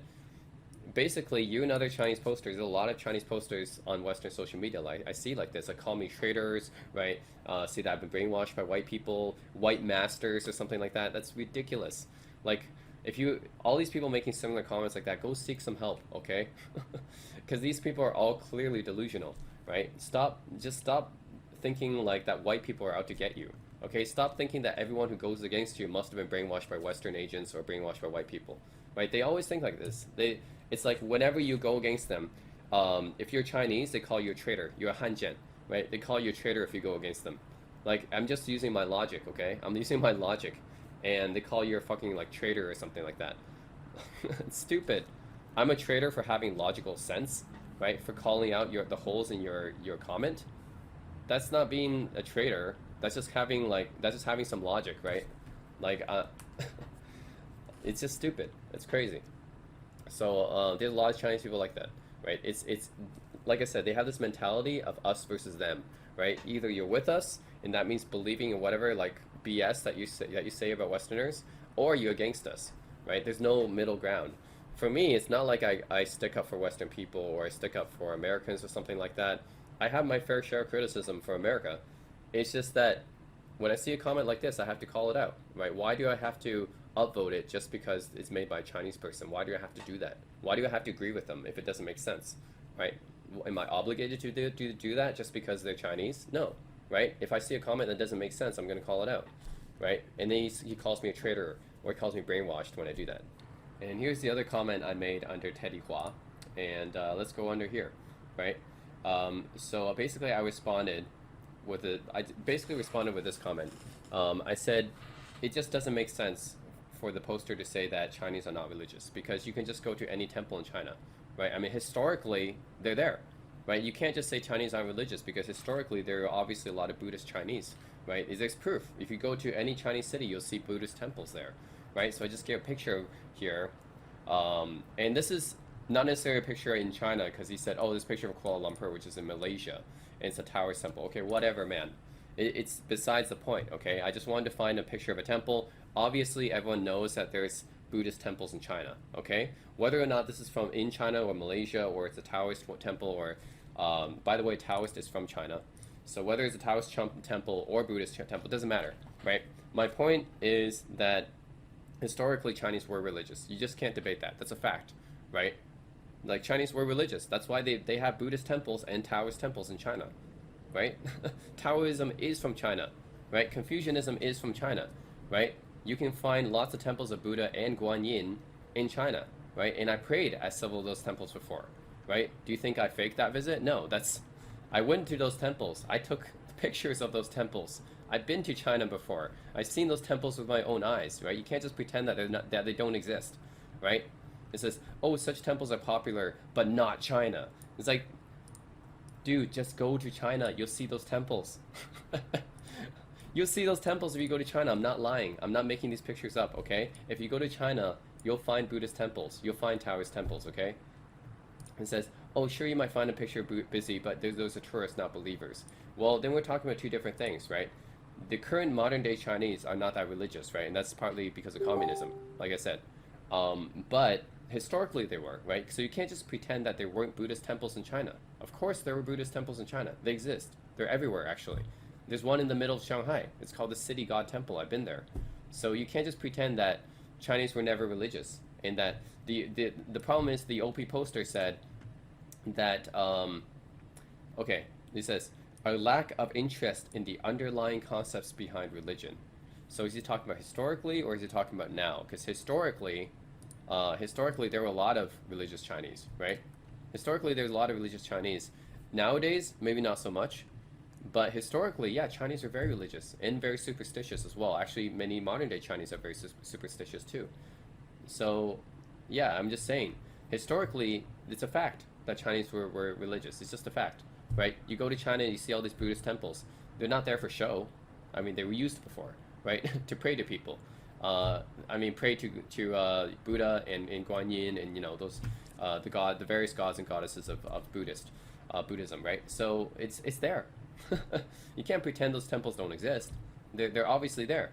basically, you and other Chinese posters, there's a lot of Chinese posters on Western social media. Like, I see like this. Like, call me traitors, right? Say that I've been brainwashed by white people, white masters, or something like that. That's ridiculous. Like, if you, all these people making similar comments like that, go seek some help, okay? Because these people are all clearly delusional, right? Just stop thinking like that white people are out to get you. Okay, stop thinking that everyone who goes against you must have been brainwashed by Western agents or brainwashed by white people, right? They always think like this. It's like whenever you go against them, if you're Chinese, they call you a traitor. You're a hanjian, right? They call you a traitor if you go against them. Like, I'm just using my logic, okay? I'm using my logic, and they call you a fucking like traitor or something like that. It's stupid. I'm a traitor for having logical sense, right? For calling out the holes in your comment. That's not being a traitor. That's just having some logic, right? Like, it's just stupid. It's crazy. So there's a lot of Chinese people like that, right? It's like I said, they have this mentality of us versus them, right? Either you're with us, and that means believing in whatever like BS that you say about Westerners, or you're against us, right? There's no middle ground. For me, it's not like I stick up for Western people or I stick up for Americans or something like that. I have my fair share of criticism for America. It's just that when I see a comment like this, I have to call it out, right? Why do I have to upvote it just because it's made by a Chinese person? Why do I have to do that? Why do I have to agree with them if it doesn't make sense, right? Am I obligated to do that just because they're Chinese? No, right? If I see a comment that doesn't make sense, I'm going to call it out, right? And then he calls me a traitor or he calls me brainwashed when I do that. And here's the other comment I made under Teddy Hua, and let's go under here, right? So basically, I basically responded with this comment. I said, it just doesn't make sense for the poster to say that Chinese are not religious because you can just go to any temple in China, right? I mean, historically, they're there, right? You can't just say Chinese aren't religious because historically there are obviously a lot of Buddhist Chinese, right? There's proof. If you go to any Chinese city, you'll see Buddhist temples there, right? So I just gave a picture here. And this is not necessarily a picture in China because he said, oh, this picture of Kuala Lumpur, which is in Malaysia, and it's a Taoist temple. Okay, whatever, man. It's besides the point, okay? I just wanted to find a picture of a temple. Obviously, everyone knows that there's Buddhist temples in China, okay? Whether or not this is from in China or Malaysia or it's a Taoist temple or, by the way, Taoist is from China. So whether it's a Taoist temple or Buddhist temple, doesn't matter, right? My point is that historically Chinese were religious. You just can't debate that. That's a fact, right? Like, Chinese were religious. That's why they have Buddhist temples and Taoist temples in China, right? Taoism is from China, right? Confucianism is from China, right? You can find lots of temples of Buddha and Guanyin in China, right? And I prayed at several of those temples before, right? Do you think I faked that visit? No, I went to those temples. I took pictures of those temples. I've been to China before. I've seen those temples with my own eyes, right? You can't just pretend that they're not, that they don't exist, right? It says, oh, such temples are popular, but not China. It's like, dude, just go to China. You'll see those temples. You'll see those temples if you go to China. I'm not lying. I'm not making these pictures up, okay? If you go to China, you'll find Buddhist temples. You'll find Taoist temples, okay? It says, oh, sure, you might find a picture busy, but those are tourists, not believers. Well, then we're talking about two different things, right? The current modern day Chinese are not that religious, right? And that's partly because of communism, like I said. But historically they were, right? So you can't just pretend that there weren't Buddhist temples in China. Of course there were Buddhist temples in China. They exist. They're everywhere, actually. There's one in the middle of Shanghai. It's called the City God Temple. I've been there. So you can't just pretend that Chinese were never religious. And that the problem is the OP poster said that, okay, it says, a lack of interest in the underlying concepts behind religion. So is he talking about historically or is he talking about now? Because historically there were a lot of religious Chinese, right? Historically, there's a lot of religious Chinese. Nowadays, maybe not so much. But historically, yeah, Chinese are very religious and very superstitious as well. Actually, many modern day Chinese are very superstitious too. So, yeah, I'm just saying, historically, it's a fact that Chinese were religious. It's just a fact, right? You go to China and you see all these Buddhist temples. They're not there for show. I mean, they were used before, right? To pray to people. I mean, pray to Buddha and Guan Yin and, you know, those the various gods and goddesses of Buddhism, right? So it's there. You can't pretend those temples don't exist. They're obviously there.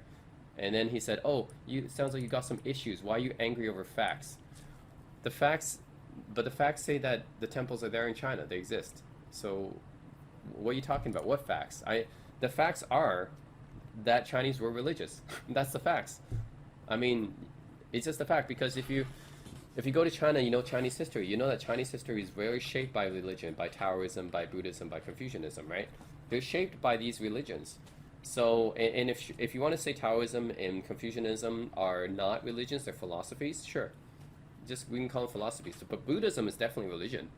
And then he said, "Oh, it sounds like you got some issues. Why are you angry over facts?" The facts, but the facts say that the temples are there in China. They exist. So, what are you talking about? What facts? The facts are that Chinese were religious. That's the facts. I mean, it's just a fact because if you go to China, you know Chinese history. You know that Chinese history is very shaped by religion, by Taoism, by Buddhism, by Confucianism, right? They're shaped by these religions. So, and if you want to say Taoism and Confucianism are not religions, they're philosophies, sure. Just we can call them philosophies. But Buddhism is definitely religion.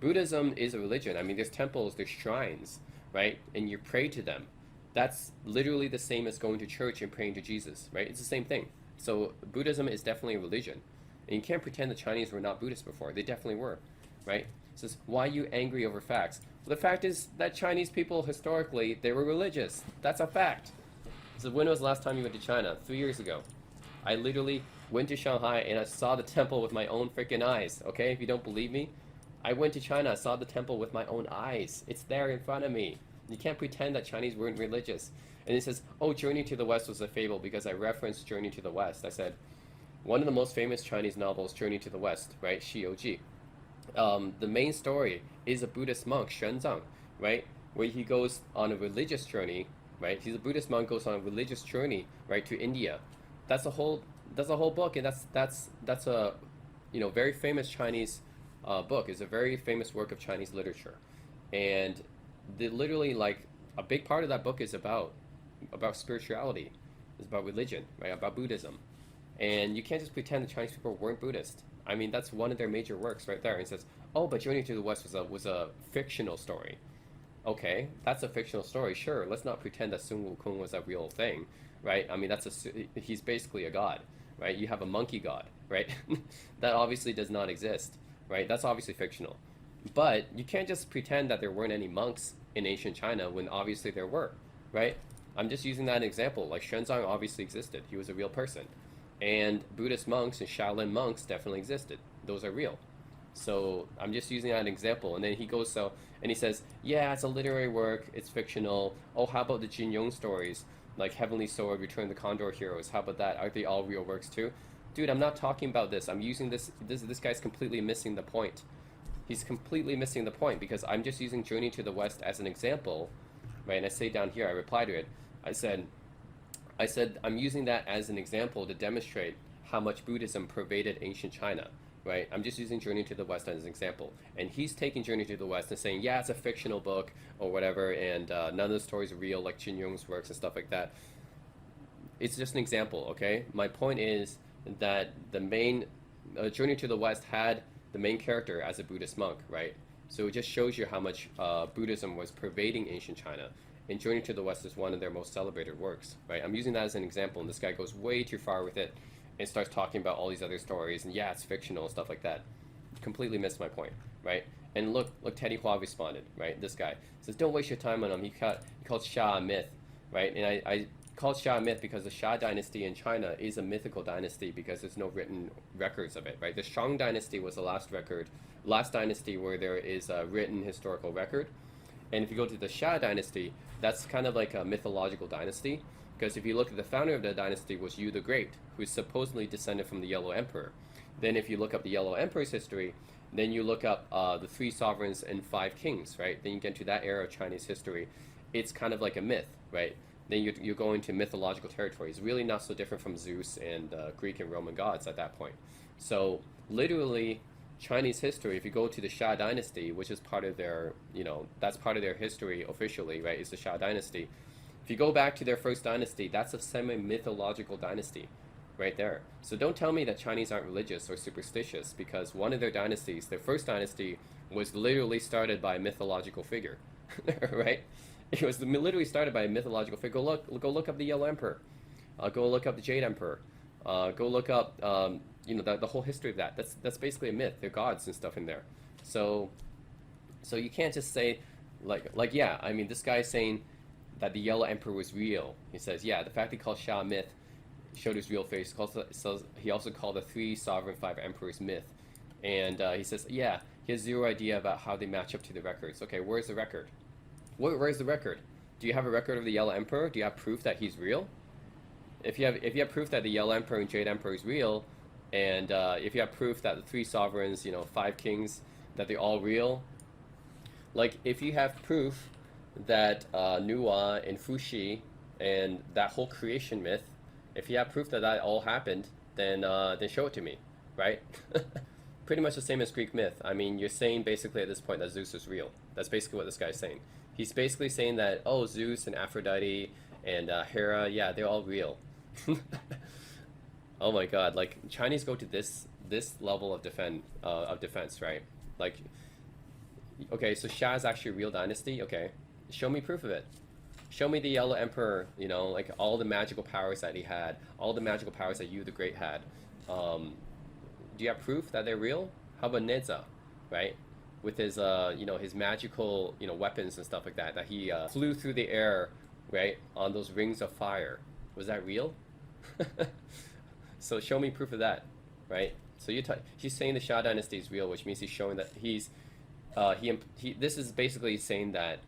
Buddhism is a religion. I mean, there's temples, there's shrines, right? And you pray to them. That's literally the same as going to church and praying to Jesus, right? It's the same thing. So Buddhism is definitely a religion. And you can't pretend the Chinese were not Buddhist before. They definitely were, right? It says, why are you angry over facts? Well, the fact is that Chinese people, historically, they were religious. That's a fact. So when was the last time you went to China? 3 years ago. I literally went to Shanghai and I saw the temple with my own freaking eyes, okay? If you don't believe me, I went to China, I saw the temple with my own eyes. It's there in front of me. You can't pretend that Chinese weren't religious. And it says, oh, Journey to the West was a fable because I referenced Journey to the West. I said, one of the most famous Chinese novels, Journey to the West, right? 西游记. The main story is a Buddhist monk, Xuanzang, right? Where he goes on a religious journey, right? He's a Buddhist monk, goes on a religious journey, right, to India. That's a whole book, and that's a, you know, very famous Chinese book. It's a very famous work of Chinese literature, and literally like a big part of that book is about spirituality, it's about religion, right? About Buddhism, and you can't just pretend the Chinese people weren't Buddhist. I mean, that's one of their major works right there. And it says, oh, but Journey to the West was a fictional story. Okay, that's a fictional story. Sure, let's not pretend that Sun Wukong was a real thing, right? I mean, he's basically a god, right? You have a monkey god, right? That obviously does not exist, right? That's obviously fictional. But you can't just pretend that there weren't any monks in ancient China when obviously there were, right? I'm just using that example. Like Xuanzang obviously existed. He was a real person. And Buddhist monks and Shaolin monks definitely existed. Those are real. So I'm just using that example. And then he goes and he says, yeah, it's a literary work. It's fictional. Oh, how about the Jin Yong stories? Like Heavenly Sword, Return of the Condor Heroes. How about that? Are they all real works too? Dude, I'm not talking about this. I'm using this guy's completely missing the point. He's completely missing the point because I'm just using Journey to the West as an example, right? And I say down here, I reply to it. I said, I'm using that as an example to demonstrate how much Buddhism pervaded ancient China, right? I'm just using Journey to the West as an example. And he's taking Journey to the West and saying, yeah, it's a fictional book or whatever, and none of the stories are real, like Qin Yong's works and stuff like that. It's just an example, okay? My point is that the main Journey to the West had the main character as a Buddhist monk, right? So it just shows you how much Buddhism was pervading ancient China. and Journey to the West is one of their most celebrated works, right? I'm using that as an example, and this guy goes way too far with it and starts talking about all these other stories, and yeah, it's fictional and stuff like that. Completely missed my point, right? And look, Teddy Hua responded, right? This guy says, don't waste your time on him. He called Shah a myth, right? And I called Shah a myth because the Shah dynasty in China is a mythical dynasty because there's no written records of it, right? The Shang dynasty was the last dynasty where there is a written historical record. And if you go to the Shah dynasty, that's kind of like a mythological dynasty. Because if you look at the founder of the dynasty was Yu the Great, who's supposedly descended from the Yellow Emperor. Then if you look up the Yellow Emperor's history, then you look up the 3 sovereigns and 5 kings, right? Then you get to that era of Chinese history. It's kind of like a myth, right? Then you go into mythological territory. It's really not so different from Zeus and Greek and Roman gods at that point. So literally, Chinese history, if you go to the Shah dynasty, which is part of their, that's part of their history officially, right, is the Shah dynasty. If you go back to their first dynasty, that's a semi-mythological dynasty right there. So don't tell me that Chinese aren't religious or superstitious, because one of their dynasties, their first dynasty, was literally started by a mythological figure, right? It was literally started by a mythological figure. Go look up the Yellow Emperor. Go look up the Jade Emperor. Go look up, the whole history of that. That's basically a myth. They're gods and stuff in there. So you can't just say, yeah. I mean, this guy's saying that the Yellow Emperor was real. He says, yeah, the fact he called Shah myth showed his real face. He also called the 3 sovereign 5 emperors myth. And he says, yeah, he has zero idea about how they match up to the records. Okay, where's the record? Where's the record? Do you have a record of the Yellow Emperor? Do you have proof that he's real? If you have proof that the Yellow Emperor and Jade Emperor is real, and if you have proof that the 3 sovereigns, 5 kings, that they're all real, like if you have proof that Nuwa and Fuxi and that whole creation myth, if you have proof that that all happened, then show it to me, right? Pretty much the same as Greek myth. I mean, you're saying basically at this point that Zeus is real. That's basically what this guy's saying. He's basically saying that, oh, Zeus and Aphrodite and Hera, yeah, they're all real. Oh my God! Like Chinese go to this level of defense, right? Like, okay, so Shah is actually a real dynasty. Okay, show me proof of it. Show me the Yellow Emperor. Like all the magical powers that he had, all the magical powers that Yu the Great had. Do you have proof that they're real? How about Neza, right? With his his magical weapons and stuff like that. That he flew through the air, right, on those rings of fire. Was that real? So show me proof of that, right? So he's saying the Shah dynasty is real, which means he's showing that this is basically saying that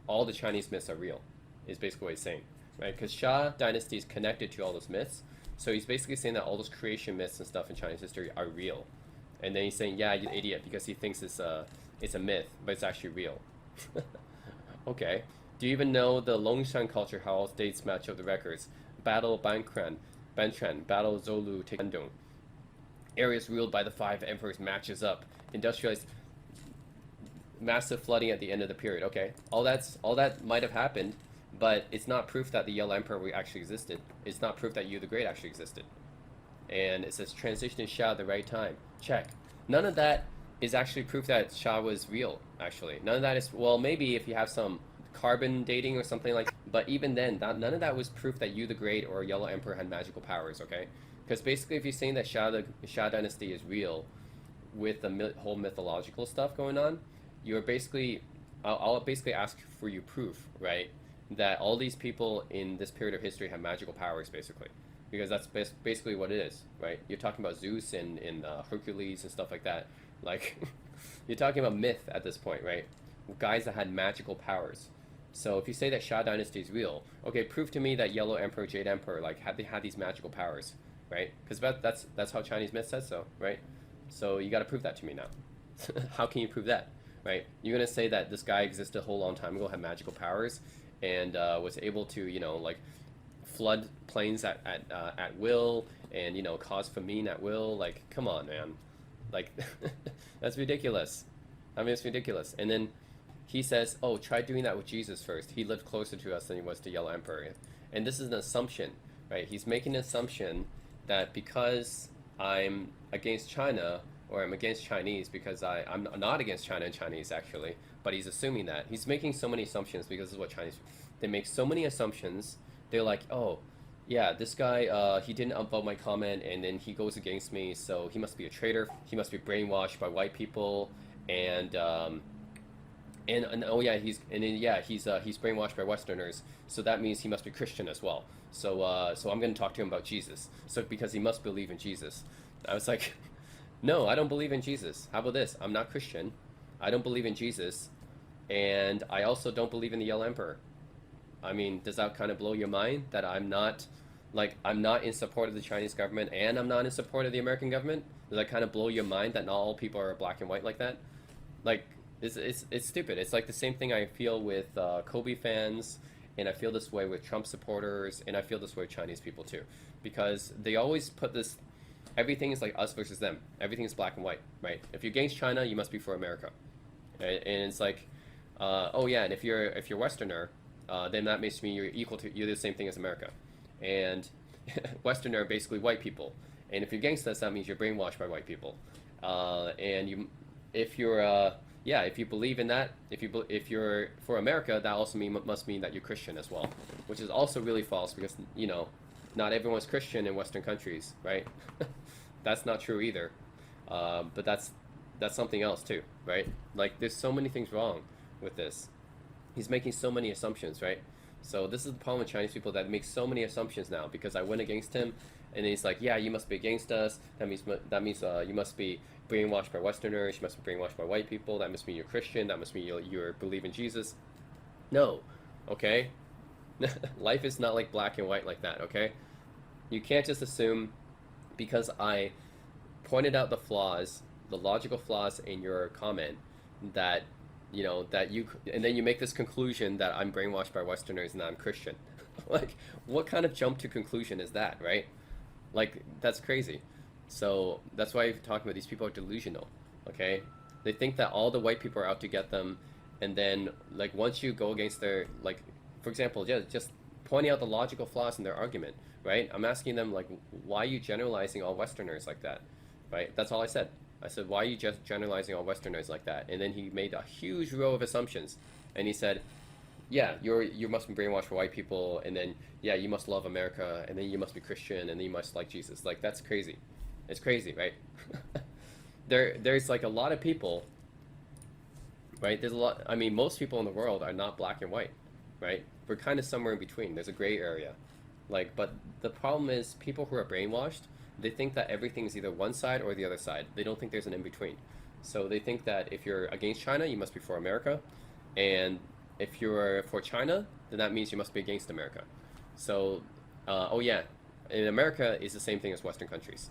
all the Chinese myths are real, is basically what he's saying, right? Because Shah dynasty is connected to all those myths, so he's basically saying that all those creation myths and stuff in Chinese history are real, and then he's saying, yeah, you idiot, because he thinks it's a myth, but it's actually real. Okay. Do you even know the Longshan culture, how all dates match up the records? Battle Bankran, Battle Zolu Tekandong. Areas ruled by the 5 emperors matches up. Industrialized massive flooding at the end of the period. Okay, all that might have happened, but it's not proof that the Yellow Emperor actually existed. It's not proof that Yu the Great actually existed. And it says transition to Shah at the right time. Check. None of that is actually proof that Shah was real, actually. None of that is, well, maybe if you have some carbon dating or something like that. But even then, none of that was proof that Yu the Great or Yellow Emperor had magical powers, okay? Because basically if you're saying that Shah dynasty is real with the whole mythological stuff going on, you're basically, I'll basically ask for you proof, right? That all these people in this period of history have magical powers, basically. Because that's basically what it is, right? You're talking about Zeus and Hercules and stuff like that. Like, you're talking about myth at this point, right? Guys that had magical powers. So if you say that Shah dynasty is real, okay, prove to me that Yellow Emperor, Jade Emperor, like, they had these magical powers, right? Because that's how Chinese myth says so, right? So you got to prove that to me now. How can you prove that, right? You're gonna say that this guy existed a whole long time ago, had magical powers, and was able to, like, flood plains at will, and cause famine at will. Like, come on, man. Like, that's ridiculous. I mean, it's ridiculous. And then he says, oh, try doing that with Jesus first. He lived closer to us than he was to Yellow Emperor. And this is an assumption, right? He's making an assumption that because I'm against China, or I'm against Chinese, because I'm not against China and Chinese, actually, but he's assuming that. He's making so many assumptions because this is what Chinese They make so many assumptions. They're like, oh, yeah, this guy, he didn't upvote my comment, and then he goes against me, so he must be a traitor. He must be brainwashed by white people, and oh yeah, he's brainwashed by Westerners, so that means he must be Christian as well. So I'm going to talk to him about Jesus. So because he must believe in Jesus. I was like, no, I don't believe in Jesus. How about this? I'm not Christian. I don't believe in Jesus, and I also don't believe in the Yellow Emperor. I mean, does that kind of blow your mind that I'm not in support of the Chinese government and I'm not in support of the American government? Does that kind of blow your mind that not all people are black and white like that? Like, it's stupid. It's like the same thing I feel with Kobe fans, and I feel this way with Trump supporters, and I feel this way with Chinese people too, because they always put this. Everything is like us versus them. Everything is black and white, right? If you're against China, you must be for America, and it's like, oh yeah, and if you're Westerner, then that makes me you're the same thing as America, and Westerner are basically white people, and if you're against us, that means you're brainwashed by white people, and if you're yeah, if you believe in that, if you're for America, that also must mean that you're Christian as well, which is also really false because not everyone's Christian in Western countries, right? That's not true either, but that's something else too, right? Like there's so many things wrong with this. He's making so many assumptions, right? So this is the problem with Chinese people that make so many assumptions now because I went against him, and he's like, yeah, you must be against us. That means you must be brainwashed by Westerners. You must be brainwashed by white people. That must mean you're Christian. That must mean you believe in Jesus. No, okay. Life is not like black and white like that. Okay, you can't just assume because I pointed out the flaws, the logical flaws in your comment, that that you and then you make this conclusion that I'm brainwashed by Westerners and that I'm Christian. Like, what kind of jump to conclusion is that, right? Like, that's crazy. So that's why I'm talking about these people are delusional. Okay, they think that all the white people are out to get them, and then like once you go against their like, for example, just pointing out the logical flaws in their argument, right? I'm asking them like, why are you generalizing all Westerners like that, right? That's all I said. I said, why are you just generalizing all Westerners like that? And then he made a huge row of assumptions, and he said, yeah, you must be brainwashed by white people, and then yeah, you must love America, and then you must be Christian, and then you must like Jesus. Like that's crazy. It's crazy, right? There's like a lot of people, right? There's a lot. I mean, most people in the world are not black and white, right? We're kind of somewhere in between. There's a gray area, like. But the problem is people who are brainwashed. They think that everything is either one side or the other side. They don't think there's an in between. So they think that if you're against China, you must be for America, and if you're for China, then that means you must be against America. So, oh yeah, in America is the same thing as Western countries.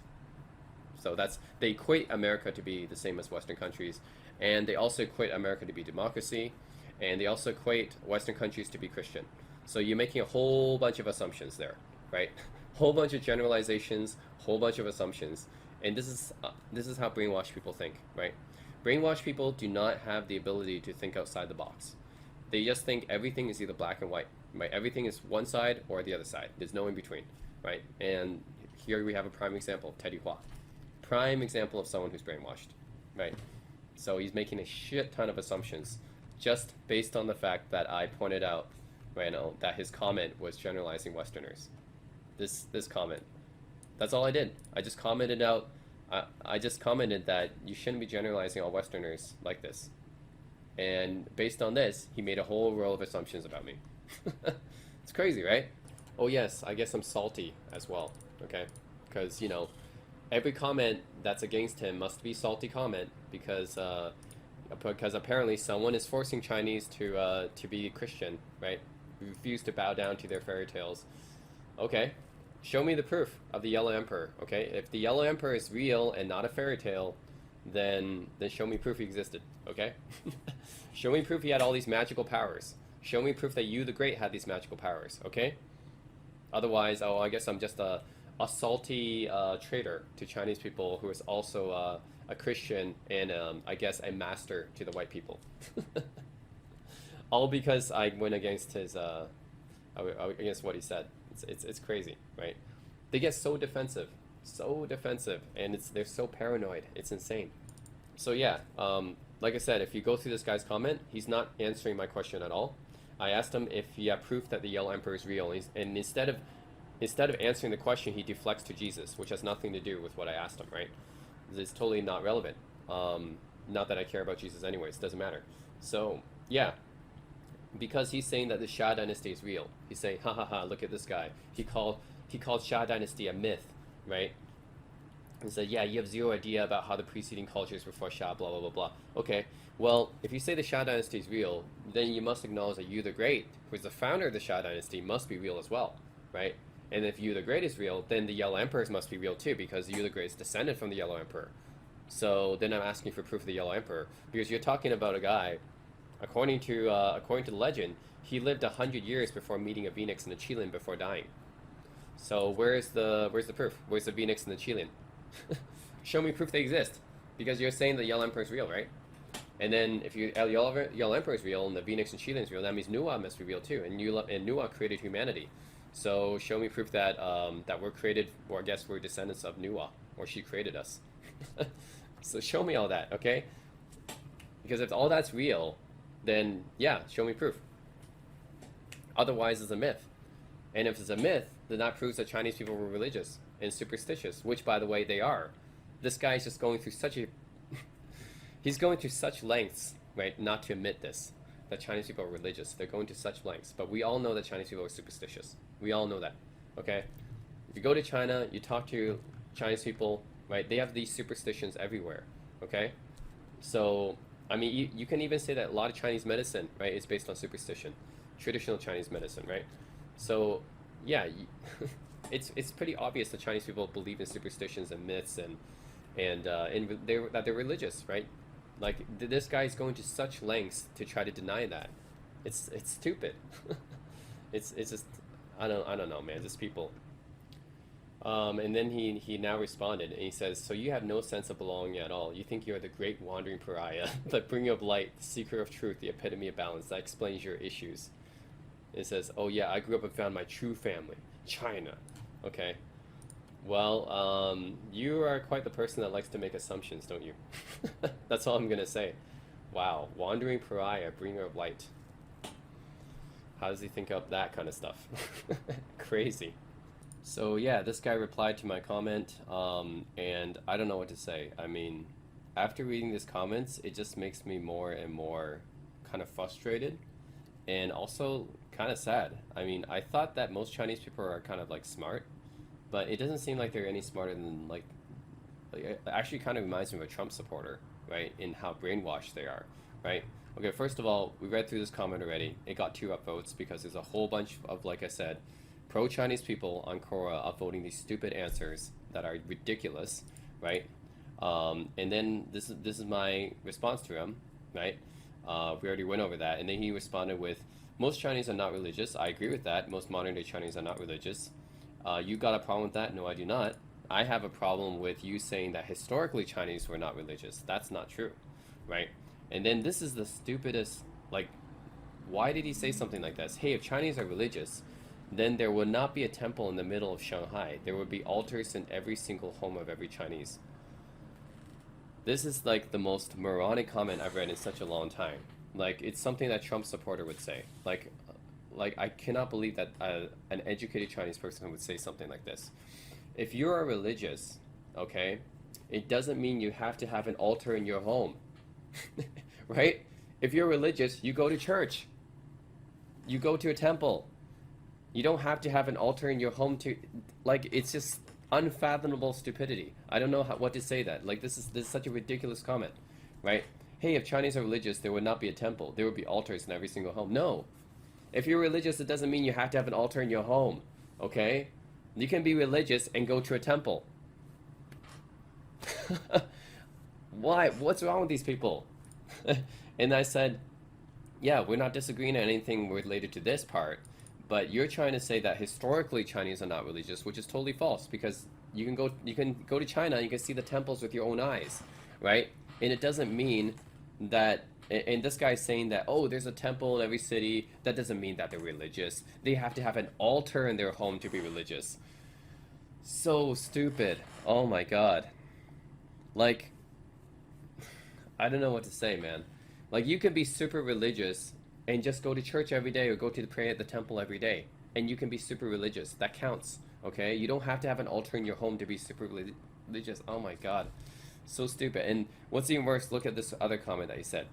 So they equate America to be the same as Western countries, and they also equate America to be democracy, and they also equate Western countries to be Christian. So you're making a whole bunch of assumptions there, right? Whole bunch of generalizations, whole bunch of assumptions, and this is how brainwashed people think, right? Brainwashed people do not have the ability to think outside the box. They just think everything is either black and white, right? Everything is one side or the other side. There's no in between, right? And here we have a prime example, Teddy Hua. Prime example of someone who's brainwashed, right? So he's making a shit ton of assumptions just based on the fact that I pointed out, right now, that his comment was generalizing Westerners. This comment. That's all I did. I just commented out. I just commented that you shouldn't be generalizing all Westerners like this. And based on this, he made a whole row of assumptions about me. It's crazy, right? Oh yes, I guess I'm salty as well. Okay, because every comment that's against him must be salty comment because apparently someone is forcing Chinese to be Christian, right? Refuse to bow down to their fairy tales. Okay, show me the proof of the Yellow Emperor. Okay, if the Yellow Emperor is real and not a fairy tale, then show me proof he existed. Okay, show me proof he had all these magical powers. Show me proof that you, the Great, had these magical powers. Okay, otherwise, oh, I guess I'm just a salty traitor to Chinese people who is also a Christian and I guess a master to the white people. All because I went against his against what he said. It's crazy, right? They get so defensive, and they're so paranoid. It's insane. So yeah, like I said, if you go through this guy's comment, he's not answering my question at all. I asked him if he had proof that the Yellow Emperor is real, and instead of answering the question, he deflects to Jesus, which has nothing to do with what I asked him. Right? It's totally not relevant. Not that I care about Jesus, anyways. Doesn't matter. So yeah, because he's saying that the Shah dynasty is real. He's saying, ha ha ha, look at this guy. He called Shah dynasty a myth, right? And said, yeah, you have zero idea about how the preceding cultures before Shah, blah blah blah blah. Okay, well, if you say the Shah dynasty is real, then you must acknowledge that Yu the Great, who is the founder of the Shah dynasty, must be real as well, right? And if Yu the Great is real, then the Yellow Emperors must be real too, because Yu the Great is descended from the Yellow Emperor. So then I'm asking for proof of the Yellow Emperor, because you're talking about a guy, according to the legend, he lived 100 years before meeting a phoenix and a Qilin before dying. So where's the proof? Where's the phoenix and the Qilin? Show me proof they exist, because you're saying the Yellow Emperor is real, right? And then if Yellow Emperor is real and the phoenix and Qilin is real, that means Nuwa must be real too, and Nuwa created humanity. So show me proof that that we're created, or I guess we're descendants of Nuwa, or she created us. So show me all that, okay? Because if all that's real, then yeah, show me proof. Otherwise, it's a myth. And if it's a myth, then that proves that Chinese people were religious and superstitious, which, by the way, they are. This guy's just going through such a... he's going through such lengths, right, not to admit this, that Chinese people are religious. They're going to such lengths. But we all know that Chinese people are superstitious. We all know that, okay? If you go to China, you talk to Chinese people, right, they have these superstitions everywhere, okay? So, I mean, you can even say that a lot of Chinese medicine, right, is based on superstition. Traditional Chinese medicine, right? So, yeah, it's pretty obvious that Chinese people believe in superstitions and myths that they're religious, right? Like this guy's going to such lengths to try to deny that. It's stupid. It's just I don't know, man. Just people. And then he now responded and he says, so you have no sense of belonging at all. You think you are the great wandering pariah, the bringer of light, the seeker of truth, the epitome of balance. That explains your issues. It says, oh yeah, I grew up and found my true family, China. Okay. Well, you are quite the person that likes to make assumptions, don't you? That's all I'm gonna say. Wow, wandering pariah, bringer of light. How does he think up that kind of stuff? Crazy. So yeah, this guy replied to my comment, and I don't know what to say. I mean, after reading these comments, it just makes me more and more kind of frustrated, and also kind of sad. I mean, I thought that most Chinese people are kind of like smart, but it doesn't seem like they're any smarter than like it actually kind of reminds me of a Trump supporter, right? In how brainwashed they are, right? Okay, first of all, we read through this comment already. It got 2 upvotes because there's a whole bunch of, like I said, pro-Chinese people on Quora upvoting these stupid answers that are ridiculous, right? And then this is my response to him, right? We already went over that, and then he responded with, most Chinese are not religious. I agree with that. Most modern-day Chinese are not religious. You got a problem with that? No, I do not. I have a problem with you saying that historically Chinese were not religious. That's not true, right? And then this is the stupidest, like, why did he say something like this? Hey, if Chinese are religious, then there would not be a temple in the middle of Shanghai. There would be altars in every single home of every Chinese. This is like the most moronic comment I've read in such a long time. Like, it's something that Trump supporter would say. Like I cannot believe that an educated Chinese person would say something like this. If you are religious, okay, it doesn't mean you have to have an altar in your home, right? If you're religious, you go to church. You go to a temple. You don't have to have an altar in your home to, like, it's just unfathomable stupidity. I don't know what to say that. Like, this is such a ridiculous comment, right? Hey, if Chinese are religious, there would not be a temple. There would be altars in every single home. No. If you're religious, it doesn't mean you have to have an altar in your home, okay? You can be religious and go to a temple. Why? What's wrong with these people? And I said, yeah, we're not disagreeing on anything related to this part, but you're trying to say that historically Chinese are not religious, which is totally false, because you can go to China, you can see the temples with your own eyes, right? And it doesn't mean that, and this guy's saying that, oh, there's a temple in every city. That doesn't mean that they're religious. They have to have an altar in their home to be religious. So stupid. Oh my God. Like, I don't know what to say, man. Like, you can be super religious and just go to church every day or go to pray at the temple every day, and you can be super religious. That counts. Okay, you don't have to have an altar in your home to be super religious. Oh my god, so stupid. And what's even worse, look at this other comment that he said.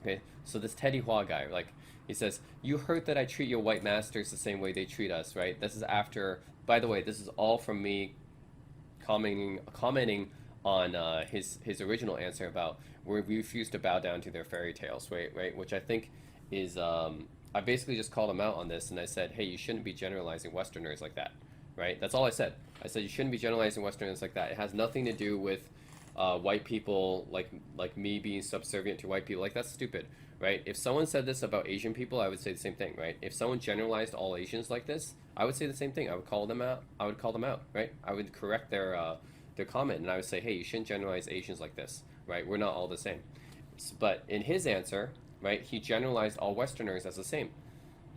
Okay, so this Teddy Hua guy, like, he says, "You heard that I treat your white masters the same way they treat us, right?" This is after, by the way, this is all from me commenting on his original answer about where we refuse to bow down to their fairy tales, right? Which I think is I basically just called him out on this, and I said, hey, you shouldn't be generalizing Westerners like that, right? That's all I said. I said you shouldn't be generalizing Westerners like that. It has nothing to do with white people, like me being subservient to white people. Like, that's stupid, right? If someone said this about Asian people, I would say the same thing, right? If someone generalized all Asians like this, I would say the same thing. I would call them out. I would call them out, right? I would correct their comment, and I would say, hey, you shouldn't generalize Asians like this, right? We're not all the same. But in his answer, right, he generalized all Westerners as the same.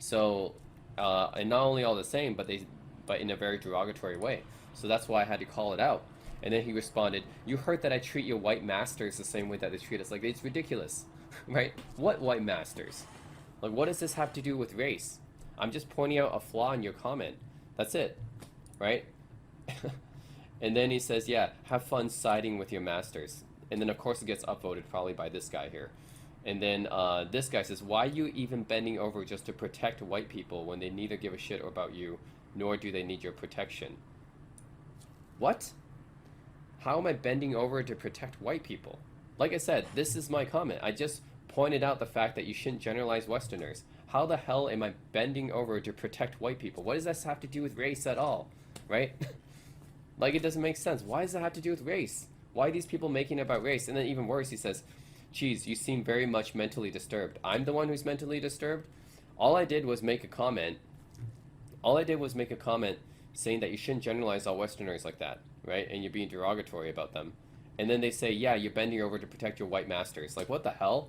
So, and not only all the same, but in a very derogatory way. So that's why I had to call it out. And then he responded, "You heard that I treat your white masters the same way that they treat us. Like, it's ridiculous, right? What white masters? Like, what does this have to do with race? I'm just pointing out a flaw in your comment. That's it, right?" And then he says, "Yeah, have fun siding with your masters." And then, of course, it gets upvoted probably by this guy here. And then this guy says, "Why are you even bending over just to protect white people when they neither give a shit about you, nor do they need your protection?" What? How am I bending over to protect white people? Like I said, this is my comment. I just pointed out the fact that you shouldn't generalize Westerners. How the hell am I bending over to protect white people? What does this have to do with race at all? Right? Like, it doesn't make sense. Why does that have to do with race? Why are these people making it about race? And then even worse, he says, "Geez, you seem very much mentally disturbed." I'm the one who's mentally disturbed? All I did was make a comment. All I did was make a comment saying that you shouldn't generalize all Westerners like that, right? And you're being derogatory about them. And then they say, "Yeah, you're bending over to protect your white masters." Like, what the hell?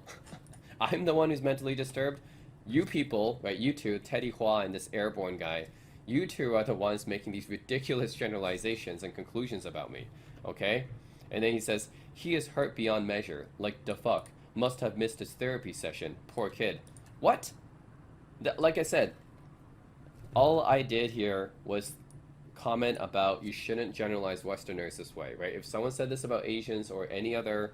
I'm the one who's mentally disturbed? You people, right, you two, Teddy Hua and this airborne guy, you two are the ones making these ridiculous generalizations and conclusions about me, okay? And then he says, "He is hurt beyond measure, like the fuck. Must have missed his therapy session. Poor kid." What? Like I said, all I did here was comment about you shouldn't generalize Westerners this way, right? If someone said this about Asians or any other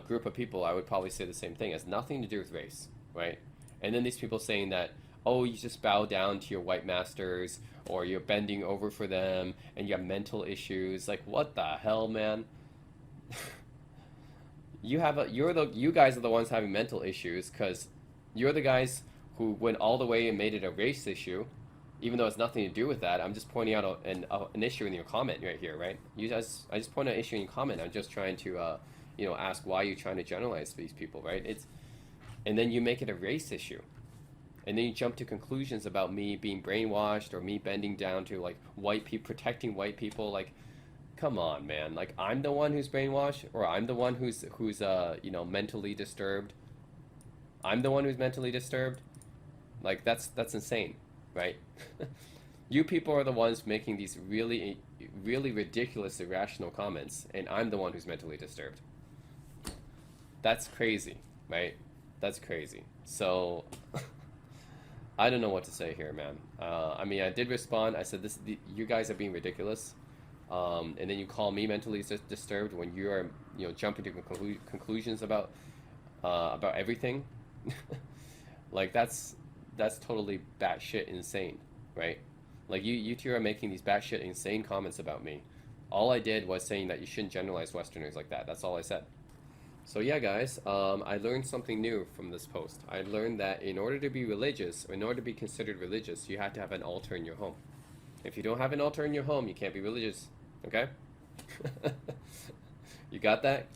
group of people, I would probably say the same thing. It has nothing to do with race, right? And then these people saying that, oh, you just bow down to your white masters or you're bending over for them and you have mental issues. Like, what the hell, man? You guys are the ones having mental issues because you're the guys who went all the way and made it a race issue, even though it's nothing to do with that. I'm just pointing out an issue in your comment right here, right? I just point out an issue in your comment. I'm just trying to ask why you're trying to generalize these people, right? And then you make it a race issue, and then you jump to conclusions about me being brainwashed or me bending down to like white people, protecting white people. Like, come on, man. Like, I'm the one who's brainwashed, or I'm the one who's mentally disturbed. I'm the one who's mentally disturbed. Like, that's insane, right? You people are the ones making these really, really ridiculous, irrational comments, and I'm the one who's mentally disturbed. That's crazy, right? That's crazy. So, I don't know what to say here, man. I mean, I did respond. I said, you guys are being ridiculous. And then you call me mentally disturbed when you are, jumping to conclusions about everything. Like, that's totally batshit insane, right? Like, you two are making these batshit insane comments about me. All I did was saying that you shouldn't generalize Westerners like that. That's all I said. So yeah, guys, I learned something new from this post. I learned that in order to be religious, or in order to be considered religious, you have to have an altar in your home. If you don't have an altar in your home, you can't be religious. Okay? You got that?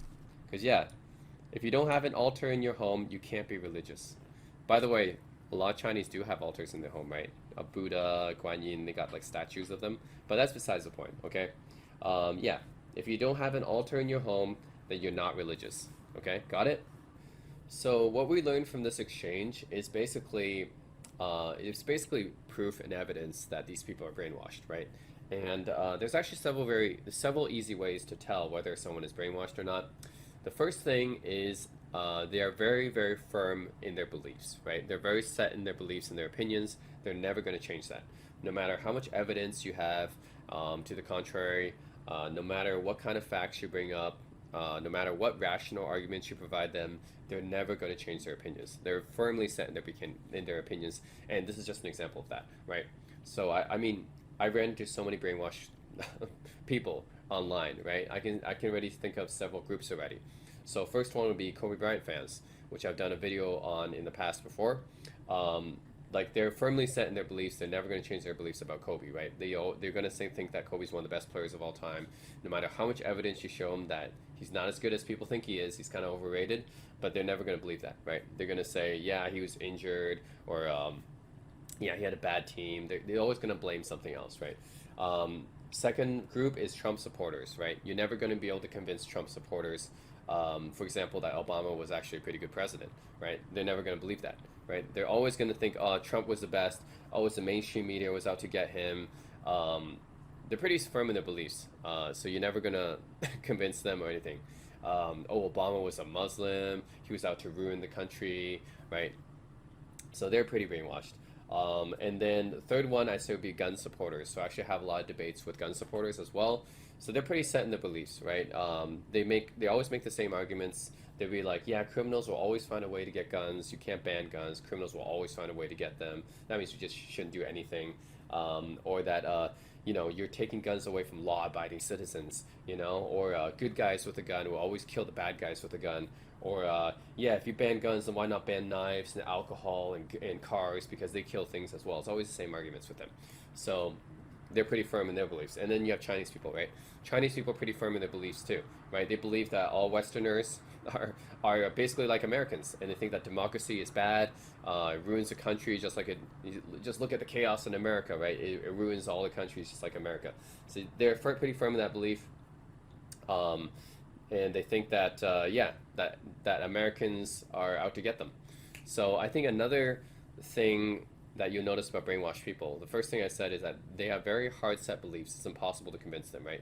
Because yeah, if you don't have an altar in your home, you can't be religious. By the way, a lot of Chinese do have altars in their home, right? A Buddha, Guan Yin, they got like statues of them. But that's besides the point, okay? Yeah, if you don't have an altar in your home, then you're not religious. Okay, got it? So what we learned from this exchange is basically, it's basically proof and evidence that these people are brainwashed, right? And there's actually several easy ways to tell whether someone is brainwashed or not. The first thing is they are very, very firm in their beliefs, right? They're very set in their beliefs and their opinions. They're never going to change that. No matter how much evidence you have to the contrary, no matter what kind of facts you bring up, no matter what rational arguments you provide them, they're never going to change their opinions. They're firmly set in their opinions, and this is just an example of that, right? So I mean, I ran into so many brainwashed people online, right? I can already think of several groups already. So first one would be Kobe Bryant fans, which I've done a video on in the past before. Like they're firmly set in their beliefs. They're never going to change their beliefs about Kobe, right? They're going to think that Kobe's one of the best players of all time, no matter how much evidence you show them that he's not as good as people think he is. He's kind of overrated, but they're never going to believe that, right? They're going to say, yeah, he was injured, or yeah, he had a bad team. They're always going to blame something else, right? Second group is Trump supporters, right? You're never going to be able to convince Trump supporters, for example, that Obama was actually a pretty good president, right? They're never going to believe that, right? They're always going to think, oh, Trump was the best. Oh, it's the mainstream media was out to get him. They're pretty firm in their beliefs, so you're never going to convince them or anything. Oh, Obama was a Muslim. He was out to ruin the country, right? So they're pretty brainwashed. And then the third one I say would be gun supporters. So I actually have a lot of debates with gun supporters as well. So they're pretty set in their beliefs, right? They always make the same arguments. They'll be like, yeah, criminals will always find a way to get guns. You can't ban guns. Criminals will always find a way to get them. That means you just shouldn't do anything. Or that you're taking guns away from law-abiding citizens, or good guys with a gun will always kill the bad guys with a gun. Or, yeah, if you ban guns, then why not ban knives and alcohol and cars because they kill things as well. It's always the same arguments with them. So they're pretty firm in their beliefs. And then you have Chinese people, right? Chinese people are pretty firm in their beliefs too, right? They believe that all Westerners are basically like Americans, and they think that democracy is bad, it ruins the country, just look at the chaos in America, right? It ruins all the countries just like America. So they're pretty firm in that belief. And they think that that Americans are out to get them. So I think another thing that you'll notice about brainwashed people, the first thing I said is that they have very hard set beliefs. It's impossible to convince them, right?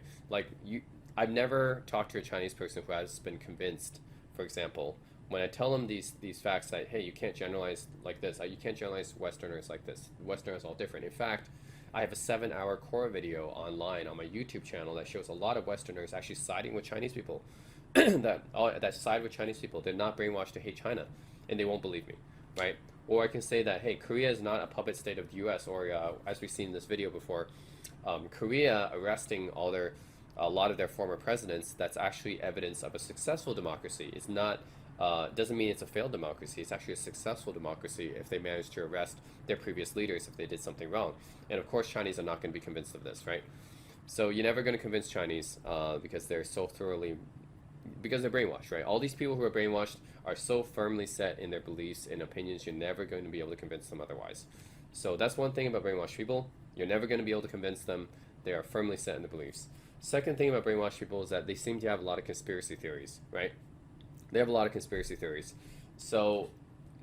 I've never talked to a Chinese person who has been convinced. For example, when I tell them these facts that, hey, you can't generalize like this, you can't generalize Westerners like this. Westerners are all different. In fact, I have a 7-hour Quora video online on my YouTube channel that shows a lot of Westerners actually siding with Chinese people, that side with Chinese people. They're not brainwashed to hate China, and they won't believe me, right? Or I can say that, hey, Korea is not a puppet state of the U.S., or as we've seen in this video before, Korea arresting a lot of their former presidents, that's actually evidence of a successful democracy. It's not doesn't mean it's a failed democracy. It's actually a successful democracy if they manage to arrest their previous leaders if they did something wrong. And of course, Chinese are not going to be convinced of this, right? So you're never going to convince Chinese because they're brainwashed, right? All these people who are brainwashed are so firmly set in their beliefs and opinions, you're never going to be able to convince them otherwise. So that's one thing about brainwashed people. You're never going to be able to convince them. They are firmly set in their beliefs. Second thing about brainwashed people is that they seem to have a lot of conspiracy theories, right? They have a lot of conspiracy theories. So,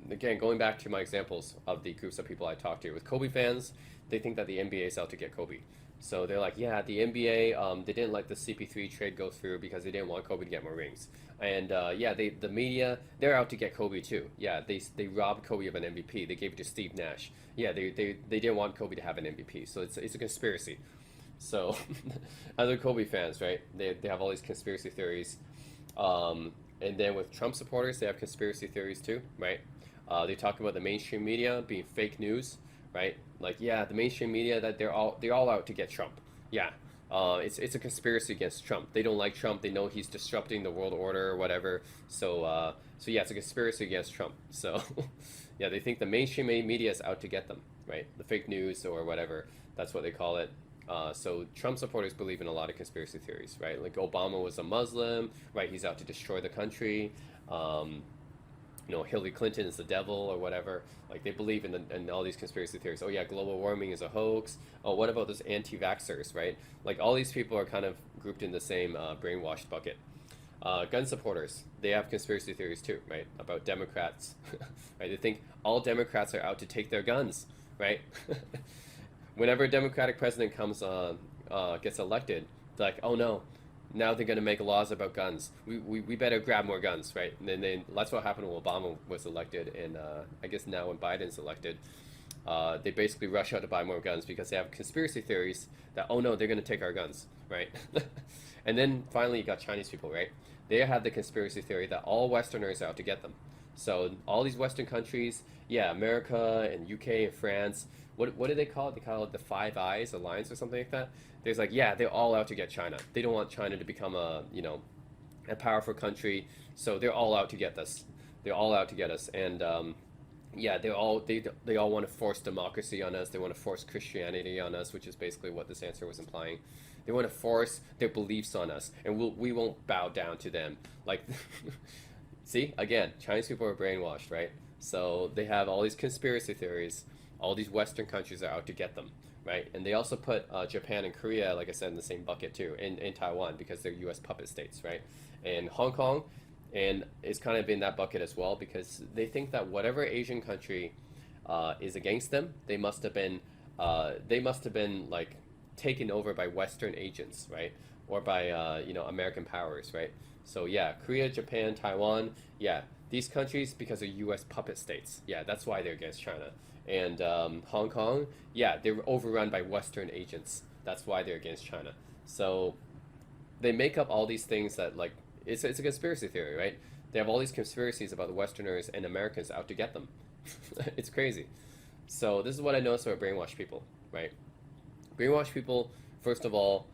again, going back to my examples of the groups of people I talked to, with Kobe fans, they think that the NBA is out to get Kobe. So they're like, yeah, the NBA, they didn't let the CP3 trade go through because they didn't want Kobe to get more rings. And yeah, the media, they're out to get Kobe too. Yeah, they robbed Kobe of an MVP. They gave it to Steve Nash. Yeah, they didn't want Kobe to have an MVP. So it's a conspiracy. So other Kobe fans, right? They have all these conspiracy theories. And then with Trump supporters, they have conspiracy theories too, right? They talk about the mainstream media being fake news, right? Like, yeah, the mainstream media, that they're all out to get Trump. Yeah, it's a conspiracy against Trump. They don't like Trump. They know he's disrupting the world order or whatever. So yeah, it's a conspiracy against Trump. So yeah, they think the mainstream media is out to get them, right? The fake news or whatever. That's what they call it. So Trump supporters believe in a lot of conspiracy theories, right? Like Obama was a Muslim, right? He's out to destroy the country. Hillary Clinton is the devil or whatever. Like they believe in all these conspiracy theories. Oh yeah, global warming is a hoax. Oh, what about those anti-vaxxers, right? Like all these people are kind of grouped in the same brainwashed bucket. Gun supporters, they have conspiracy theories too, right? About Democrats, right? They think all Democrats are out to take their guns, right? Whenever a Democratic president gets elected, they're like, oh no, Now they're going to make laws about guns. We better grab more guns, right? And then that's what happened when Obama was elected, and I guess now when Biden's elected, they basically rush out to buy more guns because they have conspiracy theories that, oh no, they're going to take our guns, right? And then finally you got Chinese people, right? They have the conspiracy theory that all Westerners are out to get them. So all these Western countries, yeah, America and UK and France, what do they call it? They call it the Five Eyes Alliance or something like that. There's like, yeah, they're all out to get China. They don't want China to become a powerful country, so they're all out to get us. They're all out to get us, and yeah, they all want to force democracy on us. They want to force Christianity on us, which is basically what this answer was implying. They want to force their beliefs on us, and we won't bow down to them. Like, see, again, Chinese people are brainwashed, right? So they have all these conspiracy theories. All these Western countries are out to get them, right? And they also put Japan and Korea, like I said, in the same bucket too, in Taiwan because they're U.S. puppet states, right? And Hong Kong, and it's kind of in that bucket as well because they think that whatever Asian country is against them, they must have been like taken over by Western agents, right? Or by American powers, right? So yeah, Korea, Japan, Taiwan, yeah, these countries because they're U.S. puppet states. Yeah, that's why they're against China. And Hong Kong, yeah, they were overrun by Western agents. That's why they're against China. So they make up all these things that like it's a conspiracy theory, right? They have all these conspiracies about the Westerners and Americans out to get them. It's crazy. So this is what I notice about brainwashed people, right? Brainwashed people, first of all,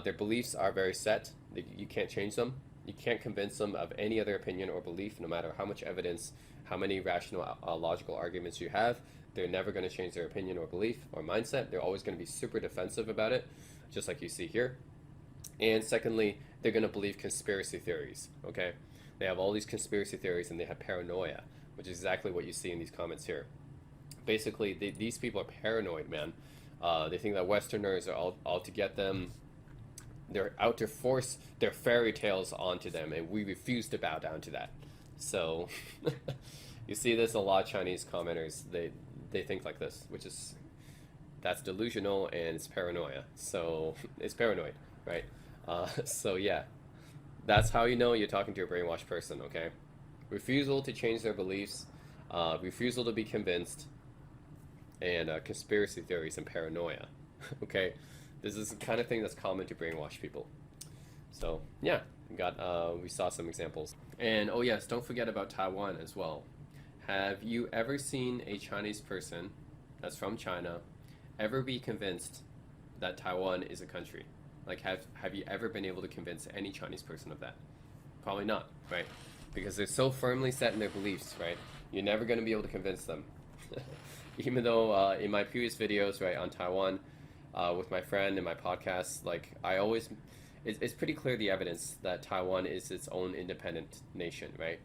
their beliefs are very set. You can't change them. You can't convince them of any other opinion or belief, no matter how much evidence, how many rational, logical arguments you have. They're never going to change their opinion or belief or mindset. They're always going to be super defensive about it, just like you see here. And secondly, they're going to believe conspiracy theories, okay? They have all these conspiracy theories and they have paranoia, which is exactly what you see in these comments here. Basically, these people are paranoid, man. They think that Westerners are all to get them. They're out to force their fairy tales onto them, and we refuse to bow down to that. So, you see this a lot of Chinese commenters. They think like this, which is that's delusional and it's paranoia. So it's paranoid, right? So yeah, that's how you know you're talking to a brainwashed person. Okay, refusal to change their beliefs, refusal to be convinced, and conspiracy theories and paranoia. Okay, this is the kind of thing that's common to brainwash people. So yeah, we saw some examples. And oh yes, don't forget about Taiwan as well. Have you ever seen a Chinese person that's from China ever be convinced that Taiwan is a country? Like have you ever been able to convince any Chinese person of that? Probably not, right? Because they're so firmly set in their beliefs, right? You're never going to be able to convince them. Even though in my previous videos, right, on Taiwan, with my friend and my podcast, like it's pretty clear the evidence that Taiwan is its own independent nation, right?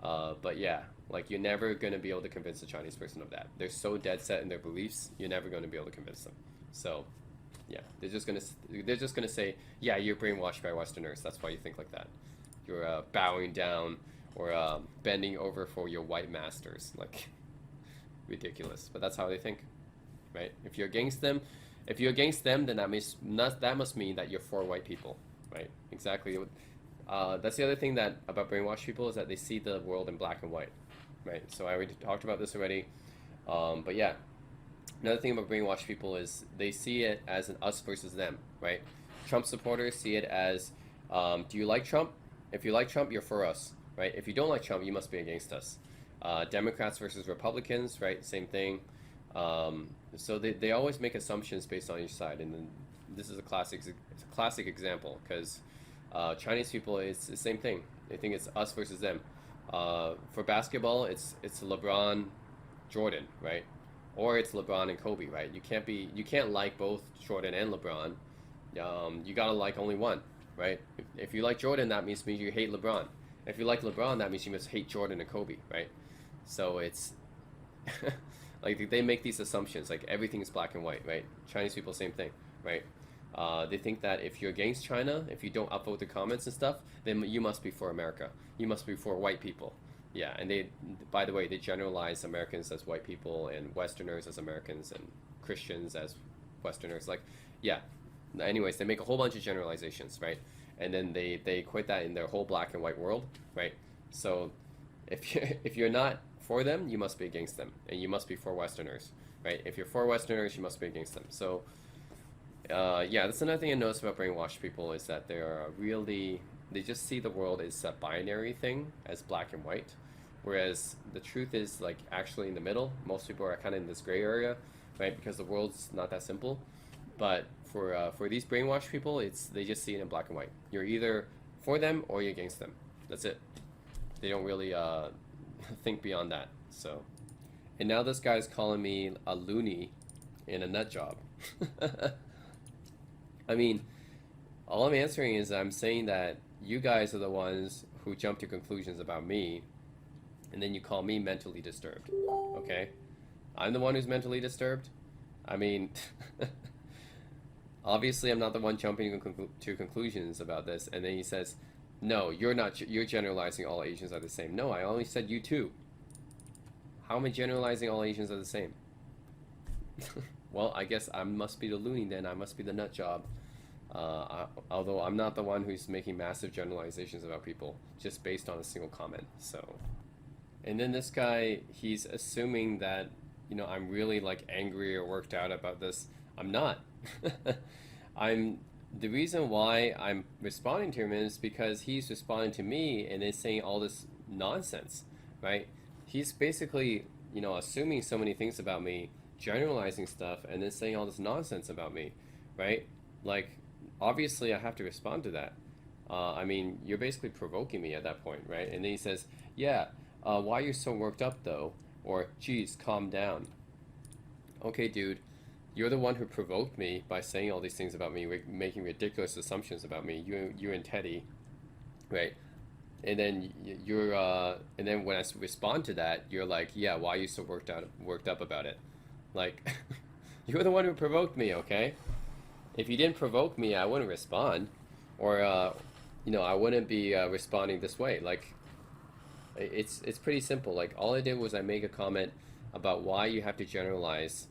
But yeah, like you're never going to be able to convince a Chinese person of that. They're so dead set in their beliefs, you're never going to be able to convince them. So yeah, they're just gonna say, yeah, you're brainwashed by Westerners. That's why you think like that. You're bowing down or bending over for your white masters. Like ridiculous, but that's how they think, right? If you're against them, then that must mean that you're for white people, right? Exactly. That's the other thing that about brainwashed people is that they see the world in black and white, right? So I already talked about this already, but yeah. Another thing about brainwashed people is they see it as an us versus them, right? Trump supporters see it as, do you like Trump? If you like Trump, you're for us, right? If you don't like Trump, you must be against us. Democrats versus Republicans, right? Same thing. So they always make assumptions based on each side, and then this is a classic example because Chinese people, it's the same thing. They think it's us versus them. For basketball, it's LeBron, Jordan, right? Or it's LeBron and Kobe, right? You can't like both Jordan and LeBron. You gotta like only one, right? If you like Jordan, that means you hate LeBron. If you like LeBron, that means you must hate Jordan and Kobe, right? So it's like they make these assumptions, like everything is black and white, right? Chinese people, same thing, right? They think that if you're against China, if you don't upvote the comments and stuff, then you must be for America. You must be for white people. Yeah, and by the way, they generalize Americans as white people and Westerners as Americans and Christians as Westerners. Like, yeah. Anyways, they make a whole bunch of generalizations, right? and then they equate that in their whole black and white world, right? So if you're not for them, you must be against them, and you must be for Westerners, right? If you're for Westerners, you must be against them. So yeah, that's another thing I noticed about brainwashed people is that they just see the world as a binary thing, as black and white, whereas the truth is like actually in the middle. Most people are kind of in this gray area, right? Because the world's not that simple. But for these brainwashed people, they just see it in black and white. You're either for them or you're against them. That's it. They don't really think beyond that. So, and now this guy's calling me a loony and a nut job. I mean, all I'm answering is I'm saying that you guys are the ones who jump to conclusions about me, and then you call me mentally disturbed. Okay? I'm the one who's mentally disturbed. I mean, obviously I'm not the one jumping to conclusions about this, and then he says, no, you're not, you're generalizing all Asians are the same. No, I only said you too. How am I generalizing all Asians are the same? Well, I guess I must be the loony then. I must be the nut job. Although I'm not the one who's making massive generalizations about people just based on a single comment. So, and then this guy, he's assuming that, you know, I'm really like angry or worked out about this. I'm not. The reason why I'm responding to him is because he's responding to me and is saying all this nonsense, right? He's basically, you know, assuming so many things about me, generalizing stuff, and then saying all this nonsense about me, right? Like, obviously, I have to respond to that. I mean, you're basically provoking me at that point, right? And then he says, yeah, why are you so worked up, though? Or, geez, calm down. Okay, dude, you're the one who provoked me by saying all these things about me, making ridiculous assumptions about me, you and Teddy, right? And then and then when I respond to that, you're like, yeah, why are you so worked up about it? Like, you're the one who provoked me, okay? If you didn't provoke me, I wouldn't respond, or you know, I wouldn't be responding this way. Like, it's pretty simple. Like, all I did was I make a comment about why you have to generalize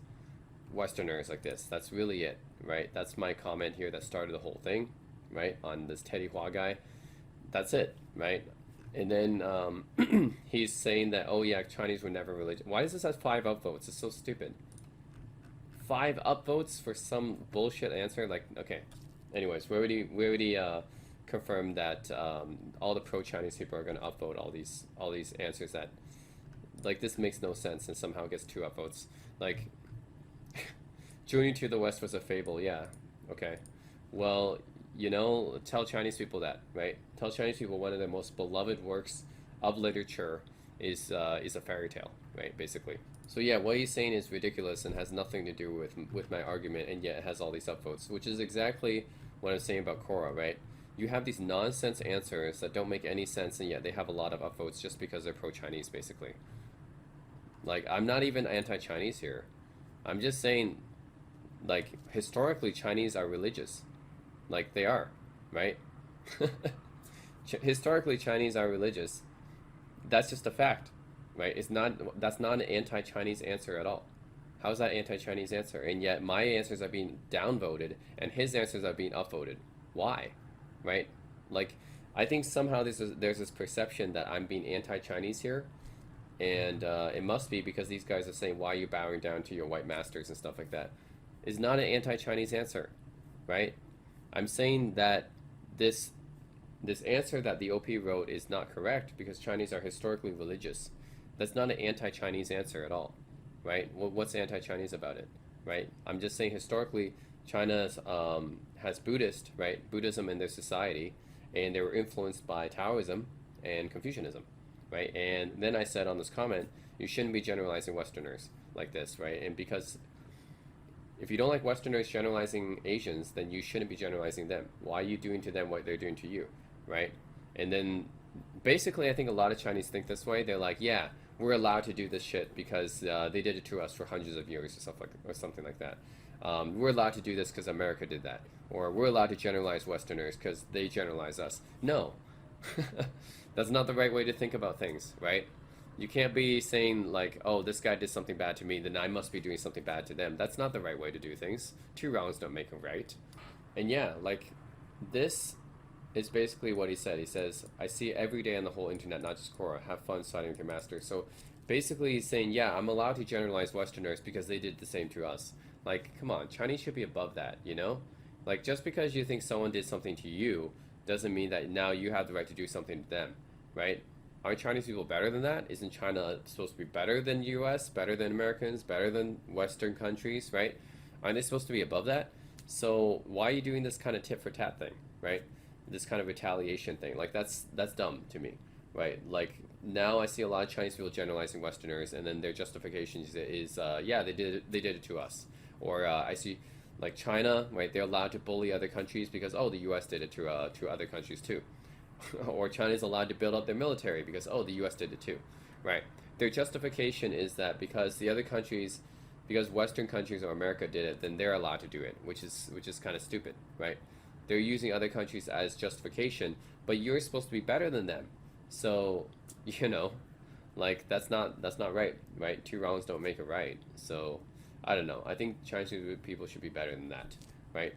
Westerners like this. That's really it, right? That's my comment here that started the whole thing, right? On this Teddy Hua guy. That's it, right? And then he's saying that, oh yeah, Chinese were never religious. Why does this have 5 upvotes? It's so stupid. 5 upvotes for some bullshit answer? Like, okay. Anyways, we already confirmed that all the pro-Chinese people are going to upvote all these answers that, like, this makes no sense and somehow gets 2 upvotes. Like, Journey to the West was a fable, yeah. Okay. Well, you know, tell Chinese people that, right? Tell Chinese people one of their most beloved works of literature is a fairy tale, right? Basically. So yeah, what he's saying is ridiculous and has nothing to do with my argument, and yet it has all these upvotes, which is exactly what I'm saying about Quora, right? You have these nonsense answers that don't make any sense, and yet they have a lot of upvotes just because they're pro-Chinese, basically. Like, I'm not even anti-Chinese here. I'm just saying, like, historically, Chinese are religious. Like, they are, right? Historically, Chinese are religious. That's just a fact, right? That's not an anti-Chinese answer at all. How is that anti-Chinese answer? And yet my answers are being downvoted and his answers are being upvoted. Why? Right? Like, I think somehow there's this perception that I'm being anti-Chinese here, and it must be because these guys are saying, why are you bowing down to your white masters and stuff like that. It's not an anti-Chinese answer, right? I'm saying that this answer that the OP wrote is not correct because Chinese are historically religious. That's not an anti-Chinese answer at all, right? What's anti-Chinese about it, right? I'm just saying historically China has Buddhism in their society, and they were influenced by Taoism and Confucianism, right? And then I said on this comment, you shouldn't be generalizing Westerners like this, right? And because if you don't like Westerners generalizing Asians, then you shouldn't be generalizing them. Why are you doing to them what they're doing to you, right? And then basically I think a lot of Chinese think this way. They're like, yeah, we're allowed to do this shit because they did it to us for hundreds of years or something like that. We're allowed to do this because America did that. Or we're allowed to generalize Westerners because they generalize us. No. That's not the right way to think about things, right? You can't be saying like, oh, this guy did something bad to me, then I must be doing something bad to them. That's not the right way to do things. 2 wrongs don't make a right. And yeah, like, this It's basically what he said. He says, I see it every day on the whole internet, not just Quora. Have fun siding with your master. So basically, he's saying, yeah, I'm allowed to generalize Westerners because they did the same to us. Like, come on, Chinese should be above that, you know? Like, just because you think someone did something to you doesn't mean that now you have the right to do something to them, right? Aren't Chinese people better than that? Isn't China supposed to be better than the US, better than Americans, better than Western countries, right? Aren't they supposed to be above that? So why are you doing this kind of tit for tat thing, right? This kind of retaliation thing. Like that's dumb to me, right? Like now I see a lot of Chinese people generalizing Westerners, and then their justification is yeah, they did it to us, or I see like China, right? They're allowed to bully other countries because oh the U.S. did it to other countries too, or China's allowed to build up their military because oh the U.S. did it too, right? Their justification is that because the other countries, because Western countries or America did it, then they're allowed to do it, which is kind of stupid, right? They're using other countries as justification, but you're supposed to be better than them. So, you know, like that's not right, right? Two wrongs don't make a right. So, I don't know. I think Chinese people should be better than that, right?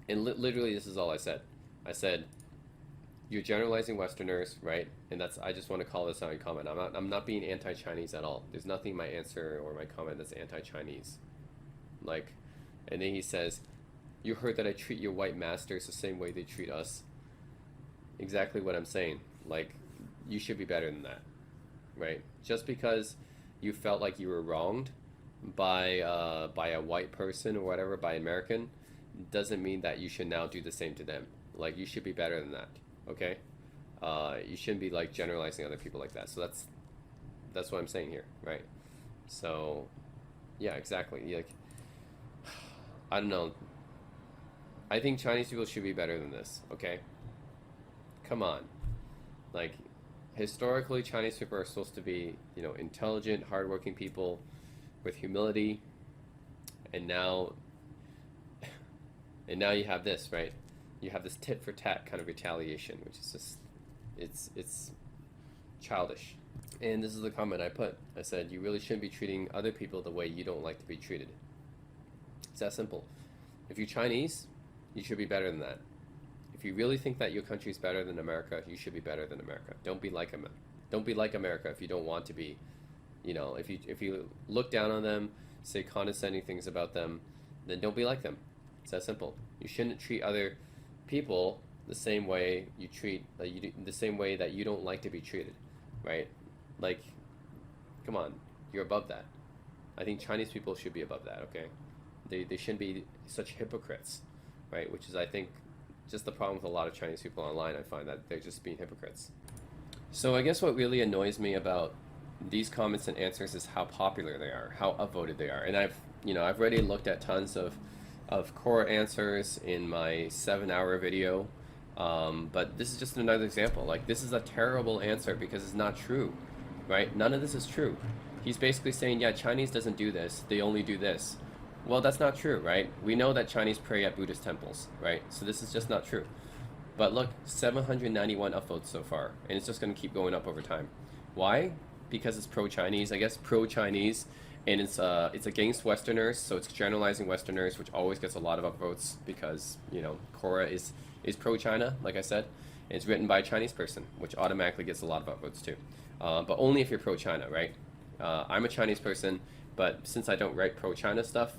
And literally, this is all I said. I said you're generalizing Westerners, right? And that's I just want to call this out in comment. I'm not being anti-Chinese at all. There's nothing in my answer or my comment that's anti-Chinese. Like, and then he says, "You heard that I treat your white masters the same way they treat us." Exactly what I'm saying. Like, you should be better than that, right? Just because you felt like you were wronged by a white person or whatever, by an American, doesn't mean that you should now do the same to them. Like, you should be better than that. Okay, you shouldn't be like generalizing other people like that. So that's what I'm saying here, right? So, yeah, exactly. Like, I don't know. I think Chinese people should be better than this. Okay, come on. Like, historically, Chinese people are supposed to be, intelligent, hardworking people with humility, and now you have this, right? You have this tit for tat kind of retaliation, which is just, it's childish. And this is the comment I put. I said, you really shouldn't be treating other people the way you don't like to be treated. It's that simple. If you're Chinese, you should be better than that. If you really think that your country is better than America, you should be better than America. Don't be like America. Don't be like America if you don't want to be. If you look down on them, say condescending things about them, then don't be like them. It's that simple. You shouldn't treat other people the same way the same way that you don't like to be treated, right? Like, come on, you're above that. I think Chinese people should be above that. Okay, they shouldn't be such hypocrites, right? Which is, I think, just the problem with a lot of Chinese people online. I find that they're just being hypocrites. So I guess what really annoys me about these comments and answers is how popular they are, how upvoted they are. And I've already looked at tons of Quora answers in my 7-hour video, but this is just another example. Like, this is a terrible answer because it's not true, right? None of this is true. He's basically saying, yeah, Chinese doesn't do this, they only do this. Well, that's not true, right? We know that Chinese pray at Buddhist temples, right? So this is just not true. But look, 791 upvotes so far, and it's just going to keep going up over time. Why? Because it's pro-Chinese, I guess, pro-Chinese, and it's against Westerners, so it's generalizing Westerners, which always gets a lot of upvotes because, Quora is pro-China, like I said, and it's written by a Chinese person, which automatically gets a lot of upvotes too. But only if you're pro-China, right? I'm a Chinese person, but since I don't write pro-China stuff,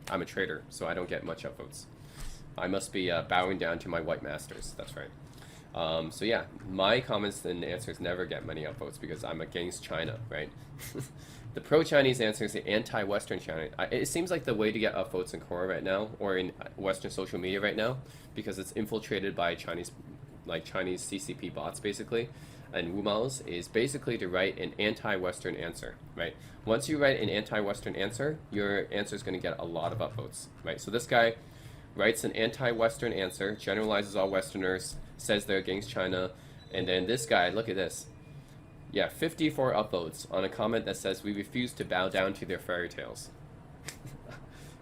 I'm a traitor, so I don't get much upvotes. I must be bowing down to my white masters. That's right. So yeah, my comments and answers never get many upvotes because I'm against China, right? The pro-Chinese answer is the anti-Western China. It seems like the way to get upvotes in Quora right now, or in Western social media right now, because it's infiltrated by Chinese CCP bots basically, and Wumaos, is basically to write an anti-Western answer, right? Once you write an anti-Western answer, your answer is going to get a lot of upvotes, right? So this guy writes an anti-Western answer, generalizes all Westerners, says they're against China, and then this guy, look at this. Yeah, 54 upvotes on a comment that says we refuse to bow down to their fairy tales.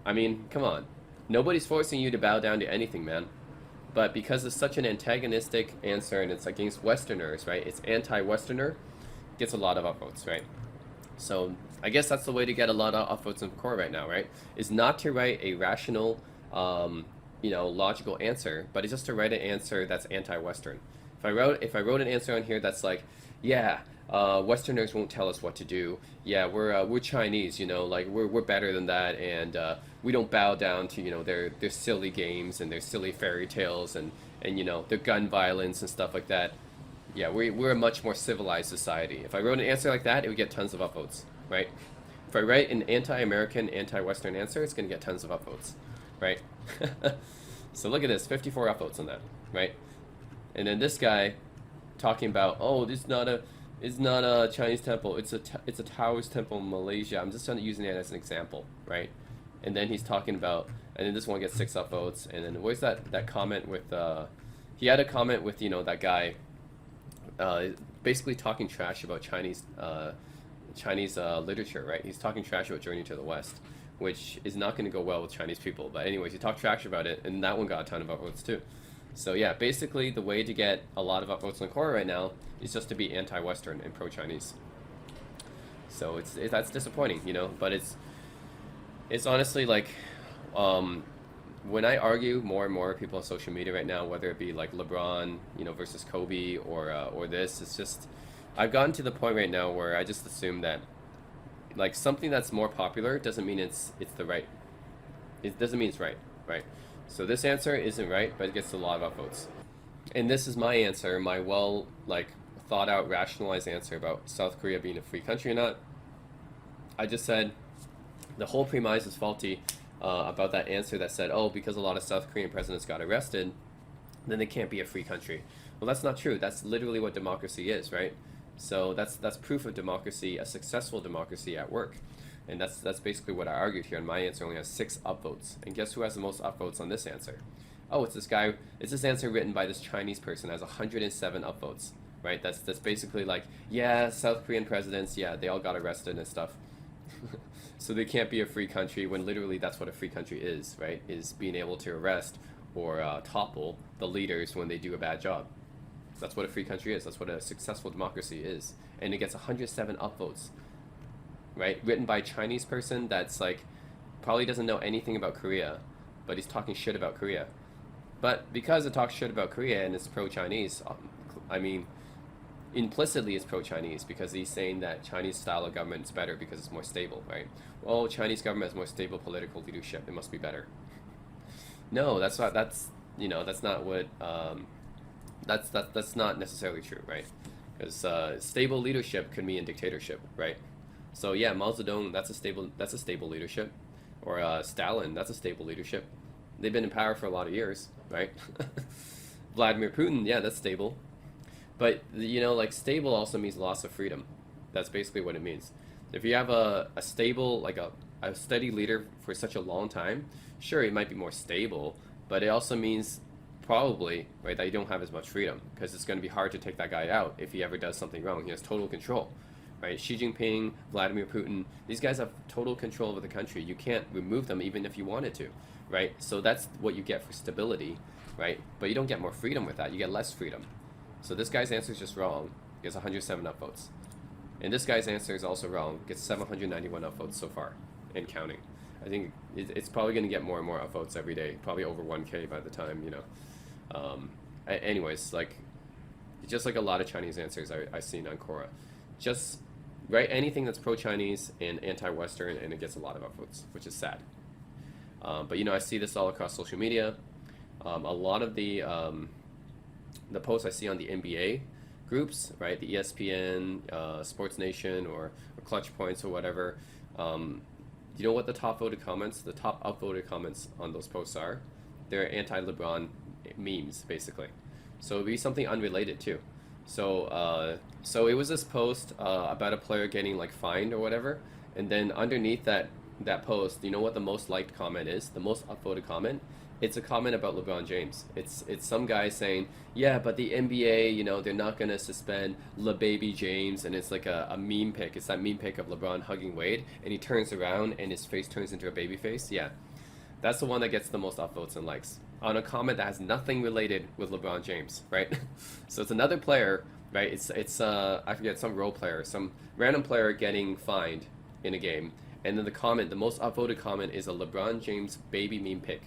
I mean, come on. Nobody's forcing you to bow down to anything, man. But because it's such an antagonistic answer and it's against Westerners, right? It's anti-Westerner, gets a lot of upvotes, right? So I guess that's the way to get a lot of upvotes in Quora right now, right? Is not to write a rational logical answer, but it's just to write an answer that's anti-Western. If I wrote an answer on here that's like, yeah, Westerners won't tell us what to do. Yeah, we're Chinese, like we're better than that, and we don't bow down to their silly games and their silly fairy tales and their gun violence and stuff like that. Yeah, we're a much more civilized society. If I wrote an answer like that, it would get tons of upvotes, right? If I write an anti-American, anti-Western answer, it's gonna get tons of upvotes, right? So look at this, 54 upvotes on that, right? And then this guy talking about, oh, it's not a Chinese temple, it's a Taoist temple in Malaysia. I'm just using it as an example, right? And then he's talking about, and then this one gets 6 upvotes. And then where's that comment with he had a comment with that guy basically talking trash about Chinese literature, right? He's talking trash about Journey to the West, which is not going to go well with Chinese people. But anyways, he talked trash about it, and that one got a ton of upvotes too. So yeah, basically the way to get a lot of upvotes on Quora right now is just to be anti-Western and pro-Chinese. So that's disappointing, But it's honestly like, when I argue more and more people on social media right now, whether it be like LeBron, versus Kobe, or this, it's just I've gotten to the point right now where I just assume that like something that's more popular doesn't mean it's the right. It doesn't mean it's right, right? So this answer isn't right, but it gets a lot of upvotes. And this is my answer, my well thought out, rationalized answer about South Korea being a free country or not. I just said the whole premise is faulty about that answer that said, oh, because a lot of South Korean presidents got arrested, then they can't be a free country. Well, that's not true. That's literally what democracy is, right? So that's proof of democracy, a successful democracy at work. And that's basically what I argued here, and my answer only has 6 upvotes. And guess who has the most upvotes on this answer? Oh, it's this guy. It's this answer written by this Chinese person, has 107 upvotes, right? That's basically like, yeah, South Korean presidents, yeah, they all got arrested and stuff. So they can't be a free country when literally that's what a free country is, right? Is being able to arrest or topple the leaders when they do a bad job. That's what a free country is. That's what a successful democracy is. And it gets 107 upvotes, right? Written by a Chinese person that's like probably doesn't know anything about Korea, but he's talking shit about Korea. But because it talks shit about Korea and it's pro-Chinese, I mean, implicitly it's pro-Chinese because he's saying that Chinese style of government is better because it's more stable, right? Well, Chinese government has more stable political leadership. It must be better. No, that's not. That's not what. That's not necessarily true, right? Because stable leadership could mean dictatorship, right? So yeah, Mao Zedong, that's a stable leadership, or Stalin, that's a stable leadership. They've been in power for a lot of years, right? Vladimir Putin, yeah, that's stable. But stable also means loss of freedom. That's basically what it means. If you have a stable, like a steady leader for such a long time, sure, it might be more stable, but it also means probably, right, that you don't have as much freedom because it's going to be hard to take that guy out if he ever does something wrong. He has total control, right? Xi Jinping, Vladimir Putin, these guys have total control over the country. You can't remove them even if you wanted to, right? So that's what you get for stability, right? But you don't get more freedom with that. You get less freedom. So this guy's answer is just wrong. He has 107 upvotes. And this guy's answer is also wrong. Gets 791 upvotes so far, and counting. I think it's probably going to get more and more upvotes every day. Probably over 1K by the time, Anyways, just like a lot of Chinese answers I've seen on Quora. Just write anything that's pro-Chinese and anti-Western, and it gets a lot of upvotes, which is sad. But I see this all across social media. A lot of the posts I see on the NBA groups, right? The ESPN, Sports Nation, or Clutch Points or whatever. You know what the top upvoted comments on those posts are? They're anti-LeBron memes, basically. So it'd be something unrelated too. So it was this post about a player getting fined or whatever, and then underneath that post, you know what the most liked comment is? The most upvoted comment? It's a comment about LeBron James. It's some guy saying, yeah, but the NBA, they're not gonna suspend LeBaby James, and it's like a meme pic. It's that meme pic of LeBron hugging Wade, and he turns around and his face turns into a baby face. Yeah, that's the one that gets the most upvotes and likes on a comment that has nothing related with LeBron James, right? So it's another player, right? It's I forget, some role player, some random player getting fined in a game, and then the most upvoted comment is a LeBron James baby meme pic,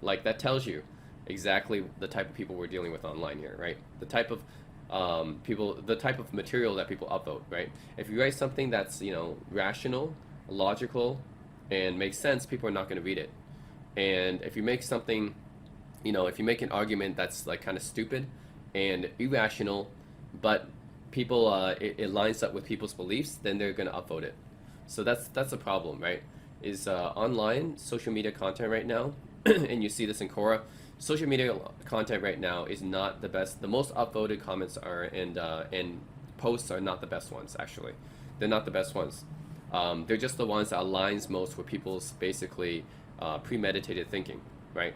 Like that tells you exactly the type of people we're dealing with online here, right? The type of people, the type of material that people upvote, right? If you write something that's, you know, rational, logical, and makes sense, people are not going to read it. And if you make something, you know, if you make an argument that's like kind of stupid and irrational, but people, it lines up with people's beliefs, then they're going to upvote it. So that's a problem, right? Is online social media content right now, and you see this in Quora. Social media content right now is not the best. The most upvoted comments are and posts are not the best ones. Actually, they're not the best ones. They're just the ones that aligns most with people's basically premeditated thinking, right?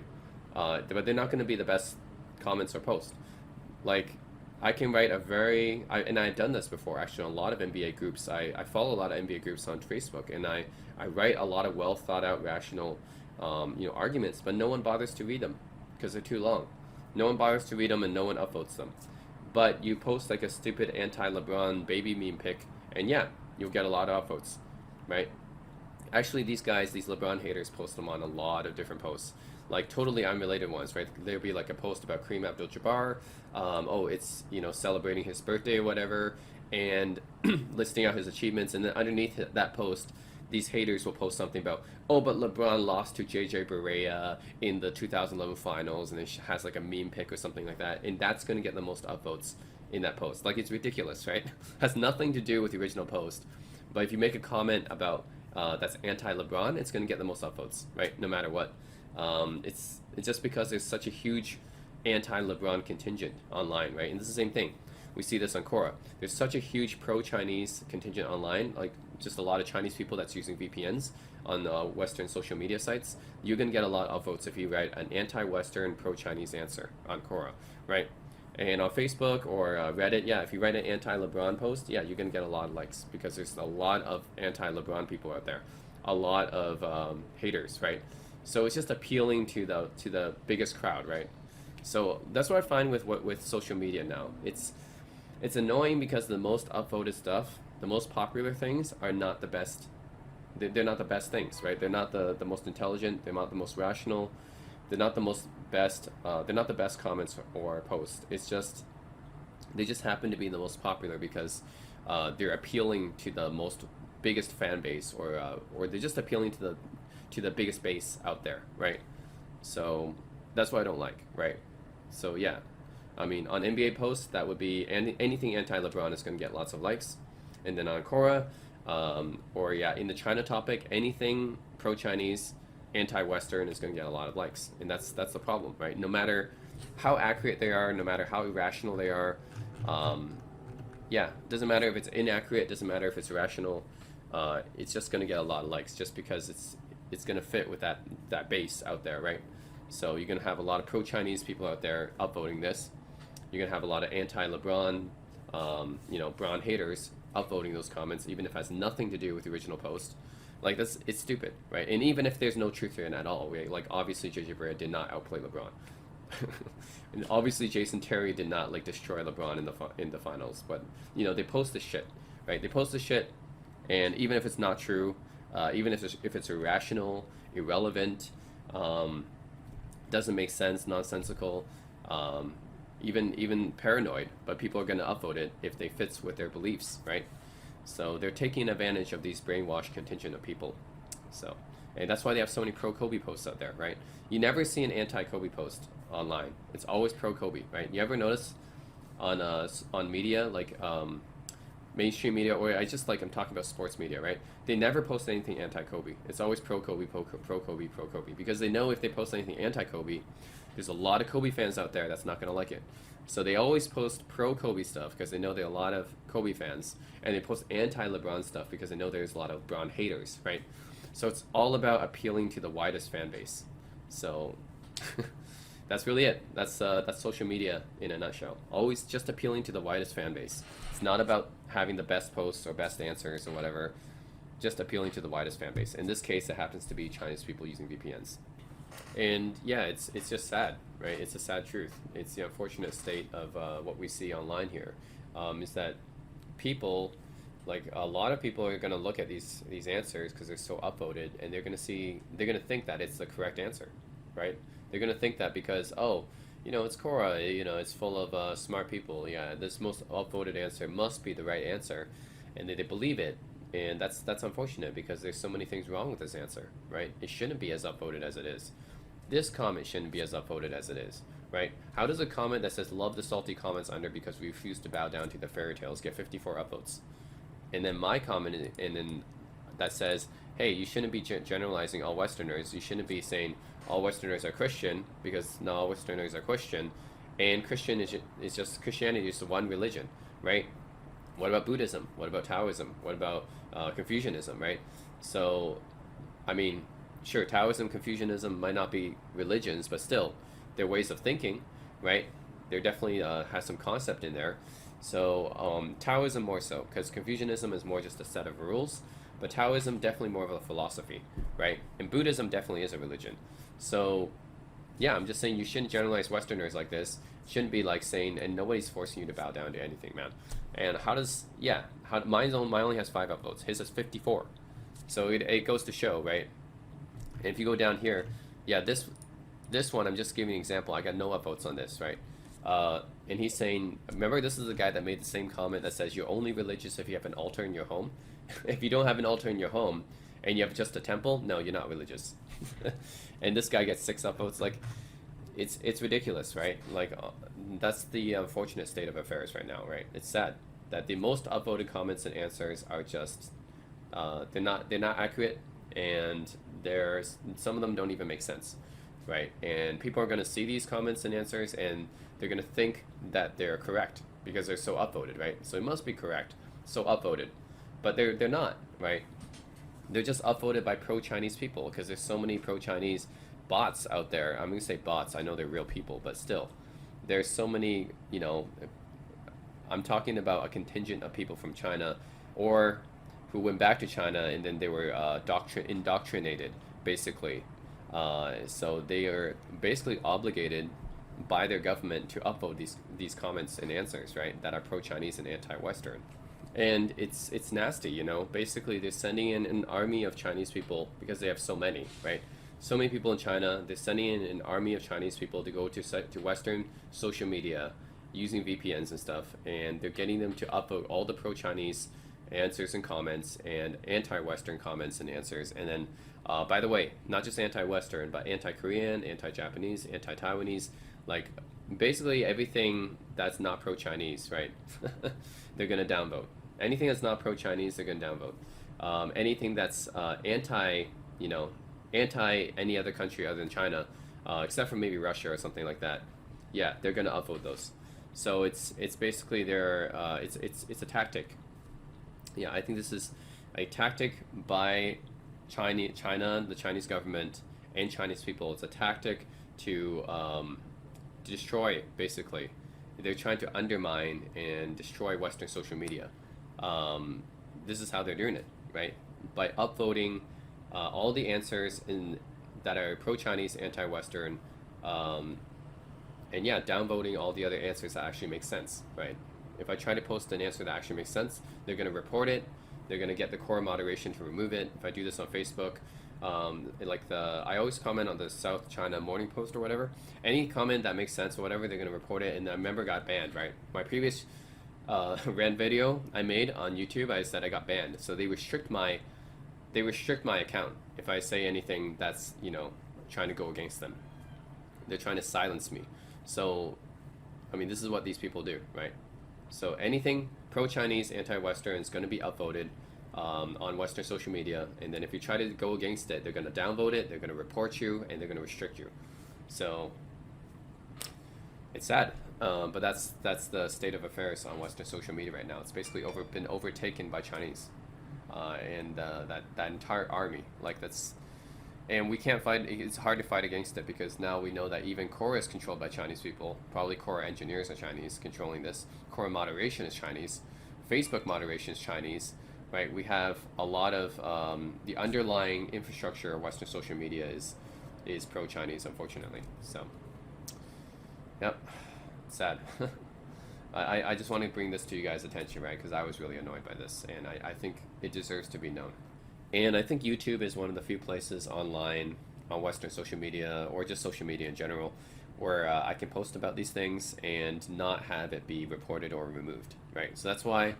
But they're not going to be the best comments or posts. Like I can write a very and I've done this before actually on a lot of NBA groups. I follow a lot of NBA groups on Facebook, and I write a lot of well thought out rational you know, arguments, but no one bothers to read them because they're too long. No one bothers to read them, and no one upvotes them. But you post like a stupid anti-LeBron baby meme pic, and yeah, you'll get a lot of upvotes, right? Actually, these guys, these LeBron haters, post them on a lot of different posts, like totally unrelated ones, right? There'll be like a post about Kareem Abdul-Jabbar. Oh, it's, you know, celebrating his birthday or whatever, and listing out his achievements, and then underneath that post, these haters will post something about, oh, but LeBron lost to JJ Barea in the 2011 finals, and it has like a meme pic or something like that, and that's going to get the most upvotes in that post. Like, it's ridiculous, right? Has nothing to do with the original post, but if you make a comment about that's anti-LeBron, it's going to get the most upvotes, right? No matter what. It's just because there's such a huge anti-LeBron contingent online, right? And this is the same thing. We see this on Quora. There's such a huge pro-Chinese contingent online, like just a lot of Chinese people that's using VPNs on Western social media sites. You're gonna get a lot of votes if you write an anti-Western, pro-Chinese answer on Quora, right? And on Facebook or Reddit, yeah, if you write an anti-LeBron post, yeah, you're gonna get a lot of likes because there's a lot of anti-LeBron people out there, a lot of haters, right? So it's just appealing to the biggest crowd, right? So that's what I find with social media now. It's annoying because the most upvoted stuff, the most popular things, are not the best. They're not the best things, right? They're not the most intelligent. They're not the most rational. They're not the most best. They're not the best comments or posts. It's just they just happen to be the most popular because they're appealing to the most biggest fan base, or they're just appealing to the biggest base out there, right? So that's what I don't like, right? So yeah, I mean, on NBA posts, that would be anything anti-LeBron is going to get lots of likes, and then on Quora, or yeah, in the China topic, anything pro-Chinese, anti-Western is going to get a lot of likes, and that's the problem, right? No matter how accurate they are, no matter how irrational they are, yeah, doesn't matter if it's inaccurate, doesn't matter if it's rational, it's just going to get a lot of likes just because it's going to fit with that base out there, right? So you're going to have a lot of pro-Chinese people out there upvoting this. You're going to have a lot of anti-LeBron, you know, Bron haters upvoting those comments, even if it has nothing to do with the original post. Like, it's stupid, right? And even if there's no truth in it at all, right? Like, obviously JJ Barea did not outplay LeBron. And obviously Jason Terry did not like destroy LeBron in the finals, but you know, they post this shit, right? They post this shit, and even if it's not true, even if it's irrational, irrelevant, doesn't make sense, nonsensical, even paranoid, but people are going to upvote it if they fits with their beliefs, right? So they're taking advantage of these brainwashed contingent of people. So, and that's why they have so many pro Kobe posts out there, right? You never see an anti Kobe post online. It's always pro Kobe, right? You ever notice on media, like mainstream media, or I'm talking about sports media, right? They never post anything anti Kobe. It's always pro Kobe, pro Kobe, pro Kobe, because they know if they post anything anti Kobe, there's a lot of Kobe fans out there that's not gonna like it. So they always post pro Kobe stuff because they know there are a lot of Kobe fans, and they post anti LeBron stuff because they know there's a lot of LeBron haters, right? So it's all about appealing to the widest fan base. So that's really it. That's social media in a nutshell. Always just appealing to the widest fan base. It's not about having the best posts or best answers or whatever. Just appealing to the widest fan base. In this case, it happens to be Chinese people using VPNs. And yeah, it's just sad, right? It's a sad truth. It's the unfortunate state of what we see online here, is that people, like a lot of people, are going to look at these answers because they're so upvoted, and they're going to think that it's the correct answer, right? They're gonna think that because, oh, it's Quora, it's full of smart people. Yeah, this most upvoted answer must be the right answer, and they believe it, and that's unfortunate because there's so many things wrong with this answer, right? It shouldn't be as upvoted as it is. This comment shouldn't be as upvoted as it is, right? How does a comment that says "love the salty comments under because we refuse to bow down to the fairy tales" get 54 upvotes? And then my comment, and then that says, hey, you shouldn't be generalizing all Westerners. You shouldn't be saying all Westerners are Christian because not all Westerners are Christian, and Christian is just Christianity is one religion, right? What about Buddhism? What about Taoism? What about Confucianism, right? So, I mean, sure, Taoism, Confucianism might not be religions, but still, they're ways of thinking, right? There definitely has some concept in there. So Taoism more so, because Confucianism is more just a set of rules, but Taoism definitely more of a philosophy, right? And Buddhism definitely is a religion. So yeah, I'm just saying you shouldn't generalize Westerners like this. Shouldn't be like saying, and nobody's forcing you to bow down to anything, man. And how does, yeah, how mine only has 5 upvotes. His has 54. So it goes to show, right? And if you go down here, yeah, this one, I'm just giving an example. I got no upvotes on this, right? And he's saying, remember, this is the guy that made the same comment that says you're only religious if you have an altar in your home. If you don't have an altar in your home and you have just a temple, no, you're not religious. And this guy gets 6 upvotes. Like, it's ridiculous, right? Like, that's the unfortunate state of affairs right now, right? It's sad that the most upvoted comments and answers are just they're not accurate, and there's some of them don't even make sense, right? And people are going to see these comments and answers, and they're going to think that they're correct because they're so upvoted, right? So it must be correct, so upvoted, but they're not, right? They're just upvoted by pro-Chinese people because there's so many pro-Chinese bots out there. I'm going to say bots. I know they're real people, but still, there's so many. I'm talking about a contingent of people from China, or who went back to China and then they were indoctrinated, basically. So they are basically obligated by their government to upvote these comments and answers, right, that are pro-Chinese and anti-Western. And it's nasty, Basically, they're sending in an army of Chinese people because they have so many, right? So many people in China. They're sending in an army of Chinese people to go to Western social media using VPNs and stuff, and they're getting them to upvote all the pro-Chinese answers and comments and anti-Western comments and answers. And then, by the way, not just anti-Western, but anti-Korean, anti-Japanese, anti-Taiwanese, like basically everything that's not pro-Chinese, right? They're gonna downvote. Anything that's not pro-Chinese, they're gonna downvote. Anything that's anti any other country other than China, except for maybe Russia or something like that, yeah, they're gonna upvote those. So it's basically it's a tactic. Yeah, I think this is a tactic by China, the Chinese government, and Chinese people. It's a tactic to destroy, basically. They're trying to undermine and destroy Western social media. This is how they're doing it, right? By upvoting all the answers that are pro-Chinese, anti-Western, and yeah, downvoting all the other answers that actually make sense, right? If I try to post an answer that actually makes sense, they're going to report it. They're going to get the Quora moderation to remove it. If I do this on Facebook, I always comment on the South China Morning Post or whatever. Any comment that makes sense or whatever, they're going to report it. And I remember got banned, right? My previous rant video I made on YouTube, I said I got banned. So they restrict my account if I say anything that's trying to go against them. They're trying to silence me. So, I mean, this is what these people do, right? So anything pro-Chinese, anti-Western is going to be upvoted on Western social media, and then if you try to go against it, they're going to downvote it, they're going to report you, and they're going to restrict you. So it's sad, but that's the state of affairs on Western social media right now. It's basically been overtaken by Chinese, and that entire army, and we can't fight. It's hard to fight against it because now we know that even Quora is controlled by Chinese people. Probably Quora engineers are Chinese controlling this. Quora moderation is Chinese. Facebook moderation is Chinese, right? We have a lot of the underlying infrastructure of Western social media is pro-Chinese, unfortunately. So, yep, it's sad. I just want to bring this to you guys' attention, right? Because I was really annoyed by this, and I think it deserves to be known. And I think YouTube is one of the few places online on Western social media or just social media in general, where I can post about these things and not have it be reported or removed, right? So that's why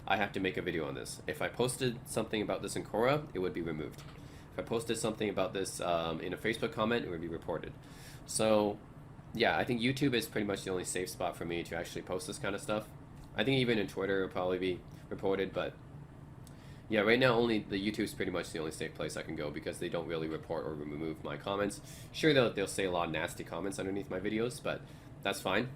I have to make a video on this. If I posted something about this in Quora, it would be removed. If I posted something about this in a Facebook comment, it would be reported. So yeah, I think YouTube is pretty much the only safe spot for me to actually post this kind of stuff. I think even in Twitter it will probably be reported, but yeah, right now only the YouTube is pretty much the only safe place I can go because they don't really report or remove my comments. Sure, they'll say a lot of nasty comments underneath my videos, but that's fine.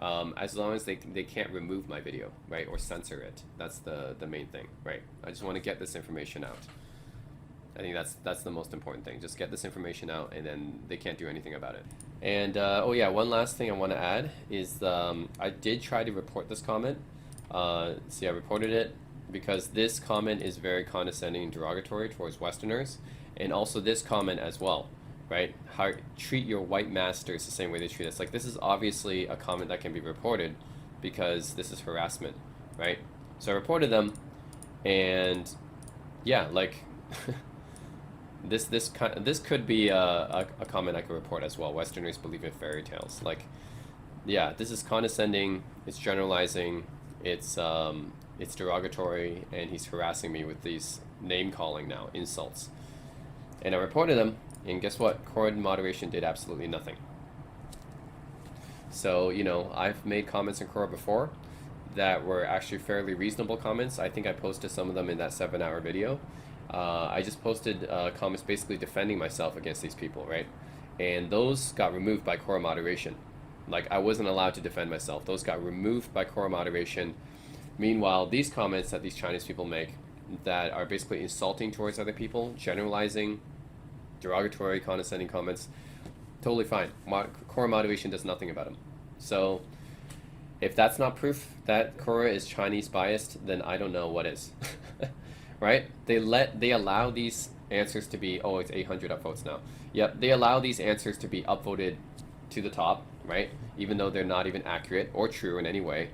As long as they can't remove my video, right, or censor it. That's the main thing, right? I just want to get this information out. I think that's the most important thing. Just get this information out, and then they can't do anything about it. And oh yeah, one last thing I want to add is I did try to report this comment. See, I reported it because this comment is very condescending and derogatory towards Westerners, and also this comment as well, right? How treat your white masters the same way they treat us. Like, this is obviously a comment that can be reported because this is harassment, right? So I reported them, and yeah, like. This could be a comment I could report as well. Westerners believe in fairy tales. Like, yeah, this is condescending. It's generalizing. It's derogatory, and he's harassing me with these name calling now insults. And I reported them, and guess what? Quora moderation did absolutely nothing. So you know, I've made comments in Quora before that were actually fairly reasonable comments. I think I posted some of them in that 7-hour video. I just posted comments basically defending myself against these people, right? And those got removed by Quora moderation. Like, I wasn't allowed to defend myself. Those got removed by Quora moderation. Meanwhile, these comments that these Chinese people make that are basically insulting towards other people, generalizing, derogatory, condescending comments, totally fine. Quora moderation does nothing about them. So if that's not proof that Quora is Chinese biased, then I don't know what is. Right? They allow these answers to be, oh, it's 800 upvotes now. Yep, they allow these answers to be upvoted to the top, right? Even though they're not even accurate or true in any way.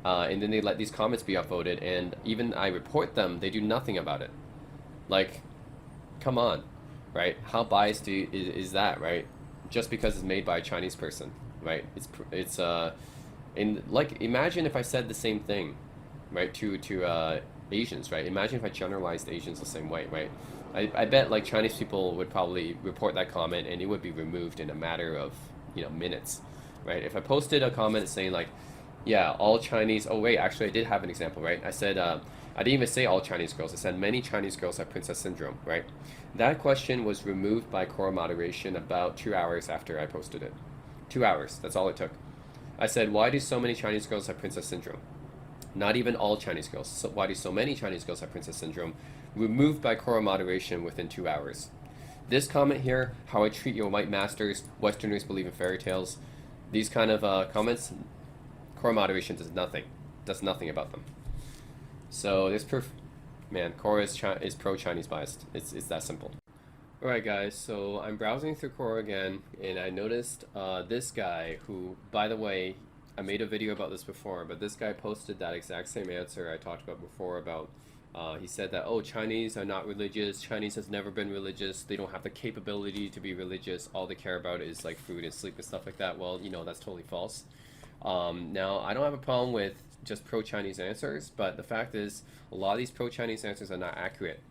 And then they let these comments be upvoted, and even I report them, they do nothing about it. Like, come on, right? How biased is that, right? Just because it's made by a Chinese person, right? Like, imagine if I said the same thing, right, to Asians, right? Imagine if I generalized Asians the same way, right? I bet like Chinese people would probably report that comment and it would be removed in a matter of, you know, minutes, right? If I posted a comment saying like, yeah, all Chinese, oh wait, actually I did have an example, right? I said, I didn't even say all Chinese girls, I said many Chinese girls have princess syndrome, right? That question was removed by Quora moderation about 2 hours after I posted it. 2 hours, that's all it took. I said, why do so many Chinese girls have princess syndrome? Not even all Chinese girls. So why do so many Chinese girls have princess syndrome? Removed by Quora moderation within 2 hours. This comment here, how I treat your white masters, Westerners believe in fairy tales, these kind of comments, Quora moderation does nothing about them. So there's proof, man. Quora is pro-Chinese biased. It's that simple. Alright guys, so I'm browsing through Quora again, and I noticed this guy who, by the way, I made a video about this before, but this guy posted that exact same answer I talked about before about, he said that, oh, Chinese are not religious, Chinese has never been religious, they don't have the capability to be religious, all they care about is like food and sleep and stuff like that. Well, you know, that's totally false. Now, I don't have a problem with just pro-Chinese answers, but the fact is, a lot of these pro-Chinese answers are not accurate.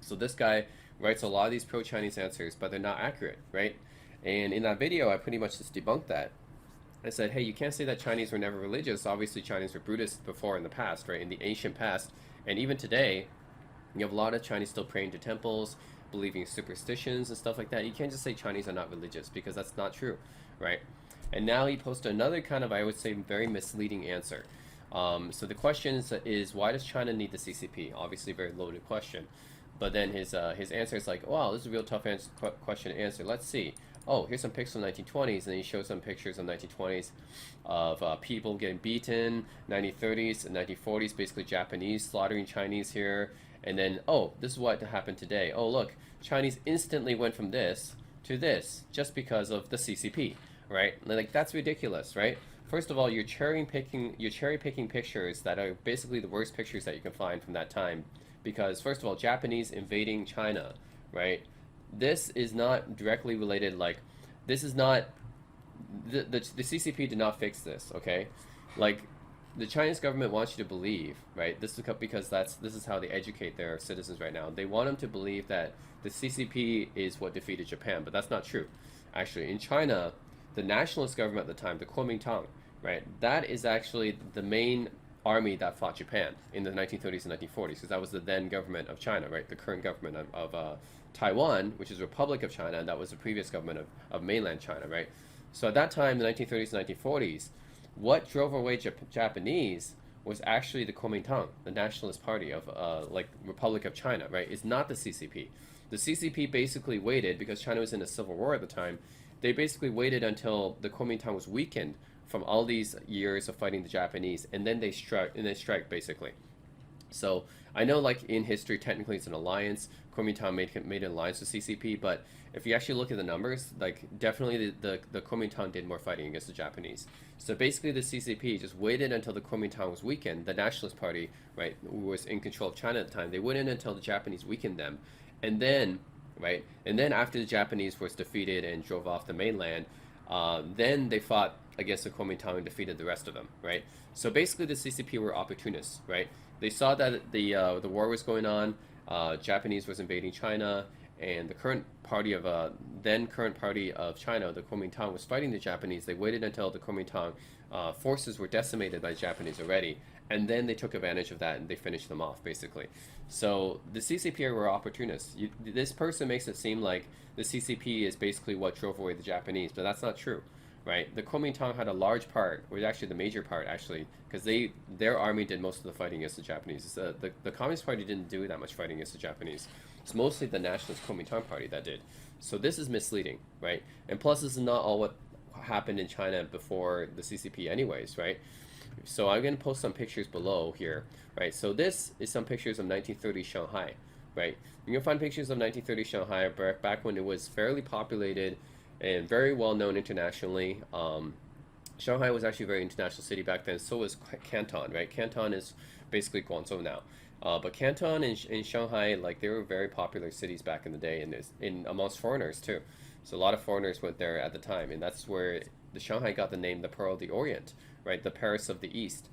So this guy writes a lot of these pro-Chinese answers, but they're not accurate, right? And in that video, I pretty much just debunked that. I said, hey, you can't say that Chinese were never religious. Obviously, Chinese were Buddhist before in the past, right? In the ancient past. And even today, you have a lot of Chinese still praying to temples, believing superstitions and stuff like that. You can't just say Chinese are not religious because that's not true, right? And now he posted another kind of, I would say, very misleading answer. So the question is, why does China need the CCP? Obviously, a very loaded question. But then his answer is like, wow, this is a real tough question to answer. Let's see. Oh, here's some pictures from the 1920s, and he shows some pictures of the 1920s of people getting beaten, 1930s and 1940s, basically Japanese slaughtering Chinese here, and then, oh, this is what happened today. Oh, look, Chinese instantly went from this to this just because of the CCP, right? Like, that's ridiculous, right? First of all, you're cherry picking pictures that are basically the worst pictures that you can find from that time, because first of all, Japanese invading China, right? this is not directly related. Like, this is not the CCP did not fix this. Okay, like the Chinese government wants you to believe, right? This is because this is how they educate their citizens right now. They want them to believe that the CCP is what defeated Japan, but that's not true. Actually, in China, the nationalist government at the time, the Kuomintang, right? That is actually the main army that fought Japan in the 1930s and 1940s, because that was the then government of China, right? The current government of Taiwan, which is Republic of China, and that was the previous government of mainland China, right? So at that time, the 1930s and 1940s, what drove away Japanese was actually the Kuomintang, the nationalist party of like Republic of China, right? It's not the CCP. The CCP basically waited because China was in a civil war at the time. They basically waited until the Kuomintang was weakened from all these years of fighting the Japanese, and then they strike basically. So I know, like in history, technically it's an alliance. Kuomintang made an alliance with CCP, but if you actually look at the numbers, like definitely the Kuomintang did more fighting against the Japanese. So basically, the CCP just waited until the Kuomintang was weakened. The Nationalist Party, right, who was in control of China at the time, they waited until the Japanese weakened them, and then, right, and then after the Japanese was defeated and drove off the mainland, then they fought against the Kuomintang and defeated the rest of them, right? So basically, the CCP were opportunists, right? They saw that the war was going on, Japanese was invading China, and the current party of then current party of China, the Kuomintang, was fighting the Japanese. They waited until the Kuomintang forces were decimated by the Japanese already, and then they took advantage of that and they finished them off basically. So the CCP were opportunists. This person makes it seem like the CCP is basically what drove away the Japanese, but that's not true, right? The Kuomintang had a large part, or actually the major part, actually, because their army did most of the fighting against the Japanese. The Communist Party didn't do that much fighting against the Japanese. It's mostly the nationalist Kuomintang Party that did. So this is misleading, right? And plus, this is not all what happened in China before the CCP, anyways, right? So I'm going to post some pictures below here, right? So this is some pictures of 1930 Shanghai, right? You can find pictures of 1930 Shanghai back when it was fairly populated and very well known internationally. Shanghai was actually a very international city back then. So was Canton, right? Canton is basically Guangzhou now. But Canton and Shanghai, like they were very popular cities back in the day, and in amongst foreigners too. So a lot of foreigners went there at the time, and that's where the Shanghai got the name the Pearl of the Orient, right? The Paris of the East.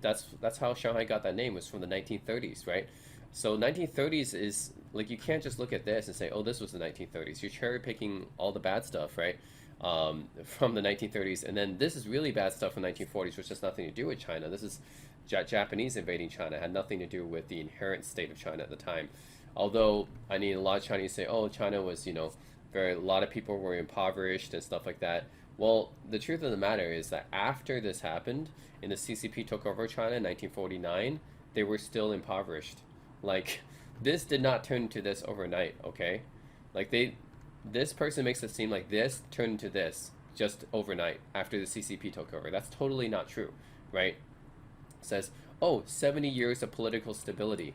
That's how Shanghai got that name, was from the 1930s, right? So 1930s is like, you can't just look at this and say, oh, this was the 1930s. You're cherry picking all the bad stuff, right? From the 1930s, and then this is really bad stuff from the 1940s, which has nothing to do with China. This is Japanese invading China, had nothing to do with the inherent state of China at the time. Although, I mean, a lot of Chinese say, oh, China was, a lot of people were impoverished and stuff like that. Well, the truth of the matter is that after this happened and the CCP took over China in 1949, they were still impoverished. Like, this did not turn into this overnight, okay? Like, this person makes it seem like this turned into this just overnight after the CCP took over. That's totally not true, right? It says, oh, 70 years of political stability.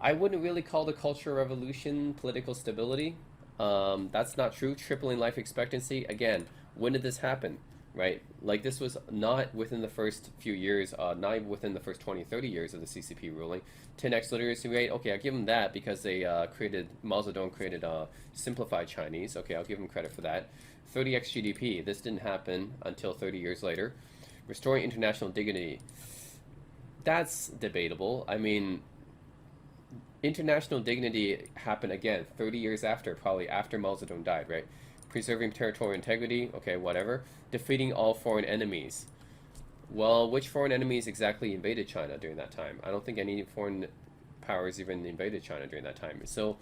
I wouldn't really call the Cultural Revolution political stability. That's not true. Tripling life expectancy. Again, when did this happen? Right? Like, this was not within the first few years, not even within the first 20, 30 years of the CCP ruling. 10x literacy rate. Okay, I'll give them that because they Mao Zedong created simplified Chinese. Okay, I'll give them credit for that. 30x GDP. This didn't happen until 30 years later. Restoring international dignity. That's debatable. I mean, international dignity happened again 30 years after, probably after Mao Zedong died, right? Preserving territorial integrity, okay, whatever. Defeating all foreign enemies. Well, which foreign enemies exactly invaded China during that time? I don't think any foreign powers even invaded China during that time. So,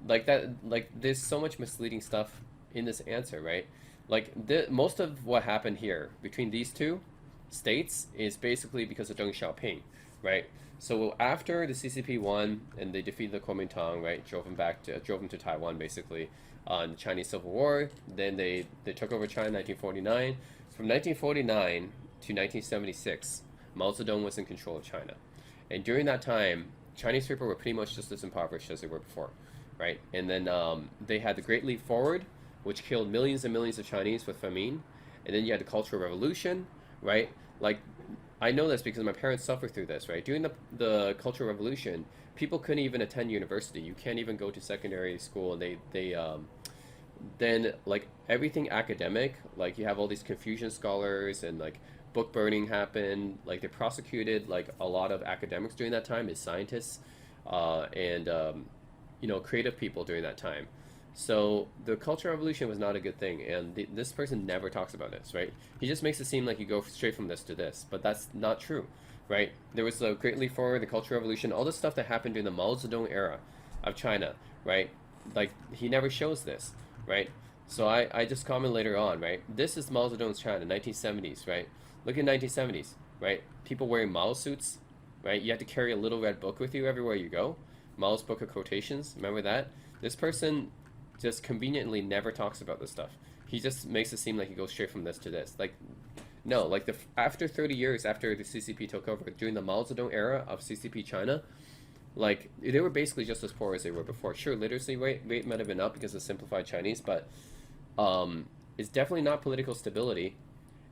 there's so much misleading stuff in this answer, right? Like, most of what happened here between these two states is basically because of Deng Xiaoping, right? So after the CCP won and they defeated the Kuomintang, right, drove them to Taiwan basically, in the Chinese Civil War. Then they took over China in 1949. From 1949 to 1976, Mao Zedong was in control of China, and during that time, Chinese people were pretty much just as impoverished as they were before, right? And then they had the Great Leap Forward, which killed millions and millions of Chinese with famine, and then you had the Cultural Revolution, right? Like, I know this because my parents suffered through this, right? During the Cultural Revolution, people couldn't even attend university. You can't even go to secondary school, and they then like everything academic, like you have all these Confucian scholars and like book burning happened. Like they prosecuted like a lot of academics during that time as scientists, and you know, creative people during that time. So the Cultural Revolution was not a good thing, and this person never talks about this, right? He just makes it seem like you go straight from this to this, but that's not true, right? There was a Great Leap Forward, the Cultural Revolution, all this stuff that happened during the Mao Zedong era of China, right? Like he never shows this, right? So I just comment later on, right? This is Mao Zedong's China, 1970s, right? Look at 1970s, right? People wearing Mao suits, right? You had to carry a little red book with you everywhere you go. Mao's Book of Quotations, remember that? This person just conveniently never talks about this stuff. He just makes it seem like he goes straight from this to this. Like, no, like after 30 years after the CCP took over, during the Mao Zedong era of CCP China, like they were basically just as poor as they were before. Sure, literacy rate might have been up because of simplified Chinese, but it's definitely not political stability.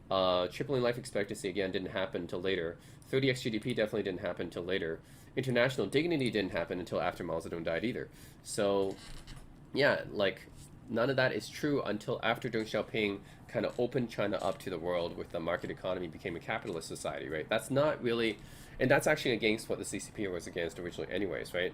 Tripling life expectancy again didn't happen until later. 30x GDP definitely didn't happen until later. International dignity didn't happen until after Mao Zedong died either. So, yeah, like none of that is true until after Deng Xiaoping kind of opened China up to the world with the market economy, became a capitalist society, right? That's not really, and that's actually against what the CCP was against originally, anyways, right?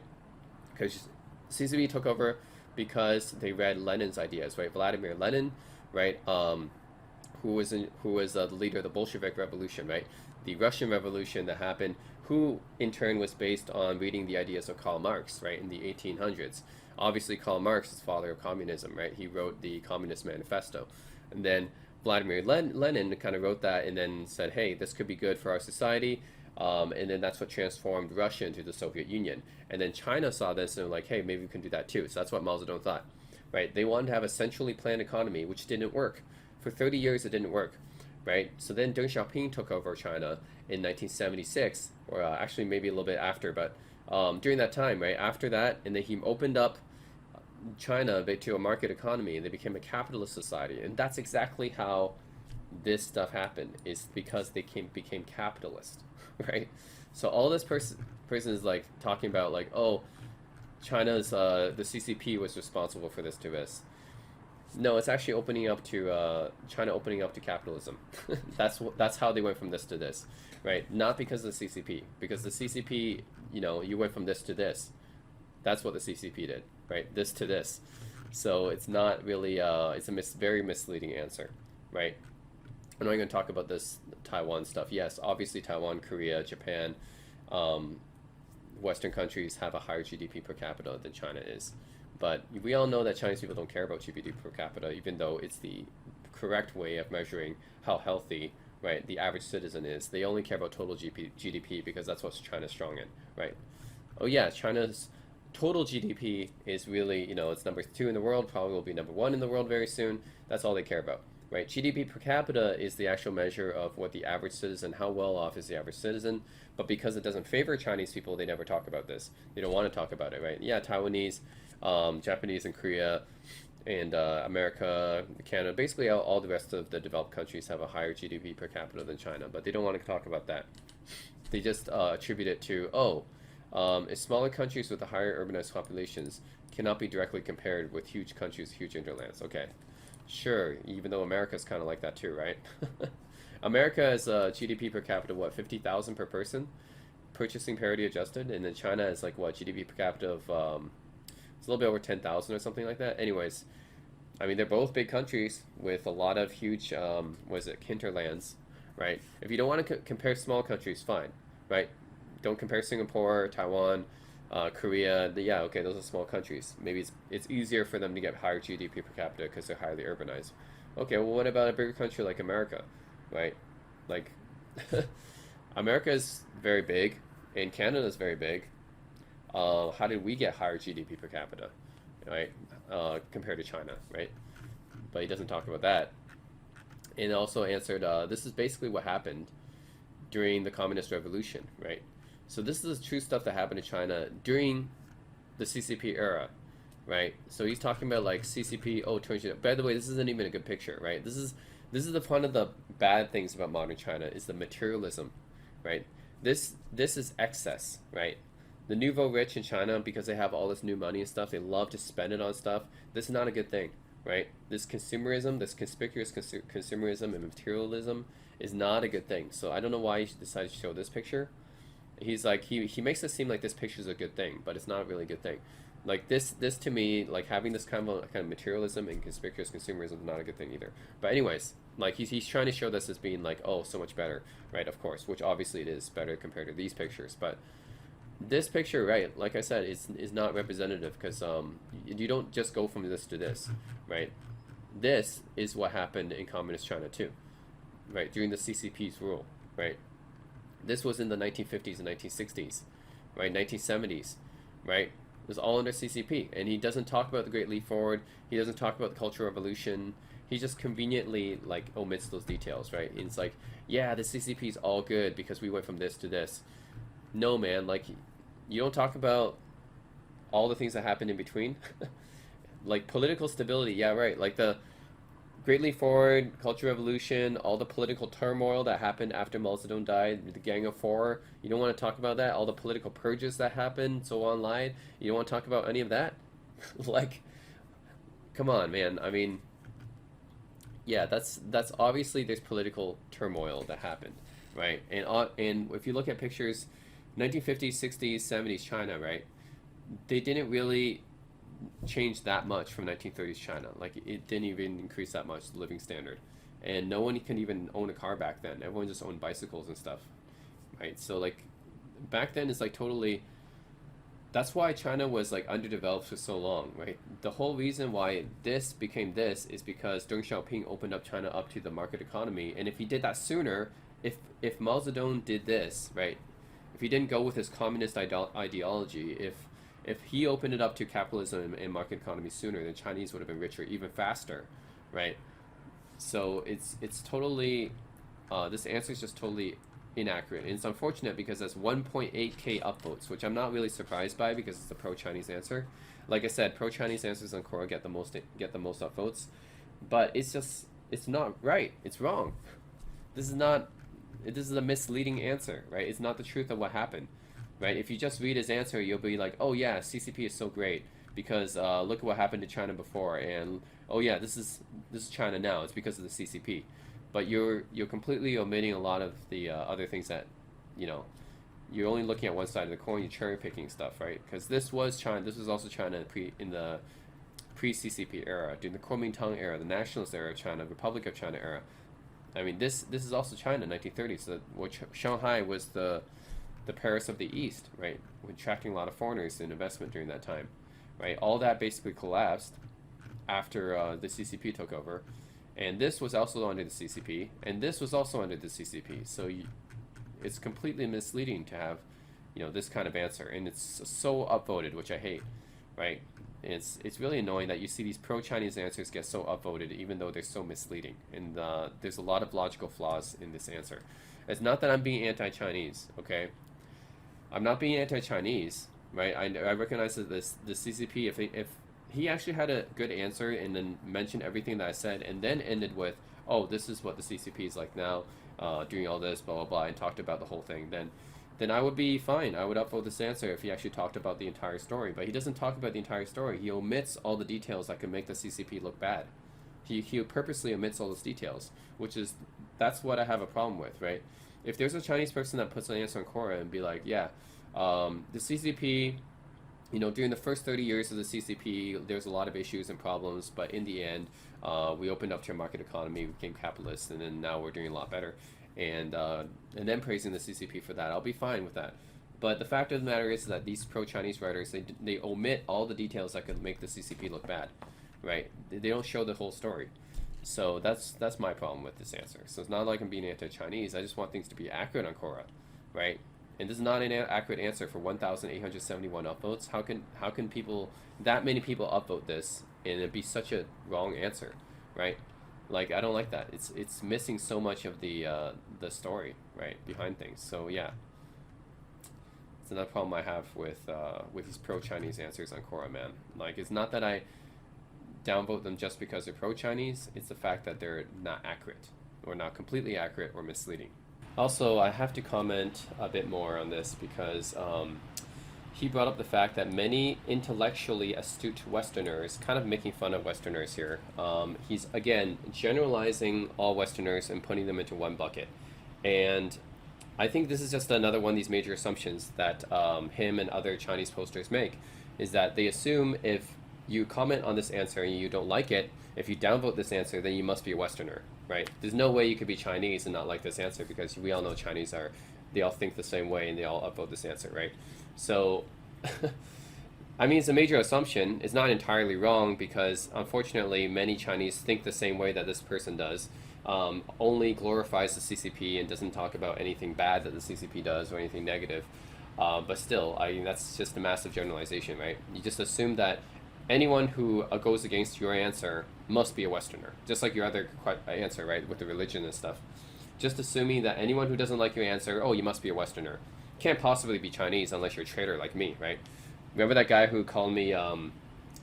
Because CCP took over because they read Lenin's ideas, right? Vladimir Lenin, right? Who was the leader of the Bolshevik Revolution, right? The Russian Revolution that happened, who in turn was based on reading the ideas of Karl Marx, right, in the 1800s. Obviously, Karl Marx is father of communism, right? He wrote the Communist Manifesto, and then Vladimir Lenin kind of wrote that and then said, hey, this could be good for our society. And then that's what transformed Russia into the Soviet Union. And then China saw this and were like, hey, maybe we can do that too. So that's what Mao Zedong thought, right? They wanted to have a centrally planned economy, which didn't work. For 30 years, it didn't work, right? So then Deng Xiaoping took over China in 1976, or actually maybe a little bit after, but during that time, right? After that, and then he opened up China to a market economy, and they became a capitalist society. And that's exactly how this stuff happened, is because they became capitalist, right? So all this person is like talking about like, oh, China's the CCP was responsible for this to this. No, it's actually opening up to China opening up to capitalism. That's how they went from this to this, right? Not because of the CCP, because the CCP, you know, you went from this to this. That's what the CCP did, right? This to this. So it's not really it's a very misleading answer, right? I'm not going to talk about this Taiwan stuff. Yes, obviously Taiwan, Korea, Japan, Western countries have a higher GDP per capita than China is. But we all know that Chinese people don't care about GDP per capita, even though it's the correct way of measuring how healthy, right, the average citizen is. They only care about total GDP because that's what China's strong in, right? Oh yeah, China's total GDP is really, you know, it's number 2 in the world, probably will be number 1 in the world very soon. That's all they care about, right? GDP per capita is the actual measure of what the average citizen, how well off is the average citizen. But because it doesn't favor Chinese people, they never talk about this. They don't want to talk about it, right? Yeah, Taiwanese, Japanese and Korea, and America, Canada, basically all the rest of the developed countries have a higher GDP per capita than China, but they don't want to talk about that. They just attribute it to, smaller countries with the higher urbanized populations cannot be directly compared with huge countries, huge hinterlands. Okay, sure, even though America's kind of like that too, right? America has GDP per capita, what, 50,000 per person? Purchasing parity adjusted, and then China is like, what, GDP per capita of, it's a little bit over 10,000 or something like that. Anyways, I mean, they're both big countries with a lot of huge, hinterlands, right? If you don't want to compare small countries, fine, right? Don't compare Singapore, Taiwan, Korea. Yeah, okay, those are small countries. Maybe it's easier for them to get higher GDP per capita because they're highly urbanized. Okay, well, what about a bigger country like America, right? Like, America is very big, and Canada is very big. How did we get higher GDP per capita, right, compared to China, right? But he doesn't talk about that. And also answered, this is basically what happened during the Communist Revolution, right? So this is the true stuff that happened in China during the CCP era, right? So he's talking about like CCP, oh, turns you. By the way, this isn't even a good picture, right? This is one of the bad things about modern China is the materialism, right? This is excess, right? The nouveau rich in China, because they have all this new money and stuff, they love to spend it on stuff. This is not a good thing, right? This consumerism, this conspicuous consumerism and materialism is not a good thing. So I don't know why he decided to show this picture. He's like he makes it seem like this picture is a good thing, but it's not really a good thing. Like this to me, like having this kind of materialism and conspicuous consumerism is not a good thing either. But anyways, like he's trying to show this as being like, oh, so much better, right? Of course, which obviously it is better compared to these pictures, but this picture, right, like I said, is not representative, because you don't just go from this to this, right? This is what happened in communist China too, right, during the CCP's rule, right? This was in the 1950s and 1960s, right, 1970s, right? It was all under CCP, and he doesn't talk about the Great Leap Forward. He doesn't talk about the Cultural Revolution. He just conveniently like omits those details, right? And it's like, yeah, the CCP is all good because we went from this to this. No, man, like you don't talk about all the things that happened in between. Like political stability, yeah, right. Like the Great Leap Forward, Cultural Revolution, all the political turmoil that happened after Mao Zedong died, the Gang of Four. You don't want to talk about that. All the political purges that happened, so online. You don't want to talk about any of that. Like, come on, man. I mean, yeah, that's obviously there's political turmoil that happened, right? And if you look at pictures, 1950s, 60s, 70s China, right? They didn't really change that much from 1930s China. Like it didn't even increase that much the living standard, and no one can even own a car back then. Everyone just owned bicycles and stuff, right? So like back then it's like totally. That's why China was like underdeveloped for so long, right? The whole reason why this became this is because Deng Xiaoping opened up China up to the market economy, and if he did that sooner, if Mao Zedong did this, right? If he didn't go with his communist ideology, if he opened it up to capitalism and market economy sooner, then Chinese would have been richer even faster, right? So it's totally this answer is just totally inaccurate. And it's unfortunate because that's 1.8k upvotes, which I'm not really surprised by because it's a pro-Chinese answer. Like I said, pro-Chinese answers on Quora get the most upvotes, but it's not right. It's wrong. This is not. This is a misleading answer, right? It's not the truth of what happened, right? If you just read his answer, you'll be like, oh yeah, CCP is so great because look at what happened to China before, and oh yeah, this is China now. It's because of the CCP, but you're completely omitting a lot of the other things that, you know, you're only looking at one side of the coin. You're cherry picking stuff, right? Because this was China. This was also China in the pre-CCP era, during the Kuomintang era, the nationalist era of China, Republic of China era. I mean, this is also China, 1930s. So Shanghai was the Paris of the East, right? Attracting a lot of foreigners and investment during that time, right? All that basically collapsed after the CCP took over, and this was also under the CCP, and this was also under the CCP. So it's completely misleading to have, you know, this kind of answer, and it's so upvoted, which I hate, right? It's really annoying that you see these pro-Chinese answers get so upvoted, even though they're so misleading, and there's a lot of logical flaws in this answer. It's not that I'm being anti-Chinese, okay? I'm not being anti-Chinese, right? I recognize that the CCP, if he actually had a good answer and then mentioned everything that I said, and then ended with, oh, this is what the CCP is like now, doing all this, blah blah blah, and talked about the whole thing, then I would be fine. I would upvote this answer if he actually talked about the entire story. But he doesn't talk about the entire story. He omits all the details that could make the CCP look bad. He purposely omits all those details, that's what I have a problem with, right? If there's a Chinese person that puts an answer on Quora and be like, yeah, the CCP, you know, during the first 30 years of the CCP, there's a lot of issues and problems, but in the end, we opened up to a market economy, we became capitalist, and then now we're doing a lot better. And then praising the CCP for that, I'll be fine with that. But the fact of the matter is that these pro-Chinese writers, they omit all the details that could make the CCP look bad, right? They don't show the whole story. So that's my problem with this answer. So it's not like I'm being anti-Chinese. I just want things to be accurate on Quora, right? And this is not an accurate answer for 1,871 upvotes. How can people, that many people upvote this and it be such a wrong answer, right? Like, I don't like that. It's missing so much of the story, right, behind things. So yeah, it's another problem I have with these pro-Chinese answers on Quora, man. Like, it's not that I downvote them just because they're pro-Chinese. It's the fact that they're not accurate, or not completely accurate, or misleading. Also, I have to comment a bit more on this because he brought up the fact that many intellectually astute Westerners, kind of making fun of Westerners here, he's again generalizing all Westerners and putting them into one bucket. And I think this is just another one of these major assumptions that him and other Chinese posters make, is that they assume if you comment on this answer and you don't like it, if you downvote this answer, then you must be a Westerner, right? There's no way you could be Chinese and not like this answer because we all know Chinese are, they all think the same way and they all upvote this answer, right? So, I mean, it's a major assumption. It's not entirely wrong because unfortunately, many Chinese think the same way that this person does. Only glorifies the CCP and doesn't talk about anything bad that the CCP does or anything negative. But still, I mean, that's just a massive generalization, right? You just assume that anyone who goes against your answer must be a Westerner, just like your other answer, right, with the religion and stuff. Just assuming that anyone who doesn't like your answer, oh, you must be a Westerner. Can't possibly be Chinese unless you're a traitor like me, right? Remember that guy who called me,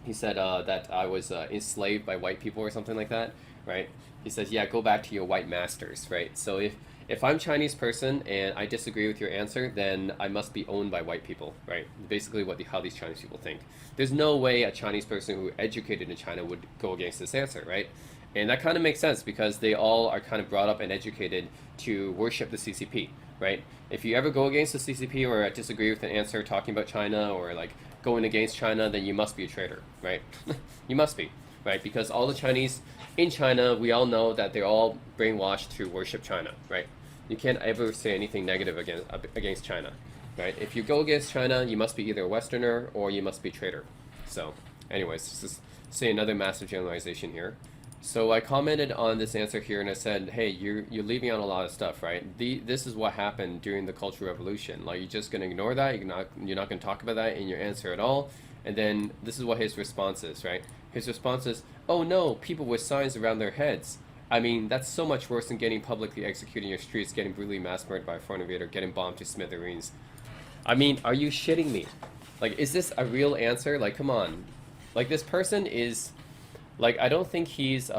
he said that I was enslaved by white people or something like that, right? He says, yeah, go back to your white masters, right? So if I'm a Chinese person and I disagree with your answer, then I must be owned by white people, right? Basically how these Chinese people think. There's no way a Chinese person who educated in China would go against this answer, right? And that kind of makes sense because they all are kind of brought up and educated to worship the CCP, right? If you ever go against the CCP or disagree with an answer talking about China or like going against China, then you must be a traitor, right? You must be, right? Because all the Chinese in China, we all know that they're all brainwashed to worship China, right? You can't ever say anything negative against China, right? If you go against China, you must be either a Westerner or you must be a traitor. So, anyways, this is say another massive generalization here. So I commented on this answer here and I said, hey, you're leaving out a lot of stuff, right? This is what happened during the Cultural Revolution. Like, you're just going to ignore that. You're not going to talk about that in your answer at all. And then this is what his response is, right? His response is, oh no, people with signs around their heads. I mean, that's so much worse than getting publicly executed in your streets, getting brutally mass murdered by a foreign invader, getting bombed to smithereens. I mean, are you shitting me? Like, is this a real answer? Like, come on. Like, this person is like, I don't think he's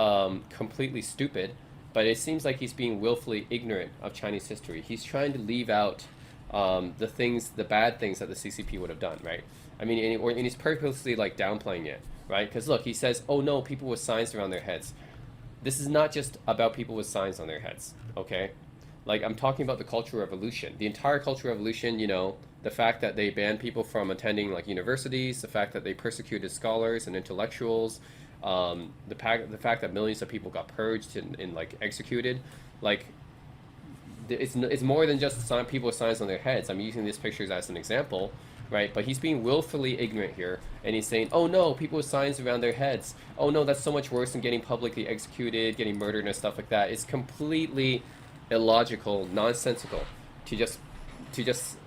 completely stupid, but it seems like he's being willfully ignorant of Chinese history. He's trying to leave out the bad things that the CCP would have done, right? I mean, and he's purposely like downplaying it, right? Because look, he says, "Oh no, people with signs around their heads." This is not just about people with signs on their heads, okay? Like, I'm talking about the Cultural Revolution. The entire Cultural Revolution, you know, the fact that they banned people from attending like universities, the fact that they persecuted scholars and intellectuals, the fact that millions of people got purged and like executed, like it's more than just people with signs on their heads. I'm using these pictures as an example, right? But he's being willfully ignorant here, and he's saying, "Oh no, people with signs around their heads. Oh no, that's so much worse than getting publicly executed, getting murdered, and stuff like that." It's completely illogical, nonsensical to just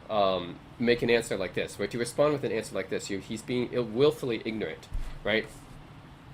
make an answer like this, right? To respond with an answer like this, he's being willfully ignorant, right?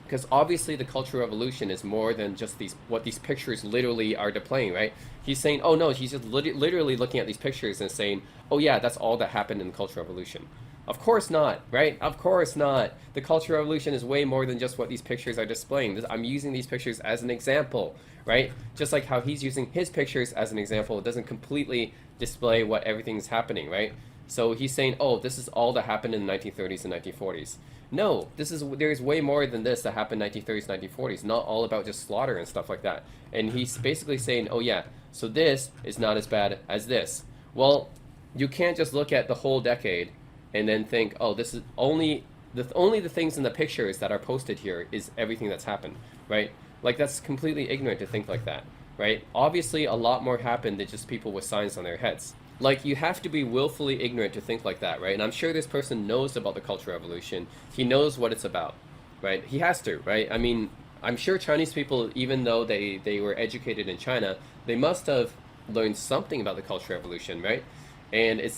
Because obviously the Cultural Revolution is more than just what these pictures literally are displaying, right? He's saying, oh no, he's just literally looking at these pictures and saying, oh yeah, that's all that happened in the Cultural Revolution. Of course not, right? Of course not. The Cultural Revolution is way more than just what these pictures are displaying. I'm using these pictures as an example, right? Just like how he's using his pictures as an example, it doesn't completely display what everything's happening, right? So he's saying, oh, this is all that happened in the 1930s and 1940s. No, there's way more than this that happened in 1930s, 1940s. Not all about just slaughter and stuff like that. And he's basically saying, oh yeah, so this is not as bad as this. Well, you can't just look at the whole decade and then think, oh, this is only the things in the pictures that are posted here is everything that's happened, right? Like, that's completely ignorant to think like that, right? Obviously, a lot more happened than just people with signs on their heads. Like, you have to be willfully ignorant to think like that, right? And I'm sure this person knows about the Cultural Revolution. He knows what it's about, right? He has to, right? I mean, I'm sure Chinese people, even though they were educated in China, they must have learned something about the Cultural Revolution, right? And it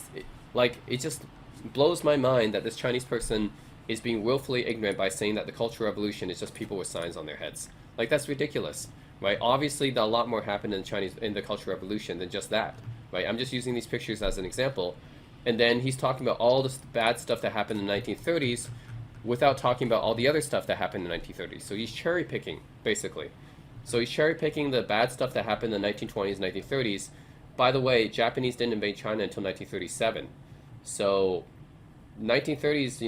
just blows my mind that this Chinese person is being willfully ignorant by saying that the Cultural Revolution is just people with signs on their heads. Like, that's ridiculous, right? Obviously, a lot more happened in the Cultural Revolution than just that. Right? I'm just using these pictures as an example. And then he's talking about all this bad stuff that happened in the 1930s without talking about all the other stuff that happened in the 1930s. So he's cherry picking, basically. So he's cherry picking the bad stuff that happened in the 1920s, 1930s, by the way, Japanese didn't invade China until 1937. So 1930s,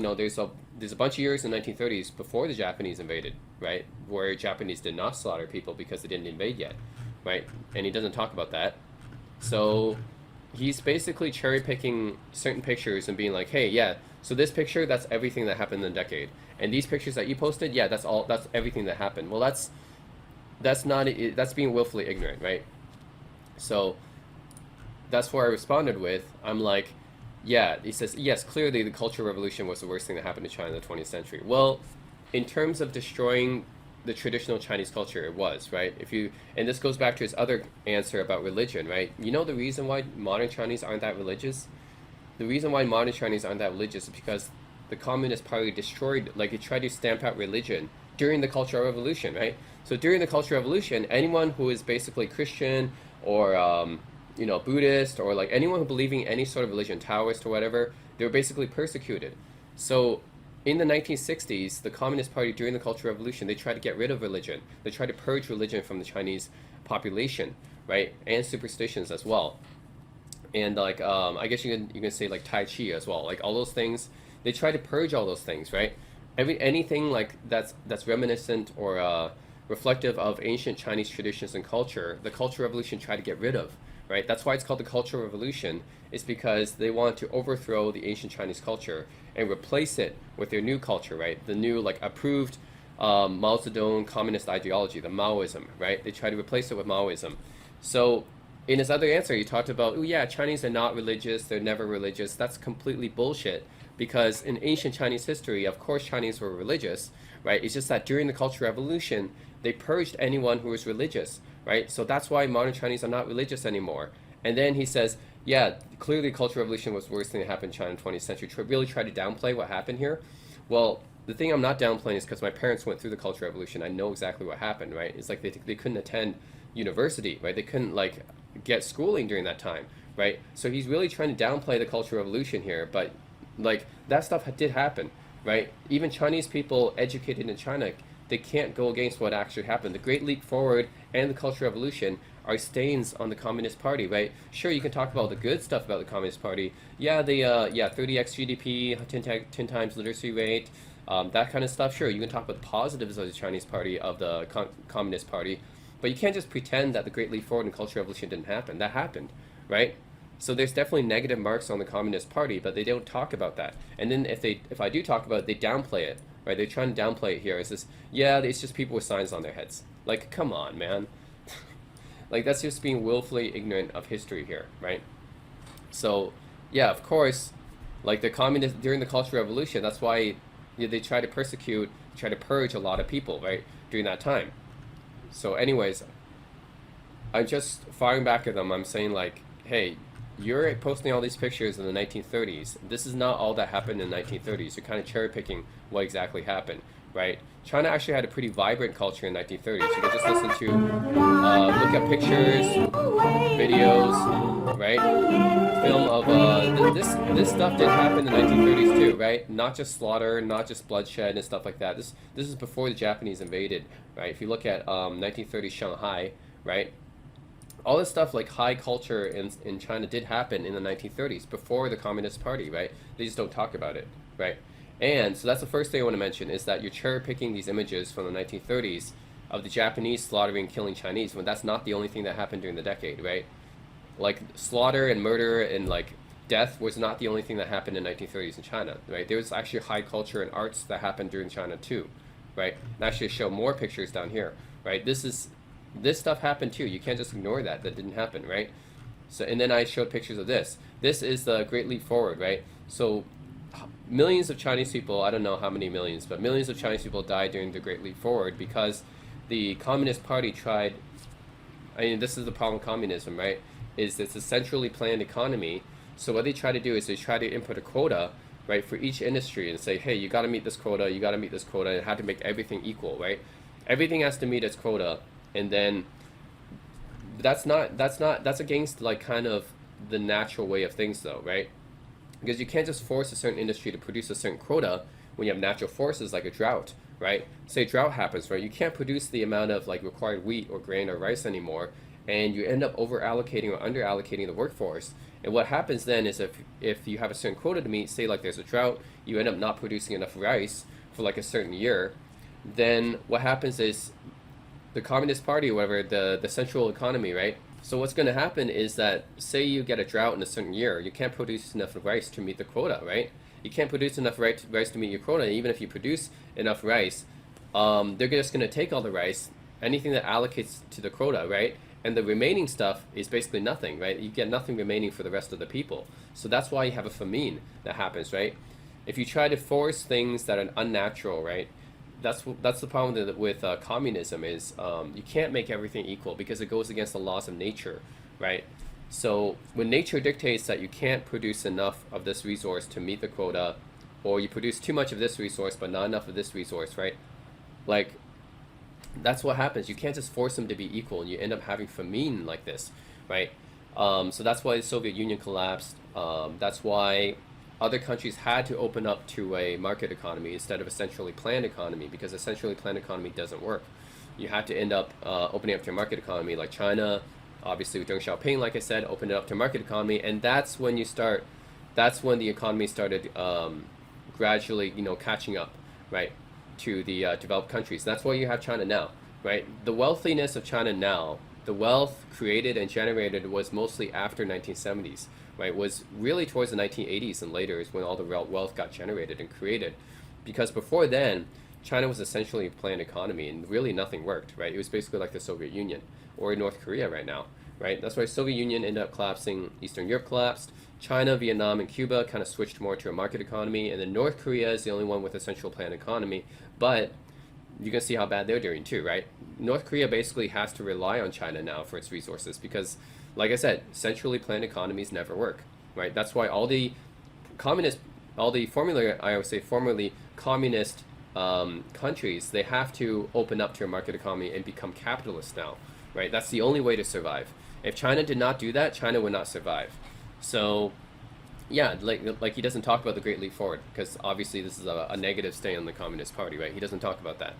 there's a bunch of years in the 1930s before the Japanese invaded, right? Where Japanese did not slaughter people because they didn't invade yet, right? And he doesn't talk about that. So he's basically cherry picking certain pictures and being like, hey, yeah, so this picture, that's everything that happened in the decade. And these pictures that you posted, yeah, that's everything that happened. Well, that's not that's being willfully ignorant, right? So that's where I responded with, I'm like, yeah, he says, yes, clearly the Cultural Revolution was the worst thing that happened to China in the 20th century. Well, in terms of destroying the traditional Chinese culture, it was, right? And this goes back to his other answer about religion, right? You know the reason why modern Chinese aren't that religious? The reason why modern Chinese aren't that religious is because the Communist Party destroyed, like it tried to stamp out religion during the Cultural Revolution, right? So during the Cultural Revolution, anyone who is basically Christian or Buddhist or like anyone who believing any sort of religion, Taoist or whatever, they were basically persecuted. So in the 1960s, the Communist Party during the Cultural Revolution, they tried to get rid of religion. They tried to purge religion from the Chinese population, right, and superstitions as well. And like I guess you can say like Tai Chi as well, like all those things. They try to purge all those things, right? Anything like that's reminiscent or reflective of ancient Chinese traditions and culture, the Cultural Revolution tried to get rid of, right? That's why it's called the Cultural Revolution. It's because they want to overthrow the ancient Chinese culture and replace it with their new culture, right? The new like approved Mao Zedong communist ideology, the Maoism, right? They try to replace it with Maoism. So in his other answer, he talked about, oh yeah, Chinese are not religious, they're never religious. That's completely bullshit because in ancient Chinese history, of course, Chinese were religious, right? It's just that during the Cultural Revolution, they purged anyone who was religious, right? So that's why modern Chinese are not religious anymore. And then he says, yeah, clearly the Cultural Revolution was the worst thing that happened in China in the 20th century. Really tried to downplay what happened here. Well, the thing I'm not downplaying is because my parents went through the Cultural Revolution. I know exactly what happened, right? It's like they couldn't attend university, right? They couldn't like get schooling during that time, right? So he's really trying to downplay the Cultural Revolution here, but like that stuff did happen, right? Even Chinese people educated in China, they can't go against what actually happened. The Great Leap Forward and the Cultural Revolution are stains on the Communist Party, right? Sure, you can talk about the good stuff about the Communist Party. Yeah, 30x GDP, 10 times literacy rate, that kind of stuff. Sure, you can talk about the positives of the Chinese Party, of the Communist Party, but you can't just pretend that the Great Leap Forward and Cultural Revolution didn't happen. That happened, right? So there's definitely negative marks on the Communist Party, but they don't talk about that. And then if I do talk about it, they downplay it, right? They're trying to downplay it here. It's this, yeah, it's just people with signs on their heads. Like, come on, man. Like, that's just being willfully ignorant of history here, right? So, yeah, of course, like the communists during the Cultural Revolution, that's why they try to persecute, try to purge a lot of people, right, during that time. So anyways, I'm just firing back at them. I'm saying like, hey, you're posting all these pictures in the 1930s. This is not all that happened in the 1930s. You're kind of cherry picking what exactly happened, right? China actually had a pretty vibrant culture in the 1930s. You can just listen to, look at pictures, videos, right? Film of this stuff did happen in the 1930s too, right? Not just slaughter, not just bloodshed and stuff like that. This is before the Japanese invaded, right? If you look at 1930s Shanghai, right? All this stuff like high culture in China did happen in the 1930s before the Communist Party, right? They just don't talk about it, right? And so that's the first thing I want to mention is that you're cherry picking these images from the 1930s of the Japanese slaughtering and killing Chinese when that's not the only thing that happened during the decade, right? Like slaughter and murder and like death was not the only thing that happened in the 1930s in China, right? There was actually high culture and arts that happened during China too, right? And actually show more pictures down here, right? This stuff happened too. You can't just ignore that didn't happen, right? So and then I showed pictures of this. This is the Great Leap Forward, right? So millions of Chinese people, I don't know how many millions, but millions of Chinese people died during the Great Leap Forward because the Communist Party tried, I mean, this is the problem with communism, right? Is it's a centrally planned economy. So what they try to do is they try to input a quota, right, for each industry and say, hey, you got to meet this quota, you got to meet this quota, and have to make everything equal, right? Everything has to meet its quota, and then that's against like kind of the natural way of things though, right? Because you can't just force a certain industry to produce a certain quota when you have natural forces like a drought, right? Say drought happens, right? You can't produce the amount of like required wheat or grain or rice anymore, and you end up over allocating or under allocating the workforce. And what happens then is if you have a certain quota to meet, say like there's a drought, you end up not producing enough rice for like a certain year, then what happens is the Communist Party or whatever, the central economy, right? So what's going to happen is that say you get a drought in a certain year, you can't produce enough rice to meet the quota, right? You can't produce enough rice to meet your quota. And even if you produce enough rice, they're just going to take all the rice, anything that allocates to the quota, right? And the remaining stuff is basically nothing, right? You get nothing remaining for the rest of the people. So that's why you have a famine that happens, right? If you try to force things that are unnatural, right? That's the problem with communism is you can't make everything equal because it goes against the laws of nature, right? So when nature dictates that you can't produce enough of this resource to meet the quota, or you produce too much of this resource but not enough of this resource, right? Like that's what happens. You can't just force them to be equal, and you end up having famine like this, right? So that's why the Soviet Union collapsed. That's why other countries had to open up to a market economy instead of a centrally planned economy, because a centrally planned economy doesn't work. You have to end up opening up to a market economy, like China, obviously with Deng Xiaoping, like I said, opened it up to a market economy, and that's when you start. That's when the economy started gradually, catching up, right, to the developed countries. That's why you have China now, right? The wealthiness of China now, the wealth created and generated was mostly after 1970s, right? Was really towards the 1980s and later is when all the wealth got generated and created. Because before then, China was essentially a planned economy and really nothing worked, right? It was basically like the Soviet Union or North Korea right now, right? That's why Soviet Union ended up collapsing, Eastern Europe collapsed, China, Vietnam, and Cuba kind of switched more to a market economy, and then North Korea is the only one with a central planned economy. But you can see how bad they're doing too, right? North Korea basically has to rely on China now for its resources because, like I said, centrally planned economies never work, right? That's why all the formerly communist countries, they have to open up to a market economy and become capitalist now, right? That's the only way to survive. If China did not do that, China would not survive. So yeah, like he doesn't talk about the Great Leap Forward because obviously this is a negative stay on the Communist Party, right? He doesn't talk about that,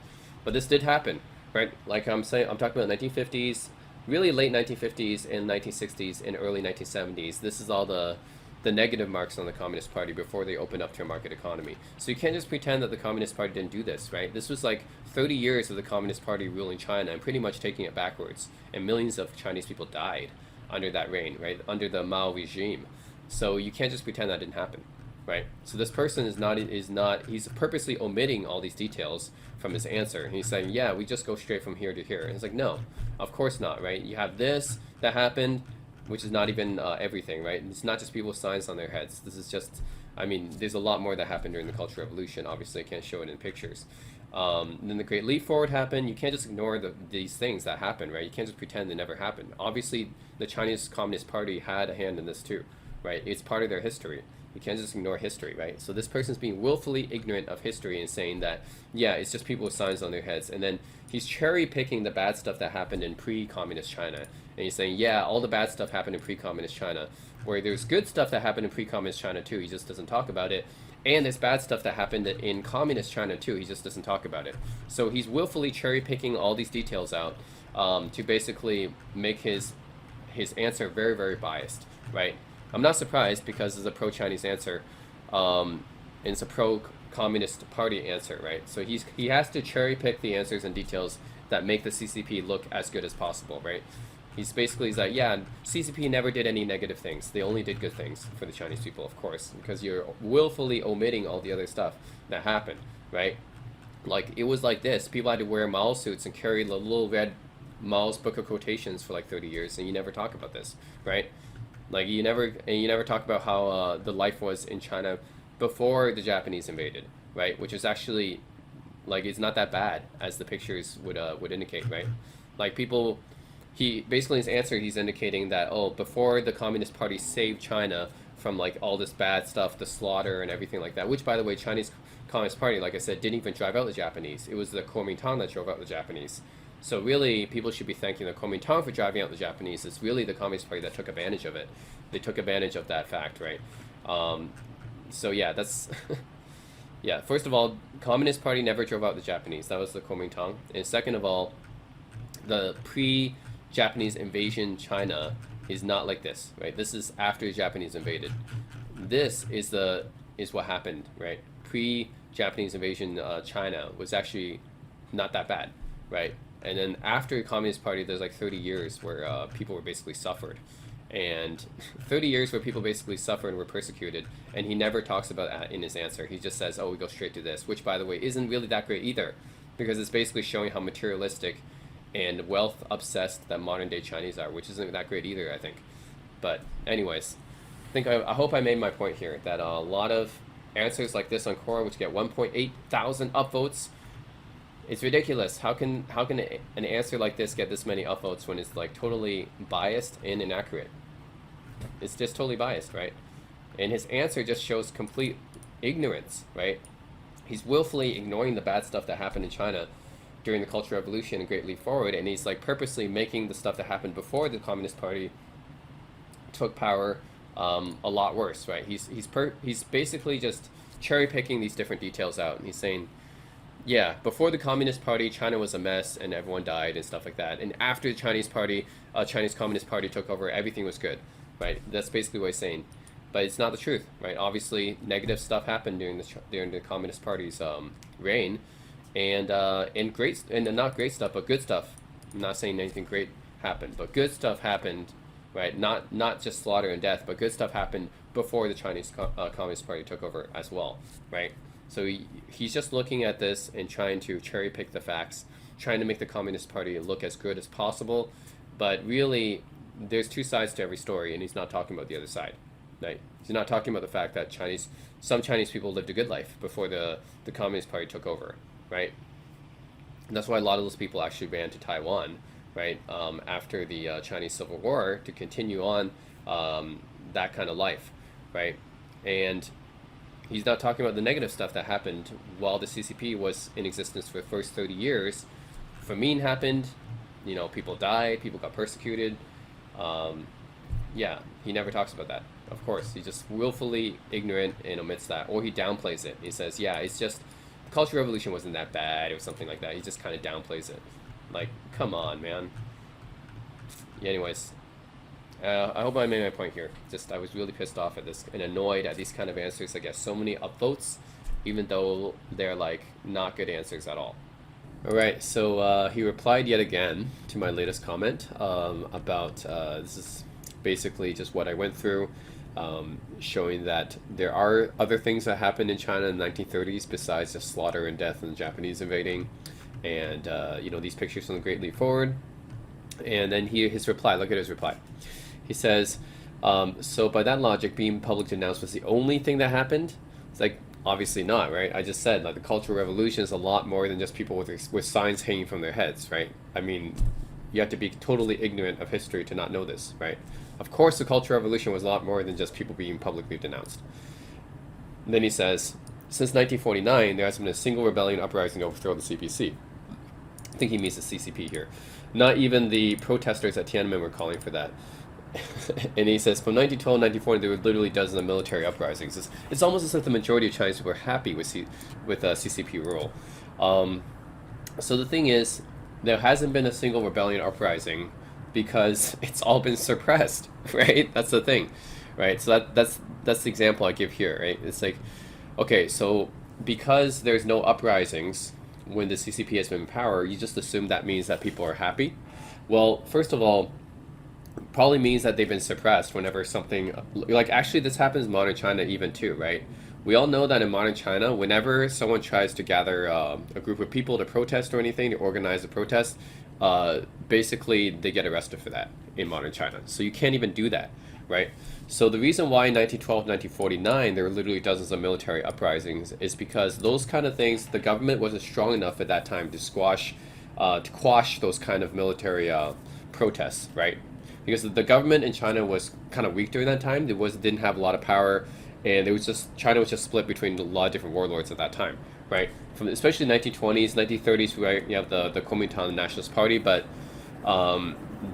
but this did happen, right? Like I'm saying, I'm talking about 1950s, really late 1950s and 1960s and early 1970s. This is all the negative marks on the Communist Party before they opened up to a market economy. So you can't just pretend that the Communist Party didn't do this, right? This was like 30 years of the Communist Party ruling China and pretty much taking it backwards, and millions of Chinese people died under that reign, right? Under the Mao regime. So you can't just pretend that didn't happen, right? So this person is not he's purposely omitting all these details from his answer. He's saying, yeah, we just go straight from here to here. And it's like, no, of course not, right? You have this that happened, which is not even everything, right? It's not just people with signs on their heads. This is just, I mean, there's a lot more that happened during the Cultural Revolution. Obviously, I can't show it in pictures. Then the Great Leap Forward happened. You can't just ignore these things that happened, right? You can't just pretend they never happened. Obviously, the Chinese Communist Party had a hand in this too, right? It's part of their history. You can't just ignore history, right? So this person's being willfully ignorant of history and saying that, yeah, it's just people with signs on their heads. And then he's cherry picking the bad stuff that happened in pre-communist China. And he's saying, yeah, all the bad stuff happened in pre-communist China. Where there's good stuff that happened in pre-communist China too. He just doesn't talk about it. And there's bad stuff that happened in communist China too. He just doesn't talk about it. So he's willfully cherry picking all these details out to basically make his answer very, very biased, right? I'm not surprised because it's a pro-Chinese answer, and it's a pro-communist party answer, right? So he has to cherry pick the answers and details that make the CCP look as good as possible, right? He's like, yeah, CCP never did any negative things. They only did good things for the Chinese people, of course, because you're willfully omitting all the other stuff that happened, right? Like, it was like this. People had to wear Mao suits and carry the little red Mao's Book of Quotations for like 30 years, and you never talk about this, right? Like, you never talk about how the life was in China before the Japanese invaded, right? Which is actually, like, it's not that bad as the pictures would indicate, right? Like, he basically, his answer, he's indicating that, oh, before the Communist Party saved China from like all this bad stuff, the slaughter and everything like that, which, by the way, Chinese Communist Party, like I said, didn't even drive out the Japanese. It was the Kuomintang that drove out the Japanese. So really, people should be thanking the Kuomintang for driving out the Japanese. It's really the Communist Party that took advantage of it. They took advantage of that fact, right? So yeah, that's yeah. First of all, Communist Party never drove out the Japanese. That was the Kuomintang. And second of all, the Japanese invasion China is not like this, right? This is after the Japanese invaded. This is what happened, right? Pre-Japanese invasion China was actually not that bad, right? And then after the Communist Party, there's like 30 years where people were basically suffered, and 30 years where people basically suffered and were persecuted. And he never talks about that in his answer. He just says, "Oh, we go straight to this," which, by the way, isn't really that great either, because it's basically showing how materialistic and wealth obsessed that modern day Chinese are, which isn't that great either, I think. But anyways, I hope I made my point here that a lot of answers like this on Quora, which get 1.8 thousand upvotes, it's ridiculous. How can an answer like this get this many upvotes when it's like totally biased and inaccurate? It's just totally biased, right? And his answer just shows complete ignorance, right? He's willfully ignoring the bad stuff that happened in China during the Cultural Revolution and Great Leap Forward, and he's like purposely making the stuff that happened before the Communist Party took power a lot worse, right? He's basically just cherry picking these different details out, and he's saying, yeah, before the Communist Party, China was a mess and everyone died and stuff like that. And after the Chinese Communist Party took over, everything was good, right? That's basically what he's saying. But it's not the truth, right? Obviously, negative stuff happened during the Communist Party's reign, and not great stuff, but good stuff. I'm not saying anything great happened, but good stuff happened, right? Not just slaughter and death, but good stuff happened before the Chinese Communist Party took over as well, right? So he's just looking at this and trying to cherry pick the facts, trying to make the Communist Party look as good as possible, but really, there's two sides to every story, and he's not talking about the other side. Right? He's not talking about the fact that some Chinese people lived a good life before the Communist Party took over, right? And that's why a lot of those people actually ran to Taiwan, right, after the Chinese Civil War to continue on that kind of life, right? And he's not talking about the negative stuff that happened while the CCP was in existence for the first 30 years. Famine happened, people died, people got persecuted. Yeah, he never talks about that. Of course, he's just willfully ignorant and omits that, or he downplays it. He says, yeah, it's just, the Cultural Revolution wasn't that bad, or something like that. He just kind of downplays it. Like, come on, man. Yeah, anyways, I hope I made my point here. I was really pissed off at this and annoyed at these kind of answers that get so many upvotes, even though they're, like, not good answers at all. Alright, so he replied yet again to my latest comment about, this is basically just what I went through, showing that there are other things that happened in China in the 1930s besides just slaughter and death and the Japanese invading, and these pictures from the Great Leap Forward. And then his reply, look at his reply. He says, so by that logic, being publicly denounced was the only thing that happened? It's like, obviously not, right? I just said, like, the Cultural Revolution is a lot more than just people with signs hanging from their heads, right? I mean, you have to be totally ignorant of history to not know this, right? Of course, the Cultural Revolution was a lot more than just people being publicly denounced. And then he says, since 1949, there hasn't been a single rebellion uprising to overthrow the CPC. I think he means the CCP here. Not even the protesters at Tiananmen were calling for that. And he says, from 1912 to 1940, there were literally dozens of military uprisings. It's almost as if the majority of Chinese people were happy with CCP rule. So the thing is, there hasn't been a single rebellion uprising because it's all been suppressed, right? That's the thing, right? So that's the example I give here, right? It's like, okay, so because there's no uprisings when the CCP has been in power, you just assume that means that people are happy. Well, first of all, probably means that they've been suppressed whenever something, like, actually this happens in modern China even too, right? We all know that in modern China, whenever someone tries to gather a group of people to protest or anything, to organize a protest, basically they get arrested for that in modern China. So you can't even do that, right? So the reason why in 1912, 1949, there were literally dozens of military uprisings is because those kind of things, the government wasn't strong enough at that time to quash those kind of military protests, right? Because the government in China was kind of weak during that time. It didn't have a lot of power, and China was just split between a lot of different warlords at that time, right? From especially 1920s, 1930s, right, you have the Kuomintang Nationalist Party, but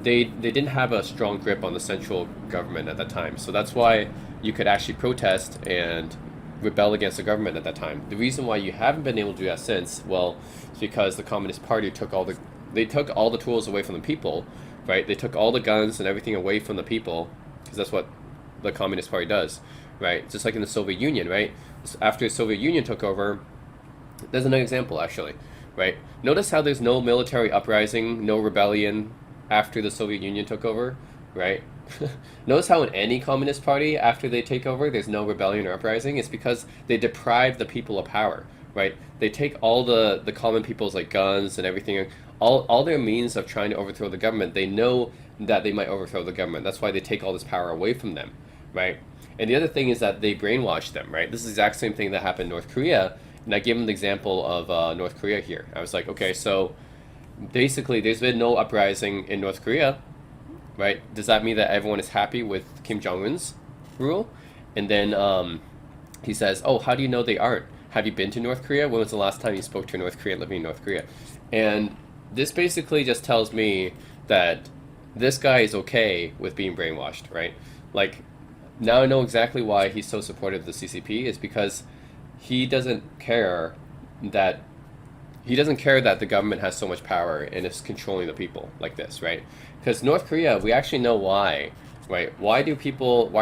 they didn't have a strong grip on the central government at that time. So that's why you could actually protest and rebel against the government at that time. The reason why you haven't been able to do that since, well, it's because the Communist Party took all the tools away from the people right? They took all the guns and everything away from the people, because that's what the Communist Party does, right? Just like in the Soviet Union, right? After the Soviet Union took over, there's another example actually, right? Notice how there's no military uprising, no rebellion after the Soviet Union took over, right? Notice how in any communist party, after they take over, there's no rebellion or uprising. It's because they deprive the people of power, right? They take all the common people's like guns and everything, all their means of trying to overthrow the government. They know that they might overthrow the government. That's why they take all this power away from them, right? And the other thing is that they brainwash them, right? This is the exact same thing that happened in North Korea. And I gave them the example of North Korea here. I was like, okay, so basically there's been no uprising in North Korea, right? Does that mean that everyone is happy with Kim Jong-un's rule? And then he says, oh, how do you know they aren't? Have you been to North Korea? When was the last time you spoke to a North Korean living in North Korea? And this basically just tells me that this guy is okay with being brainwashed, right? Like, now I know exactly why he's so supportive of the CCP, is because he doesn't care that the government has so much power and is controlling the people like this, right? Because North Korea, we actually know why, right? Why are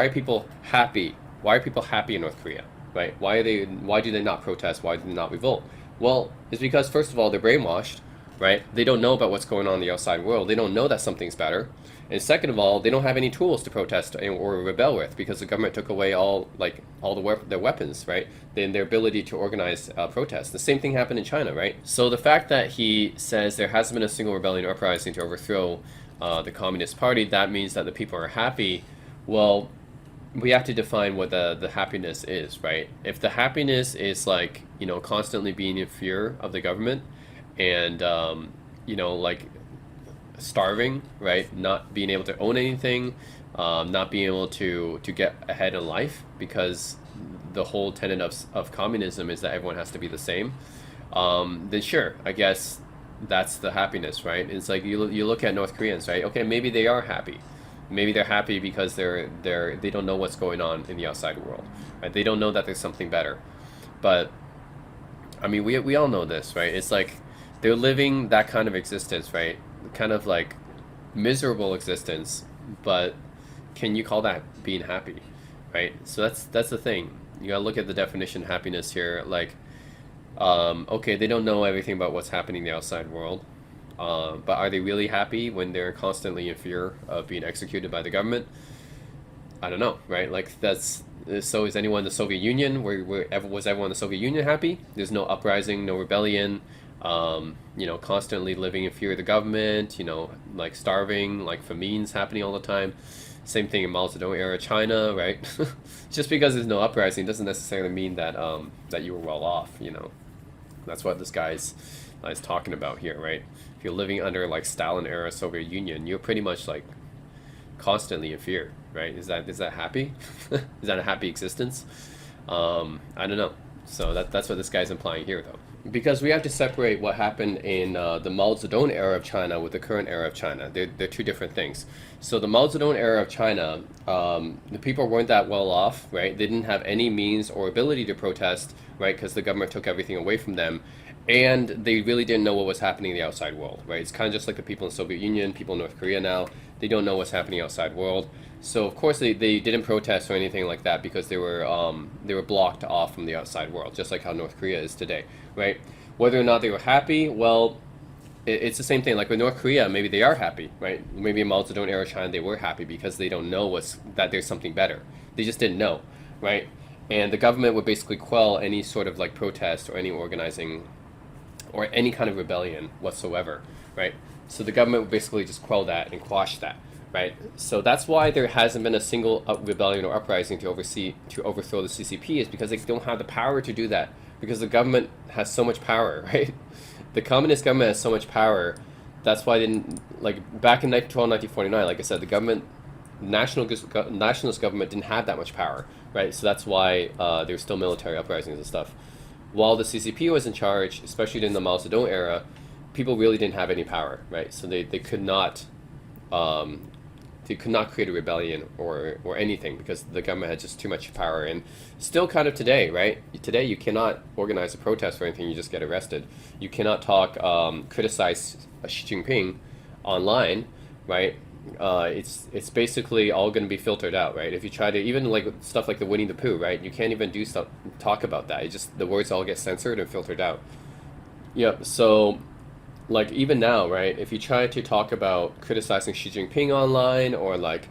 people happy? Why are people happy in North Korea, right? Why do they not protest? Why do they not revolt? Well, it's because first of all, they're brainwashed, right? They don't know about what's going on in the outside world. They don't know that something's better. And second of all, they don't have any tools to protest or rebel with, because the government took away their weapons, right? Then their ability to organize protests. The same thing happened in China, right? So the fact that he says there hasn't been a single rebellion or uprising to overthrow the Communist Party, that means that the people are happy. Well, we have to define what the happiness is, right? If the happiness is like, constantly being in fear of the government and, like starving, right? Not being able to own anything, not being able to get ahead in life, because the whole tenet of communism is that everyone has to be the same. Then sure, I guess that's the happiness, right? It's like you look at North Koreans, right? Okay, maybe they are happy. Maybe they're happy because they don't know what's going on in the outside world, right? They don't know that there's something better. But I mean, we all know this, right? It's like they're living that kind of existence, right? Kind of like miserable existence, but can you call that being happy, right? So that's the thing. You gotta look at the definition of happiness here. Like, okay, they don't know everything about what's happening in the outside world, but are they really happy when they're constantly in fear of being executed by the government? I don't know, right? Like that's so. Is anyone in the Soviet Union? Was everyone in the Soviet Union happy? There's no uprising, no rebellion. Constantly living in fear of the government. Like starving, like famines happening all the time. Same thing in Mao Zedong era China, right? Just because there's no uprising doesn't necessarily mean that that you were well off. That's what this guy's is talking about here, right? If you're living under like Stalin era Soviet Union, you're pretty much like constantly in fear, right? Is that happy? Is that a happy existence? I don't know. So that's what this guy's implying here, though. Because we have to separate what happened in the Mao Zedong era of China with the current era of China. They're two different things. So the Mao Zedong era of China, the people weren't that well off, right? They didn't have any means or ability to protest, right? Because the government took everything away from them. And they really didn't know what was happening in the outside world, right? It's kind of just like the people in the Soviet Union, people in North Korea now. They don't know what's happening outside world. So of course they didn't protest or anything like that, because they were blocked off from the outside world, just like how North Korea is today, right? Whether or not they were happy, well, it's the same thing. Like with North Korea, maybe they are happy, right? Maybe in Mao Zedong era China they were happy because they don't know that there's something better. They just didn't know, right? And the government would basically quell any sort of like protest or any organizing or any kind of rebellion whatsoever, right? So the government would basically just quell that and quash that, right? So that's why there hasn't been a single rebellion or uprising to overthrow the CCP, is because they don't have the power to do that, because the government has so much power, right? The communist government has so much power. That's why they didn't, like back in 1949, like I said, the government, nationalist government didn't have that much power, right? So that's why there's still military uprisings and stuff. While the CCP was in charge, especially in the Mao Zedong era, people really didn't have any power, right? So they could not create a rebellion or anything, because the government had just too much power. And still kind of today, right? Today you cannot organize a protest or anything, you just get arrested. You cannot criticize Xi Jinping online, right? It's basically all going to be filtered out, right? If you try to even like stuff like the Winnie the Pooh, right? You can't even do stuff talk about that. It just the words all get censored and filtered out. Yep. So like even now, right? If you try to talk about criticizing Xi Jinping online or like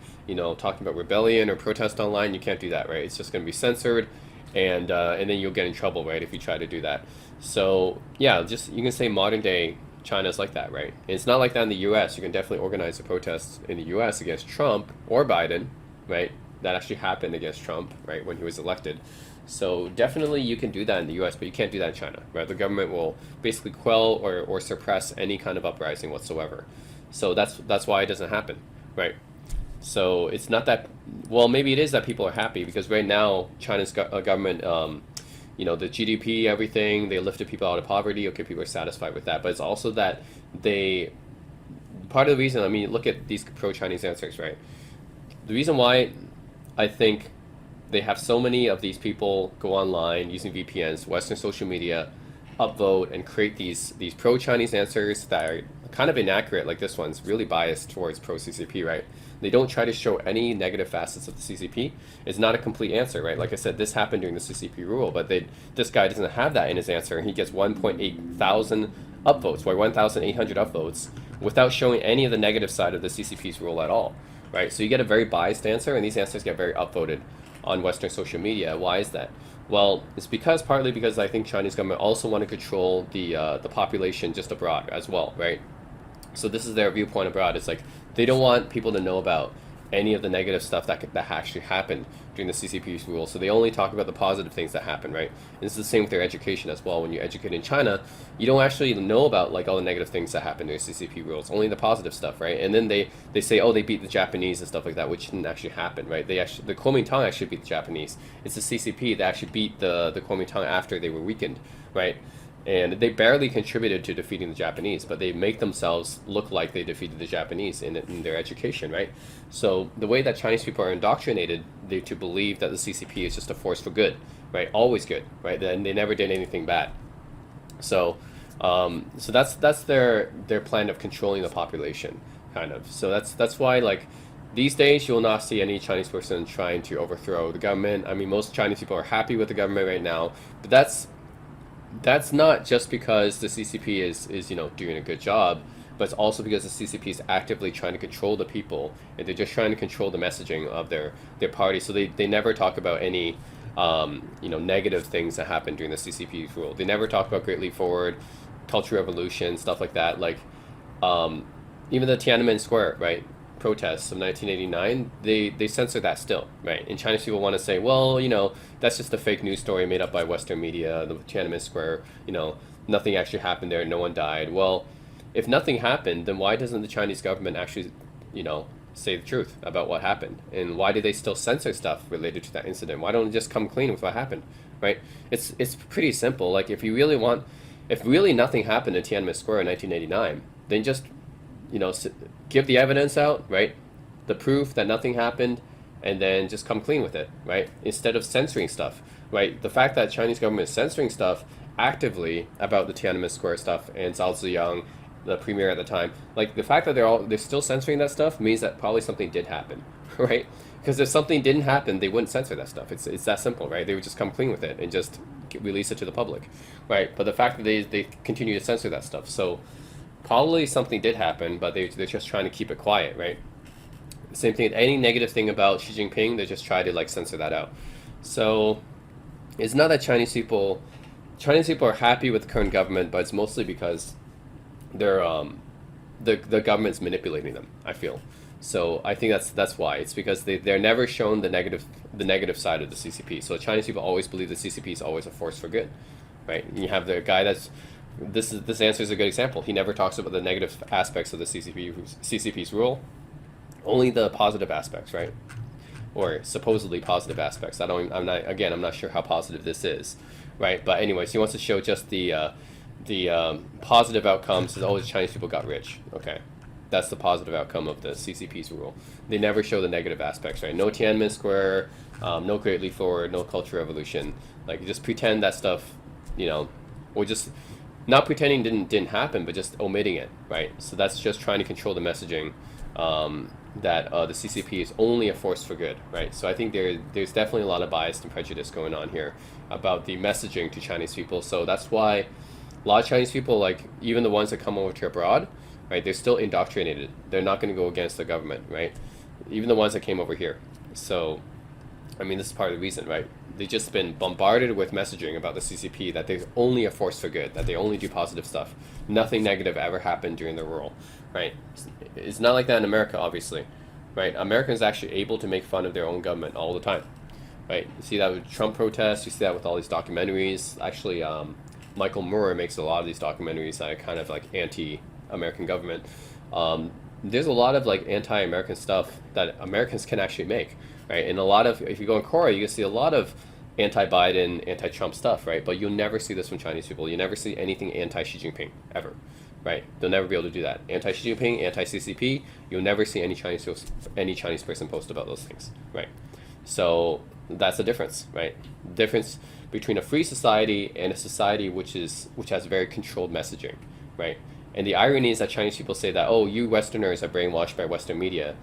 talking about rebellion or protest online, you can't do that, right? It's just going to be censored, and then you'll get in trouble, right? If you try to do that. So yeah, just you can say modern day China's like that, right? And it's not like that in the U.S. You can definitely organize a protest in the U.S. against Trump or Biden, right? That actually happened against Trump, right, when he was elected. So definitely you can do that in the U.S., but you can't do that in China, right? The government will basically quell or suppress any kind of uprising whatsoever. So that's why it doesn't happen, right? So it's not that well, maybe it is that people are happy because right now China's government, the GDP, everything, they lifted people out of poverty. Okay, people are satisfied with that, but it's also that they part of the reason. I mean, look at these pro-Chinese answers, right? The reason why I think they have so many of these people go online using VPNs, Western social media, upvote and create these pro-Chinese answers that are kind of inaccurate. Like this one's really biased towards pro-CCP, right? They don't try to show any negative facets of the CCP. It's not a complete answer, right? Like I said, this happened during the CCP rule, but this guy doesn't have that in his answer, and he gets 1.8 thousand upvotes, or 1,800 upvotes, without showing any of the negative side of the CCP's rule at all, right? So you get a very biased answer, and these answers get very upvoted on Western social media. Why is that? Well, it's partly because I think Chinese government also want to control the population just abroad as well, right? So this is their viewpoint abroad. It's like they don't want people to know about any of the negative stuff that actually happened during the CCP's rule. So they only talk about the positive things that happen, right? And it's the same with their education as well. When you educate in China, you don't actually know about like all the negative things that happened during CCP rules, only the positive stuff, right? And then they say, oh, they beat the Japanese and stuff like that, which didn't actually happen, right? The Kuomintang actually beat the Japanese. It's the CCP that actually beat the Kuomintang after they were weakened, right? And they barely contributed to defeating the Japanese, but they make themselves look like they defeated the Japanese in their education, right? So the way that Chinese people are indoctrinated to believe that the CCP is just a force for good, right? Always good, right? And they never did anything bad. So, so that's their plan of controlling the population, kind of. So that's why like these days you'll not see any Chinese person trying to overthrow the government. I mean, most Chinese people are happy with the government right now, but that's not just because the CCP is doing a good job, but it's also because the CCP is actively trying to control the people, and they're just trying to control the messaging of their party. So they never talk about any negative things that happened during the CCP's rule. They never talk about Great Leap Forward, Cultural Revolution, stuff like that. Like even the Tiananmen Square, right? Protests of 1989, they censor that still, right? And Chinese people want to say, well, that's just a fake news story made up by Western media. The Tiananmen Square, nothing actually happened there, no one died. Well, if nothing happened, then why doesn't the Chinese government actually, say the truth about what happened? And why do they still censor stuff related to that incident? Why don't they just come clean with what happened, right? It's pretty simple. Like if really nothing happened in Tiananmen Square in 1989, then just give the evidence out, right? The proof that nothing happened, and then just come clean with it, right? Instead of censoring stuff, right? The fact that Chinese government is censoring stuff actively about the Tiananmen Square stuff and Zhao Ziyang, the premier at the time, like the fact that they're still censoring that stuff means that probably something did happen, right? Because if something didn't happen, they wouldn't censor that stuff. It's that simple, right? They would just come clean with it and just release it to the public, right? But the fact that they continue to censor that stuff, so probably something did happen, but they're just trying to keep it quiet, right? Same thing, any negative thing about Xi Jinping, they just try to like censor that out. So it's not that Chinese people are happy with the current government, but it's mostly because they're the government's manipulating them, I feel. So I think that's why. It's because they're never shown the negative side of the CCP. So Chinese people always believe the CCP is always a force for good, right? And you have the guy this answer is a good example. He never talks about the negative aspects of the CCP's rule, only the positive aspects, right? Or supposedly positive aspects. I'm not sure how positive this is, right? But anyways, he wants to show just the positive outcomes. Is always Chinese people got rich. Okay, that's the positive outcome of the CCP's rule. They never show the negative aspects, right? No Tiananmen Square, no Great Leap Forward, no Cultural Revolution. Like just pretend that stuff, or just not pretending didn't happen, but just omitting it, right? So that's just trying to control the messaging that the CCP is only a force for good, right? So I think there's definitely a lot of bias and prejudice going on here about the messaging to Chinese people. So that's why a lot of Chinese people, like even the ones that come over to abroad, right, they're still indoctrinated. They're not going to go against the government, right? Even the ones that came over here. So, I mean, this is part of the reason, right? They've just been bombarded with messaging about the CCP that they're only a force for good, that they only do positive stuff. Nothing negative ever happened during their rule, right? It's not like that in America, obviously, right? Americans are actually able to make fun of their own government all the time, right? You see that with Trump protests. You see that with all these documentaries. Actually, Michael Moore makes a lot of these documentaries that are kind of like anti-American government. There's a lot of like anti-American stuff that Americans can actually make, right? And a lot of, if you go in Quora, you can see a lot of anti-Biden, anti-Trump stuff, right? But you'll never see this from Chinese people. You never see anything anti-Xi Jinping ever, right? They'll never be able to do that. Anti-Xi Jinping, anti-CCP. You'll never see any Chinese person post about those things, right? So that's the difference, right? The difference between a free society and a society which has very controlled messaging, right? And the irony is that Chinese people say that, oh, you Westerners are brainwashed by Western media,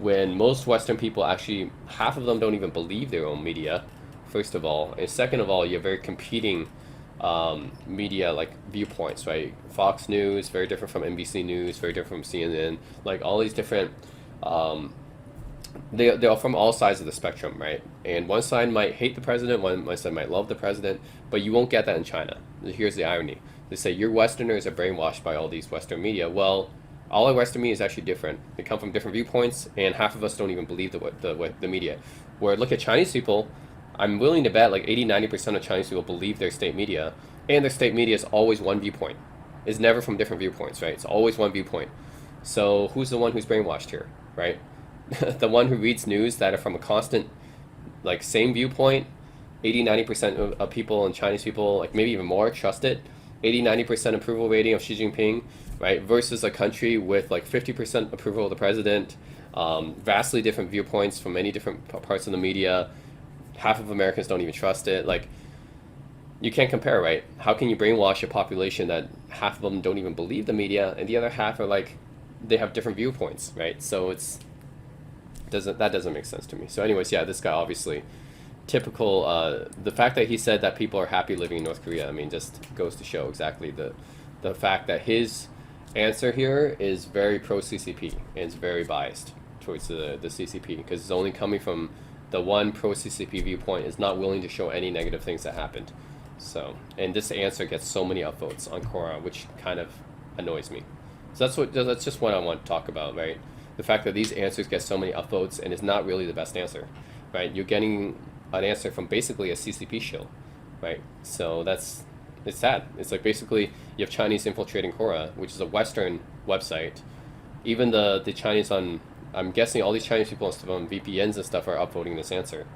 when most Western people actually, half of them don't even believe their own media, first of all. And second of all, you have very competing media like viewpoints, right? Fox News, very different from NBC News, very different from CNN, like all these different, they're from all sides of the spectrum, right? And one side might hate the president, one side might love the president, but you won't get that in China. Here's the irony. They say your Westerners are brainwashed by all these Western media. Well, all our Western media is actually different. They come from different viewpoints, and half of us don't even believe the media. Where look at Chinese people, I'm willing to bet like 80-90% of Chinese people believe their state media, and their state media is always one viewpoint. It's never from different viewpoints, right? It's always one viewpoint. So who's the one who's brainwashed here, right? The one who reads news that are from a constant, like same viewpoint, 80-90% of people and Chinese people, like maybe even more, trust it. 80-90% approval rating of Xi Jinping, right? Versus a country with like 50% approval of the president, vastly different viewpoints from many different parts of the media. Half of Americans don't even trust it. Like, you can't compare, right? How can you brainwash a population that half of them don't even believe the media, and the other half are like, they have different viewpoints, right? So that doesn't make sense to me. So anyways, yeah, this guy obviously typical. The fact that he said that people are happy living in North Korea, I mean, just goes to show exactly the fact that his answer here is very pro CCP and it's very biased towards the CCP, because it's only coming from the one pro CCP viewpoint, is not willing to show any negative things that happened. So, and this answer gets so many upvotes on Quora, which kind of annoys me. So that's just what I want to talk about, right? The fact that these answers get so many upvotes and is not really the best answer, right? You're getting an answer from basically a CCP shill, right? So it's sad. It's like basically you have Chinese infiltrating Quora, which is a Western website. Even the Chinese I'm guessing all these Chinese people and stuff on VPNs and stuff are upvoting this answer,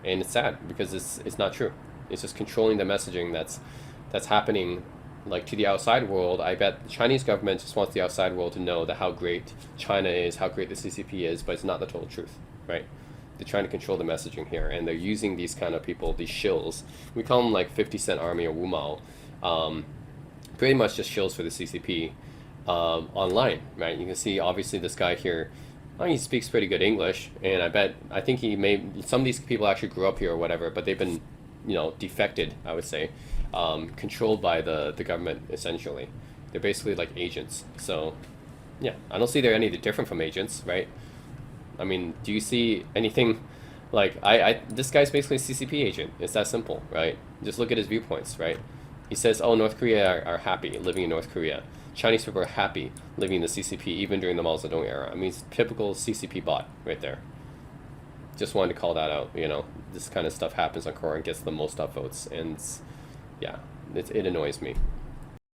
and it's sad because it's not true. It's just controlling the messaging that's happening, like to the outside world. I bet the Chinese government just wants the outside world to know that how great China is, how great the CCP is, but it's not the total truth, right? They're trying to control the messaging here, and they're using these kind of people, these shills. We call them like 50 Cent Army or Wu Mao, pretty much just shills for the CCP online, right? You can see obviously this guy here. He speaks pretty good English, and I think some of these people actually grew up here or whatever, but they've been, defected, I would say, controlled by the government, essentially. They're basically like agents. So, yeah, I don't see they're any different from agents, right? I mean, do you see anything like, this guy's basically a CCP agent. It's that simple, right? Just look at his viewpoints, right? He says, oh, North Korea are happy living in North Korea. Chinese people are happy living in the CCP even during the Mao Zedong era. I mean, it's typical CCP bot right there. Just wanted to call that out. This kind of stuff happens on Quora and gets the most upvotes, and yeah, it annoys me.